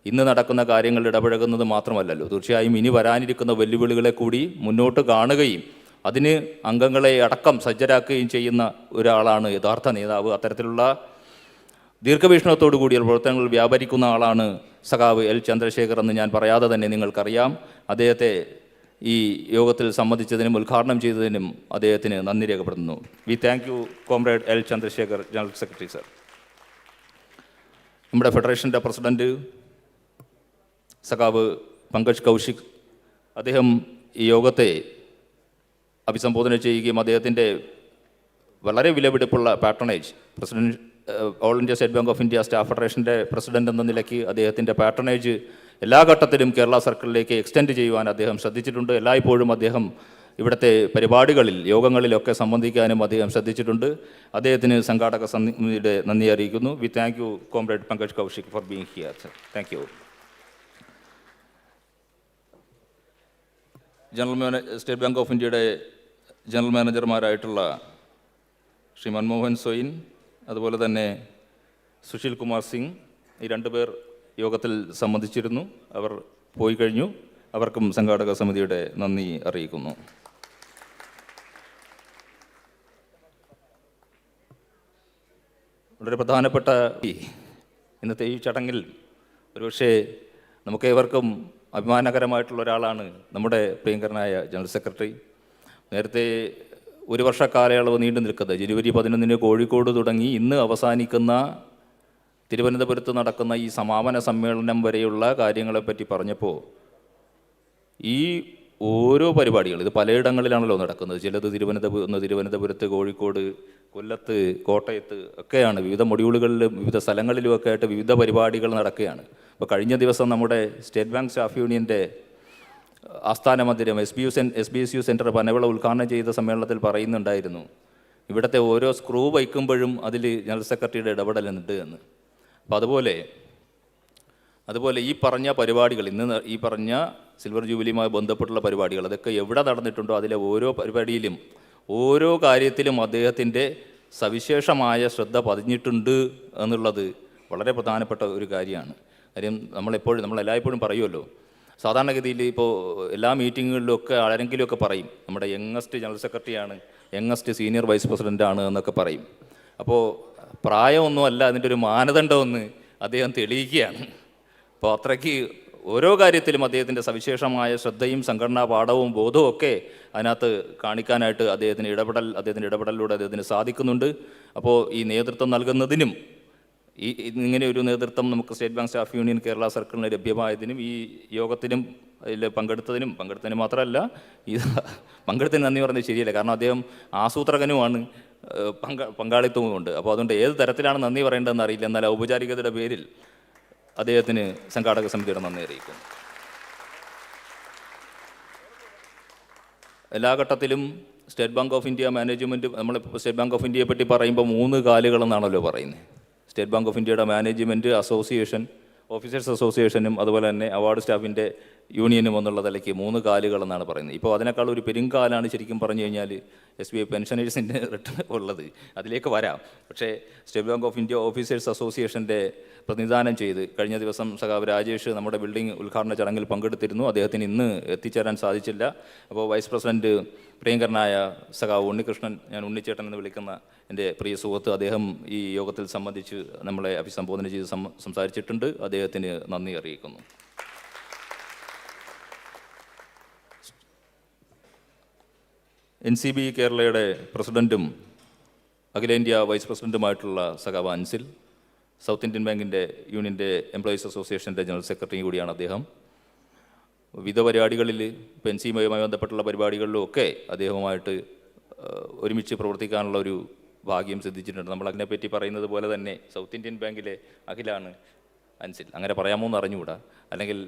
ഇന്ന് നടക്കുന്ന കാര്യങ്ങളിൽ ഇടപഴകുന്നത് മാത്രമല്ലല്ലോ, തീർച്ചയായും ഇനി വരാനിരിക്കുന്ന വെല്ലുവിളികളെ കൂടി മുന്നോട്ട് കാണുകയും അതിന് അംഗങ്ങളെ അടക്കം സജ്ജരാക്കുകയും ചെയ്യുന്ന ഒരാളാണ് യഥാർത്ഥ നേതാവ്. അത്തരത്തിലുള്ള ദീർഘവീക്ഷണത്തോടു കൂടിയ പ്രവർത്തനങ്ങൾ വ്യാപരിക്കുന്ന ആളാണ് സഖാവ് L. ചന്ദ്രശേഖർ എന്ന് ഞാൻ പറയാതെ തന്നെ നിങ്ങൾക്കറിയാം. അദ്ദേഹത്തെ ഈ യോഗത്തിൽ സംബന്ധിച്ചതിനും ഉദ്ഘാടനം ചെയ്തതിനും അദ്ദേഹത്തിന് നന്ദി രേഖപ്പെടുത്തുന്നു. We thank you comrade L. Chandrasekhar, general secretary sir. നമ്മുടെ ഫെഡറേഷൻ്റെ പ്രസിഡൻറ്റ് സഖാവ് പങ്കജ് കൗശിക്, അദ്ദേഹം ഈ യോഗത്തെ അഭിസംബോധന ചെയ്യുകയും അദ്ദേഹത്തിൻ്റെ വളരെ വിലപിടിപ്പുള്ള patronage president all India state bank of India staff ഫെഡറേഷൻ്റെ പ്രസിഡന്റ് എന്ന നിലയ്ക്ക് അദ്ദേഹത്തിൻ്റെ പാട്രണേജ് എല്ലാ ഘട്ടത്തിലും കേരള സർക്കിളിലേക്ക് എക്സ്റ്റെൻഡ് ചെയ്യുവാൻ അദ്ദേഹം ശ്രദ്ധിച്ചിട്ടുണ്ട്. എല്ലായ്പ്പോഴും അദ്ദേഹം ഇവിടുത്തെ പരിപാടികളിൽ യോഗങ്ങളിലൊക്കെ സംബന്ധിക്കാനും അദ്ദേഹം ശ്രദ്ധിച്ചിട്ടുണ്ട്. അദ്ദേഹത്തിന് സംഘാടക സമിതിയുടെ നന്ദി അറിയിക്കുന്നു. V thank you comrade Pankaj Kaushik for being here sir. Thank you. State bank of ഇന്ത്യയുടെ ജനറൽ മാനേജർമാരായിട്ടുള്ള ശ്രീ മൻമോഹൻ സോയിൻ, അതുപോലെ തന്നെ സുശീൽ കുമാർ സിംഗ്, ഈ 2 പേർ യോഗത്തിൽ സംബന്ധിച്ചിരുന്നു. അവർ പോയി കഴിഞ്ഞു. അവർക്കും സംഘാടക സമിതിയുടെ നന്ദി അറിയിക്കുന്നു. വളരെ പ്രധാനപ്പെട്ട ഇന്നത്തെ ഈ ചടങ്ങിൽ ഒരുപക്ഷെ നമുക്കേവർക്കും അഭിമാനകരമായിട്ടുള്ള ഒരാളാണ് നമ്മുടെ പ്രിയങ്കരനായ ജനറൽ സെക്രട്ടറി. നേരത്തെ 1 വർഷ കാലയളവ് നീണ്ടു നിൽക്കുന്നത് ജനുവരി 11 കോഴിക്കോട് തുടങ്ങി ഇന്ന് അവസാനിക്കുന്ന തിരുവനന്തപുരത്ത് നടക്കുന്ന ഈ സമാപന സമ്മേളനം വരെയുള്ള കാര്യങ്ങളെപ്പറ്റി പറഞ്ഞപ്പോൾ ഈ ഓരോ പരിപാടികൾ ഇത് പലയിടങ്ങളിലാണല്ലോ നടക്കുന്നത്. ചിലത് തിരുവനന്തപുരത്ത്, കോഴിക്കോട്, കൊല്ലത്ത്, കോട്ടയത്ത് ഒക്കെയാണ്. വിവിധ മൊഡ്യൂളുകളിലും വിവിധ സ്ഥലങ്ങളിലുമൊക്കെ ആയിട്ട് വിവിധ പരിപാടികൾ നടക്കുകയാണ്. അപ്പോൾ കഴിഞ്ഞ ദിവസം നമ്മുടെ സ്റ്റേറ്റ് ബാങ്ക് സ്റ്റാഫ് യൂണിയൻ്റെ ആസ്ഥാന മന്ദിരം SBSU സെൻറ്റർ പനവിള ഉദ്ഘാടനം ചെയ്ത സമ്മേളനത്തിൽ പറയുന്നുണ്ടായിരുന്നു, ഇവിടുത്തെ ഓരോ സ്ക്രൂ വയ്ക്കുമ്പോഴും അതിൽ ജനറൽ സെക്രട്ടറിയുടെ ഇടപെടലുണ്ട് എന്ന്. അപ്പോൾ അതുപോലെ ഈ പറഞ്ഞ പരിപാടികൾ, ഇന്ന് ഈ പറഞ്ഞ സിൽവർ ജൂബിലിയുമായി ബന്ധപ്പെട്ടുള്ള പരിപാടികൾ, അതൊക്കെ എവിടെ നടന്നിട്ടുണ്ടോ അതിലെ ഓരോ പരിപാടിയിലും ഓരോ കാര്യത്തിലും അദ്ദേഹത്തിൻ്റെ സവിശേഷമായ ശ്രദ്ധ പതിഞ്ഞിട്ടുണ്ട് എന്നുള്ളത് വളരെ പ്രധാനപ്പെട്ട ഒരു കാര്യമാണ്. കാര്യം നമ്മളെല്ലായ്പ്പോഴും പറയുമല്ലോ, സാധാരണഗതിയിൽ ഇപ്പോൾ എല്ലാ മീറ്റിങ്ങുകളിലൊക്കെ ആരെങ്കിലുമൊക്കെ പറയും നമ്മുടെ യങ്ങസ്റ്റ് ജനറൽ സെക്രട്ടറിയാണ്, യങ്ങസ്റ്റ് സീനിയർ വൈസ് പ്രസിഡൻ്റാണ് എന്നൊക്കെ പറയും. അപ്പോൾ പ്രായമൊന്നുമല്ല അതിൻ്റെ ഒരു മാനദണ്ഡമെന്ന് അദ്ദേഹം തെളിയിക്കുകയാണ്. അപ്പോൾ അത്രയ്ക്ക് ഓരോ കാര്യത്തിലും അദ്ദേഹത്തിൻ്റെ സവിശേഷമായ ശ്രദ്ധയും സംഘടനാ പാഠവും ബോധവും ഒക്കെ അതിനകത്ത് കാണിക്കാനായിട്ട് അദ്ദേഹത്തിൻ്റെ ഇടപെടലിലൂടെ അദ്ദേഹത്തിന് സാധിക്കുന്നുണ്ട്. അപ്പോൾ ഈ നേതൃത്വം നൽകുന്നതിനും ഇങ്ങനെ ഒരു നേതൃത്വം നമുക്ക് state bank staff union Kerala സർക്കിളിന് ലഭ്യമായതിനും ഈ യോഗത്തിനും അതിൽ പങ്കെടുത്തതിന് മാത്രമല്ല, പങ്കെടുത്തതിന് നന്ദി പറഞ്ഞത് ശരിയല്ല, കാരണം അദ്ദേഹം ആസൂത്രകനുമാണ്, പങ്കാളിത്തവുമുണ്ട്. അപ്പോൾ അതുകൊണ്ട് ഏത് തരത്തിലാണ് നന്ദി പറയേണ്ടതെന്ന് അറിയില്ല. എന്നാൽ ഔപചാരികതയുടെ പേരിൽ അദ്ദേഹത്തിന് സംഘാടക സമിതിയുടെ നന്ദി അറിയിക്കുന്നു. എല്ലാ ഘട്ടത്തിലും state bank of India management, നമ്മൾ സ്റ്റേറ്റ് ബാങ്ക് ഓഫ് ഇന്ത്യയെ പറ്റി പറയുമ്പോൾ 3 കാലുകളെന്നാണല്ലോ പറയുന്നത്. സ്റ്റേറ്റ് ബാങ്ക് ഓഫ് ഇന്ത്യയുടെ മാനേജ്മെൻറ്റ് അസോസിയേഷൻ, ഓഫീസേഴ്സ് അസോസിയേഷനും അതുപോലെ തന്നെ അവാർഡ് സ്റ്റാഫിൻ്റെ യൂണിയനും എന്നുള്ള നിലയ്ക്ക് 3 കാലുകളെന്നാണ് പറയുന്നത്. ഇപ്പോൾ അതിനേക്കാൾ ഒരു പെരുങ്കാലാണ് ശരിക്കും പറഞ്ഞു കഴിഞ്ഞാൽ SBI പെൻഷനേഴ്സിൻ്റെ റിട്ടേൺ ഉള്ളത്. അതിലേക്ക് വരാം. പക്ഷേ state bank of India officers അസോസിയേഷൻ്റെ പ്രതിനിധാനം ചെയ്ത് കഴിഞ്ഞ ദിവസം സഖാവ് രാജേഷ് നമ്മുടെ ബിൽഡിംഗ് ഉദ്ഘാടന ചടങ്ങിൽ പങ്കെടുത്തിരുന്നു. അദ്ദേഹത്തിന് ഇന്ന് എത്തിച്ചേരാൻ സാധിച്ചില്ല. അപ്പോൾ വൈസ് പ്രസിഡൻറ്റ് പ്രിയങ്കരനായ സഖാവ് ഉണ്ണികൃഷ്ണൻ, ഞാൻ ഉണ്ണിച്ചേട്ടൻ എന്ന് വിളിക്കുന്ന എൻ്റെ പ്രിയ സുഹൃത്ത്, അദ്ദേഹം ഈ യോഗത്തിൽ സംബന്ധിച്ച് നമ്മളെ അഭിസംബോധന ചെയ്ത് സംസാരിച്ചിട്ടുണ്ട്. അദ്ദേഹത്തിന് നന്ദി അറിയിക്കുന്നു. NCB കേരളയുടെ പ്രസിഡൻറ്റും അഖിലേന്ത്യാ വൈസ് പ്രസിഡൻറ്റുമായിട്ടുള്ള സഖാവ് അൻസിൽ, സൗത്ത് ഇന്ത്യൻ ബാങ്കിൻ്റെ യൂണിയൻ്റെ എംപ്ലോയീസ് അസോസിയേഷൻ്റെ ജനറൽ സെക്രട്ടറി കൂടിയാണ് അദ്ദേഹം. വിവിധ പരിപാടികളിൽ പെൻസിയുമായി ബന്ധപ്പെട്ടുള്ള പരിപാടികളിലുമൊക്കെ അദ്ദേഹവുമായിട്ട് ഒരുമിച്ച് പ്രവർത്തിക്കാനുള്ള ഒരു ഭാഗ്യം സിദ്ധിച്ചിട്ടുണ്ട്. നമ്മൾ അതിനെപ്പറ്റി പറയുന്നത് പോലെ തന്നെ സൗത്ത് ഇന്ത്യൻ ബാങ്കിലെ അഖിലാണ് അൻസിൽ. അങ്ങനെ പറയാമോ എന്ന് അറിഞ്ഞുകൂടാ, അല്ലെങ്കിൽ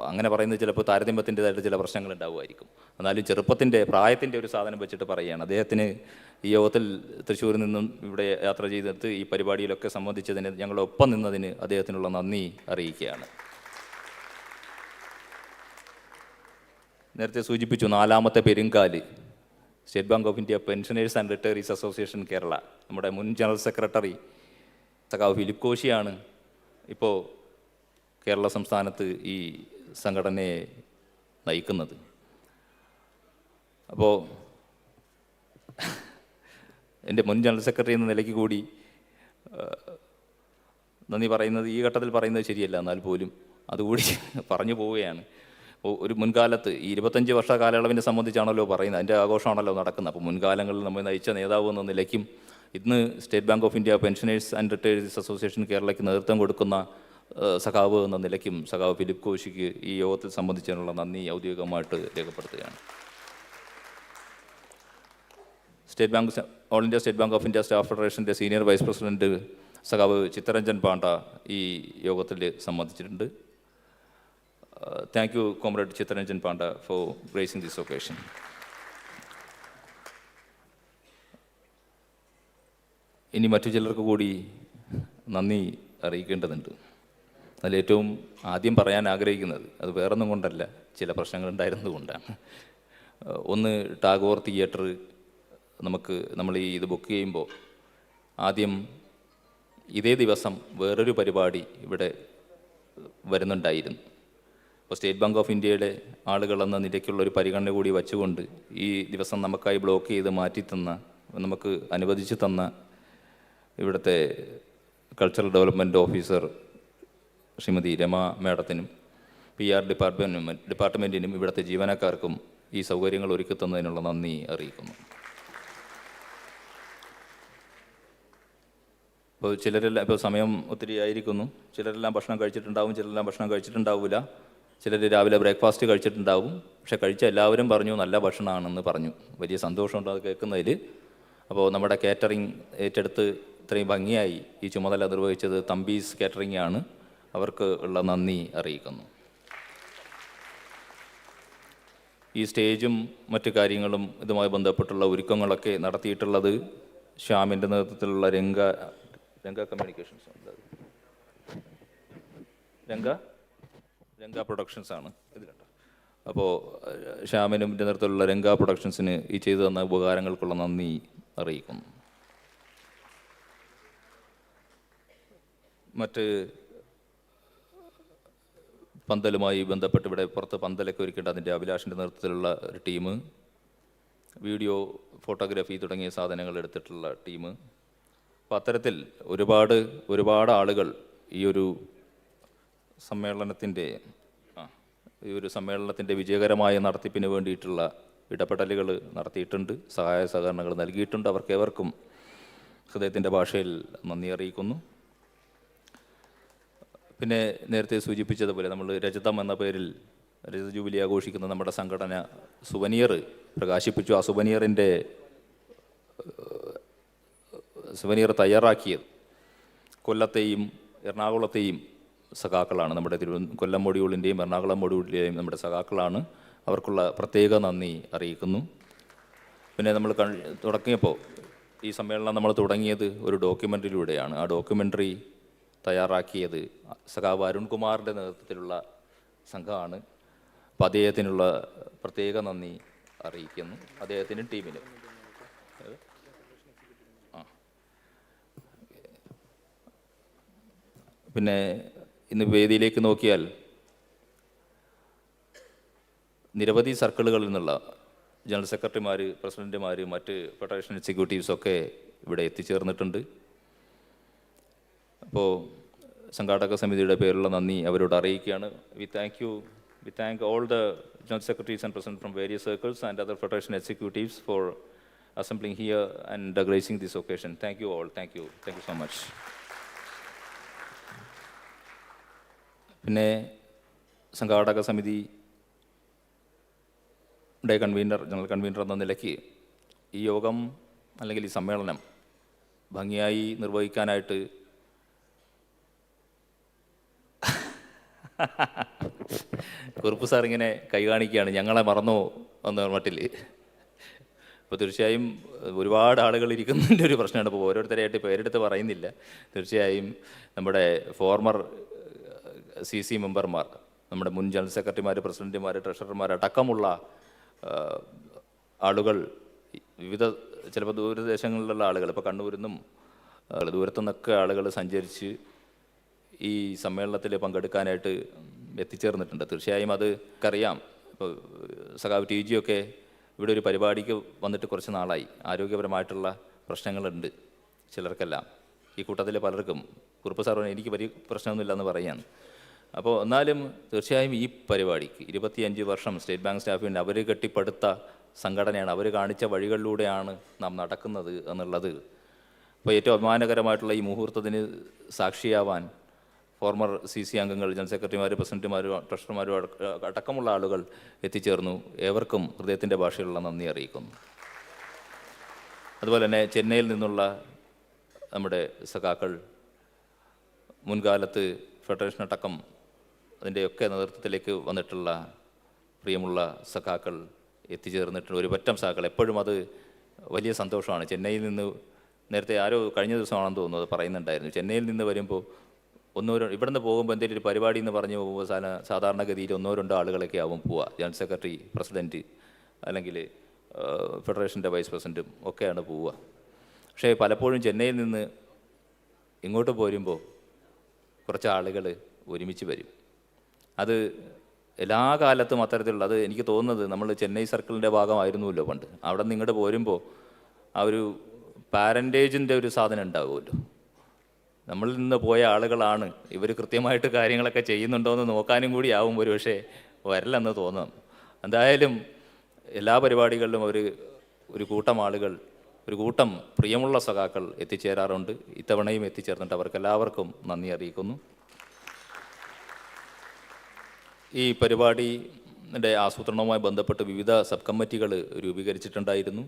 അങ്ങനെ പറയുന്നത് ചിലപ്പോൾ താരതമ്യത്തിൻ്റെതായിട്ട് ചില പ്രശ്നങ്ങൾ ഉണ്ടാവുമായിരിക്കും. എന്നാലും ചെറുപ്പത്തിൻ്റെ പ്രായത്തിൻ്റെ ഒരു സാധനം വെച്ചിട്ട് പറയുകയാണ്. അദ്ദേഹത്തിന് ഈ യോഗത്തിൽ തൃശ്ശൂരിൽ നിന്നും ഇവിടെ യാത്ര ചെയ്തിട്ട് ഈ പരിപാടിയിലൊക്കെ സംബന്ധിച്ചതിന് ഞങ്ങളൊപ്പം നിന്നതിന് അദ്ദേഹത്തിനുള്ള നന്ദി അറിയിക്കുകയാണ്. നേരത്തെ സൂചിപ്പിച്ചു 4ാമത്തെ പെരുങ്കാല് state bank of India pensioners and retirees association Kerala, നമ്മുടെ മുൻ ജനറൽ സെക്രട്ടറി സഖാവ് ഫിലിപ്പ് കോശിയാണ് ഇപ്പോൾ കേരള സംസ്ഥാനത്ത് ഈ സംഘടനയെ നയിക്കുന്നത്. അപ്പോൾ എൻ്റെ മുൻ ജനറൽ സെക്രട്ടറി എന്ന നിലയ്ക്ക് കൂടി നന്ദി പറയുന്നത് ഈ ഘട്ടത്തിൽ പറയുന്നത് ശരിയല്ല, എന്നാൽ പോലും അതുകൂടി പറഞ്ഞു പോവുകയാണ്. ഒരു മുൻകാലത്ത് ഈ 25 വർഷ കാലയളവിനെ സംബന്ധിച്ചാണല്ലോ പറയുന്നത്, അതിൻ്റെ ആഘോഷമാണല്ലോ നടക്കുന്നത്. അപ്പോൾ മുൻകാലങ്ങളിൽ നമ്മൾ നയിച്ച നേതാവ് എന്ന നിലയ്ക്കും ഇന്ന് state bank of India pensioners and retirees association കേരളയ്ക്ക് നേതൃത്വം കൊടുക്കുന്ന സഖാവ് എന്ന നിലയ്ക്കും സഖാവ് ഫിലിപ്പ് കോശിക്ക് ഈ യോഗത്തിൽ സംബന്ധിച്ചതിനുള്ള നന്ദി ഔദ്യോഗികമായിട്ട് രേഖപ്പെടുത്തുകയാണ്. All India state bank of India staff ഫെഡറേഷൻ്റെ സീനിയർ വൈസ് പ്രസിഡൻറ്റ് സഖാവ് ചിത്തരഞ്ജൻ പാണ്ഡ ഈ യോഗത്തിൽ സംബന്ധിച്ചിട്ടുണ്ട്. Thank you comrade Chittaranjan Panda for gracing this occasion. ഇനി മറ്റു ചിലർക്ക് കൂടി നന്ദി അറിയിക്കേണ്ടതുണ്ട്. അതിലേറ്റവും ആദ്യം പറയാൻ ആഗ്രഹിക്കുന്നത് അത് വേറൊന്നും കൊണ്ടല്ല, ചില പ്രശ്നങ്ങളുണ്ടായിരുന്നതുകൊണ്ടാണ്. ഒന്ന്, ടാഗോർ തിയേറ്റർ നമ്മൾ ഇത് ബുക്ക് ചെയ്യുമ്പോൾ ആദ്യം ഇതേ ദിവസം വേറൊരു പരിപാടി ഇവിടെ വരുന്നുണ്ടായിരുന്നു. അപ്പോൾ സ്റ്റേറ്റ് ബാങ്ക് ഓഫ് ഇന്ത്യയുടെ ആളുകളെന്ന നിലയ്ക്കുള്ളൊരു പരിഗണന കൂടി വച്ചുകൊണ്ട് ഈ ദിവസം നമുക്കായി ബ്ലോക്ക് ചെയ്ത് മാറ്റിത്തന്ന, നമുക്ക് അനുവദിച്ചു തന്ന ഇവിടുത്തെ cultural development officer Shrimati Rama മാഡത്തിനും PR ഡിപ്പാർട്ട്മെൻറ്റിനും ഇവിടുത്തെ ജീവനക്കാർക്കും ഈ സൗകര്യങ്ങൾ ഒരുക്കി തന്നതിനുള്ള നന്ദി അറിയിക്കുന്നു. ഇപ്പോൾ ചിലരെല്ലാം, ഇപ്പോൾ സമയം ഒത്തിരി ആയിരിക്കുന്നു, ചിലരെല്ലാം ഭക്ഷണം കഴിച്ചിട്ടുണ്ടാവും, ചിലരെല്ലാം ഭക്ഷണം കഴിച്ചിട്ടുണ്ടാവില്ല, ചിലർ രാവിലെ ബ്രേക്ക്ഫാസ്റ്റ് കഴിച്ചിട്ടുണ്ടാവും. പക്ഷേ കഴിച്ച എല്ലാവരും പറഞ്ഞു നല്ല ഭക്ഷണമാണെന്ന് പറഞ്ഞു. വലിയ സന്തോഷമുണ്ട് അത് കേൾക്കുന്നതിൽ. അപ്പോൾ നമ്മുടെ കാറ്ററിംഗ് ഏറ്റെടുത്ത് ഇത്രയും ഭംഗിയായി ഈ ചുമതല നിർവഹിച്ചത് തമ്പീസ് കാറ്ററിംഗ് ആണ്. അവർക്ക് ഉള്ള നന്ദി അറിയിക്കുന്നു. ഈ സ്റ്റേജും മറ്റു കാര്യങ്ങളും ഇതുമായി ബന്ധപ്പെട്ടുള്ള ഒരുക്കങ്ങളൊക്കെ നടത്തിയിട്ടുള്ളത് ശ്യാമിൻ്റെ നേതൃത്വത്തിലുള്ള രംഗ കമ്മ്യൂണിക്കേഷൻസ് രംഗ പ്രൊഡക്ഷൻസ് ആണ് ഇതിലുണ്ട്. അപ്പോൾ ശ്യാമിനും നേതൃത്വത്തിലുള്ള രംഗ പ്രൊഡക്ഷൻസിന് ഈ ചെയ്തു തന്ന ഉപകാരങ്ങൾക്കുള്ള നന്ദി അറിയിക്കുന്നു. മറ്റ് പന്തലുമായി ബന്ധപ്പെട്ട് ഇവിടെ പുറത്ത് പന്തലൊക്കെ ഒരുക്കേണ്ട അതിൻ്റെ അഭിലാഷിൻ്റെ നേതൃത്വത്തിലുള്ള ഒരു ടീം, വീഡിയോ, ഫോട്ടോഗ്രാഫി തുടങ്ങിയ സാധനങ്ങൾ എടുത്തിട്ടുള്ള ടീം. അപ്പോൾ അത്തരത്തിൽ ഒരുപാട് ആളുകൾ ഈ ഒരു സമ്മേളനത്തിൻ്റെ വിജയകരമായ നടത്തിപ്പിന് വേണ്ടിയിട്ടുള്ള ഇടപെടലുകൾ നടത്തിയിട്ടുണ്ട്, സഹായ സഹകരണങ്ങൾ നൽകിയിട്ടുണ്ട്. അവർക്കേവർക്കും ഹൃദയത്തിൻ്റെ ഭാഷയിൽ നന്ദി അറിയിക്കുന്നു. പിന്നെ നേരത്തെ സൂചിപ്പിച്ചതുപോലെ നമ്മൾ രജതം എന്ന പേരിൽ രജത ജൂബിലി ആഘോഷിക്കുന്ന നമ്മുടെ സംഘടന സുവനിയർ പ്രകാശിപ്പിച്ചു. ആ സുവനിയർ തയ്യാറാക്കിയത് കൊല്ലത്തെയും എറണാകുളത്തെയും സഖാക്കളാണ്. നമ്മുടെ കൊല്ലം മൊഡ്യൂളിൻ്റെയും എറണാകുളം മൊഡ്യൂളിൻ്റെയും നമ്മുടെ സഖാക്കളാണ്. അവർക്കുള്ള പ്രത്യേക നന്ദി അറിയിക്കുന്നു. പിന്നെ നമ്മൾ തുടങ്ങിയപ്പോൾ ഈ സമ്മേളനം നമ്മൾ തുടങ്ങിയത് ഒരു ഡോക്യുമെൻ്ററിയിലൂടെയാണ്. ആ ഡോക്യുമെൻ്ററി തയ്യാറാക്കിയത് സഖാവ് അരുൺകുമാറിൻ്റെ നേതൃത്വത്തിലുള്ള സംഘമാണ്. അപ്പോൾ അദ്ദേഹത്തിനുള്ള പ്രത്യേക നന്ദി അറിയിക്കുന്നു, അദ്ദേഹത്തിനും ടീമിനും. പിന്നെ ഇന്ന് വേദിയിലേക്ക് നോക്കിയാൽ നിരവധി സർക്കിളുകളിൽ നിന്നുള്ള ജനറൽ സെക്രട്ടറിമാർ, പ്രസിഡന്റുമാർ, മറ്റ് ഫെഡറേഷൻ എക്സിക്യൂട്ടീവ്സൊക്കെ ഇവിടെ എത്തിച്ചേർന്നിട്ടുണ്ട്. അപ്പോൾ സംഘാടക സമിതിയുടെ പേരിലുള്ള നന്ദി അവരോട് അറിയിക്കുകയാണ്. We thank all the general secretaries and presidents from various circles and other federation executives for assembling here and gracing this occasion. Thank you all. Thank you so much. പിന്നെ സംഘാടക സമിതി ജനറൽ കൺവീനർ എന്ന നിലയ്ക്ക് ഈ യോഗം അല്ലെങ്കിൽ ഈ സമ്മേളനം ഭംഗിയായി നിർവഹിക്കാനായിട്ട് കുറുപ്പ് സാർ ഇങ്ങനെ കൈ കാണിക്കുകയാണ്, ഞങ്ങളെ മറന്നോ എന്ന മട്ടിൽ. അപ്പോൾ തീർച്ചയായും ഒരുപാട് ആളുകൾ ഇരിക്കുന്നതിൻ്റെ ഒരു പ്രശ്നമാണ്. ഇപ്പോൾ ഓരോരുത്തരെയായിട്ട് പേരെടുത്ത് പറയുന്നില്ല. തീർച്ചയായും നമ്മുടെ ഫോർമർ CC മെമ്പർമാർ, നമ്മുടെ മുൻ ജനറൽ സെക്രട്ടറിമാർ, പ്രസിഡന്റുമാർ, ട്രഷറർമാർ അടക്കമുള്ള ആളുകൾ, വിവിധ ചിലപ്പോൾ ദൂരദേശങ്ങളിലുള്ള ആളുകൾ, ഇപ്പോൾ കണ്ണൂരിൽ നിന്നും ദൂരത്തു നിന്നൊക്കെ ആളുകൾ സഞ്ചരിച്ച് ഈ സമ്മേളനത്തിൽ പങ്കെടുക്കാനായിട്ട് എത്തിച്ചേർന്നിട്ടുണ്ട്. തീർച്ചയായും അത് അറിയാം. ഇപ്പോൾ സഖാവ് TG ഒക്കെ ഇവിടെ ഒരു പരിപാടിക്ക് വന്നിട്ട് കുറച്ച് നാളായി. ആരോഗ്യപരമായിട്ടുള്ള പ്രശ്നങ്ങളുണ്ട് ചിലർക്കെല്ലാം, ഈ കൂട്ടത്തിൽ പലർക്കും. കുറുപ്പ് സാർ എനിക്ക് വലിയ പ്രശ്നമൊന്നുമില്ല എന്ന് പറയാൻ. അപ്പോൾ എന്നാലും തീർച്ചയായും ഈ പരിപാടിക്ക് 25 വർഷം സ്റ്റേറ്റ് ബാങ്ക് സ്റ്റാഫിൻ്റെ അവർ കെട്ടിപ്പടുത്ത സംഘടനയാണ്, അവർ കാണിച്ച വഴികളിലൂടെയാണ് നാം നടക്കുന്നത് എന്നുള്ളത്. അപ്പോൾ ഏറ്റവും അഭിമാനകരമായിട്ടുള്ള ഈ മുഹൂർത്തത്തിന് സാക്ഷിയാവാൻ ഫോർമർ CC അംഗങ്ങൾ, ജനറൽ സെക്രട്ടറിമാർ, പ്രസിഡന്റുമാരും ട്രഷറർമാരും അടക്കമുള്ള ആളുകൾ എത്തിച്ചേർന്നു. ഏവർക്കും ഹൃദയത്തിൻ്റെ ഭാഷയിലുള്ള നന്ദി അറിയിക്കുന്നു. അതുപോലെ തന്നെ ചെന്നൈയിൽ നിന്നുള്ള നമ്മുടെ സഖാക്കൾ, മുൻകാലത്ത് ഫെഡറേഷൻ അടക്കം അതിൻ്റെയൊക്കെ നേതൃത്വത്തിലേക്ക് വന്നിട്ടുള്ള പ്രിയമുള്ള സഖാക്കൾ എത്തിച്ചേർന്നിട്ടുണ്ട്. ഒരു പറ്റം സഖാക്കൾ, എപ്പോഴും അത് വലിയ സന്തോഷമാണ്. ചെന്നൈയിൽ നിന്ന് നേരത്തെ ആരോ കഴിഞ്ഞ ദിവസമാണെന്ന് തോന്നുന്നു അത് പറയുന്നുണ്ടായിരുന്നു. ചെന്നൈയിൽ നിന്ന് വരുമ്പോൾ ഇവിടെ നിന്ന് പോകുമ്പോൾ എന്തെങ്കിലും ഒരു പരിപാടി എന്ന് പറഞ്ഞു പോകുമ്പോൾ സാധാരണഗതിയിൽ 1-2 ആളുകളൊക്കെ ആവും പോവുക. ജനറൽ സെക്രട്ടറി, പ്രസിഡൻറ്റ്, അല്ലെങ്കിൽ ഫെഡറേഷൻ്റെ വൈസ് പ്രസിഡൻറ്റും ഒക്കെയാണ് പോവുക. പക്ഷേ പലപ്പോഴും ചെന്നൈയിൽ നിന്ന് ഇങ്ങോട്ട് പോരുമ്പോൾ കുറച്ച് ആളുകൾ ഒരുമിച്ച് വരും. അത് എല്ലാ കാലത്തും അത്തരത്തിലുള്ള, അത് എനിക്ക് തോന്നുന്നത് നമ്മൾ ചെന്നൈ സർക്കിളിൻ്റെ ഭാഗമായിരുന്നുവല്ലോ പണ്ട്. അവിടെ നിന്ന് ഇങ്ങോട്ട് പോരുമ്പോൾ ആ ഒരു പാരൻറ്റേജിൻ്റെ ഒരു സാധനം ഉണ്ടാവുമല്ലോ. നമ്മളിൽ നിന്ന് പോയ ആളുകളാണ്, ഇവർ കൃത്യമായിട്ട് കാര്യങ്ങളൊക്കെ ചെയ്യുന്നുണ്ടോ എന്ന് നോക്കാനും കൂടി ആവും ഒരു പക്ഷേ വരലെന്ന് തോന്നാം. എന്തായാലും എല്ലാ പരിപാടികളിലും ഒരു കൂട്ടം ആളുകൾ, ഒരു കൂട്ടം പ്രിയമുള്ള സഖാക്കൾ എത്തിച്ചേരാറുണ്ട്. ഇത്തവണയും എത്തിച്ചേർന്നിട്ട് അവർക്കെല്ലാവർക്കും നന്ദി അറിയിക്കുന്നു. ഈ പരിപാടിയുടെ ആസൂത്രണവുമായി ബന്ധപ്പെട്ട് വിവിധ സബ് കമ്മിറ്റികൾ രൂപീകരിച്ചിട്ടുണ്ടായിരുന്നു.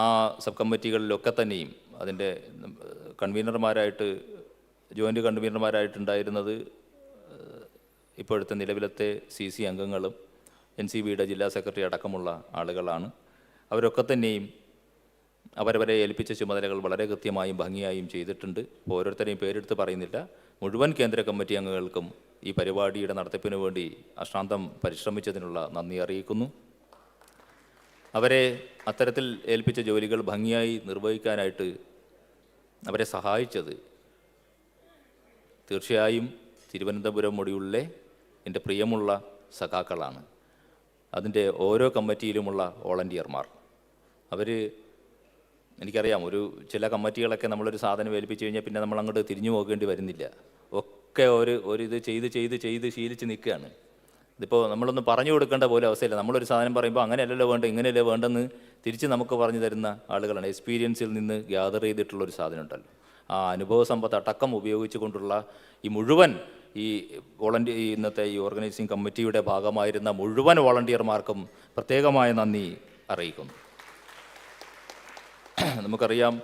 ആ സബ് കമ്മിറ്റികളിലൊക്കെ തന്നെയും അതിൻ്റെ ജോയിൻ്റ് കൺവീനർമാരായിട്ടുണ്ടായിരുന്നത് ഇപ്പോഴത്തെ നിലവിലത്തെ CC അംഗങ്ങളും NCBയുടെ ജില്ലാ സെക്രട്ടറി അടക്കമുള്ള ആളുകളാണ്. അവരൊക്കെ തന്നെയും അവരവരെ ഏൽപ്പിച്ച ചുമതലകൾ വളരെ കൃത്യമായും ഭംഗിയായും ചെയ്തിട്ടുണ്ട്. ഓരോരുത്തരെയും പേരെടുത്ത് പറയുന്നില്ല. മുഴുവൻ കേന്ദ്ര കമ്മിറ്റി അംഗങ്ങൾക്കും ഈ പരിപാടിയുടെ നടത്തിപ്പിന് വേണ്ടി അശ്രാന്തം പരിശ്രമിച്ചതിനുള്ള നന്ദി അറിയിക്കുന്നു. അവരെ അത്തരത്തിൽ ഏൽപ്പിച്ച ജോലികൾ ഭംഗിയായി നിർവഹിക്കാനായിട്ട് അവരെ സഹായിച്ചത് തീർച്ചയായും തിരുവനന്തപുരം മൊഴിയുള്ളിലെ എൻ്റെ പ്രിയമുള്ള സഖാക്കളാണ്. അതിൻ്റെ ഓരോ കമ്മിറ്റിയിലുമുള്ള വോളണ്ടിയർമാർ, എനിക്കറിയാം, ചില കമ്മിറ്റികളൊക്കെ നമ്മളൊരു സാധനം ഏൽപ്പിച്ച് കഴിഞ്ഞാൽ പിന്നെ നമ്മൾ അങ്ങോട്ട് തിരിഞ്ഞു പോകേണ്ടി വരുന്നില്ല. ഒക്കെ ഇത് ചെയ്ത് ശീലിച്ച് നിൽക്കുകയാണ്. ഇതിപ്പോൾ നമ്മളൊന്ന് പറഞ്ഞു കൊടുക്കേണ്ട പോലെ അവസ്ഥയില്ല. നമ്മളൊരു സാധനം പറയുമ്പോൾ അങ്ങനെയല്ലല്ലോ വേണ്ട, ഇങ്ങനെയല്ലേ വേണ്ടെന്ന് തിരിച്ച് നമുക്ക് പറഞ്ഞു തരുന്ന ആളുകളാണ്. എക്സ്പീരിയൻസിൽ നിന്ന് ഗ്യാദർ ചെയ്തിട്ടുള്ളൊരു സാധനം ഉണ്ടല്ലോ, ആ അനുഭവ സമ്പത്ത് അടക്കം ഉപയോഗിച്ചു കൊണ്ടുള്ള ഈ മുഴുവൻ ഇന്നത്തെ ഈ ഓർഗനൈസിംഗ് കമ്മിറ്റിയുടെ ഭാഗമായിരുന്ന മുഴുവൻ വോളണ്ടിയർമാർക്കും പ്രത്യേകമായ നന്ദി അറിയിക്കുന്നു. നമുക്കറിയാം,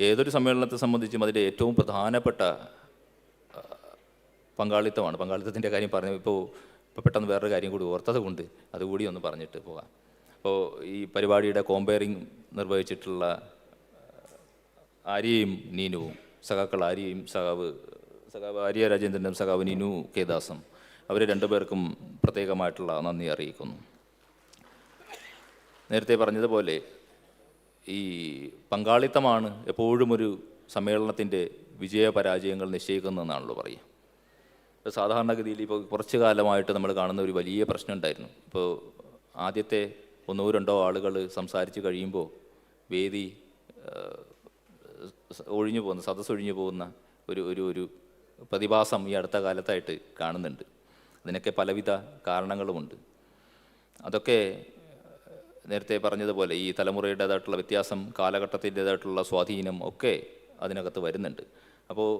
ഏതൊരു സമ്മേളനത്തെ സംബന്ധിച്ചും അതിൻ്റെ ഏറ്റവും പ്രധാനപ്പെട്ട പങ്കാളിത്തത്തിൻ്റെ കാര്യം പറഞ്ഞു. ഇപ്പോൾ പെട്ടെന്ന് വേറൊരു കാര്യം കൂടി ഓർത്തത് കൊണ്ട് അതുകൂടി ഒന്ന് പറഞ്ഞിട്ട് പോകാം. അപ്പോൾ ഈ പരിപാടിയുടെ കോമ്പയറിംഗ് നിർവഹിച്ചിട്ടുള്ള ആര്യയും നീനുവും, സഖാക്കൾ ആര്യയും, സഖാവ് ആര്യ രാജേന്ദ്രനും, സഖാവ് നീനു കെ ദാസും, അവർ രണ്ടുപേർക്കും പ്രത്യേകമായിട്ടുള്ള നന്ദി അറിയിക്കുന്നു. നേരത്തെ പറഞ്ഞതുപോലെ ഈ പങ്കാളിത്തമാണ് എപ്പോഴും ഒരു സമ്മേളനത്തിൻ്റെ വിജയപരാജയങ്ങൾ നിശ്ചയിക്കുന്നതെന്നാണല്ലോ പറയുക. ഇപ്പോൾ സാധാരണഗതിയിൽ ഇപ്പോൾ കുറച്ച് കാലമായിട്ട് നമ്മൾ കാണുന്ന ഒരു വലിയ പ്രശ്നം ഉണ്ടായിരുന്നു. ഇപ്പോൾ ആദ്യത്തെ 1-2 ആളുകൾ സംസാരിച്ച് കഴിയുമ്പോൾ വേദി ഒഴിഞ്ഞു പോകുന്ന, സദസ്സ് ഒഴിഞ്ഞു പോകുന്ന ഒരു പ്രതിഭാസം ഈ അടുത്ത കാലത്തായിട്ട് കാണുന്നുണ്ട്. അതിനൊക്കെ പലവിധ കാരണങ്ങളുമുണ്ട്. അതൊക്കെ നേരത്തെ പറഞ്ഞതുപോലെ ഈ തലമുറയുടേതായിട്ടുള്ള വ്യത്യാസം, കാലഘട്ടത്തിൻ്റേതായിട്ടുള്ള സ്വാധീനം ഒക്കെ അതിനകത്ത് വരുന്നുണ്ട്. അപ്പോൾ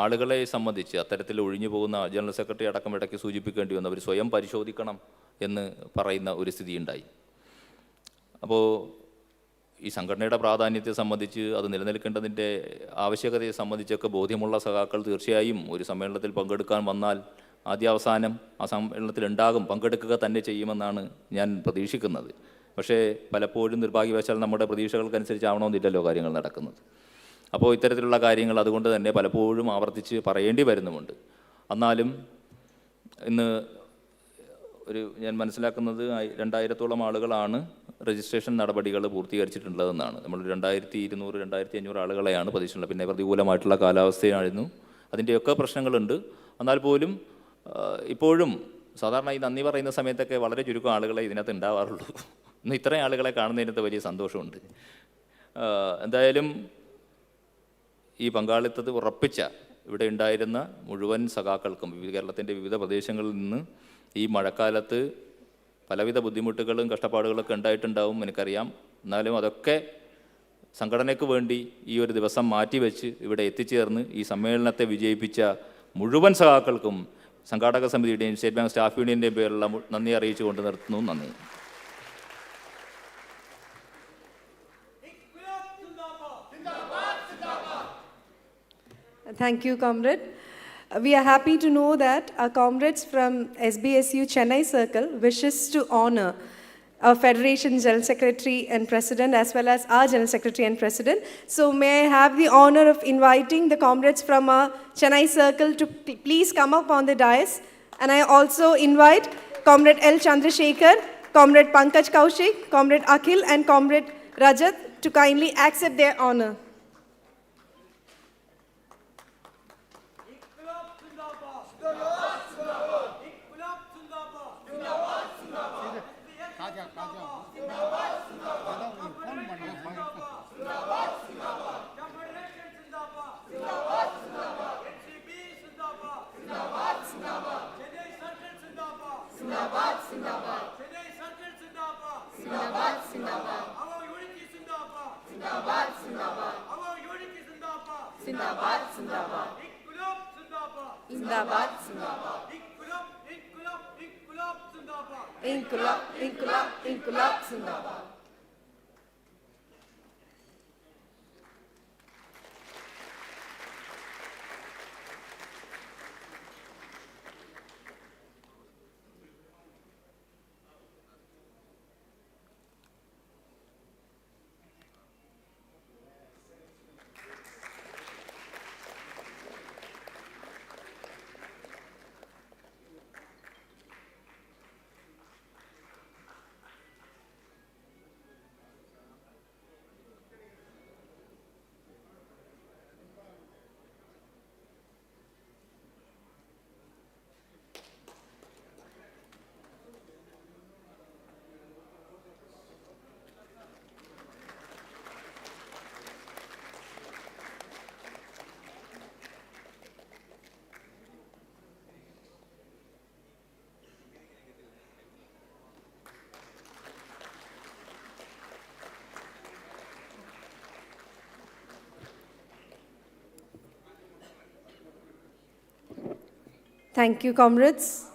ആളുകളെ സംബന്ധിച്ച് അത്തരത്തിൽ ഒഴിഞ്ഞു പോകുന്ന ജനറൽ സെക്രട്ടറി അടക്കം ഇടയ്ക്ക് സൂചിപ്പിക്കേണ്ടി വന്നു, അവർ സ്വയം പരിശോധിക്കണം എന്ന് പറയുന്ന ഒരു സ്ഥിതി ഉണ്ടായി. അപ്പോൾ ഈ സംഘടനയുടെ പ്രാധാന്യത്തെ സംബന്ധിച്ച്, അത് നിലനിൽക്കേണ്ടതിൻ്റെ ആവശ്യകതയെ സംബന്ധിച്ചൊക്കെ ബോധ്യമുള്ള സഖാക്കൾ തീർച്ചയായും ഒരു സമ്മേളനത്തിൽ പങ്കെടുക്കാൻ വന്നാൽ ആദ്യാവസാനം ആ സമ്മേളനത്തിൽ ഉണ്ടാകും, പങ്കെടുക്കുക തന്നെ ചെയ്യുമെന്നാണ് ഞാൻ പ്രതീക്ഷിക്കുന്നത്. പക്ഷേ പലപ്പോഴും നിർഭാഗ്യവശാൽ നമ്മുടെ പ്രതീക്ഷകൾക്കനുസരിച്ചാവണമെന്നില്ലല്ലോ കാര്യങ്ങൾ നടക്കുന്നത്. അപ്പോൾ ഇത്തരത്തിലുള്ള കാര്യങ്ങൾ അതുകൊണ്ട് തന്നെ പലപ്പോഴും ആവർത്തിച്ച് പറയേണ്ടി വരുന്നുമുണ്ട്. എന്നാലും ഇന്ന് ഞാൻ മനസ്സിലാക്കുന്നത് 2000-ഓളം ആളുകളാണ് രജിസ്ട്രേഷൻ നടപടികൾ പൂർത്തീകരിച്ചിട്ടുള്ളതെന്നാണ്. നമ്മൾ 2200-2500 ആളുകളെയാണ് പ്രതീക്ഷിച്ചിട്ടുള്ളത്. പിന്നെ പ്രതികൂലമായിട്ടുള്ള കാലാവസ്ഥയായിരുന്നു, അതിൻ്റെയൊക്കെ പ്രശ്നങ്ങളുണ്ട്. എന്നാൽ പോലും ഇപ്പോഴും സാധാരണ ഈ നന്ദി പറയുന്ന സമയത്തൊക്കെ വളരെ ചുരുക്കം ആളുകളെ ഇതിനകത്ത് ഉണ്ടാവാറുള്ളൂ. ഇന്ന് ഇത്രയും ആളുകളെ കാണുന്നതിനകത്ത് വലിയ സന്തോഷമുണ്ട്. എന്തായാലും ഈ പങ്കാളിത്തത് ഉറപ്പിച്ച ഇവിടെ ഉണ്ടായിരുന്ന മുഴുവൻ സഖാക്കൾക്കും കേരളത്തിൻ്റെ വിവിധ പ്രദേശങ്ങളിൽ നിന്ന് ഈ മഴക്കാലത്ത് പലവിധ ബുദ്ധിമുട്ടുകളും കഷ്ടപ്പാടുകളൊക്കെ ഉണ്ടായിട്ടുണ്ടാവും, എനിക്കറിയാം. എന്നാലും അതൊക്കെ സംഘടനയ്ക്ക് വേണ്ടി ഈ ഒരു ദിവസം മാറ്റിവെച്ച് ഇവിടെ എത്തിച്ചേർന്ന് ഈ സമ്മേളനത്തെ വിജയിപ്പിച്ച മുഴുവൻ സഖാക്കൾക്കും സംഘാടക സമിതിയുടെയും സ്റ്റേറ്റ് ബാങ്ക് സ്റ്റാഫ് യൂണിയൻ്റെയും പേരിലുള്ള നന്ദി അറിയിച്ചുകൊണ്ട് നിർത്തുന്നു. നന്ദി. Thank you, comrade. We are happy to know that our comrades from SBSU Chennai Circle wishes to honor our Federation General Secretary and President as well as our General Secretary and President. So may I have the honor of inviting the comrades from our Chennai Circle to please come up on the dais. And I also invite Comrade L. Chandrasekhar, Comrade Pankaj Kaushik, Comrade Akhil and Comrade Rajat to kindly accept their honor. Inqilab, Inqilab, Inqilab, Zindabad. Thank you, comrades.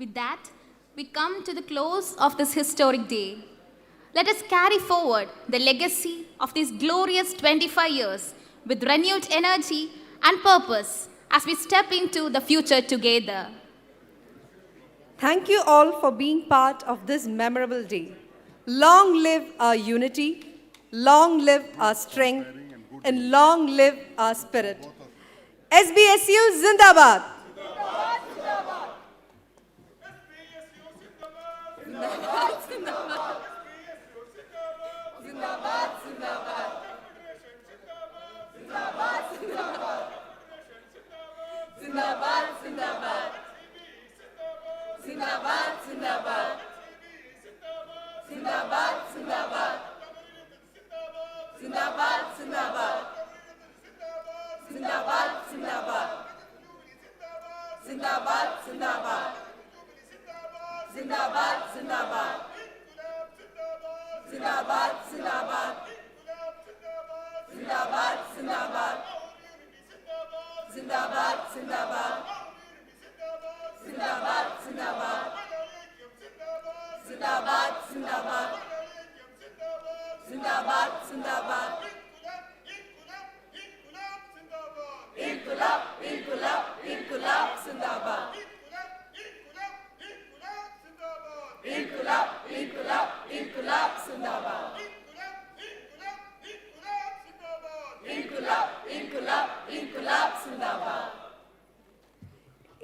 With that, we come to the close of this historic day. Let us carry forward the legacy of these glorious 25 years with renewed energy and purpose as we step into the future together. Thank you all for being part of this memorable day. Long live our unity, long live our strength, and long live our spirit. SBSU Zindabad!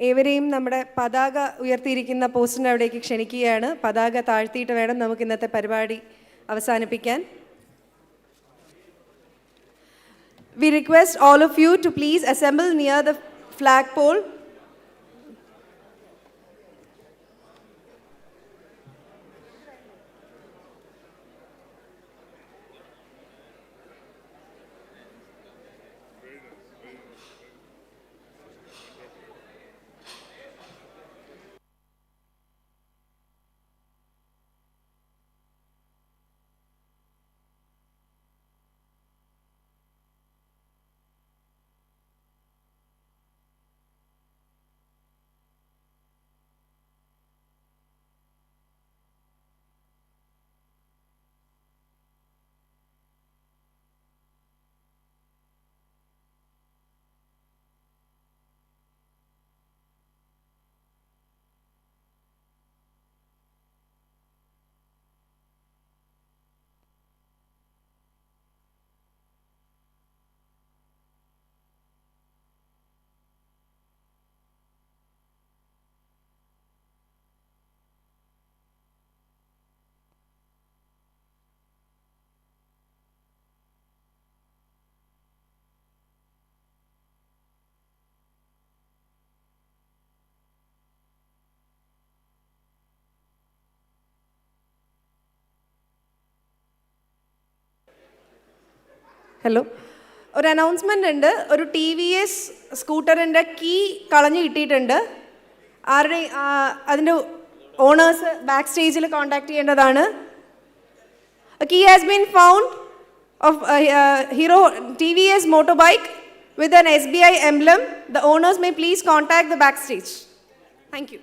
ഏവരെയും നമ്മുടെ പതാക ഉയർത്തിയിരിക്കുന്ന പോസ്റ്റിന് അവിടേക്ക് ക്ഷണിക്കുകയാണ്. പതാക താഴ്ത്തിയിട്ട് വേണം നമുക്ക് ഇന്നത്തെ പരിപാടി അവസാനിപ്പിക്കാൻ. We request all of you to please assemble near the flagpole. Hello, ഒരു അനൗൺസ്മെൻ്റ് ഉണ്ട്. ഒരു TVS സ്കൂട്ടറിൻ്റെ കീ കളഞ്ഞു കിട്ടിയിട്ടുണ്ട്. ആരുടെ അതിൻ്റെ ഓണേഴ്സ് ബാക്ക് സ്റ്റേജിൽ കോൺടാക്ട് ചെയ്യേണ്ടതാണ്. Key has been found of Hero TVS motorbike with an SBI emblem. The owners may please contact the backstage. Thank you.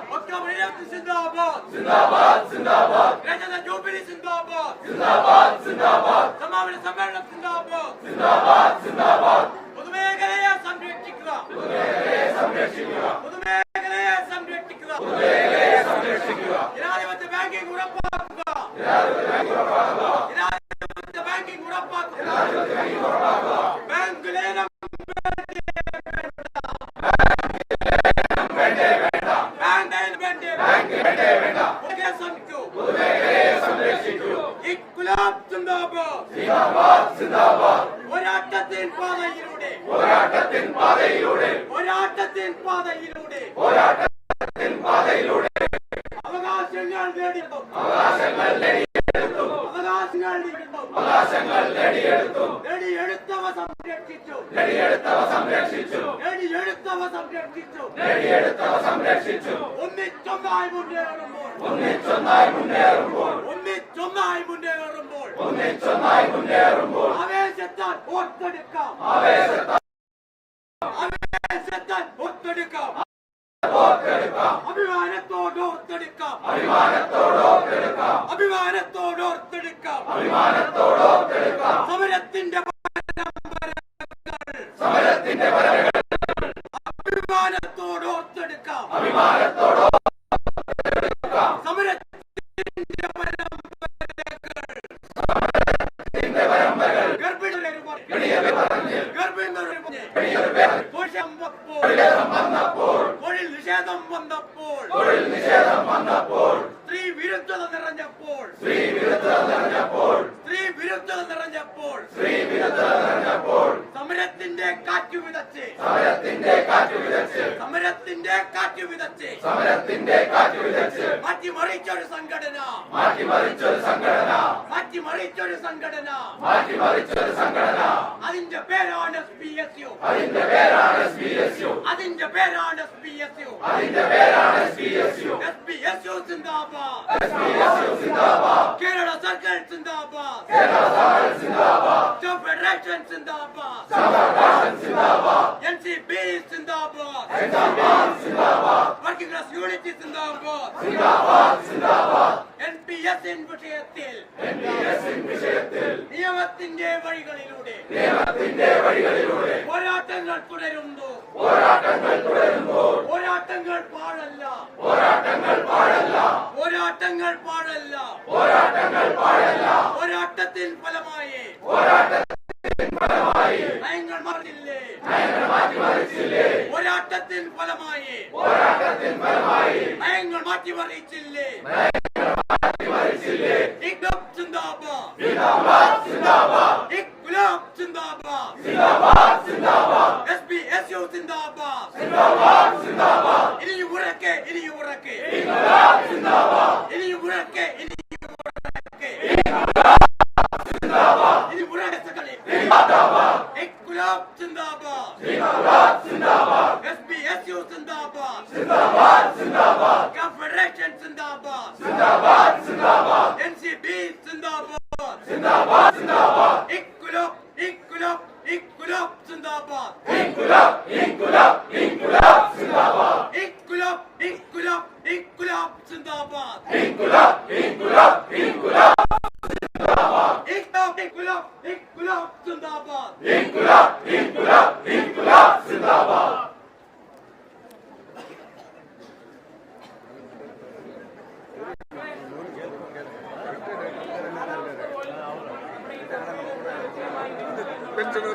October 11th Zindabad. Rajana Jubilee Zindabad. Samavana Sammelanam Zindabad. പൊതുമേഖലയെ സംരക്ഷിക്കുക. പൊതുമേഖലയെ സംരക്ഷിക്കുക. ജനാധിപത്യ banking ഉറപ്പാക്കുക. ജനാധിപത്യ banking ഉറപ്പാക്കുക. Bank ലയനം ഒന്നിച്ചൊന്നായി മുന്നേറുമ്പോൾ ആവേശത്താൽ ഓർത്തെടുക്കാം. അഭിമാനത്തോടോർത്തെടുക്കാം. സമരത്തിന്റെ അഭിമാനത്തോടോർത്തെടുക്കാം. നിഷേധം വന്നപ്പോൾ സ്ത്രീ വിരുദ്ധത നിറഞ്ഞപ്പോൾ സമരത്തിന്റെ കാറ്റു വിതച്ച് മാറ്റിമറിച്ചൊരു സംഘടന അതിന്റെ പേരാണ് SBSU. SBSU സിന്ദാബാദ്. കേരള സർക്കാർ സിന്ദാബാദ്. ഫെഡറേഷൻ സിന്ദാബാദ്. NCB സിന്ദാബാദ്. വർക്കിംഗ് ക്ലാസ് യൂണിറ്റി സിന്ദാബാദ്. NPS വിഷയത്തിൽ നിയമത്തിന്റെ വഴികളിലൂടെ പോരാട്ടങ്ങൾ തുടരുന്നു. പോരാട്ടങ്ങൾ പാടല്ല. പോരാട്ടത്തിൻ ഫലമായി നയങ്ങൾ മാറ്റില്ലേ. പോരാട്ടത്തിൻ ഫലമായി നയങ്ങൾ മാറ്റിമറിച്ചില്ലേ. ഇൻക്ലാബ് സിന്ദാബാദ്. ഇൻക്ലാബ് സിന്ദാബാദ്. SBSU സിന്ദാബാദ്. ഇനിയും ഉറക്കെ. ഇനിയും ഉറക്കെ. ഇൻക്ലാബ് സിന്ദാബാദ്. SBSU സിന്ദാബാദ്. ഫെഡറേഷൻ സിന്ദാബാദ്. NCB സിന്ദാബാദ്. ഇൻക്ലാബ് സിന്ദാബാദ്. ഇൻക്ലാബ് സിന്ദാബാദ്. Pensioner